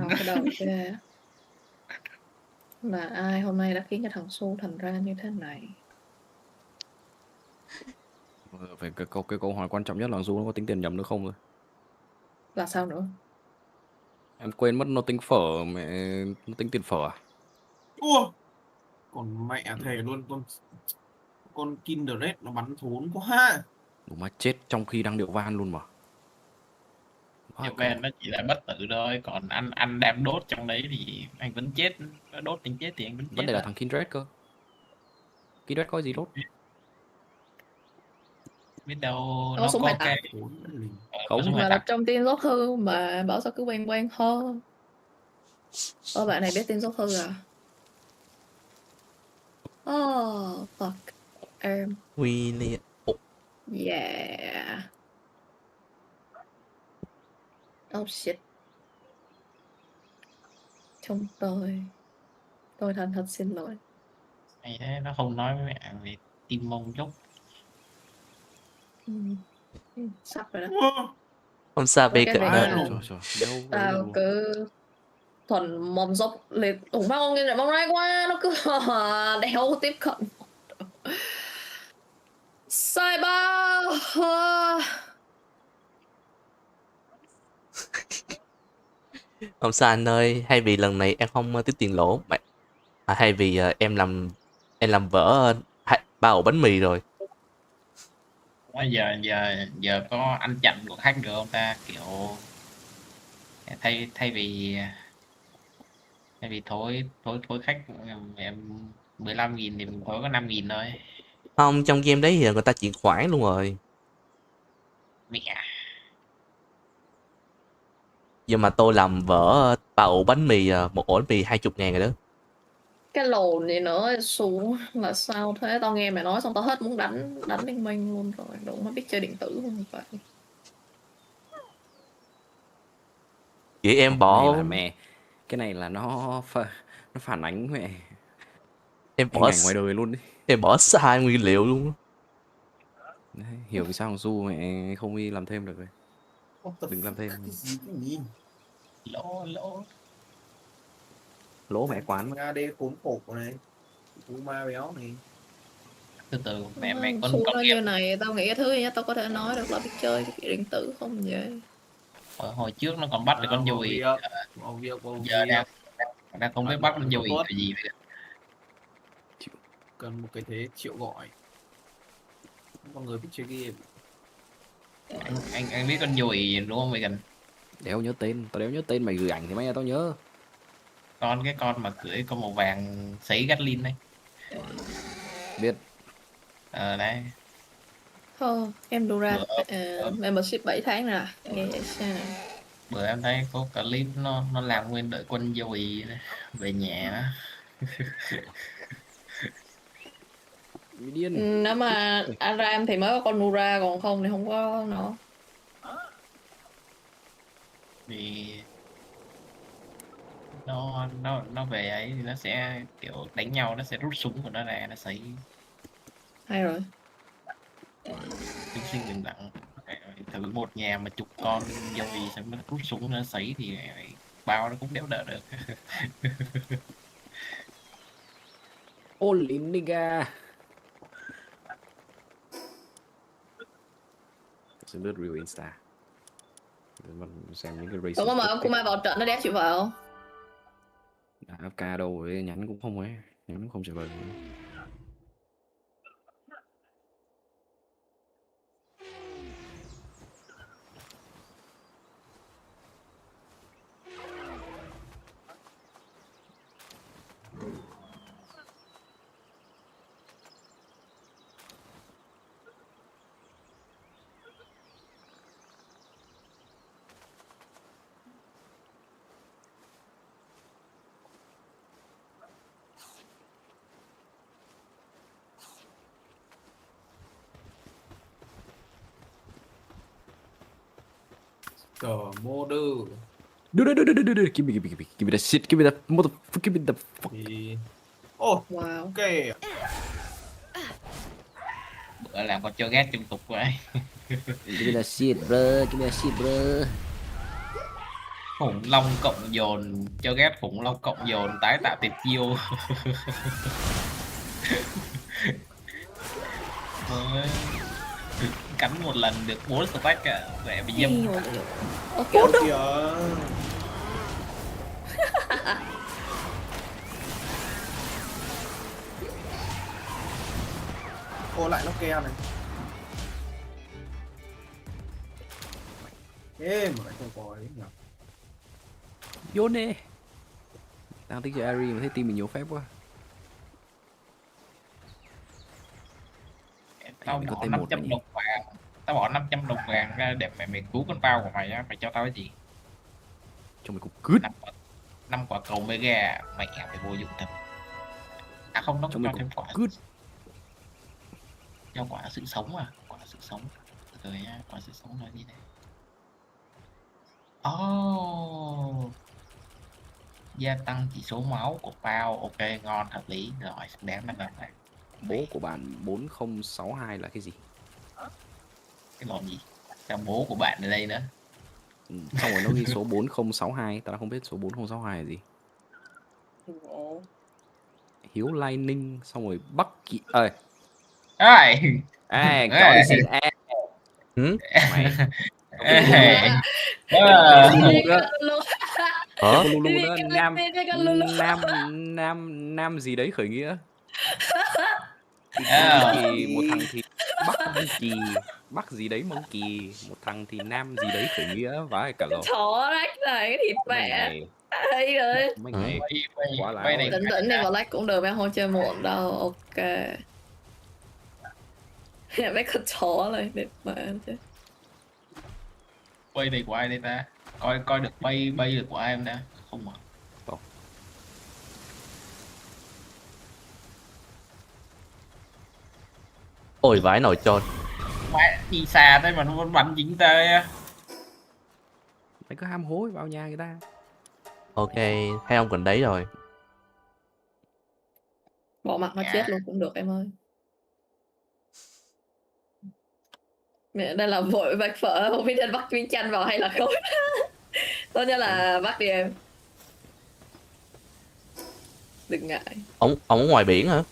Cái đầu kìa. Là ai hôm nay đã khiến cho thằng Su thành ra như thế này? Phải cái câu hỏi quan trọng nhất là Du nó có tính tiền nhầm nữa không rồi? Là sao nữa? Em quên mất nó tính phở, mẹ nó tính tiền phở à? Ủa. Còn mẹ thề luôn, con Kindred nó bắn thốn quá. Đủ má chết trong khi đang điệu van luôn mà. Điệu van nó chỉ là bất tử thôi, còn anh đang đốt trong đấy thì anh vẫn chết. Nó đốt anh chết thì anh vẫn chết. Vấn đề là thằng Kindred cơ. Kindred có gì đốt? Biết đâu nó có cái không mà là trong tin dốt thư mà bảo sao cứ quen hơn. Bạn này biết tin dốt thư à? Oh fuck em. William. Yeah. Oh shit. Chúng tôi thành thật xin lỗi. Mày thế nó không nói với mẹ về tim Mong chút. Sắp rồi đó. Không sao bê kịch Tao cứ thuần mong dốc liệt. Ủa mà con nghe lại mong ray quá. Nó cứ đeo tiếp cận. Sai bao. Không sao anh ơi, hay vì lần này em không tiếp tiền lỗ hay vì em làm vỡ 3 ổ bánh mì rồi. Giờ có ăn chặn của khách được không ta, kiểu thay vì thối khách em 15.000 thì mình thối có 5.000 thôi. Không, trong game đấy thì người ta chuyển khoản luôn rồi. Mẹ. Nhưng mà tôi làm vỡ 3 ổ bánh mì, một ổ bánh mì 20.000 rồi đó. Cái lồn gì nữa xuống là sao thế? Tao nghe mày nói xong tao hết muốn đánh liên minh luôn rồi. Đúng mới biết chơi điện tử không vậy. Vậy em Cái bỏ này là mẹ, cái này là nó phản ánh mẹ em hình bỏ ảnh ngoài đời luôn đi. em bỏ sai nguyên liệu luôn. Đấy, hiểu vì sao thằng Du mẹ không đi làm thêm được rồi. Đừng làm thêm. Cái gì cái gì? Lỗ. Lỗ mẹ quán. AD khốn khổ này. Cú ma béo này. Từ mẹ con Xu công nó nghiệp. như này tao nghĩ thứ nhất tao có thể nói được là biết chơi cái điện tử không vậy. Hồi trước nó còn bắt được con dùi. Giờ đang không biết bắt con dùi là gì vậy. Cần một cái thế triệu gọi. Mọi người biết chơi game. Anh biết con dùi đúng không mày gần? Đéo nhớ tên, tao đéo nhớ tên, mày gửi ảnh thì mày tao nhớ. Cái con mà cưỡi con màu vàng sấy Gatlin đấy. Biết. Đấy. Em đủ ra membership 7 tháng nè. Nghe vậy sao? Bữa em thấy có clip nó làm nguyên đội quân dùi về nhà đó. Nếu mà Aram thì mới có con Nura, còn không thì không có nữa. Vì nó về ấy thì nó sẽ kiểu đánh nhau, nó sẽ rút súng của nó ra, nó sấy. Hay rồi. Chúng sinh đừng đặng. Thử một nhà mà chục con dâu gì xong nó rút súng nó sấy thì bao nó cũng đéo đỡ được. Holy nigga. Xem lướt review Insta. Xem những cái race. Cậu có mời ông Kuma vào trận nó đéo chịu vào. AFK đâu rồi, nhắn cũng không ấy, nhắn cũng không trả lời. Modder. Dude, give me that shit, give me that motherfucker, give me the fuck. Oh, wow. Ok. Bữa làm con cho ghét trung tục vậy. Give me that shit, bro, give me that shit, bro. Khủng long cộng dồn cho ghét, khủng long cộng dồn tái tạo tuyệt chiêu. Cắn một lần được 4 stack à, vẻ bị dâm. Bốn kìa. Cô lại nó keo này. Ê, mà lại không có ấy nhỉ. Vô nè. Đang tính chơi Ari mà thấy team mình nhiều phép quá. Tao bỏ 500 đồng vàng. Tao bỏ 500 đồng vàng ra để mày cứu con bao của mày á, mày cho tao cái gì? Cho mày cục cứt. 5 quả cầu mega, mày phải vô dụng thật. À không, nó cho thêm quả cứt. Cho quả sự sống à, quả sự sống. Rồi nha, quả sự sống là gì đây? Oh. Gia tăng chỉ số máu của bao, ok, ngon, hợp lý, rồi, xứng đáng là làm này. Bố của bạn 4062 là cái gì? Cái bọn gì? Sao bố của bạn ở đây nữa? Xong rồi nó ghi số 4062, tao không biết số 4062 là gì. Hiếu Lai Ninh, xong rồi Bắc Kỳ ơi. Ai? Chọn đi xin mày. Có lulu nữa, nam gì đấy khởi nghĩa. Thì một thằng thì Bắc Mông Kỳ, Bắc gì đấy Mông Kỳ, một thằng thì nam gì đấy khởi nghĩa vãi cả lỗ. Thỏ rách này cái thịt mẹ. Hay rồi. Mấy ngày quá láo. Tỉnh đi vào like cũng được, em không chơi muộn đâu, ok. Mấy con chó này đẹp mà chứ. Quay này của ai đây ta? Coi được bay được của ai em đã không mà. Ôi vãi nồi trôn. Mẹ đi xa thế mà nó vẫn bắn chính ta. Mày cứ ham hối vào nhà người ta. Ok, hai ông gần đấy rồi. Bỏ mặt nó chết luôn cũng được em ơi. Mẹ đây là vội vạch phở, không biết nên bắt miếng chanh vào hay là không. Tốt nhất là bắt đi em. Đừng ngại. Ông ở ngoài biển hả?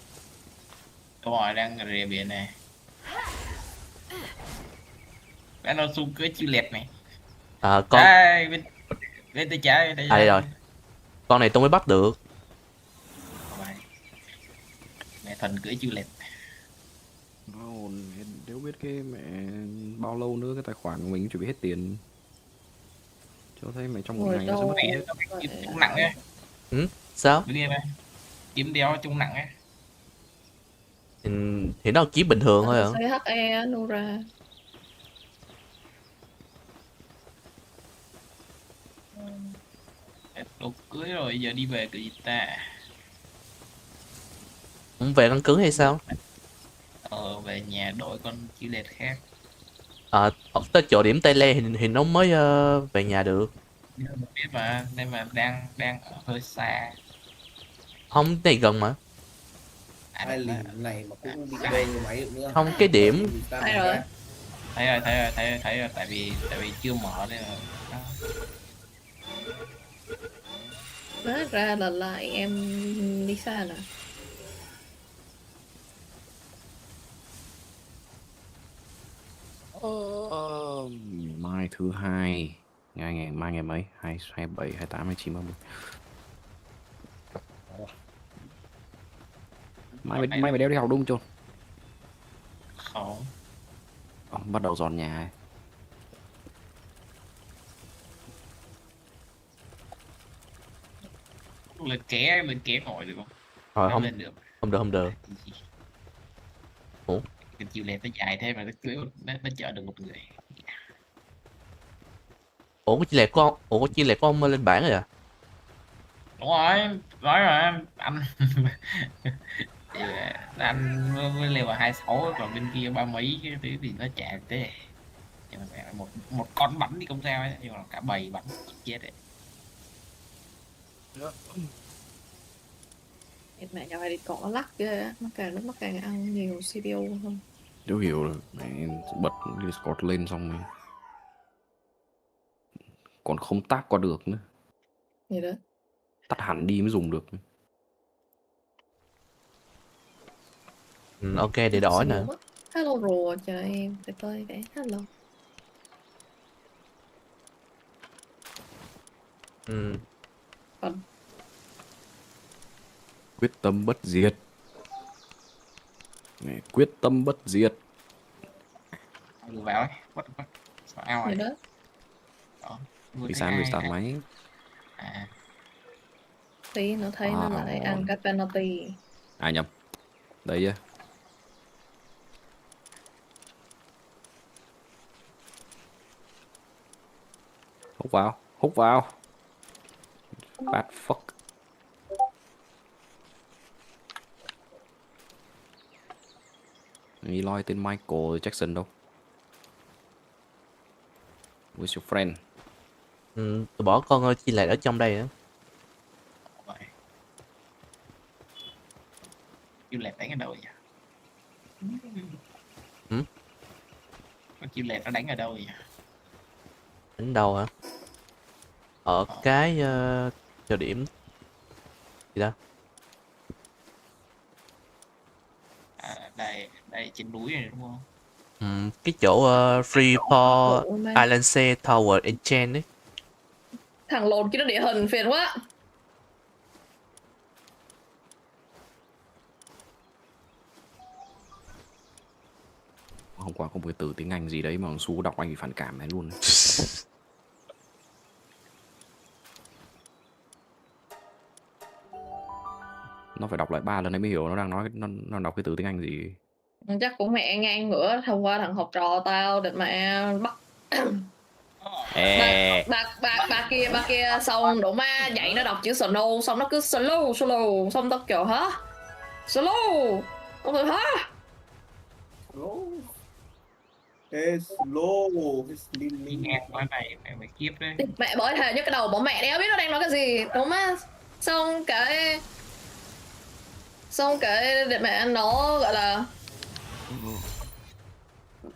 Đúng rồi, đang rìa biển này. Cái nó xung cưới chiêu lẹt này. À con. Bên tay trái, À đây rồi. Con này tôi mới bắt được. Mẹ thần cưỡi chiêu lẹt. Nếu biết cái mẹ bao lâu nữa cái tài khoản của mình chuẩn bị hết tiền. Cho thấy mày trong một ngày nó sẽ mất hết. Trung nặng ấy. Sao? Kiếm đéo trung nặng ấy. Thì nó kiếm bình thường thôi hả? CHE Nura. Đồ cưới rồi giờ đi về cái gì ta? Không về căn cứ hay sao? Về nhà đổi con chiêu lẹt khác. Tới chỗ điểm Tây Le thì nó mới về nhà được. Biết mà, nên mà đang ở hơi xa. Không, này gần mà. Ai lì này mà cũng đi về như máy được nữa. Không, cái điểm. Thấy rồi. Thấy rồi, tại vì chưa mở nên là. Hóa ra là lại em đi xa nè. Mai thứ hai. Mai ngày mấy? 27, 28, 29, 30. Mai mày đeo đi học đúng chưa? Không. Bắt đầu dọn nhà ấy. Lên ké ngồi được không? Rồi không lên được. Không được. Ủa? Cái chiều lẹt nó dài thế mà nó chở được một người. Ủa cái chia lẹt của ông lên bảng rồi à? Đúng rồi, nói rồi anh mới leo vào 26 còn bên kia 30 mấy cái thứ thì nó chả thế. Nhưng mà một con bắn thì không sao ấy, nhưng mà cả bầy bắn chết đấy. Mẹ nhà mày đi cỏ lắc ghê, nó càng ăn nhiều CPU hơn. Đều hiểu rồi, mẹ bật Discord lên xong rồi còn không tác qua được nữa. Vậy đó. Tắt hẳn đi mới dùng được. Ok, để đổi nè. Hello rùa, chờ em, để tôi vẽ hello. Quyết tâm bất diệt. Này, quyết tâm bất diệt. Vào ấy, sao vậy đó. Vì sao restart máy? Tí nó thấy nó lại ăn cái penalty. Nhầm. Đây á. Hút vào. Bad fuck. Nghĩ loi tên Michael Jackson đâu. Where's your friend? Tôi bỏ con chi lẹt ở trong đây á. Chiêu lẹt đánh ở đâu vậy? Con chiêu lẹt nó đánh ở đâu vậy? Đánh đâu hả? Ở cái chỗ điểm gì đó. Đây trên núi này đúng không? Cái chỗ Freeport Island Tower Enchant ấy. Thằng lồn kia nó địa hình phiền quá. Hôm qua có một cái từ tiếng Anh gì đấy mà thằng Su đọc anh bị phản cảm này luôn. Nó phải đọc lại 3 lần ấy mới hiểu nó đang nói nó đọc cái từ tiếng Anh gì. Chắc cũng mẹ ngang ngửa thông qua thằng học trò tao để mẹ bắt Bà kia xong đủ ma dạy nó đọc chữ slow, xong nó cứ slow, xong tao kiểu hả? Slow. Ông rồi hả? Slow. Nghe nói mày kiếp đấy. Mẹ bởi thề nhức cái đầu bỏ mẹ đéo biết nó đang nói cái gì, đúng á. Xong cái mẹ nó gọi là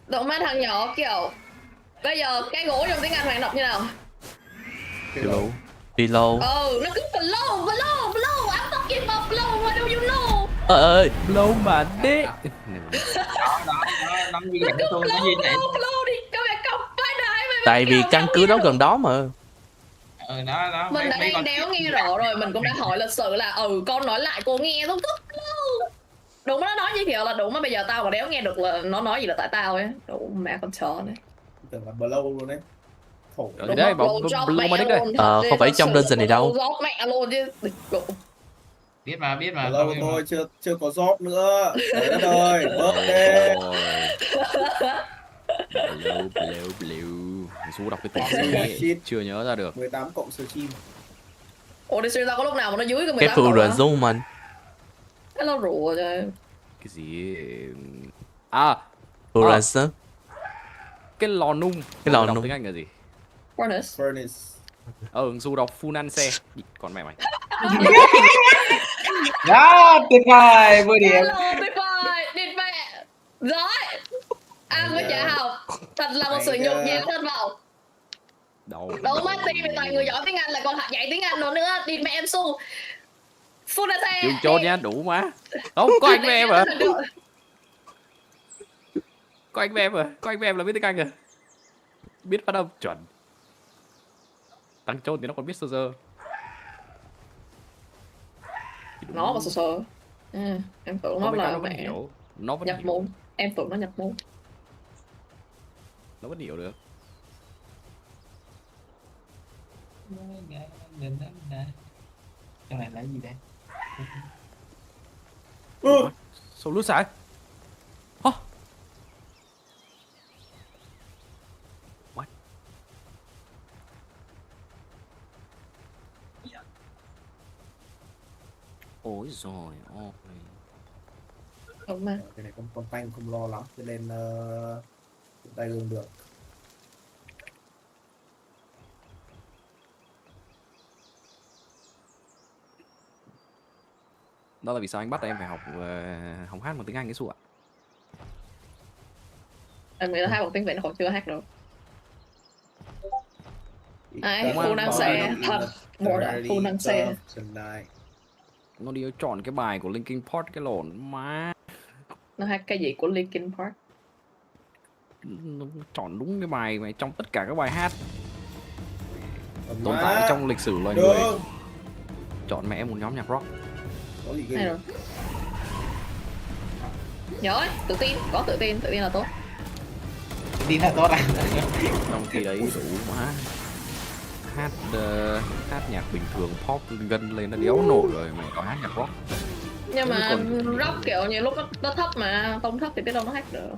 đúng má thằng nhỏ kiểu bây giờ cái gỗ trong tiếng Anh hoạt động như nào? Below. Nó cứ below, I'm fucking below, what do you know? Ơi, blow mà đi. Nó như vậy tôi nó như vậy. Below đi, các bạn cọc phải đại mà. Tại vì căn cứ đó gần đó mà. Đó. Mình đã đang đéo nghe rõ rồi, mình cũng đã hỏi lịch sự là con nói lại cô nghe không tức lâu. Đúng nó nói như kiểu là đúng mà bây giờ tao mà đéo nghe được là nó nói gì là tại tao ấy. Đúng mẹ con chó đấy. Tưởng là blow luôn đấy. Đúng đấy, blow mà đích đây. Không phải trong đơn này đâu. Rót mẹ luôn chứ. Biết mà. Blow thôi, chưa có job nữa. Trời đất ơi, bớt đi. Blow. Số đọc cái từ gì chưa nhớ ra được. 18 cộng stream. Ủa đi stream tao có lúc nào mà nó dưới cái 18 cái phụ rồi zoom mình. Cái nó rùa trời. Cái gì? Furnace. Cái lò nung. Cái lò nung tiếng Anh là gì? Furnace. Dù đọc Funance. Còn mẹ mày. Đó, tuyệt vời, 10 điểm. Tuyệt vời, địt mẹ. Rồi. Ăn với chả học. Thật là một sự nhục nhã thân vào. Đâu mất đi vì toàn người giỏi tiếng Anh là còn dạy tiếng Anh nữa địt mẹ em su. Funance. Trường trôn nha, đủ má. Không, có anh với em hả? Có anh với em là biết tiếng Anh à? Biết phát âm chuẩn. Tăng trôn thì nó còn biết sơ sơ. Nó mà sơ. Em tưởng nó là mẹ nhập môn. Em tưởng nó nhập môn. Nó vẫn hiểu được. Trong này là gì đây? Sao lút sai? What? Ôi giời ơi. Đúng mà. Cái này con tanh không lo lắm cho nên tay luôn được. Đó là vì sao anh bắt em phải học hát bằng tiếng Anh cái sụ ạ? Em nghĩ là hát bằng tiếng Việt nó còn chưa hát được. Phu năng xe thật. Một là phu năng xe. Nó đi chọn cái bài của Linkin Park cái lộn má. Nó hát cái gì của Linkin Park? Nó chọn đúng cái bài mà trong tất cả các bài hát tồn tại trong lịch sử loài người. Chọn mẹ một nhóm nhạc rock. Hay rồi. Giỏi, tự tin là tốt. Tự tin là tốt à? Trong khi đấy đủ má. Hát nhạc bình thường pop gân lên nó đéo nổi rồi mày có hát nhạc rock. Nhưng mà rock kiểu nhiều lúc nó thấp mà, không thấp thì biết đâu nó hát được.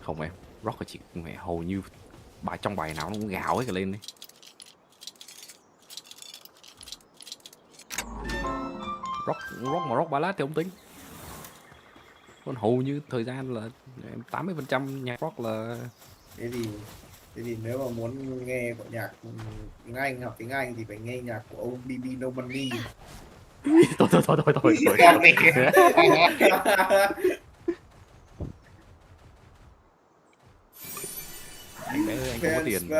Không em, rock là chỉ mẹ hầu như trong bài nào nó cũng gào hết cả lên đi. Rock ballad thì không tính. Còn hầu như thời gian là 80% nhạc rock là thế thì nếu mà muốn nghe của nhạc tiếng Anh, học tiếng Anh thì phải nghe nhạc của ông BB No Money. Thôi. Anh không có tiền.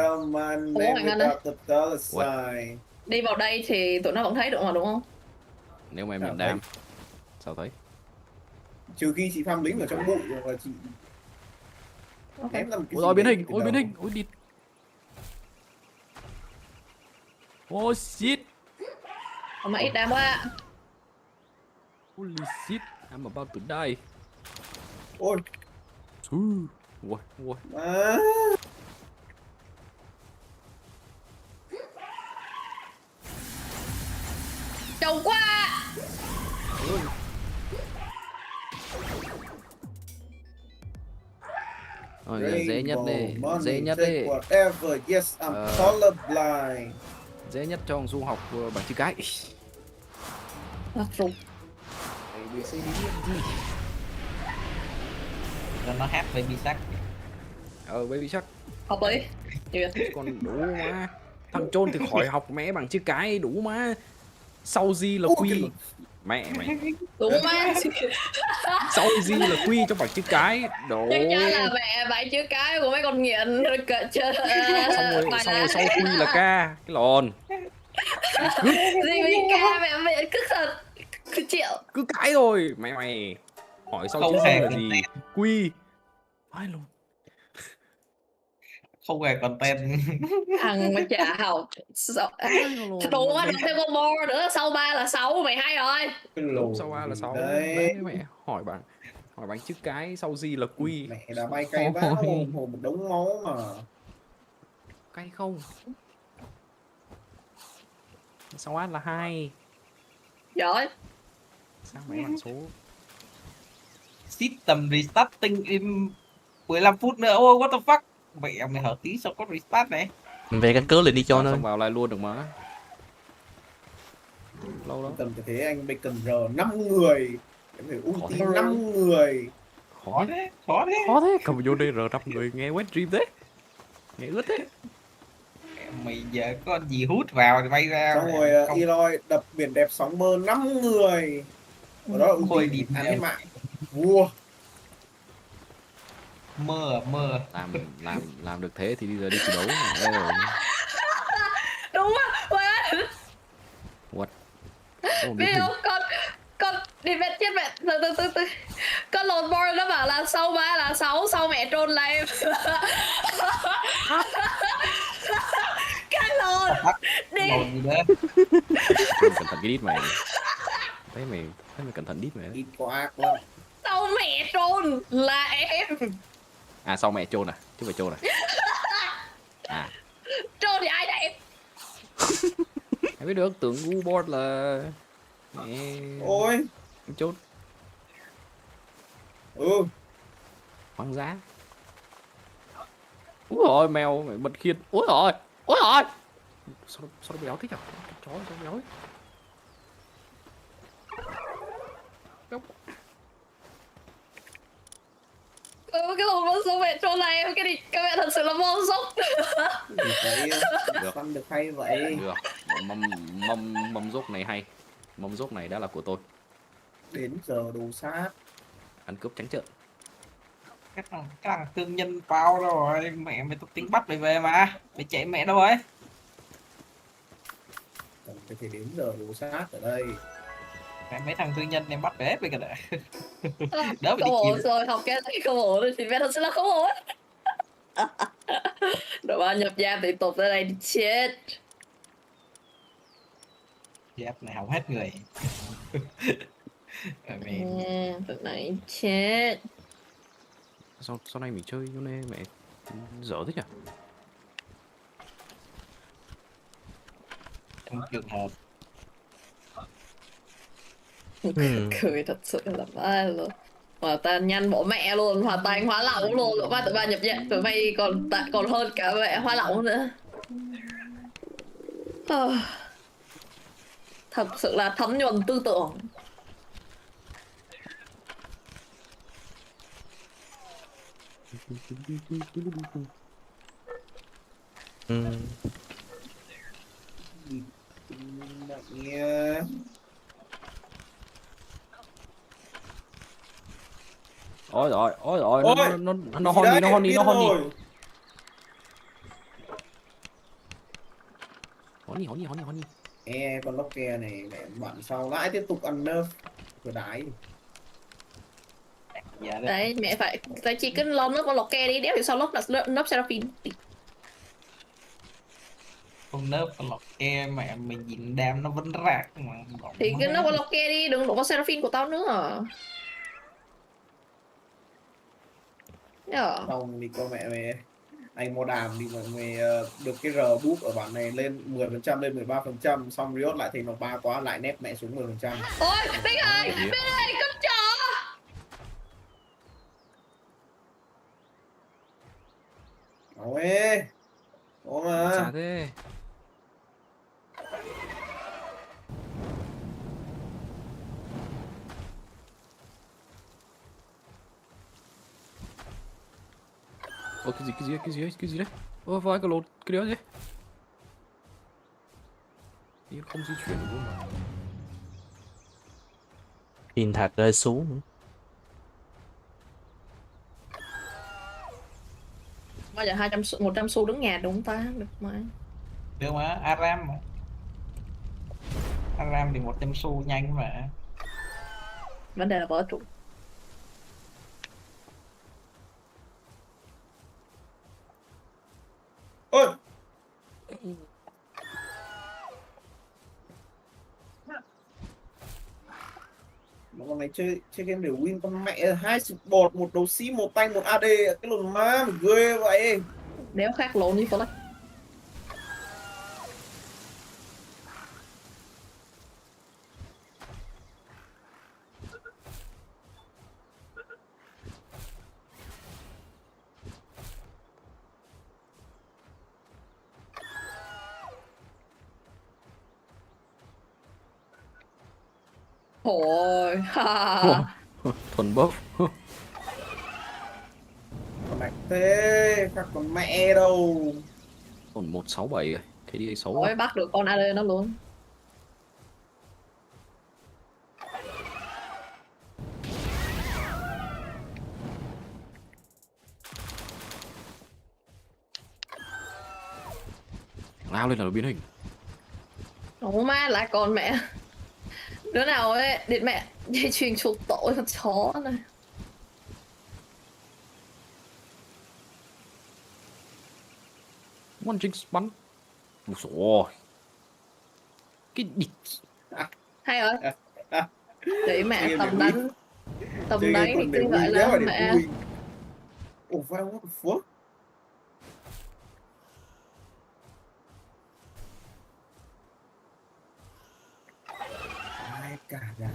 Đi vào đây thì tụi nó vẫn thấy được mà đúng không? Nếu mà em nhận đam sao thấy? Trừ khi chị farm lính ở trong bụi hoặc là chị ôi biến hình, ôi địt. Oh shit. Mà ít đam quá. Holy shit, I'm about to die. Ôi. Ôi. Trâu quá. Ôi, dễ nhất đi, Money, dễ nhất take đi. whatever. Yes, I'm colorblind. Dễ nhất cho thằng Du học bảng chữ cái. Cho nó hát Baby Shark. Baby Shark. Học đi. Còn đủ mà. Thằng Trôn thì khỏi học mẹ bằng chữ cái đủ mà. Sau G là quy. Mẹ mày. Đủ mà. Sau G là quy cho bảng chữ cái. Đồ. Chắc chắn là mẹ bảng chữ cái của mấy con nghiện Xong rồi sau quy là K. Cái lòn. Gì với K mẹ cứ thật. Cứ chịu. Cứ cãi rồi. Mày. Hỏi sau chữ là gì? Quy. Ai luôn. Không hề content. Thằng mà chả học. Đủ mà thêm con more nữa. Sau 3 là 6. Mày hay rồi. Đúng, sau 3 là 6. Đấy mẹ. Hỏi bảng chữ cái sau G là quy. Mẹ đã bay cây vã hồn một đống máu mà. Cay không? Sau A là 2. Giỏi. Sao mẹ bằng số? System restarting in 15 phút nữa. Oh, what the fuck? Mẹ mày hở tí sao có restart này? Về căn cứ liền đi cho nó. Xong vào lại luôn được mà. Lâu lắm. Tầm thế anh Bacon R 5 người. Em phải ulti 5 người. Khó thế. Cầm vô đây R 5 người nghe wet dream thế. Nghe ướt thế. Mày giờ có gì hút vào thì bay ra. Xong rồi Eloy đập biển đẹp sóng mơ 5 người. Ở đó ulti đi ăn hết mạng. Vua. Mơ. Làm được thế thì bây giờ đi thi đấu. Đúng á. What? Biết không? Con đi vết chết mẹ. Từ. Con lột board nó bảo là sau 3 là 6. Sau mẹ trôn lại. Cái lột. Đi. Cẩn thận cái đít mày. Thấy mày cẩn thận đít mày. Đít có ác lắm. Sau mẹ trôn là em. À sau mẹ trôn à? Chứ phải trôn à? Trôn thì ai đây? Em biết được, tưởng U-board là mẹ... Ôi trôn. Hoang dã. Úi rồi mèo mày bật khiên. Úi rồi. Sao nó béo thế nhở? Chó sao béo ấy. Cái lồn con số mẹ trôn này cái gì các mẹ thật sự là vô sốc. Được. Được hay vậy. Được. Mâm dốc này hay. Mâm dốc này đã là của tôi. Đến giờ đồ sát. Ăn cướp trắng trợn. Cái thằng thương nhân bao rồi. Mẹ mày tục tính bắt mày về mà. Mày chạy mẹ đâu rồi? Phải thì đến giờ đồ sát ở đây. Mấy thằng thương nhân em bắt về hết bây giờ đấy. Đỡ bị không ổn chịu. rồi, học cái này không ổn thì mẹ thật sự là không ổn. Đội ba nhập giam thì tụt ra đây đi chết. Giáp này hỏng hết người. Tụi này chết. Sau này mình chơi cho nên mẹ dở thế nhỉ? Trong trường hợp cười thật sự là ba luôn. Hòa tan nhanh bỏ mẹ luôn, hòa tan hóa lỏng luôn. Tụi ba nhập viện, tụi bay còn hơn cả mẹ hóa lỏng nữa. Thật sự là thấm nhuần tư tưởng. Ôi rồi, nó hon đi. Hon đi. Con lóc ke này mẹ bạn sau lại tiếp tục ăn nerf vừa đái. Đấy, mẹ phải chỉ cứ lon nó con lọc ke đi, đéo thì sau lốc là nấp Seraphim. con nớp con lọc ke mẹ mình nhìn đam nó vẫn rạc mà. Thì cứ nấp con lọc ke đi, đừng đụng con Seraphim của tao nữa. Xong đi con mẹ mày anh mua đàm đi mọi người được cái R boost ở bản này lên 10% lên 13%, xong Riot lại thành nó 3 quá lại nép mẹ xuống 10%. Ôi, Tích ơi, bên đây con chó. Ôi, ủa mà. Chả thế. Ơ cái gì đấy? Ơ vai cái lột cái đéo gì? Ý không di chuyển được luôn mà. Pin thạch rơi xuống. Bây giờ 100 xu đứng nhà đúng ta được mà. Được mà, Aram mà. Aram thì 100 xu nhanh mà. Vấn đề là vỡ trụ. Ôi. Bọn này chơi game để win con mẹ, 2 support, 1 đấu sĩ, 1 tank, 1 AD, cái lồn ma mình ghê vậy. Đéo khác lộn như Flash. Ôi, Thuần bốc. Con này thế, khác con mẹ đâu. Còn 167 rồi, thế đi xấu. ôi bắt được con AD nó luôn. Lao lên là biến hình. Ủa má lại con mẹ. Đứa nào ấy, điện mẹ dây chuyền chuộc tội con chó này. One Jinx bắn. Ủa rồi. Cái địch. Hay rồi. Để mẹ tầm đánh. Tầm đánh thì cứ gọi là mẹ. Ủa what the fuck? Ai cả đà.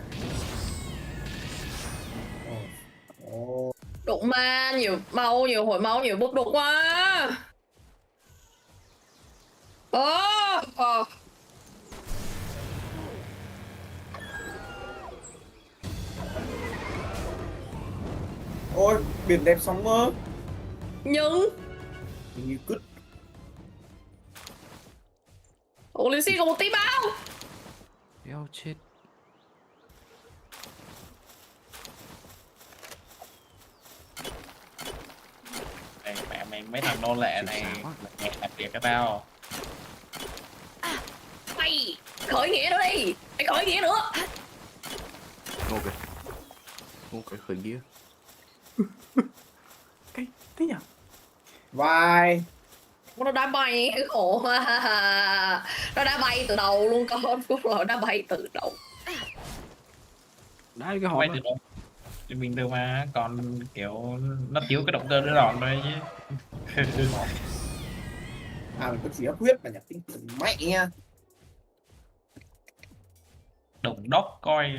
Đụng ma, nhiều máu, nhiều hồi máu, nhiều bút đục quá. Ôi, biển đẹp sóng mơ. Nhưng như cứt. Ủa Lý Xin có một tí bao. Đeo chết. Này, mẹ mày mấy thằng nô lệ này nhẹ đặc biệt cái tao. Mày khởi nghĩa nữa đi. Mày khởi nghĩa nữa. Ok khởi nghĩa. Cái thế nhỉ? Vai. Nó đã bay khổ. Nó đã bay từ đầu luôn con. Nó đã bay từ đầu. Đấy cái họ bay từ đầu thì bình thường mà, còn kiểu nó thiếu cái động cơ đứa đòn thôi chứ. À mình có chỉ huyết mà nhặt tinh thần mẹ nha. Đồng đốc coi.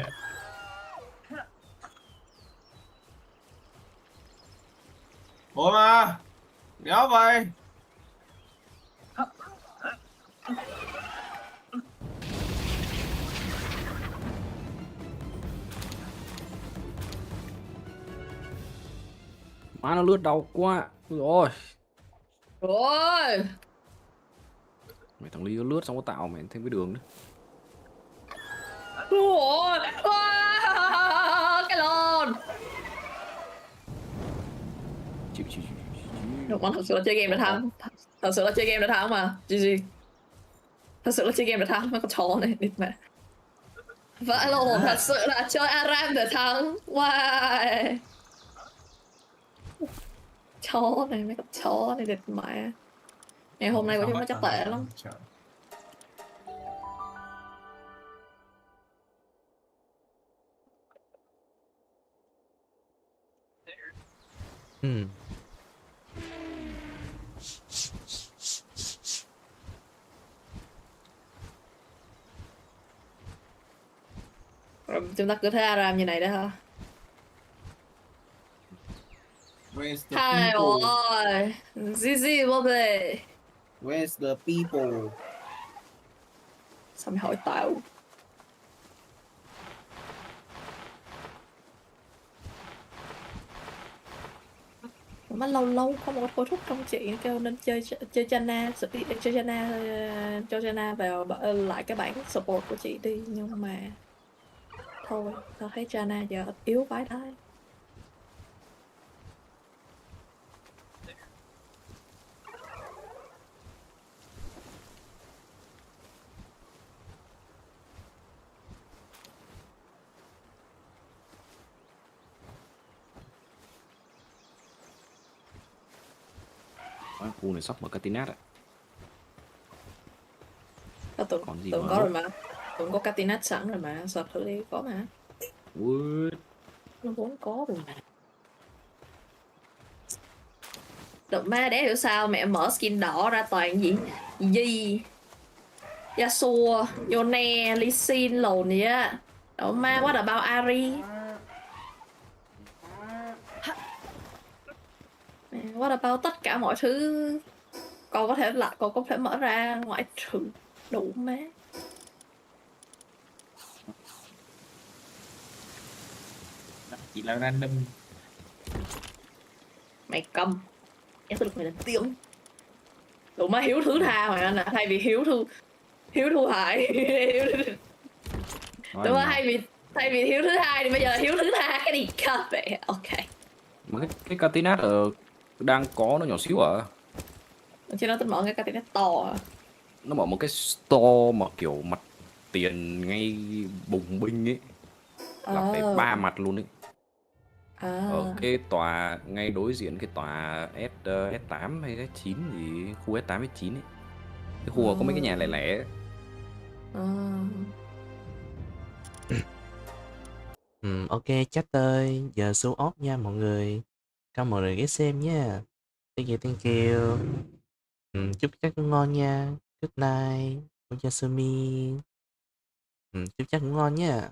Ôi mà. Đéo vậy. Má nó lướt đau quá. Rồi. Rồi. Mày thằng Ly nó lướt xong có tạo mày thêm cái đường nữa. Ôi. Cái lồn. Chịu. Được con thật sự là chơi game để thắng. Thật sự là chơi game để thắng mà. GG. Thật sự là chơi game để thắng mấy con chó này địt mẹ. Vãi lồn, thật sự là chơi Aram để thắng. Wow. Chó này, mấy con chó này địt mẹ. Ngày hôm nay của chúng nó chắc tệ lắm. Rồi chúng ta cứ thấy Aram như này đó hả? V Where's the Hai people? ơi, GG Bobby. Where's the people? Sao mày hỏi tao? Mà lâu lâu có một thôi thúc trong chị kêu nên chơi Jana, chơi Jana, cho Jana vào lại cái bảng support của chị đi, nhưng mà thôi, tao thấy Jana giờ yếu vãi thái. Khu này sắp mở Catinat ạ. Tưởng có rồi mà. Tưởng có Catinat sẵn rồi mà, search thử đi, có mà. What? Nó vốn có rồi mà. Đợt ma đéo hiểu sao mẹ mở skin đỏ ra toàn gì Yasuo, Yone, Lee Sin lồn vậy á. Đợt ma quá, đợt bao Ari. What about tất cả mọi thứ con có thể mở ra ngoại trừ đủ má. Chỉ là random. Mày câm. Em tôi được mày lên tiếng. Đủ má hiếu thứ tha mày anh à, thay vì hiếu thu hại. Đúng rồi, thay vì hiếu thứ hai thì bây giờ hiếu thứ tha cái gì cơ vậy. Ok. Mà cái Catinat đang có nó nhỏ xíu à. Chứ nó tính mở cái Catinat to à. Nó mở một cái store mà kiểu mặt tiền ngay bùng binh ấy. Là phải 3 mặt luôn ấy. Ở cái tòa ngay đối diện cái tòa S8 hay S9 gì, khu S8 S9 ấy. Cái khu có mấy cái nhà lẻ lẻ. Ok chat ơi, giờ show off nha mọi người. Cảm ơn mọi người ghé xem nha. Thank you. Chúc chắc cũng ngon nha. Good night. Oyasumi. Chúc chắc cũng ngon nha.